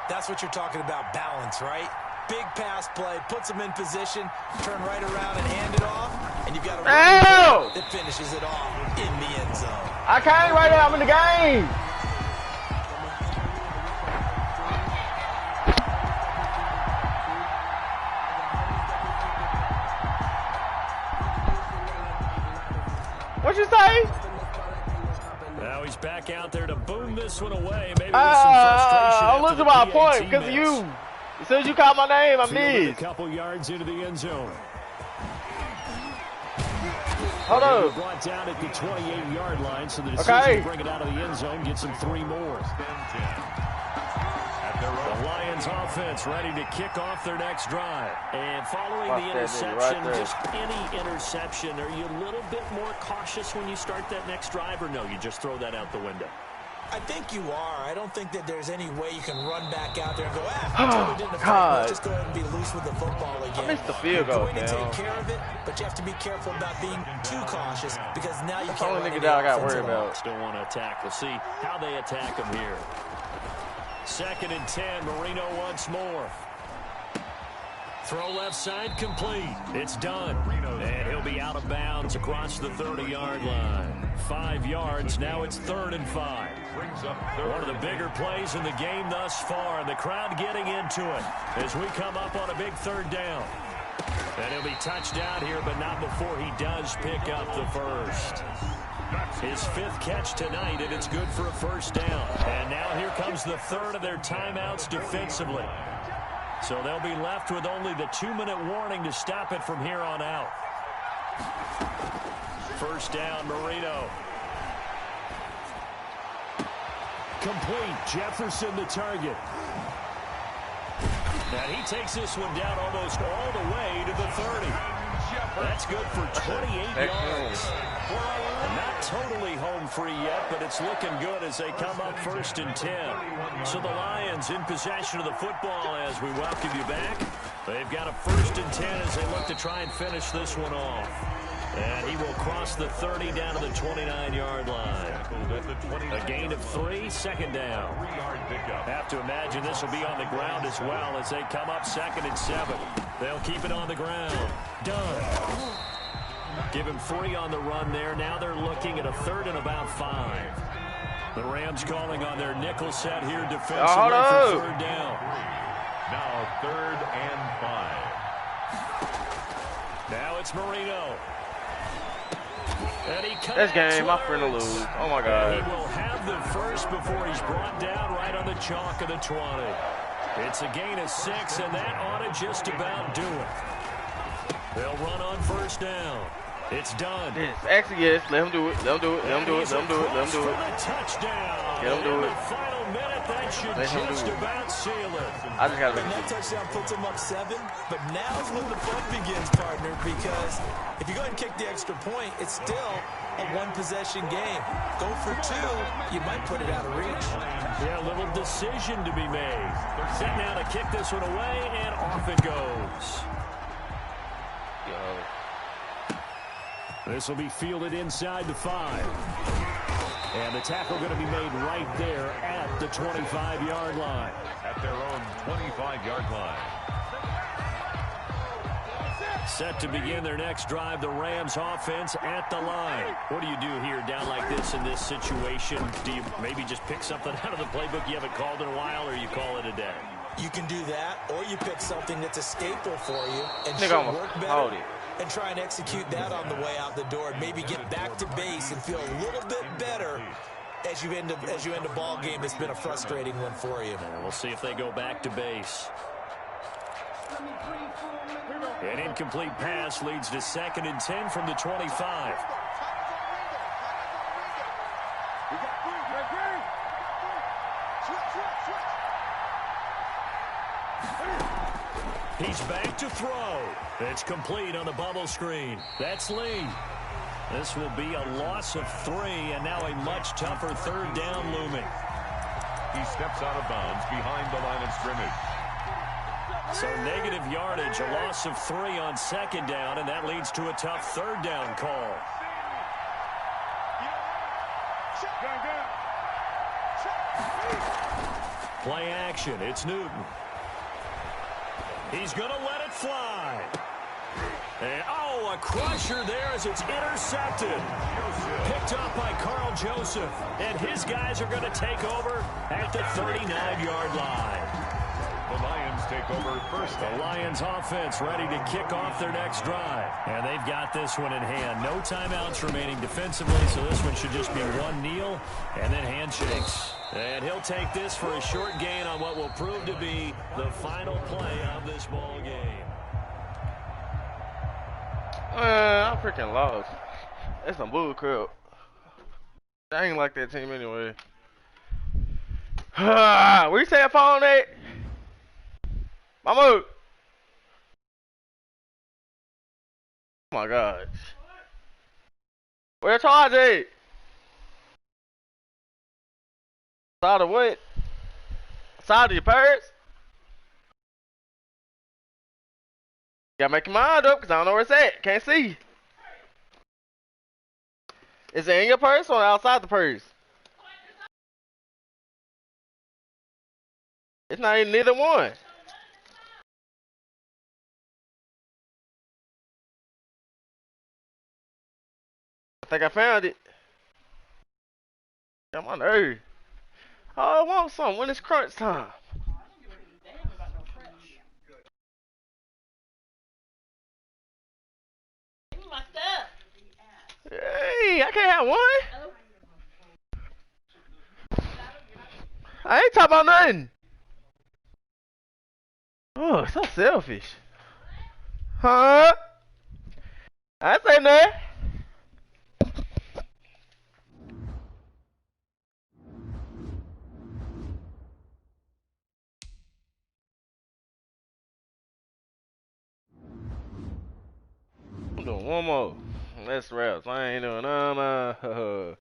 that's what you're talking about, balance, right? Big pass play, puts them in position, turn right around and hand it off, and you've got a run that finishes it off in the end zone. I can't right now. I'm in the game. What you say? Now he's back out there to boom this one away. Maybe with some frustration. I'm losing my point because of you. As soon as you call my name, I missed. A couple yards into the end zone. Hold on. Brought down at the 28-yard line, so the decision to bring it out of the end zone gets him 3 more. The Lions offense ready to kick off their next drive. And following the interception, just any interception, are you a little bit more cautious when you start that next drive, or no, you just throw that out the window? I think you are. I don't think that there's any way you can run back out there and go, totally didn't affect. Let's just go ahead and be loose with the football again. I missed the field goal, You're going to take care of it, but you have to be careful about being too cautious because now you can't run that I got worried about. Don't want to attack. We'll see how they attack them here. 2nd and 10. Marino once more. Throw left side complete. It's done. And he'll be out of bounds across the 30-yard line. 5 yards. Now it's 3rd and 5. One of the bigger plays in the game thus far. And the crowd getting into it as we come up on a big 3rd down. And he'll be touched out here, but not before he does pick up the first. His 5th catch tonight, and it's good for a 1st down. And now here comes the 3rd of their timeouts defensively. So they'll be left with only the 2-minute warning to stop it from here on out. 1st down, Marino. Complete. Jefferson the target. And he takes this one down almost all the way to the 30. That's good for 28 yards. Not totally home free yet, but it's looking good as they come up 1st and 10. So the Lions in possession of the football as we welcome you back. They've got a 1st and 10 as they look to try and finish this one off. And he will cross the 30 down to the 29-yard line. A gain of 3, 2nd down. Have to imagine this will be on the ground as well as they come up 2nd and 7. They'll keep it on the ground. Done. Give him 3 on the run there. Now they're looking at a 3rd and about 5. The Rams calling on their nickel set here defensively for 3rd down. Now 3rd and 5. Now it's Marino. This game, my friend will lose. Oh my God. He will have the first before he's brought down right on the chalk of the 20. It's a gain of 6, and that ought to just about do it. They'll run on 1st down. It's done. Actually, yes. Let him do it. Let him do it. Let him do it. Let him do it. Let him do it. Touchdown. Let him do it. Final minute, that should just about seal it. I just gotta make that touchdown puts him up 7, but now's when the fun begins, partner, because if you go ahead and kick the extra point, it's still a 1-possession game. Go for 2, you might put it out of reach. Yeah, a little decision to be made. They're set now to kick this one away, and off it goes. This will be fielded inside the 5. And the tackle going to be made right there at the 25-yard line. At their own 25-yard line. Set to begin their next drive, the Rams offense at the line. What do you do here down like this in this situation? Do you maybe just pick something out of the playbook you haven't called in a while, or you call it a day? You can do that, or you pick something that's a staple for you and should work better. And try and execute that on the way out the door and maybe get back to base and feel a little bit better as you end a ball game that's been a frustrating one for you. We'll see if they go back to base. An incomplete pass leads to 2nd and 10 from the 25. He's back to throw. It's complete on the bubble screen. That's Lee. This will be a loss of 3, and now a much tougher 3rd down looming. He steps out of bounds behind the line of scrimmage. So negative yardage, a loss of 3 on 2nd down, and that leads to a tough 3rd down call. Play action. It's Newton. He's going to let it fly. And, a crusher there as it's intercepted. Picked up by Carl Joseph. And his guys are going to take over at the 39-yard line. The Lions take over first. The Lions offense ready to kick off their next drive. And they've got this one in hand. No timeouts remaining defensively, so this one should just be one kneel and then handshakes. And he'll take this for a short gain on what will prove to be the final play of this ball game. I freaking lost. That's some bull crap. I ain't like that team anyway. Where you say I found that? Mama. Oh my God. Where's Tarjay? Side of what? Side of your purse? Gotta make your mind up, because I don't know where it's at. Can't see. Is it in your purse or outside the purse? It's not even neither one. I think I found it. I'm on earth. Oh, I want some when it's crunch time. Give me my stuff. Hey, I can't have one. I ain't talking about nothing. Oh, so selfish. Huh? I ain't say nothing. I'm doing one more. That's raps. I ain't doing none.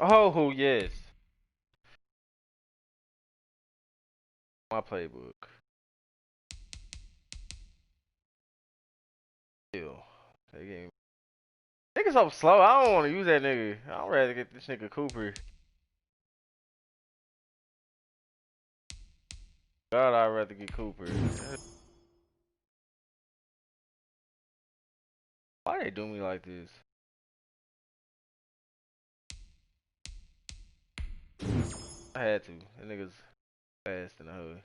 Oh, yes. My playbook. Ew. That game. Nigga so slow. I don't want to use that nigga. I'd rather get this nigga Cooper. God, I'd rather get Cooper. Why they do me like this? I had to. That nigga's fast in the hood.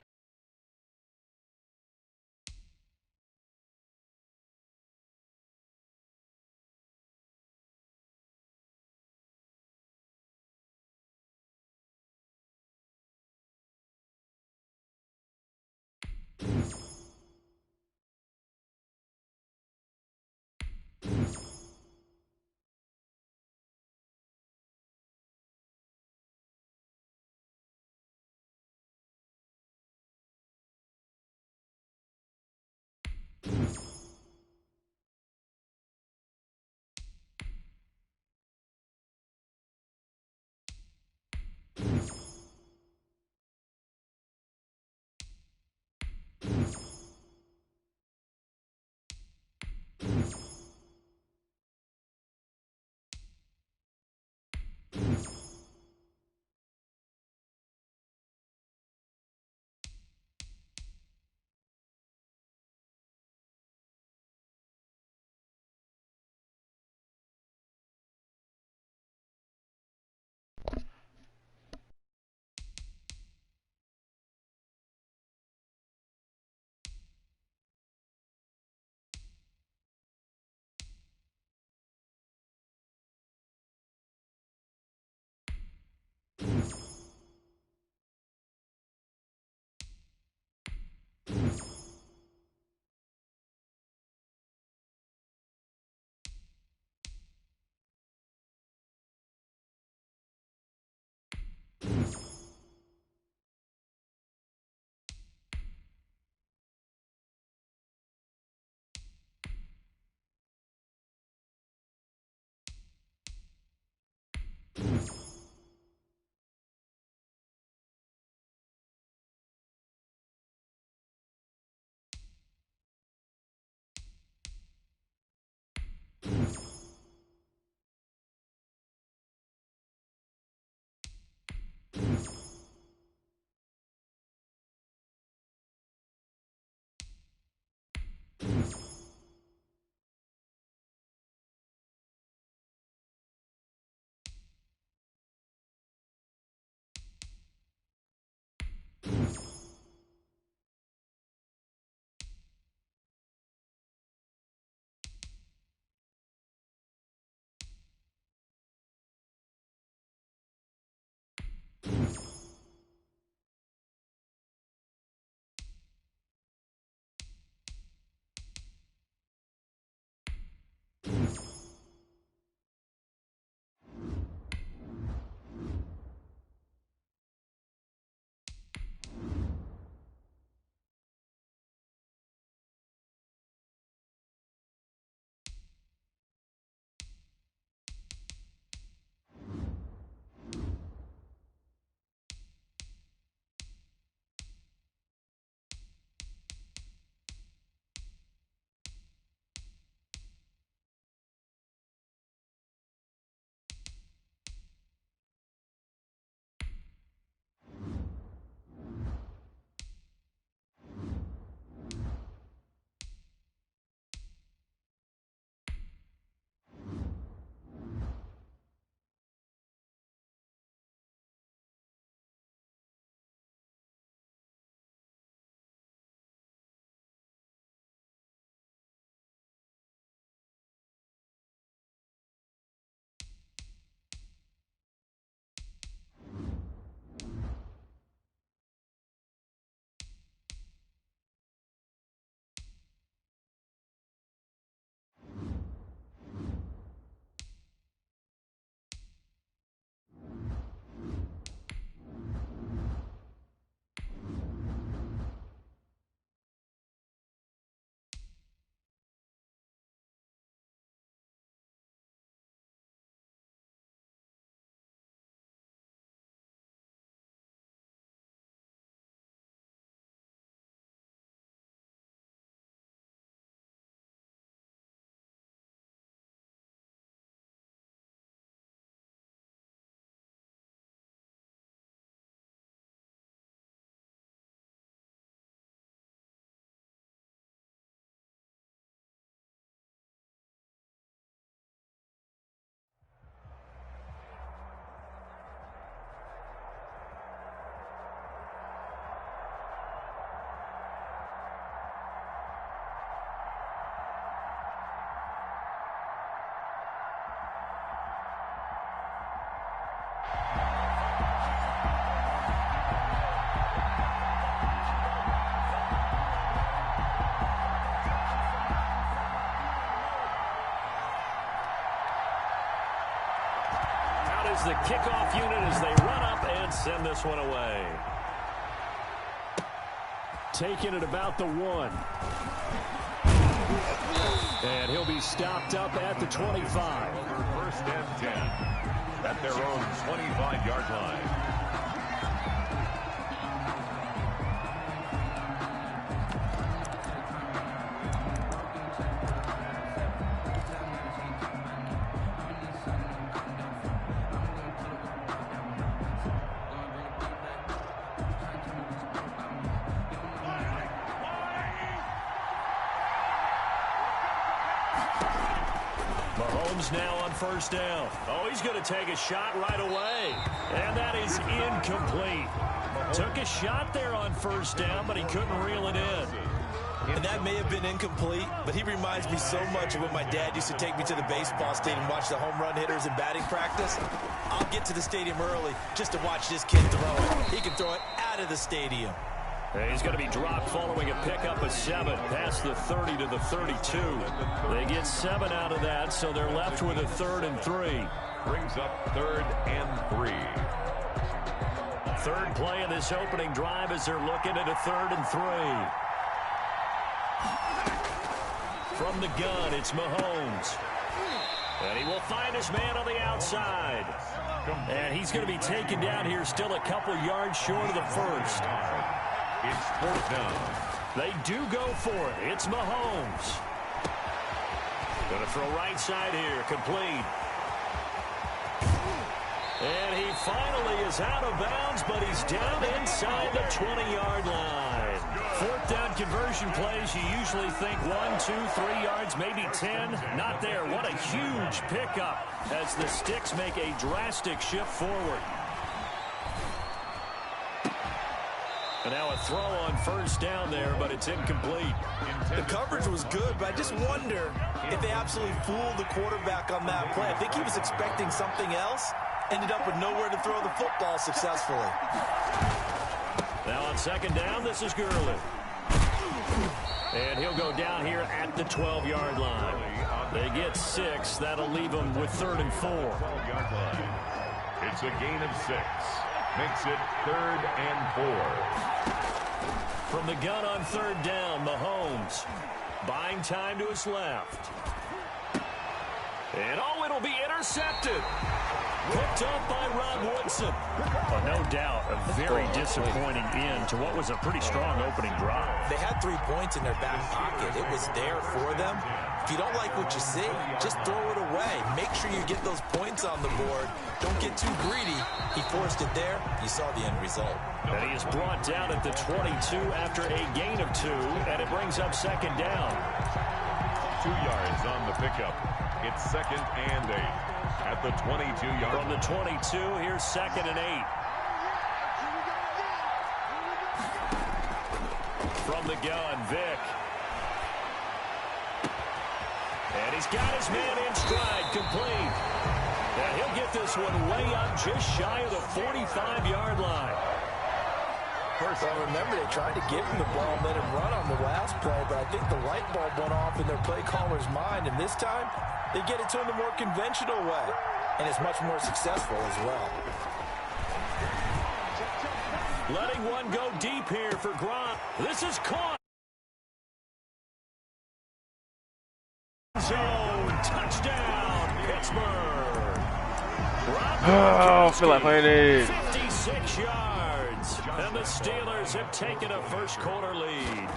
out is the kickoff unit as they run up and send this one away. Taking it about the 1. And he'll be stopped up at the 25. First and 10 at their own 25-yard line. Mahomes now on first down. Oh, he's going to take a shot right away. And that is incomplete. Took a shot there on first down, but he couldn't reel it in. And that may have been incomplete, but he reminds me so much of when my dad used to take me to the baseball stadium and watch the home run hitters in batting practice. I'll get to the stadium early just to watch this kid throw it. He can throw it out of the stadium. He's going to be dropped following a pickup of 7 past the 30 to the 32. They get 7 out of that, so they're left with a 3rd and 3. Brings up 3rd and 3. Third play of this opening drive as they're looking at a 3rd and 3. From the gun, it's Mahomes. And he will find his man on the outside. And he's going to be taken down here still a couple yards short of the first. It's 4th down. They do go for it. It's Mahomes. Going to throw right side here. Complete. And he finally is out of bounds, but he's down inside the 20-yard line. 4th down conversion plays, you usually think 1, 2, 3 yards, maybe 10. Not there. What a huge pickup as the Sticks make a drastic shift forward. And now a throw on first down there, but it's incomplete. The coverage was good, but I just wonder if they absolutely fooled the quarterback on that play. I think he was expecting something else. Ended up with nowhere to throw the football successfully. Now on second down, this is Gurley. And he'll go down here at the 12-yard line. They get 6. That'll leave them with 3rd and 4. 12-yard line. It's a gain of 6. Makes it 3rd and 4. From the gun on 3rd down, Mahomes. Buying time to his left. And oh, it'll be intercepted. Picked up by Rod Woodson. Oh, no doubt, a very disappointing end to what was a pretty strong opening drive. They had 3 points in their back pocket. It was there for them. If you don't like what you see, just throw it away. Make sure you get those points on the board. Don't get too greedy. He forced it there. You saw the end result. And he is brought down at the 22 after a gain of 2, and it brings up second down. 2 yards on the pickup. It's 2nd and 8 at the 22-yard line. From the 22, here's 2nd and 8. From the gun, Vick. And he's got his man in stride, complete. And he'll get this one way up just shy of the 45-yard line. First, I remember they tried to give him the ball and let him run on the last play, but I think the light bulb went off in their play caller's mind, and this time they get it to him the more conventional way, and it's much more successful as well. Letting one go deep here for Gronk. This is caught. Zone touchdown, Pittsburgh. Oh, I feel like playing it. 56 yards, and the Steelers have taken a first-quarter lead.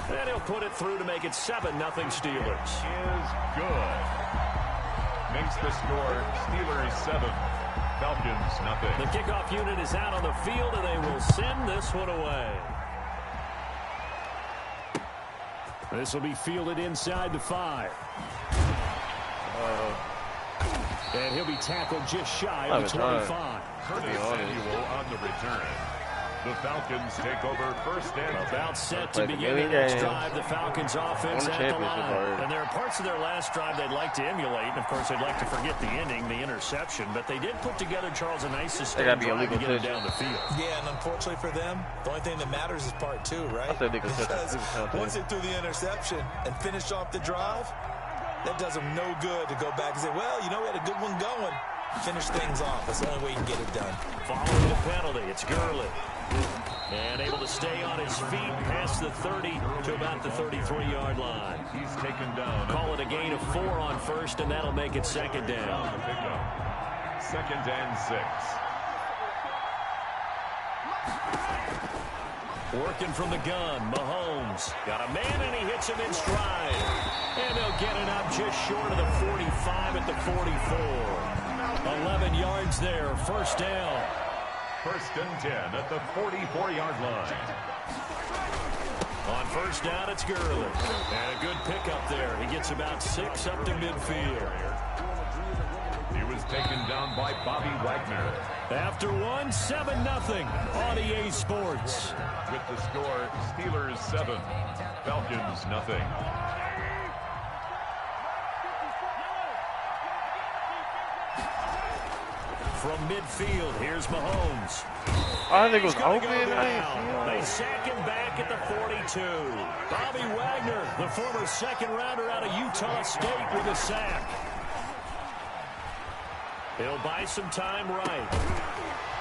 And he'll put it through to make it 7-0 Steelers. Is good. Makes the score Steelers 7, Falcons nothing. The kickoff unit is out on the field, and they will send this one away. This will be fielded inside the 5. And he'll be tackled just shy of the 25. Curtis Samuel on the return. The Falcons take over first and about set to begin the next drive. The Falcons offense at the line. And there are parts of their last drive they'd like to emulate. And, of course, they'd like to forget the ending, the interception. But they did put together, Charles, a nice sustained drive to get it down the field. Yeah, and unfortunately for them, the only thing that matters is part 2, right? Because once they threw the interception and finished off the drive, That does them no good to go back and say, well, you know, we had a good one going. Finish things off. That's the only way you can get it done. Following the penalty, it's Gurley. And able to stay on his feet past the 30 to about the 33-yard line. He's taken down. Call it a gain of 4 on first, and that'll make it second down. Second and 6. Working from the gun, Mahomes. Got a man, and he hits him in stride. And they'll get it up just short of the 45 at the 44. 11 yards there, first down. First and 10 at the 44-yard line. On first down, it's Gurley. And a good pickup there. He gets about 6 up to midfield. He was taken down by Bobby Wagner. After one, 7-0 on EA Sports. With the score, Steelers 7, Falcons 0. From midfield, here's Mahomes. I think it was He's gonna open. go I down. They didn't see sack him back at the 42. Bobby Wagner, the former second-rounder out of Utah State, with a sack. He'll buy some time right.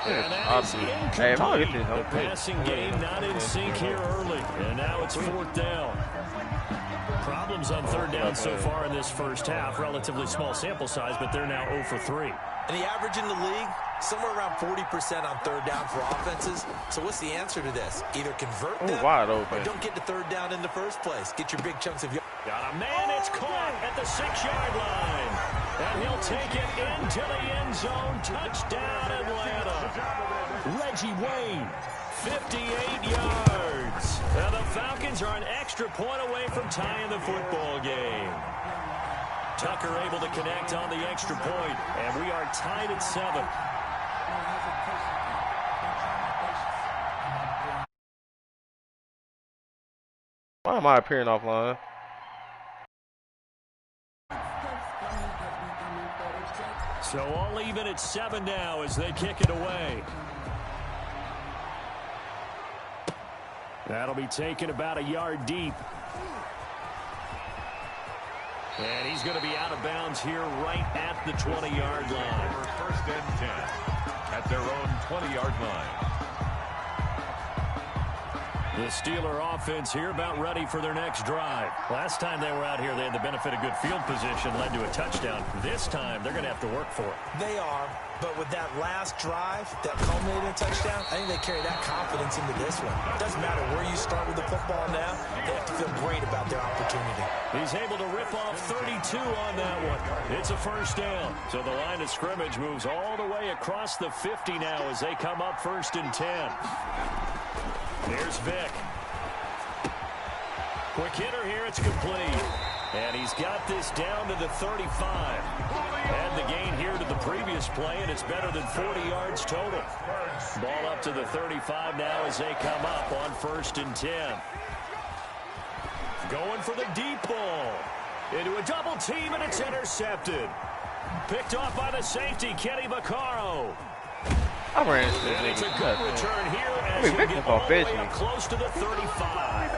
And that is incomplete. The passing game not in sync here early. And now it's fourth down. Problems on third down so far in this first half. Relatively small sample size, but they're now 0 for 3. And the average in the league, somewhere around 40% on third down for offenses. So what's the answer to this? Either convert them wide open. or don't get to third down in the first place. Get your big chunks of your... Got a man, it's caught at the 6-yard line. And he'll take it into the end zone. Touchdown, Atlanta. Reggie Wayne, 58 yards. And the Falcons are an extra point away from tying the football game. Tucker able to connect on the extra point, and we are tied at 7. Why am I appearing offline? So all even at 7 now as they kick it away. That'll be taken about a yard deep. And he's going to be out of bounds here right at the 20-yard line. First and 10 at their own 20-yard line. The Steeler offense here about ready for their next drive. Last time they were out here, they had the benefit of good field position, led to a touchdown. This time, they're going to have to work for it. They are, but with that last drive that culminated in a touchdown, I think they carry that confidence into this one. It doesn't matter where you start with the football now. They have to feel great about their opportunity. He's able to rip off 32 on that one. It's a first down. So the line of scrimmage moves all the way across the 50 now as they come up first and 10. Here's Vick. Quick hitter here, it's complete. And he's got this down to the 35. And the gain here to the previous play, and it's better than 40 yards total. Ball up to the 35 now as they come up on first and 10. Going for the deep ball. Into a double team, and it's intercepted. Picked off by the safety, Kenny Vaccaro. I ran into this And it's a nigga. good return here as Hey, we Vic get is all the way fishing. up close to the 35.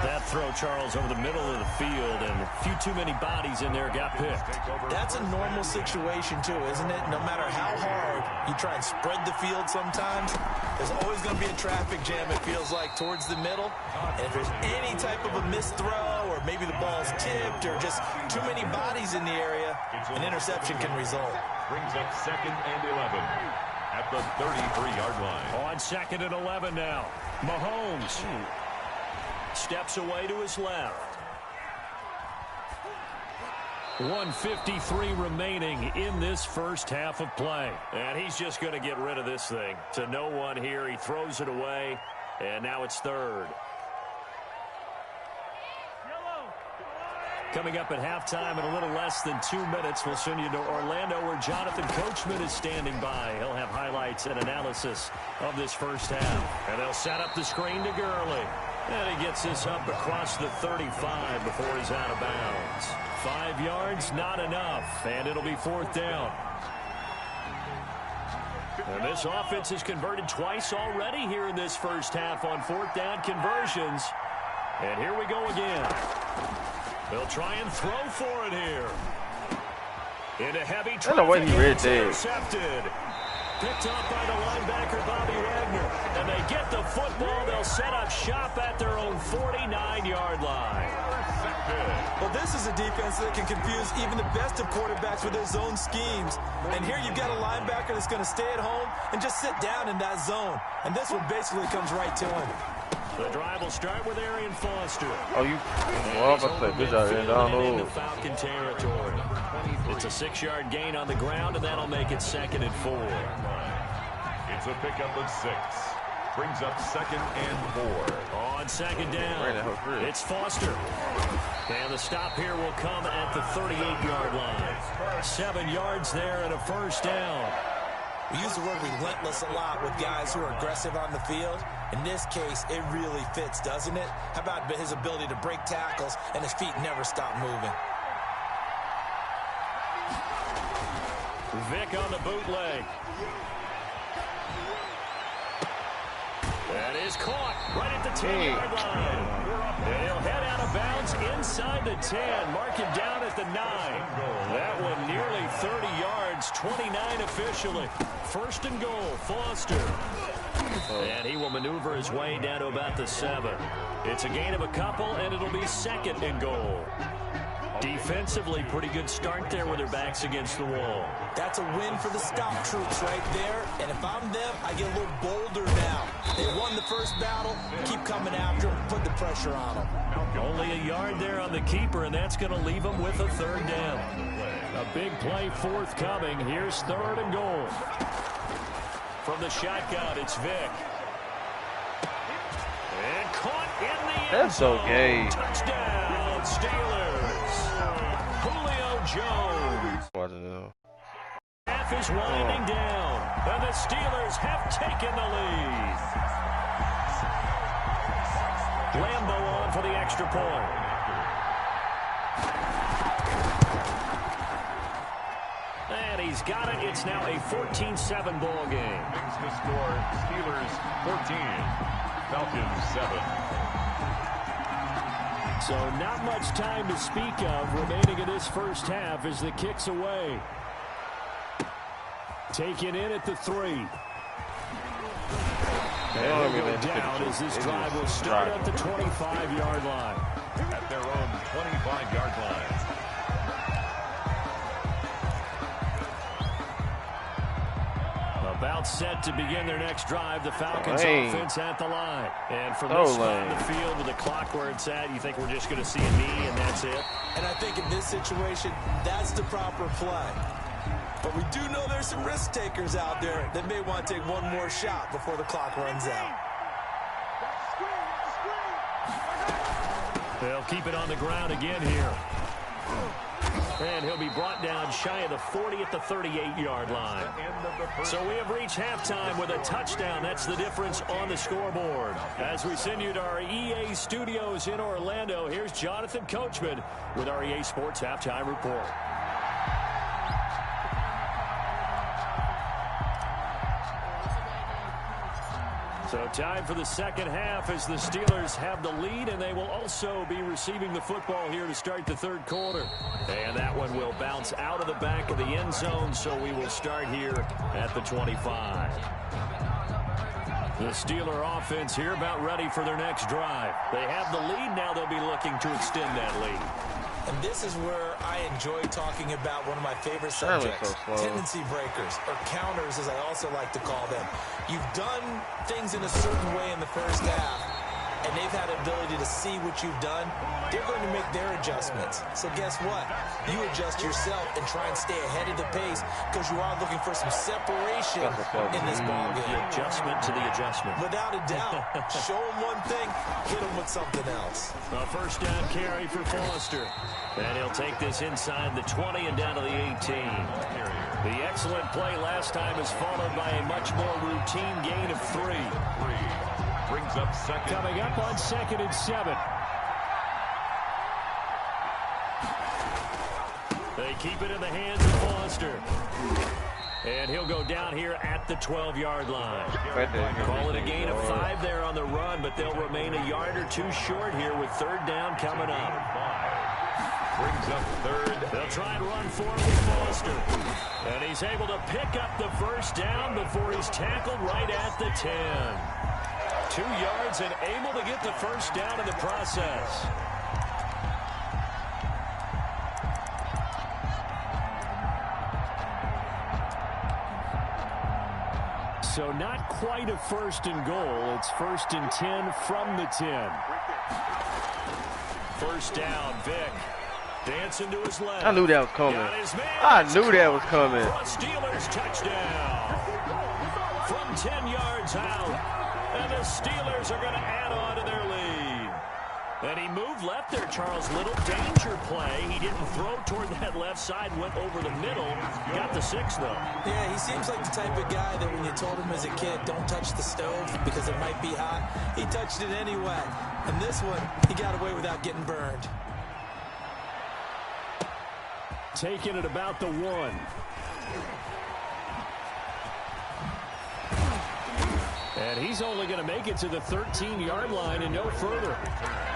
That throw, Charles, over the middle of the field, and a few too many bodies in there got picked. That's a normal situation, too, isn't it? No matter how hard you try and spread the field sometimes, there's always going to be a traffic jam, it feels like, towards the middle. And if there's any type of a missed throw, or maybe the ball's tipped, or just too many bodies in the area, an interception can result. Brings up second and 11 at the 33-yard line. On second and 11 now. Mahomes steps away to his left. 1:53 remaining in this first half of play. And he's just going to get rid of this thing. To no one here. He throws it away. And now it's third. Coming up at halftime in a little less than 2 minutes, we'll send you to Orlando where Jonathan Coachman is standing by. He'll have highlights and analysis of this first half. And they'll set up the screen to Gurley. And he gets this up across the 35 before he's out of bounds. 5 yards, not enough. And it'll be fourth down. And this offense has converted twice already here in this first half on fourth down conversions. And here we go again. They'll try and throw for it here. Into heavy traffic. I don't know what he read there. Intercepted. Picked up by the linebacker, Bobby Wagner. And they get the football. They'll set up shop at their own 49-yard line. Well, this is a defense that can confuse even the best of quarterbacks with their zone schemes. And here you've got a linebacker that's going to stay at home and just sit down in that zone. And this one basically comes right to him. The drive will start with Arian Foster. Oh, you. Well, I'm about to say, good job, Aaron Donald. Falcon territory. It's a 6-yard gain on the ground, and that'll make it 2nd and 4. It's a pickup of 6. Brings up 2nd and 4. On 2nd down, it's Foster. And the stop here will come at the 38-yard line. 7 yards there and a 1st down. We use the word relentless a lot with guys who are aggressive on the field. In this case, it really fits, doesn't it? How about his ability to break tackles and his feet never stop moving? Vick on the bootleg. That is caught right at the 10-yard line. And he'll head out of bounds inside the 10. Mark him down at the 9. That one nearly 30 yards, 29 officially. 1st and goal, Foster. And he will maneuver his way down to about the 7. It's a gain of a couple, and it'll be 2nd and goal. Defensively, pretty good start there with their backs against the wall. That's a win for the scout troops right there. And if I'm them, I get a little bolder now. They won the first battle. Keep coming after them. Put the pressure on them. Only a yard there on the keeper, and that's going to leave them with a 3rd down. A big play forthcoming. Here's 3rd and goal. From the shotgun, it's Vick. And caught in the end zone. That's okay. Touchdown, Steelers. Julio Jones. Half is winding down, and the Steelers have taken the lead. Lambo on for the extra point. And he's got it. It's now a 14-7 ball game. Brings the score, Steelers 14, Falcons 7. So not much time to speak of remaining in this first half as the kick's away. Taken in at the 3. And they'll go down as this drive will start at the 25-yard line. At their own 25-yard line. About set to begin their next drive. The Falcons offense at the line. And from this spot in the field with the clock where it's at, you think we're just going to see a knee and that's it? And I think in this situation, that's the proper play. But we do know there's some risk takers out there that may want to take one more shot before the clock runs out. They'll keep it on the ground again here. And he'll be brought down shy of the 40 at the 38-yard line. So we have reached halftime with a touchdown. That's the difference on the scoreboard. As we send you to our EA studios in Orlando, here's Jonathan Coachman with our EA Sports Halftime Report. So time for the second half as the Steelers have the lead, and they will also be receiving the football here to start the 3rd quarter. And that one will bounce out of the back of the end zone, so we will start here at the 25. The Steeler offense here about ready for their next drive. They have the lead. Now they'll be looking to extend that lead. And this is where I enjoy talking about one of my favorite subjects, tendency breakers, or counters as I also like to call them. You've done things in a certain way in the first half, and they've had an ability to see what you've done. They're going to make their adjustments. So guess what? You adjust yourself and try and stay ahead of the pace because you are looking for some separation in this ballgame. The adjustment to the adjustment. Without a doubt. Show them one thing, hit them with something else. A 1st down carry for Foster. And he'll take this inside the 20 and down to the 18. The excellent play last time is followed by a much more routine gain of 3. Brings up 2nd. Coming up on 2nd and 7. They keep it in the hands of Foster. And he'll go down here at the 12-yard line. Call it a gain of 5 there on the run, but they'll remain a yard or two short here with third down coming up. Brings up third. They'll try and run for it with Foster. And he's able to pick up the first down before he's tackled right at the 10. 2 yards and able to get the first down in the process. So not quite a first and goal. It's 1st and 10 from the 10. First down, Vic. Dancing to his left. I knew that was coming. I knew that was coming. Steelers touchdown. From 10 yards out. And the Steelers are going to add on to their lead. And he moved left there, Charles. Little danger play. He didn't throw toward that left side, went over the middle. Got the 6, though. Yeah, he seems like the type of guy that when you told him as a kid, don't touch the stove because it might be hot, he touched it anyway. And this one, he got away without getting burned. Taking it about the 1. And he's only going to make it to the 13-yard line and no further.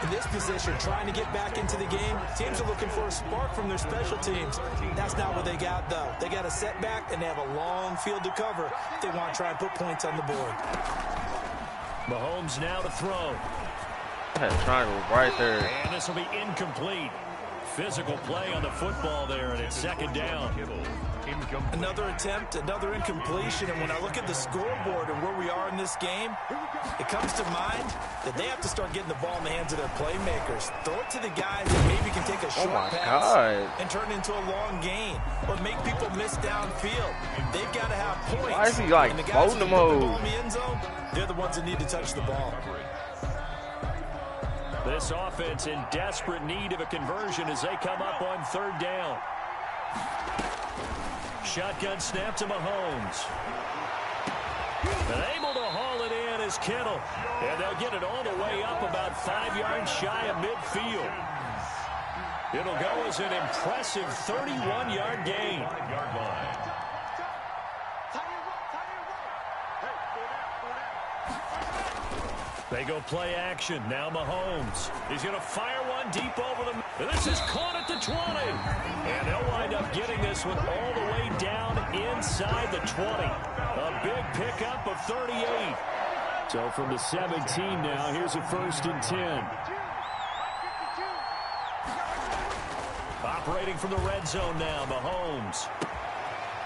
In this position, trying to get back into the game, teams are looking for a spark from their special teams. That's not what they got, though. They got a setback, and they have a long field to cover if they want to try and put points on the board. Mahomes now to throw. That triangle right there. And this will be incomplete. Physical play on the football there, and it's 2nd down. Another attempt, another incompletion, and when I look at the scoreboard and where we are in this game, it comes to mind that they have to start getting the ball in the hands of their playmakers. Throw it to the guys that maybe can take a short pass and turn it into a long gain, or make people miss downfield. They've got to have points. Why is he like floating them in the end zone, they're the ones that need to touch the ball. This offense in desperate need of a conversion as they come up on 3rd down. Shotgun snap to Mahomes. And able to haul it in is Kittle. And they'll get it all the way up about 5 yards shy of midfield. It'll go as an impressive 31-yard gain. They go play action. Now Mahomes. He's going to fire one deep over them. And this is caught at the 20. And they'll wind up getting this one all the way down inside the 20. A big pickup of 38. So from the 17 now, here's a 1st and 10. Operating from the red zone now, Mahomes.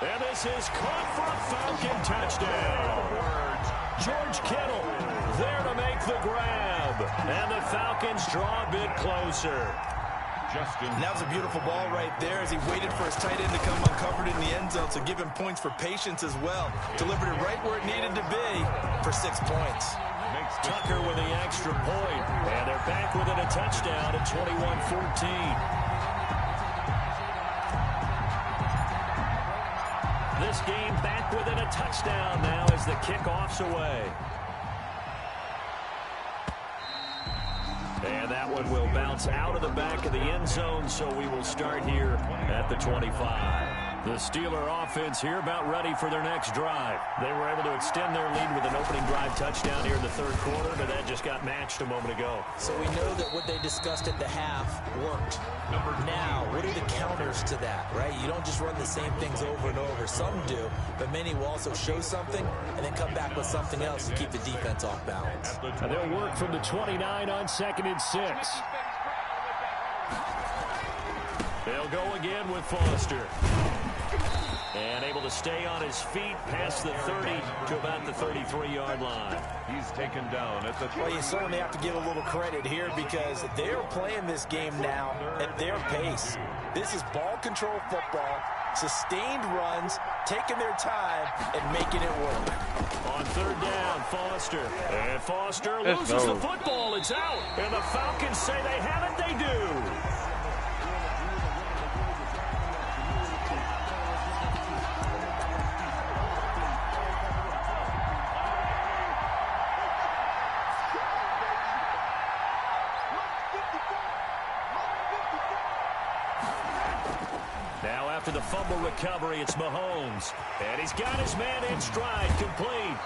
And this is caught for a Falcon touchdown. George Kittle there to make the grab. And the Falcons draw a bit closer. And that was a beautiful ball right there as he waited for his tight end to come uncovered in the end zone, so give him points for patience as well. Delivered it right where it needed to be for 6 points. Tucker with the extra point. And they're back within a touchdown at 21-14. This game back within a touchdown now as the kickoff's away. And that one will bounce out of the back of the end zone, so we will start here at the 25. The Steeler offense here about ready for their next drive. They were able to extend their lead with an opening drive touchdown here in the 3rd quarter, but that just got matched a moment ago. So we know that what they discussed at the half worked. Now, what are the counters to that, right? You don't just run the same things over and over. Some do, but many will also show something and then come back with something else to keep the defense off balance. And they'll work from the 29 on 2nd and 6. They'll go again with Foster. And able to stay on his feet past the 30 to about the 33-yard line. He's taken down at the 20. Well, you certainly have to give a little credit here because they're playing this game now at their pace. This is ball control football, sustained runs, taking their time, and making it work. On 3rd down, Foster. And Foster loses the football. It's out. And the Falcons say they have it. They do. after the fumble recovery. It's Mahomes. And he's got his man in stride, complete.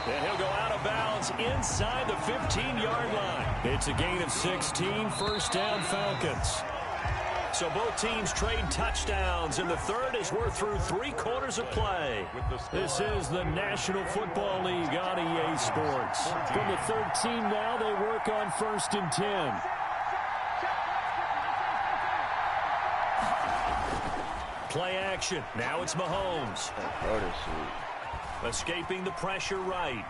And he'll go out of bounds inside the 15-yard line. It's a gain of 16, first down Falcons. So both teams trade touchdowns, and the third as we're through 3 quarters of play. This is the National Football League on EA Sports. From the 13 now, they work on 1st and 10. Play action. Now it's Mahomes. Escaping the pressure right.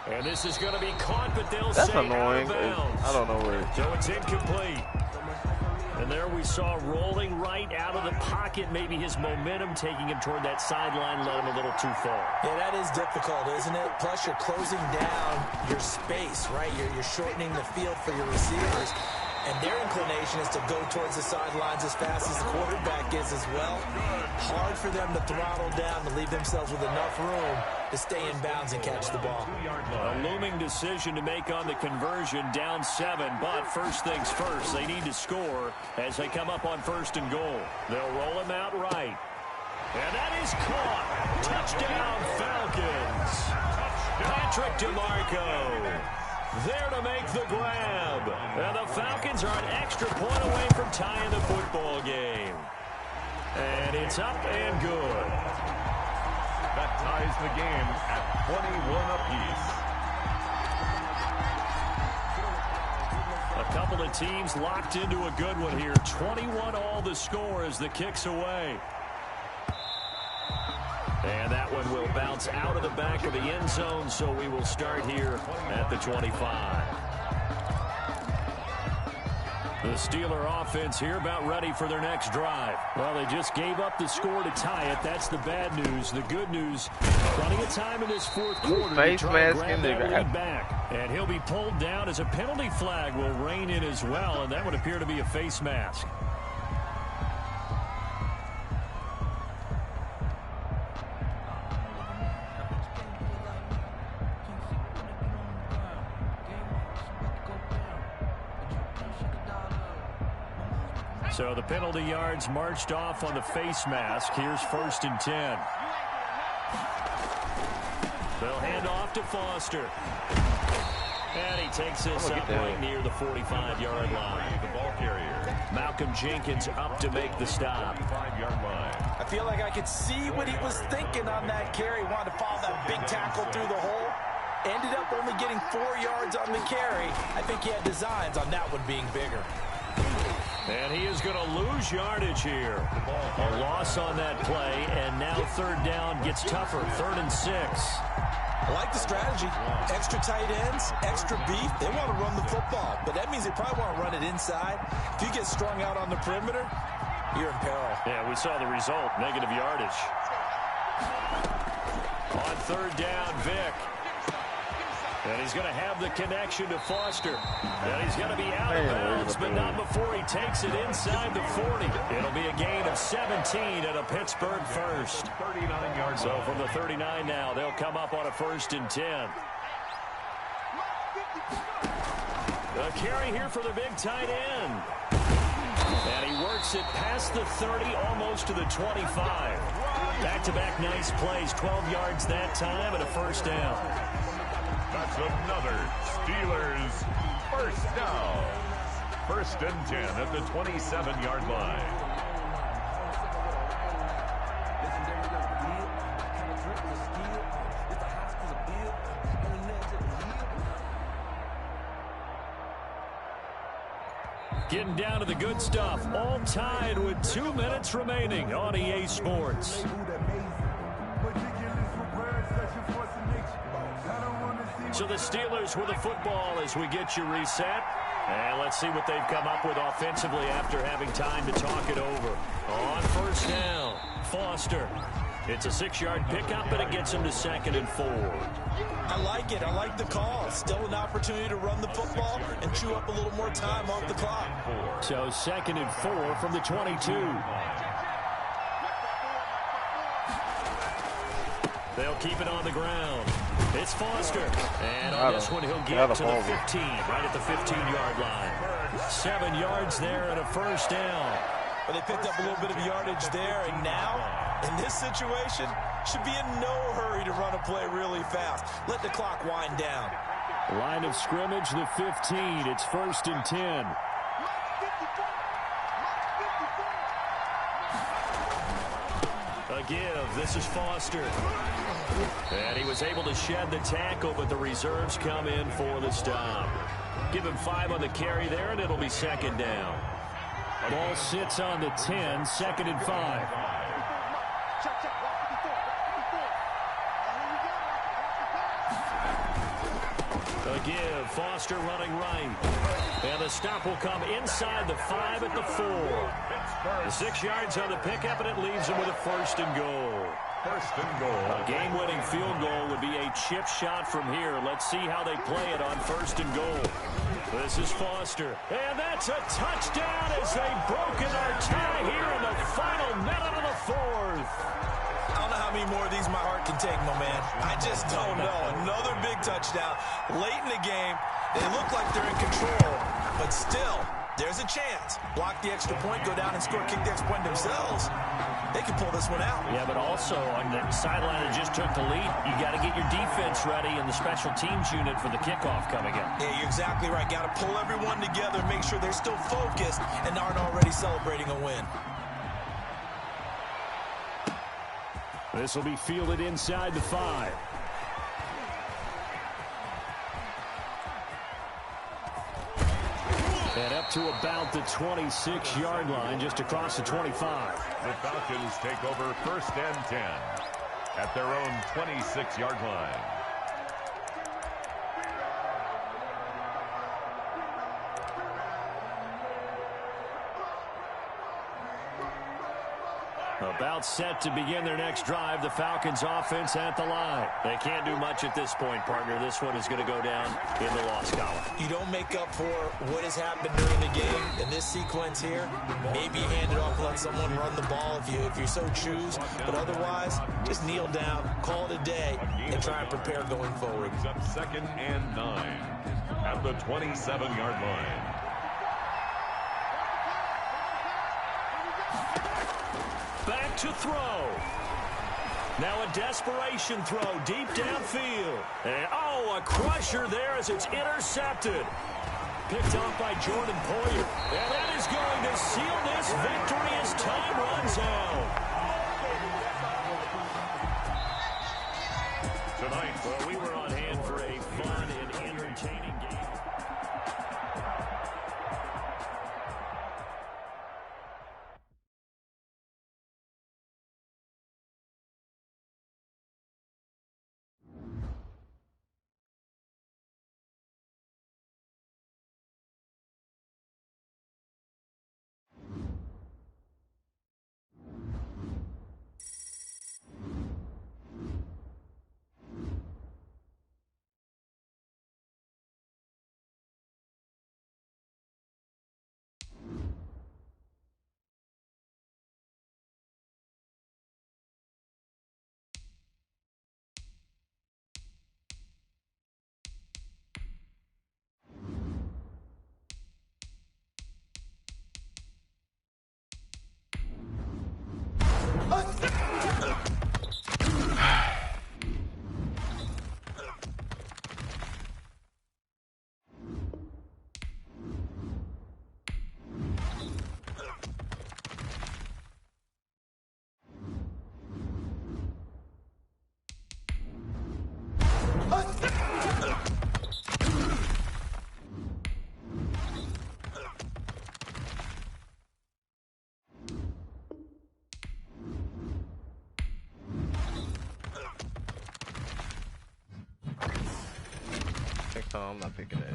And this is going to be caught, but they'll say annoying. out of bounds. I don't know where. So it's incomplete. And there we saw rolling right out of the pocket. Maybe his momentum taking him toward that sideline led him a little too far. Yeah, that is difficult, isn't it? Plus, you're closing down your space, right? You're shortening the field for your receivers. And their inclination is to go towards the sidelines as fast as the quarterback is as well. Hard for them to throttle down to leave themselves with enough room to stay in bounds and catch the ball. A looming decision to make on the conversion, down 7. But first things first, they need to score as they come up on 1st and goal. They'll roll him out right. And that is caught. Touchdown, Falcons. Patrick DeMarco there to make the grab. And the Falcons are an extra point away from tying the football game. And it's up and good. That ties the game at 21 apiece. A couple of teams locked into a good one here. 21 all the score as the kick's away. And that one will bounce out of the back of the end zone, so we will start here at the 25. The Steeler offense here about ready for their next drive. Well, they just gave up the score to tie it. That's the bad news. The good news, plenty of time in this 4th quarter to try and grab that lead back. And he'll be pulled down as a penalty flag will rein in as well, and that would appear to be a face mask. So the penalty yards marched off on the face mask. Here's 1st and 10. They'll hand off to Foster. And he takes this up right near the 45-yard line. The ball carrier. Malcolm Jenkins up to make the stop. 5-yard line. I feel like I could see what he was thinking on that carry. Wanted to follow that big tackle through the hole. Ended up only getting 4 yards on the carry. I think he had designs on that one being bigger. And he is going to lose yardage here. A loss on that play, and now 3rd down gets tougher. 3rd and 6. I like the strategy. Extra tight ends, extra beef. They want to run the football, but that means they probably want to run it inside. If you get strung out on the perimeter, you're in peril. Yeah, we saw the result, negative yardage. On 3rd down, Vick. And he's going to have the connection to Foster. And he's going to be out of bounds, but not before he takes it inside the 40. It'll be a gain of 17 and a Pittsburgh first. 39 yards. So from the 39 now, they'll come up on a 1st and 10. A carry here for the big tight end. And he works it past the 30, almost to the 25. Back-to-back nice plays, 12 yards that time and a 1st down. That's another Steelers first down. 1st and 10 at the 27-yard line. Getting down to the good stuff. All tied with 2 minutes remaining on EA Sports. So the Steelers with the football as we get you reset. And let's see what they've come up with offensively after having time to talk it over. On 1st down, Foster. It's a 6-yard pickup, but it gets him to 2nd and 4. I like it. I like the call. Still an opportunity to run the football and chew up a little more time off the clock. So 2nd and 4 from the 22. They'll keep it on the ground. It's Foster. And on this one, he'll get to the 15, right at the 15-yard line. 7 yards there and a 1st down. Well, they picked up a little bit of yardage there, and now, in this situation, should be in no hurry to run a play really fast. Let the clock wind down. Line of scrimmage, the 15. It's 1st and 10. A give. This is Foster. And he was able to shed the tackle, but the reserves come in for the stop. Give him 5 on the carry there, and it'll be 2nd down. Ball sits on the 10, 2nd and 5. A give. Foster running right. And the stop will come inside the 5 at the 4. The 6 yards on the pickup, and it leaves him with a 1st and goal. 1st and goal. A game-winning field goal would be a chip shot from here. Let's see how they play it on 1st and goal. This is Foster. And that's a touchdown as they've broken our tie here in the final minute of the 4th. I don't know how many more of these my heart can take, my man. I just don't know. Another big touchdown late in the game. They look like they're in control, but still, there's a chance. Block the extra point, go down and score, kick the extra point themselves. They can pull this one out. Yeah, but also on the sideline that just took the lead, you got to get your defense ready and the special teams unit for the kickoff coming up. Yeah, you're exactly right. Got to pull everyone together, make sure they're still focused and aren't already celebrating a win. This will be fielded inside the 5. And up to about the 26-yard line, just across the 25. The Falcons take over 1st and 10 at their own 26-yard line. About set to begin their next drive. The Falcons offense at the line. They can't do much at this point, partner. This one is going to go down in the loss column. You don't make up for what has happened during the game in this sequence here. Maybe hand it off, let someone run the ball if you so choose. But otherwise, just kneel down, call it a day, and try and prepare going forward. Brings up 2nd and 9 at the 27-yard line. Back to throw. Now a desperation throw deep downfield. And, a crusher there as it's intercepted. Picked off by Jordan Poyer. And that is going to seal this victory as time runs out. Tonight, well, we were on hand for a fun and entertaining game. I'm not picking it.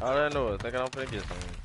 All I know is thinking I'm finna get something.